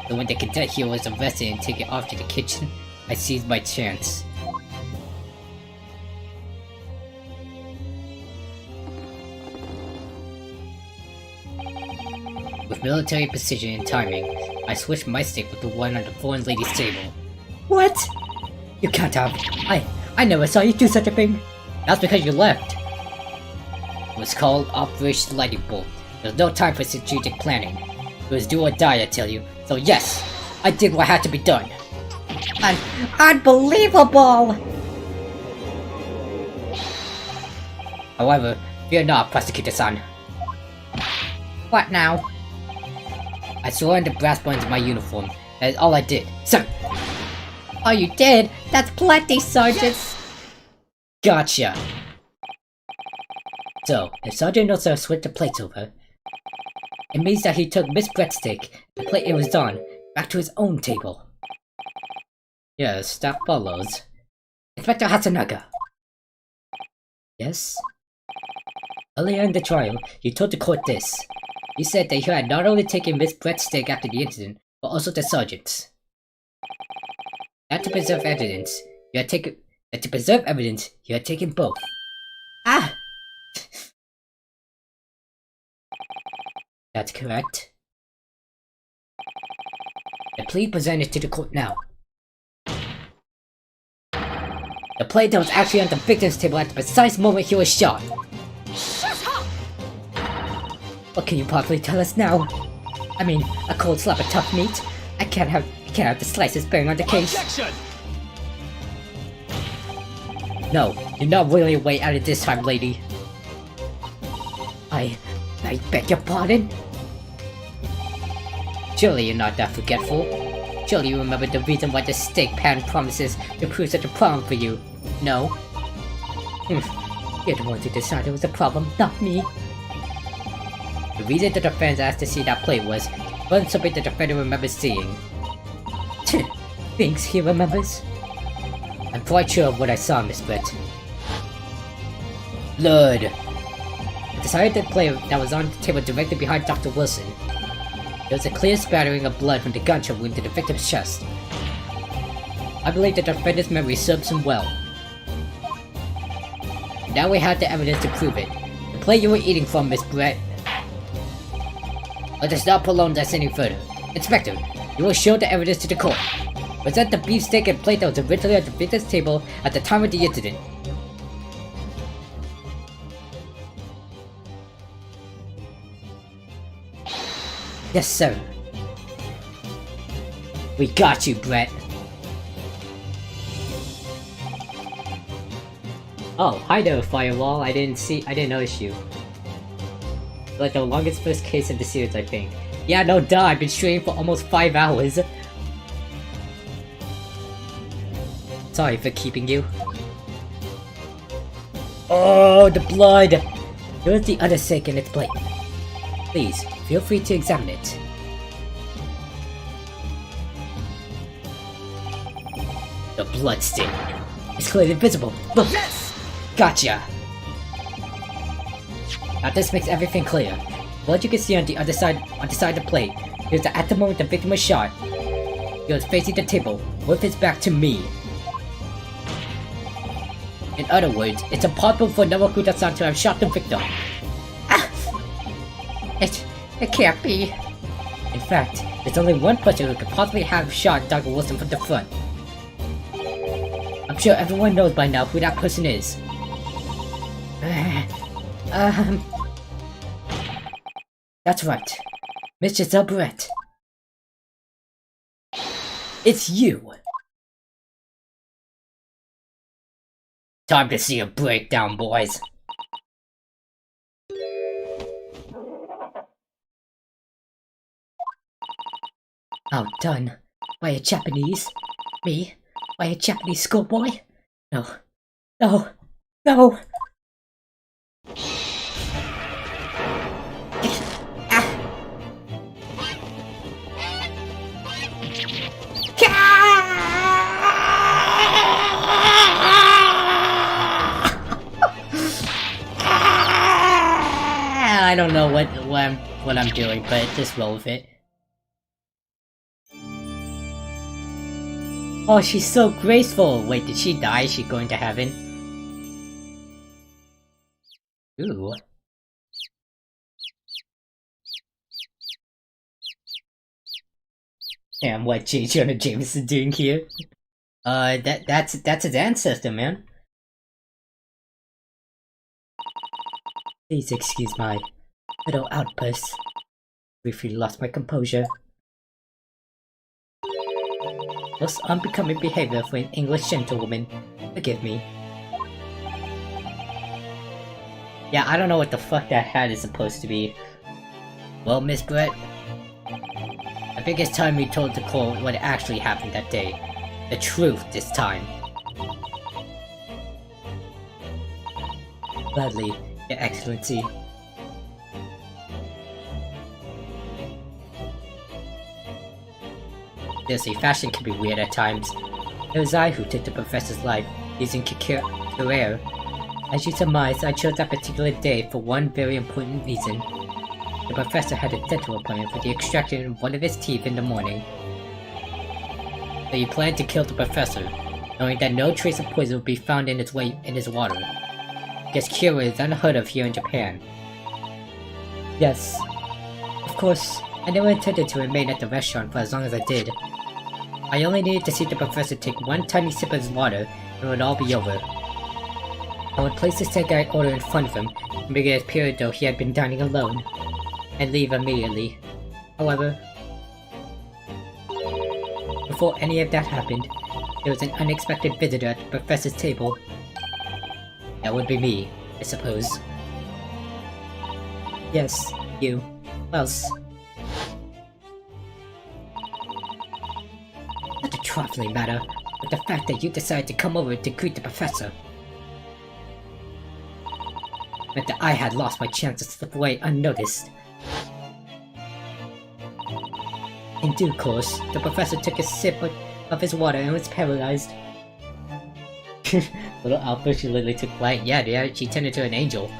So when the cadet here was arrested and taken off to the kitchen, I seized my chance. With military precision and timing, I switched my stick with the one on the foreign lady's table. What? You can't have. I never saw you do such a thing. That's because you left. It was called Operation Lightning Bolt. There was no time for strategic planning. It was do or die, I tell you. So yes, I did what had to be done. Unbelievable! However, fear not, Prosecutor-san. What now? I swore on the brass buttons of my uniform. That is all I did. Sir! Oh, you did? That's plenty, Sergeant! Gotcha! So, if Sergeant Nosa switched the plates over, it means that he took Miss Breadstick, the plate it was on, back to his own table. Yes, that follows. Inspector Hatsunaga. Yes? Earlier in the trial, you told the court this. You said that you had not only taken Miss Breadstick after the incident, but also the sergeants. That to preserve evidence, you had taken both. Ah! That's correct. The plea presented to the court now. The plate that was actually on the victim's table at the precise moment he was shot. Shut up! What can you possibly tell us now? I mean, a cold slab of tough meat? I can't have the slices bearing on the case. Objection! No, you're not willing to wait at it this time, lady. I beg your pardon? Surely you're not that forgetful. Surely you remember the reason why the steak pan promises to prove such a problem for you. No? You're the ones who decided it was a problem, not me. The reason the defense asked to see that plate wasn't something the defender remembers seeing. Thinks he remembers? I'm quite sure of what I saw, Miss Brett. Blood! I decided the plate that was on the table directly behind Dr. Wilson. There was a clear spattering of blood from the gunshot wound to the victim's chest. I believe the defender's memory serves him well. Now we have the evidence to prove it. The plate you were eating from, Miss Brett. Let us not prolong this any further. Inspector, you will show the evidence to the court. Present the beefsteak and plate that was originally at the victim's table at the time of the incident. Yes, sir. We got you, Brett. Oh, hi there, Firewall. I didn't notice you. Like the longest first case in the series, I think. Yeah, no duh, I've been streaming for almost 5 hours. Sorry for keeping you. Oh, the blood! Here's the other steak in its plate. Please, feel free to examine it. The blood stain. It's clearly visible. Look! Yes! Gotcha! Now this makes everything clear. Blood you can see on the other side of the plate. Here's at the moment the victim was shot. He was facing the table, with his back to me. In other words, it's impossible for Naruhodo-san to have shot the victim. Ah! It can't be. In fact, there's only one person who could possibly have shot Dr. Wilson from the front. I'm sure everyone knows by now who that person is. That's right. Mr. Zabret. It's you! Time to see a breakdown, boys. Outdone by a Japanese? Me? By a Japanese schoolboy? No. No. No! I don't know what I'm doing, but just roll with it. Oh, she's so graceful! Wait, did she die? Is she going to heaven? Ooh. Damn, what J. Jonah Jameson doing here? That's his ancestor, man. Please excuse my little outburst. Briefly lost my composure. Most unbecoming behavior for an English gentlewoman. Forgive me. Yeah, I don't know what the fuck that hat is supposed to be. Well, Miss Brett, I think it's time we told the court what actually happened that day. The truth this time. Gladly, Your Excellency. Seriously, fashion can be weird at times. It was I who took the professor's life, using career. As you surmised, I chose that particular day for one very important reason. The professor had a dental appointment for the extraction of one of his teeth in the morning. So you planned to kill the professor, knowing that no trace of poison would be found in his water. Guess cure is unheard of here in Japan. Yes. Of course, I never intended to remain at the restaurant for as long as I did. I only needed to see the professor take one tiny sip of his water, and it would all be over. I would place the cigarette order in front of him, and make it appear as though he had been dining alone, and leave immediately. However, before any of that happened, there was an unexpected visitor at the professor's table. That would be me, I suppose. Yes, you. Who else? Not a trifling matter, but the fact that you decided to come over to greet the professor meant that I had lost my chance to slip away unnoticed. In due course, the professor took a sip of his water and was paralyzed. Little Alpha, she literally took flight. Yeah, she turned into an angel.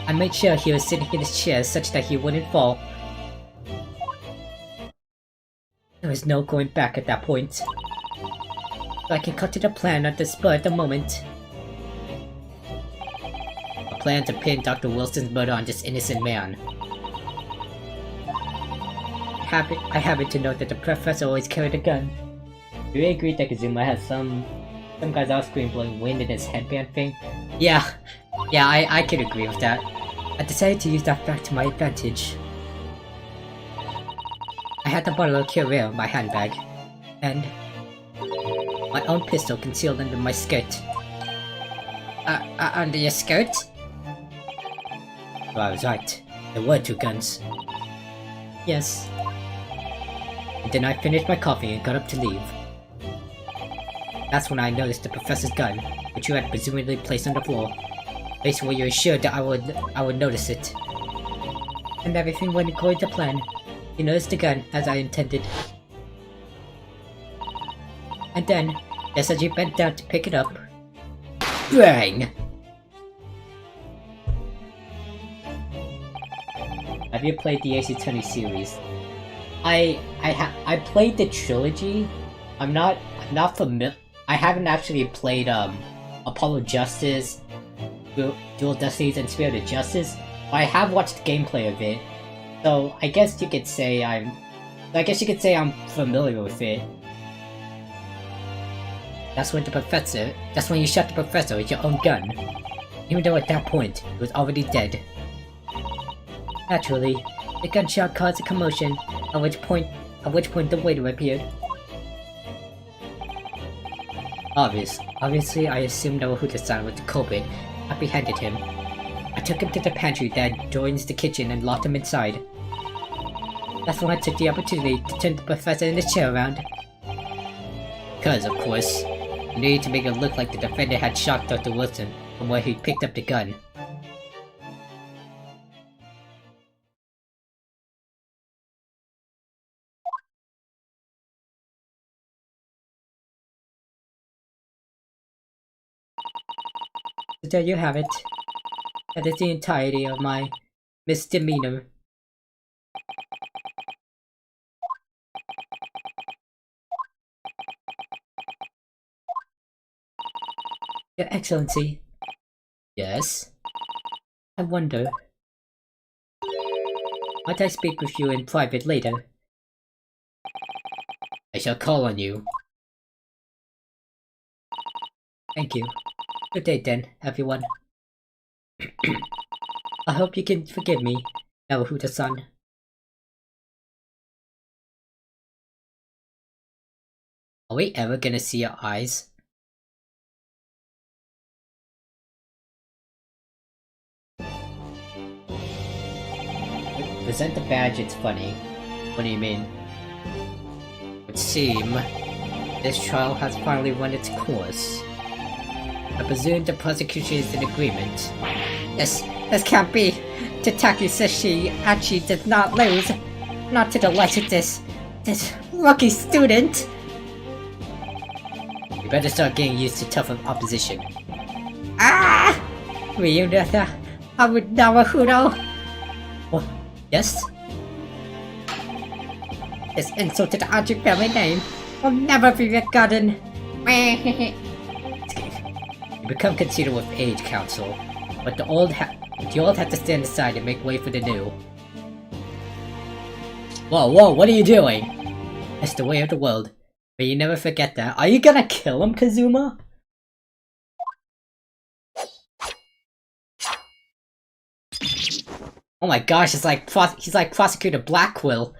I made sure he was sitting in his chair such that he wouldn't fall. There was no going back at that point. So I concocted a plan at the spur of the moment. A plan to pin Dr. Wilson's murder on this innocent man. I happen to note that the professor always carried a gun. Do you agree that Kazuma has some guys off screen blowing wind in his headband thing? Yeah, I could agree with that. I decided to use that fact to my advantage. I had the bottle of Curare in my handbag, and my own pistol concealed under my skirt. Under your skirt? Well, I was right. There were two guns. Yes. And then I finished my coffee and got up to leave. That's when I noticed the professor's gun, which you had presumably placed on the floor. Basically, you were sure that I would notice it. And everything went according to plan. You noticed the gun, as I intended. And then, just as you bent down to pick it up, bang! Have you played the Ace Attorney series? I played the trilogy. I'm not familiar. I haven't actually played Apollo Justice, Dual Destinies, and Spirit of Justice. But I have watched gameplay of it, so I guess you could say I'm familiar with it. That's when you shot the professor with your own gun, even though at that point he was already dead. Naturally, the gunshot caused a commotion, at which point the waiter appeared. Obviously, I assumed Naruhodo-san was the culprit, apprehended him. I took him to the pantry that joins the kitchen and locked him inside. That's when I took the opportunity to turn the professor in his chair around. Because, of course, you needed to make it look like the defendant had shot Dr. Wilson from where he picked up the gun. So there you have it. That is the entirety of my misdemeanor. Your Excellency. Yes? I wonder. Might I speak with you in private later? I shall call on you. Thank you. Good day then, everyone. I hope you can forgive me, Naruhodo-san. Are we ever gonna see your eyes? Present the badge, it's funny. What do you mean? It would seem this trial has finally run its course. I presume the prosecution is in agreement. This can't be. Tataki says she actually did not lose. Not to the likes of this lucky student. You better start getting used to tough opposition. Ah! Naruhodo. What? Yes? This insult to the Aji family name will never be forgotten. You become conceited with age, Council, but the old have to stand aside and make way for the new. Whoa, what are you doing? It's the way of the world, but you never forget that. Are you gonna kill him, Kazuma? Oh my gosh, it's like he's like Prosecutor Blackquill.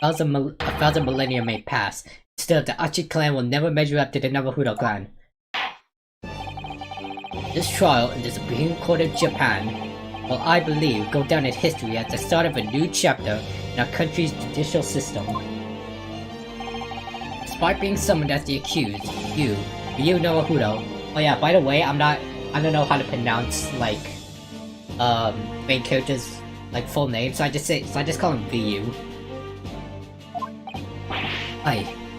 A thousand millennia may pass. Still, the Achi clan will never measure up to the Naruhodo clan. This trial in the Supreme Court of Japan will, I believe, go down in history as the start of a new chapter in our country's judicial system. Despite being summoned as the accused, you Naruhodo. Oh yeah, by the way, I don't know how to pronounce like main characters like full names, so I just call him VU.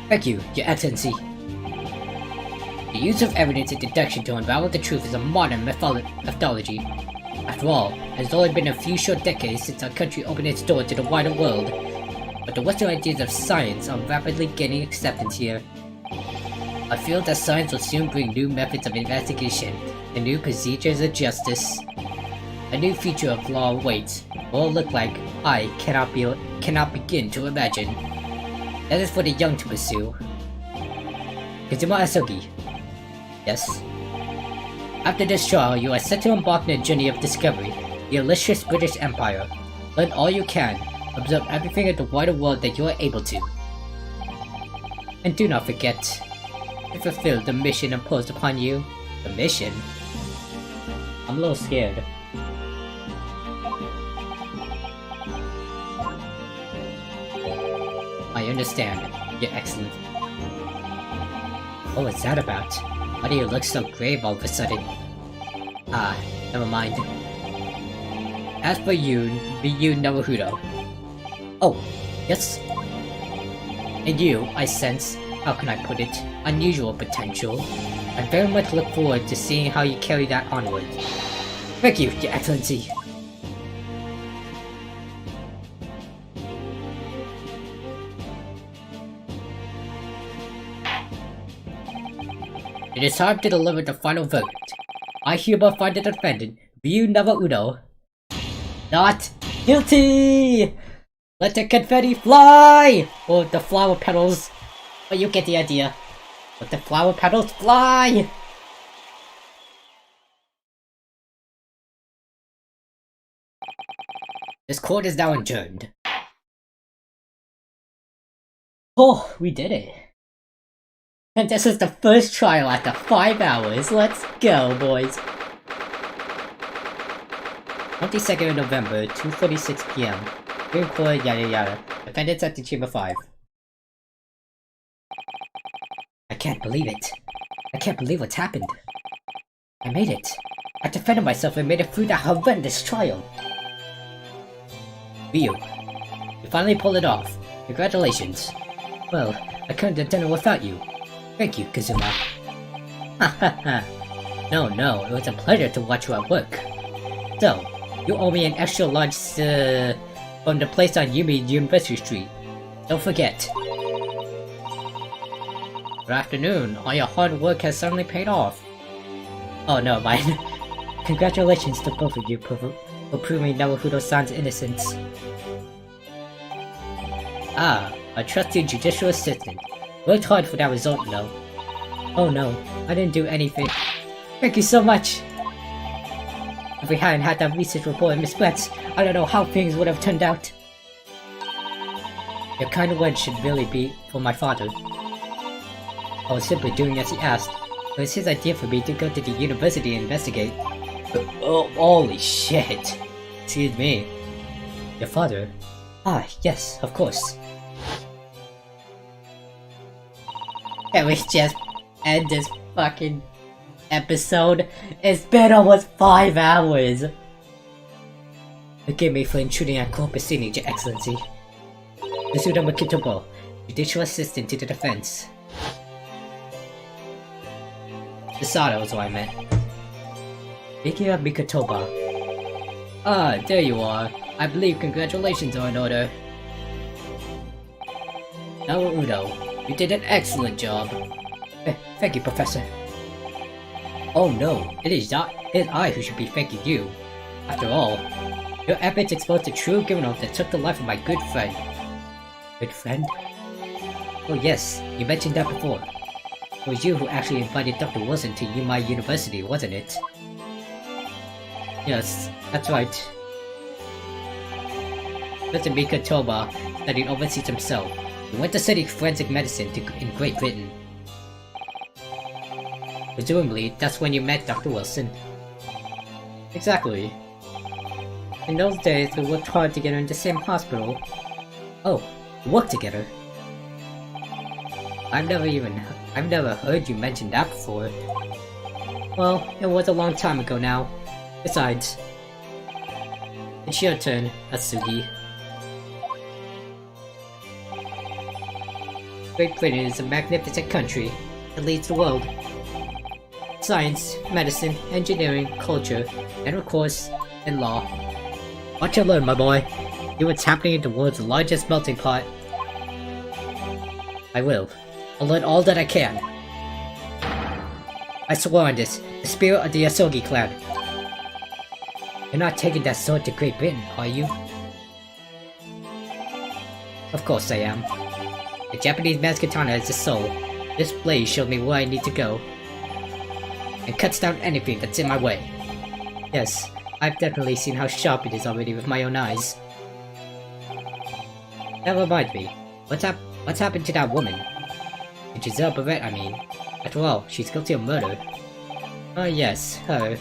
Thank you, Your Excellency. The use of evidence and deduction to unravel the truth is a modern methodology. After all, it has only been a few short decades since our country opened its door to the wider world. But the Western ideas of science are rapidly gaining acceptance here. I feel that science will soon bring new methods of investigation and new procedures of justice. A new future of law awaits. What will look like I cannot begin to imagine. That is for the young to pursue. Kazuma Asogi. Yes? After this trial, you are set to embark on a journey of discovery, the illustrious British Empire. Learn all you can, observe everything of the wider world that you are able to. And do not forget to fulfill the mission imposed upon you. The mission? I'm a little scared. I understand, Your Excellency. What was that about? Why do you look so grave all of a sudden? Ah, never mind. As for you Naruhodo. Oh, yes? And you, I sense, how can I put it, unusual potential. I very much look forward to seeing how you carry that onward. Thank you, Your Excellency. It is time to deliver the final verdict. I hereby find the defendant, Ryu Naruhodo, not guilty! Let the confetti fly! Or the flower petals. But you get the idea. Let the flower petals fly! This court is now adjourned. Oh, we did it. And this is the first trial after 5 hours. Let's go, boys. 22nd of November, 2:46 PM. Supreme Court, yada yada. Defendants at the Chamber 5. I can't believe it. I can't believe what's happened. I made it. I defended myself and made it through that horrendous trial. Ryu, you finally pulled it off. Congratulations. Well, I couldn't have done it without you. Thank you, Kazuma. Hahaha. No, it was a pleasure to watch you at work. So, you owe me an extra large, from the place on University Street. Don't forget. Good afternoon. All your hard work has certainly paid off. Oh, no, mine. Congratulations to both of you for proving Naruhodo-san's innocence. Ah, a trusty judicial assistant. Worked hard for that result, you know. Oh no, I didn't do anything. Thank you so much! If we hadn't had that research report and Miss Betts, I don't know how things would have turned out. Your kind words should really be for my father. I was simply doing as he asked. It was his idea for me to go to the university and investigate. Oh, holy shit! Excuse me. Your father? Ah, yes, of course. Can we just end this fucking episode? It's been almost 5 hours! Forgive me for intruding on corporate scene, Your Excellency. Masuda Makitobo, Judicial Assistant to the Defense. Misada was what I meant. Speaking of Mikotoba. Ah, there you are. I believe congratulations are in order. Naruhodo, you did an excellent job. Thank you, Professor. Oh no, it is I who should be thanking you. After all, your efforts exposed the true criminal that took the life of my good friend. Good friend? Oh yes, you mentioned that before. It was you who actually invited Dr. Wilson to my university, wasn't it? Yes, that's right. Mr. Mikotoba studied overseas himself. He went to study forensic medicine in Great Britain. Presumably, that's when you met Dr. Wilson. Exactly. In those days, we worked hard together in the same hospital. Oh, we worked together? I've never heard you mention that before. Well, it was a long time ago now. Besides, it's your turn, Atsugi. Great Britain is a magnificent country that leads the world. Science, medicine, engineering, culture, and of course, and law. Watch and learn, my boy. See what's happening in the world's largest melting pot. I will. I'll learn all that I can. I swear on this, the spirit of the Asogi clan. You're not taking that sword to Great Britain, are you? Of course I am. The Japanese man's katana is the soul. This blade showed me where I need to go. And cuts down anything that's in my way. Yes, I've definitely seen how sharp it is already with my own eyes. That reminds me, what's happened to that woman? To Giselle Barrett, I mean. After all, she's guilty of murder. Oh yes, her.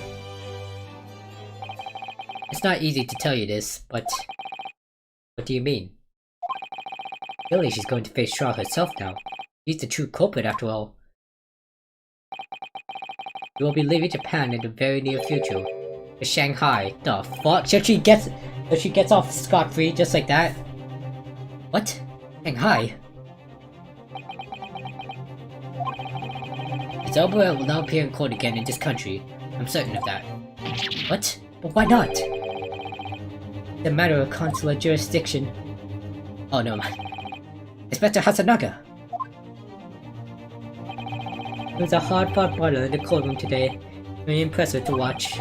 It's not easy to tell you this, but... What do you mean? Surely she's going to face trial herself now. She's the true culprit after all. She will be leaving Japan in the very near future. To Shanghai. The fuck? So she gets off scot-free just like that? What? Shanghai? Giselle Barrett will not appear in court again in this country. I'm certain of that. What? But why not? It's a matter of consular jurisdiction. Oh no, Inspector Hasanaga! It was a hard-fought battle in the courtroom today. Very impressive to watch.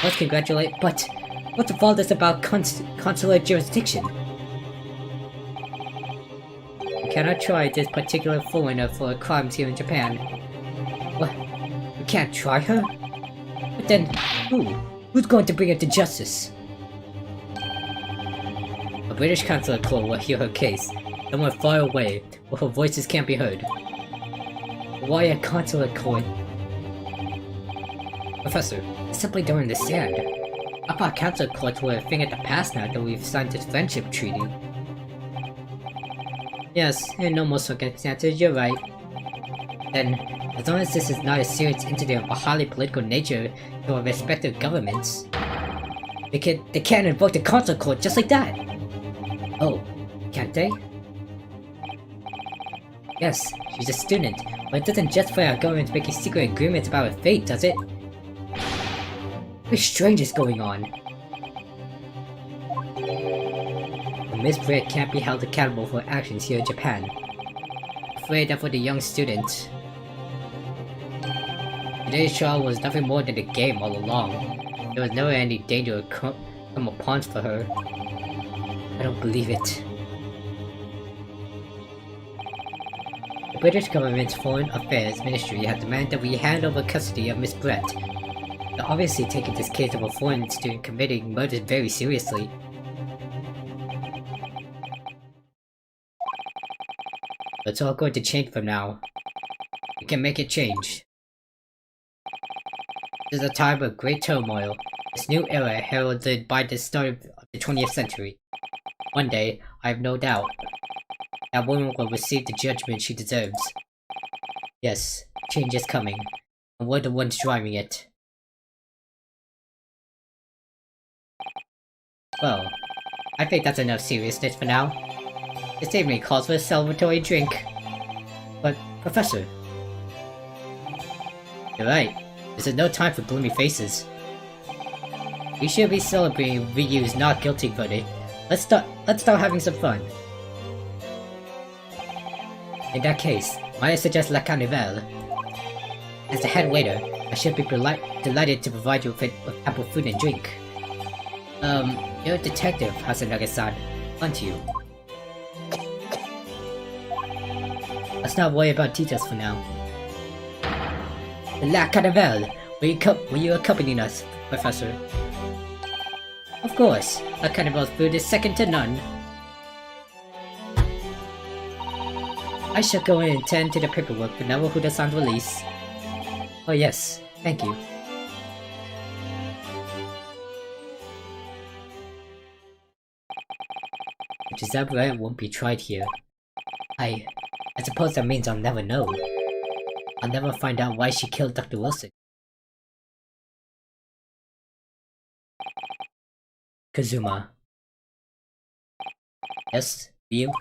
Let's congratulate, but what's all this about consular jurisdiction? We cannot try this particular foreigner for crimes here in Japan. What? We can't try her? But then, who? Who's going to bring her to justice? A British consular court will hear her case, somewhere far away, where her voices can't be heard. Why a consular court? Professor, I simply don't understand. I thought consular courts were a thing of the past now that we've signed this friendship treaty. Yes, in normal circumstances, you're right. Then, as long as this is not a serious incident of a highly political nature to our respective governments, they can't invoke the consular court just like that! Oh, can't they? Yes, she's a student, but it doesn't justify our government making secret agreements about her fate, does it? What strange is going on? Miss Britt can't be held accountable for her actions here in Japan. I'm afraid that for the young student, today's trial was nothing more than a game all along. There was never any danger to come upon for her. I don't believe it. The British government's Foreign Affairs Ministry has demanded that we hand over custody of Miss Brett. They're obviously taking this case of a foreign student committing murder very seriously. It's all going to change from now. We can make it change. This is a time of great turmoil. This new era heralded by the start of the 20th century. One day, I have no doubt, that woman will receive the judgment she deserves. Yes, change is coming, and we're the ones driving it. Well, I think that's enough seriousness for now. This evening calls for a celebratory drink. But, Professor... You're right. This is no time for gloomy faces. We should be celebrating Ryu's not guilty verdict. Let's start having some fun. In that case, might I suggest La Carnival? As the head waiter, I should be delighted to provide you with ample food and drink. You're a detective, Hasanagi-san, aren't you? Let's not worry about details for now. La Carnival, will you accompany us, Professor? Of course, La Carnival's food is second to none. I shall go and attend to the paperwork for Naruhodo-san's release. Oh yes, thank you. Which is that right won't be tried here. I suppose that means I'll never know. I'll never find out why she killed Dr. Wilson. Kazuma. Yes, you?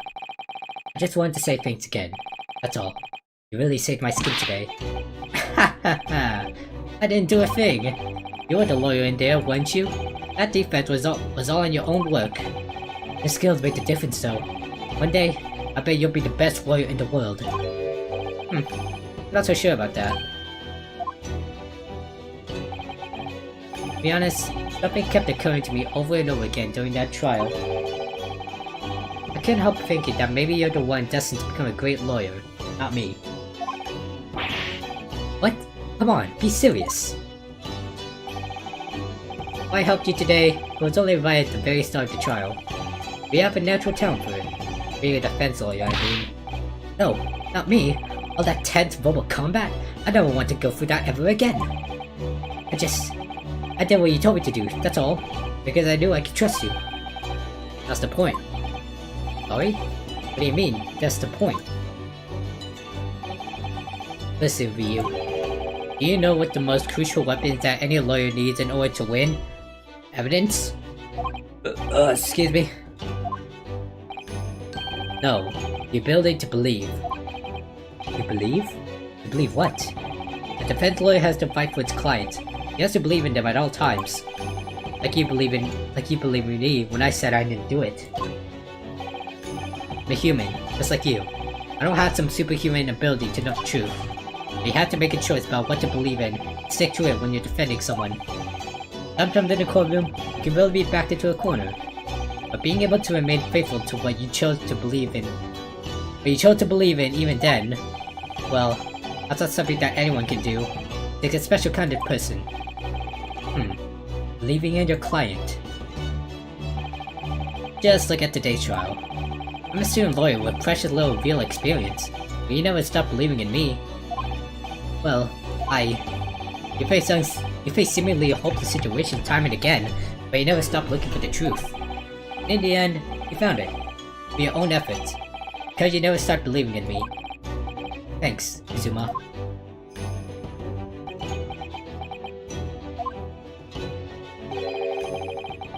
I just wanted to say thanks again. That's all. You really saved my skin today. Ha ha ha! I didn't do a thing! You were the lawyer in there, weren't you? That defense was all in your own work. Your skills make the difference though. One day, I bet you'll be the best lawyer in the world. Not so sure about that. To be honest, something kept occurring to me over and over again during that trial. I couldn't help thinking that maybe you're the one destined to become a great lawyer, not me. What? Come on, be serious. I helped you today, but was only right at the very start of the trial. We have a natural talent for it. Being a defense lawyer, I mean. No, not me. All that tense verbal combat? I never want to go through that ever again. I did what you told me to do, that's all. Because I knew I could trust you. That's the point. Sorry? What do you mean, that's the point? Listen, Ryu. Do you know what the most crucial weapons that any lawyer needs in order to win? Evidence? Excuse me? No, the ability to believe. You believe? You believe what? A defense lawyer has to fight for its client. He has to believe in them at all times. Like you believe in me when I said I didn't do it. I'm a human, just like you. I don't have some superhuman ability to know the truth. But you have to make a choice about what to believe in, and stick to it when you're defending someone. Sometimes in the courtroom, you can really be backed into a corner. But being able to remain faithful to what you chose to believe in, even then, well, that's not something that anyone can do. It takes a special kind of person. Believing in your client. Just look at today's trial. I'm a student lawyer with precious little real experience, but you never stopped believing in me. Well, you face seemingly a hopeless situation time and again, but you never stopped looking for the truth. In the end, you found it. For your own efforts. Because you never stopped believing in me. Thanks, Izuma.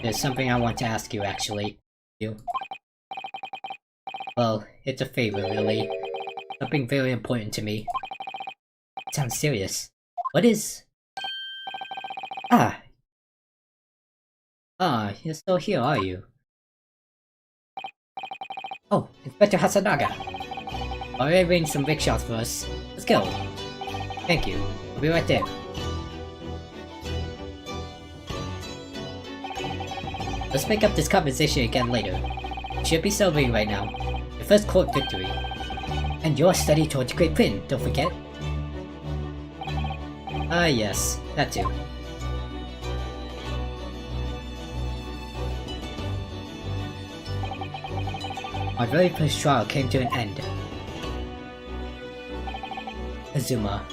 There's something I want to ask you, actually. Well, it's a favor, really. Something very important to me. It sounds serious. What is... you're still here, are you? Oh, Inspector Hasanaga! I'll arrange some rickshaws for us. Let's go! Thank you. I'll be right there. Let's pick up this conversation again later. You should be celebrating right now. Your first court victory. And your study towards Great Britain, don't forget. Yes. That too. My very first trial came to an end. Azuma.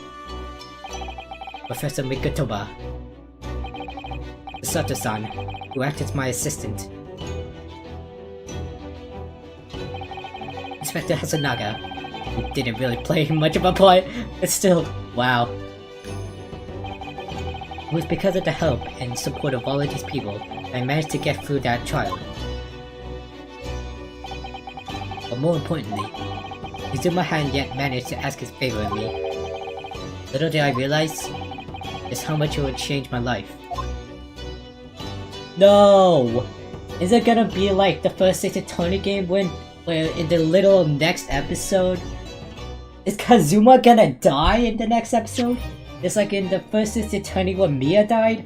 Professor Mikotoba. Sato-san, who acted as my assistant. Inspector Hasanaga, He didn't really play much of a part, but still, wow. It was because of the help and support of all of these people that I managed to get through that trial. But more importantly, Izuma hadn't yet managed to ask his favor of me. Little did I realize just how much it would change my life. No! Is it gonna be like the first Ace Attorney game where in the little next episode? Is Kazuma gonna die in the next episode? It's like in the first Ace Attorney when Mia died?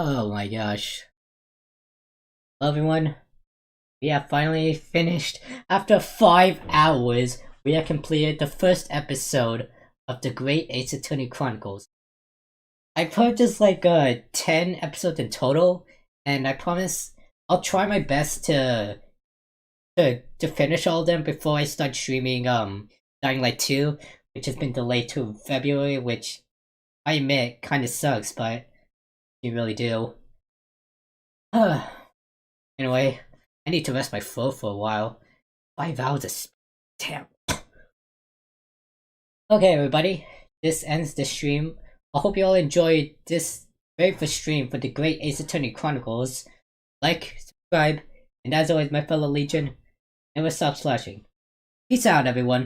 Oh my gosh. Hello everyone. We have finally finished. After 5 hours, we have completed the first episode of the Great Ace Attorney Chronicles. I purchased like 10 episodes in total, and I promise I'll try my best to finish all of them before I start streaming Dying Light 2, which has been delayed to February, which I admit kinda sucks, but you really do. Anyway, I need to rest my throat for a while. 5 hours is terrible. Okay, everybody, this ends the stream. I hope you all enjoyed this very first stream for the Great Ace Attorney Chronicles. Like, subscribe, and as always, my fellow Legion, never stop slashing. Peace out, everyone.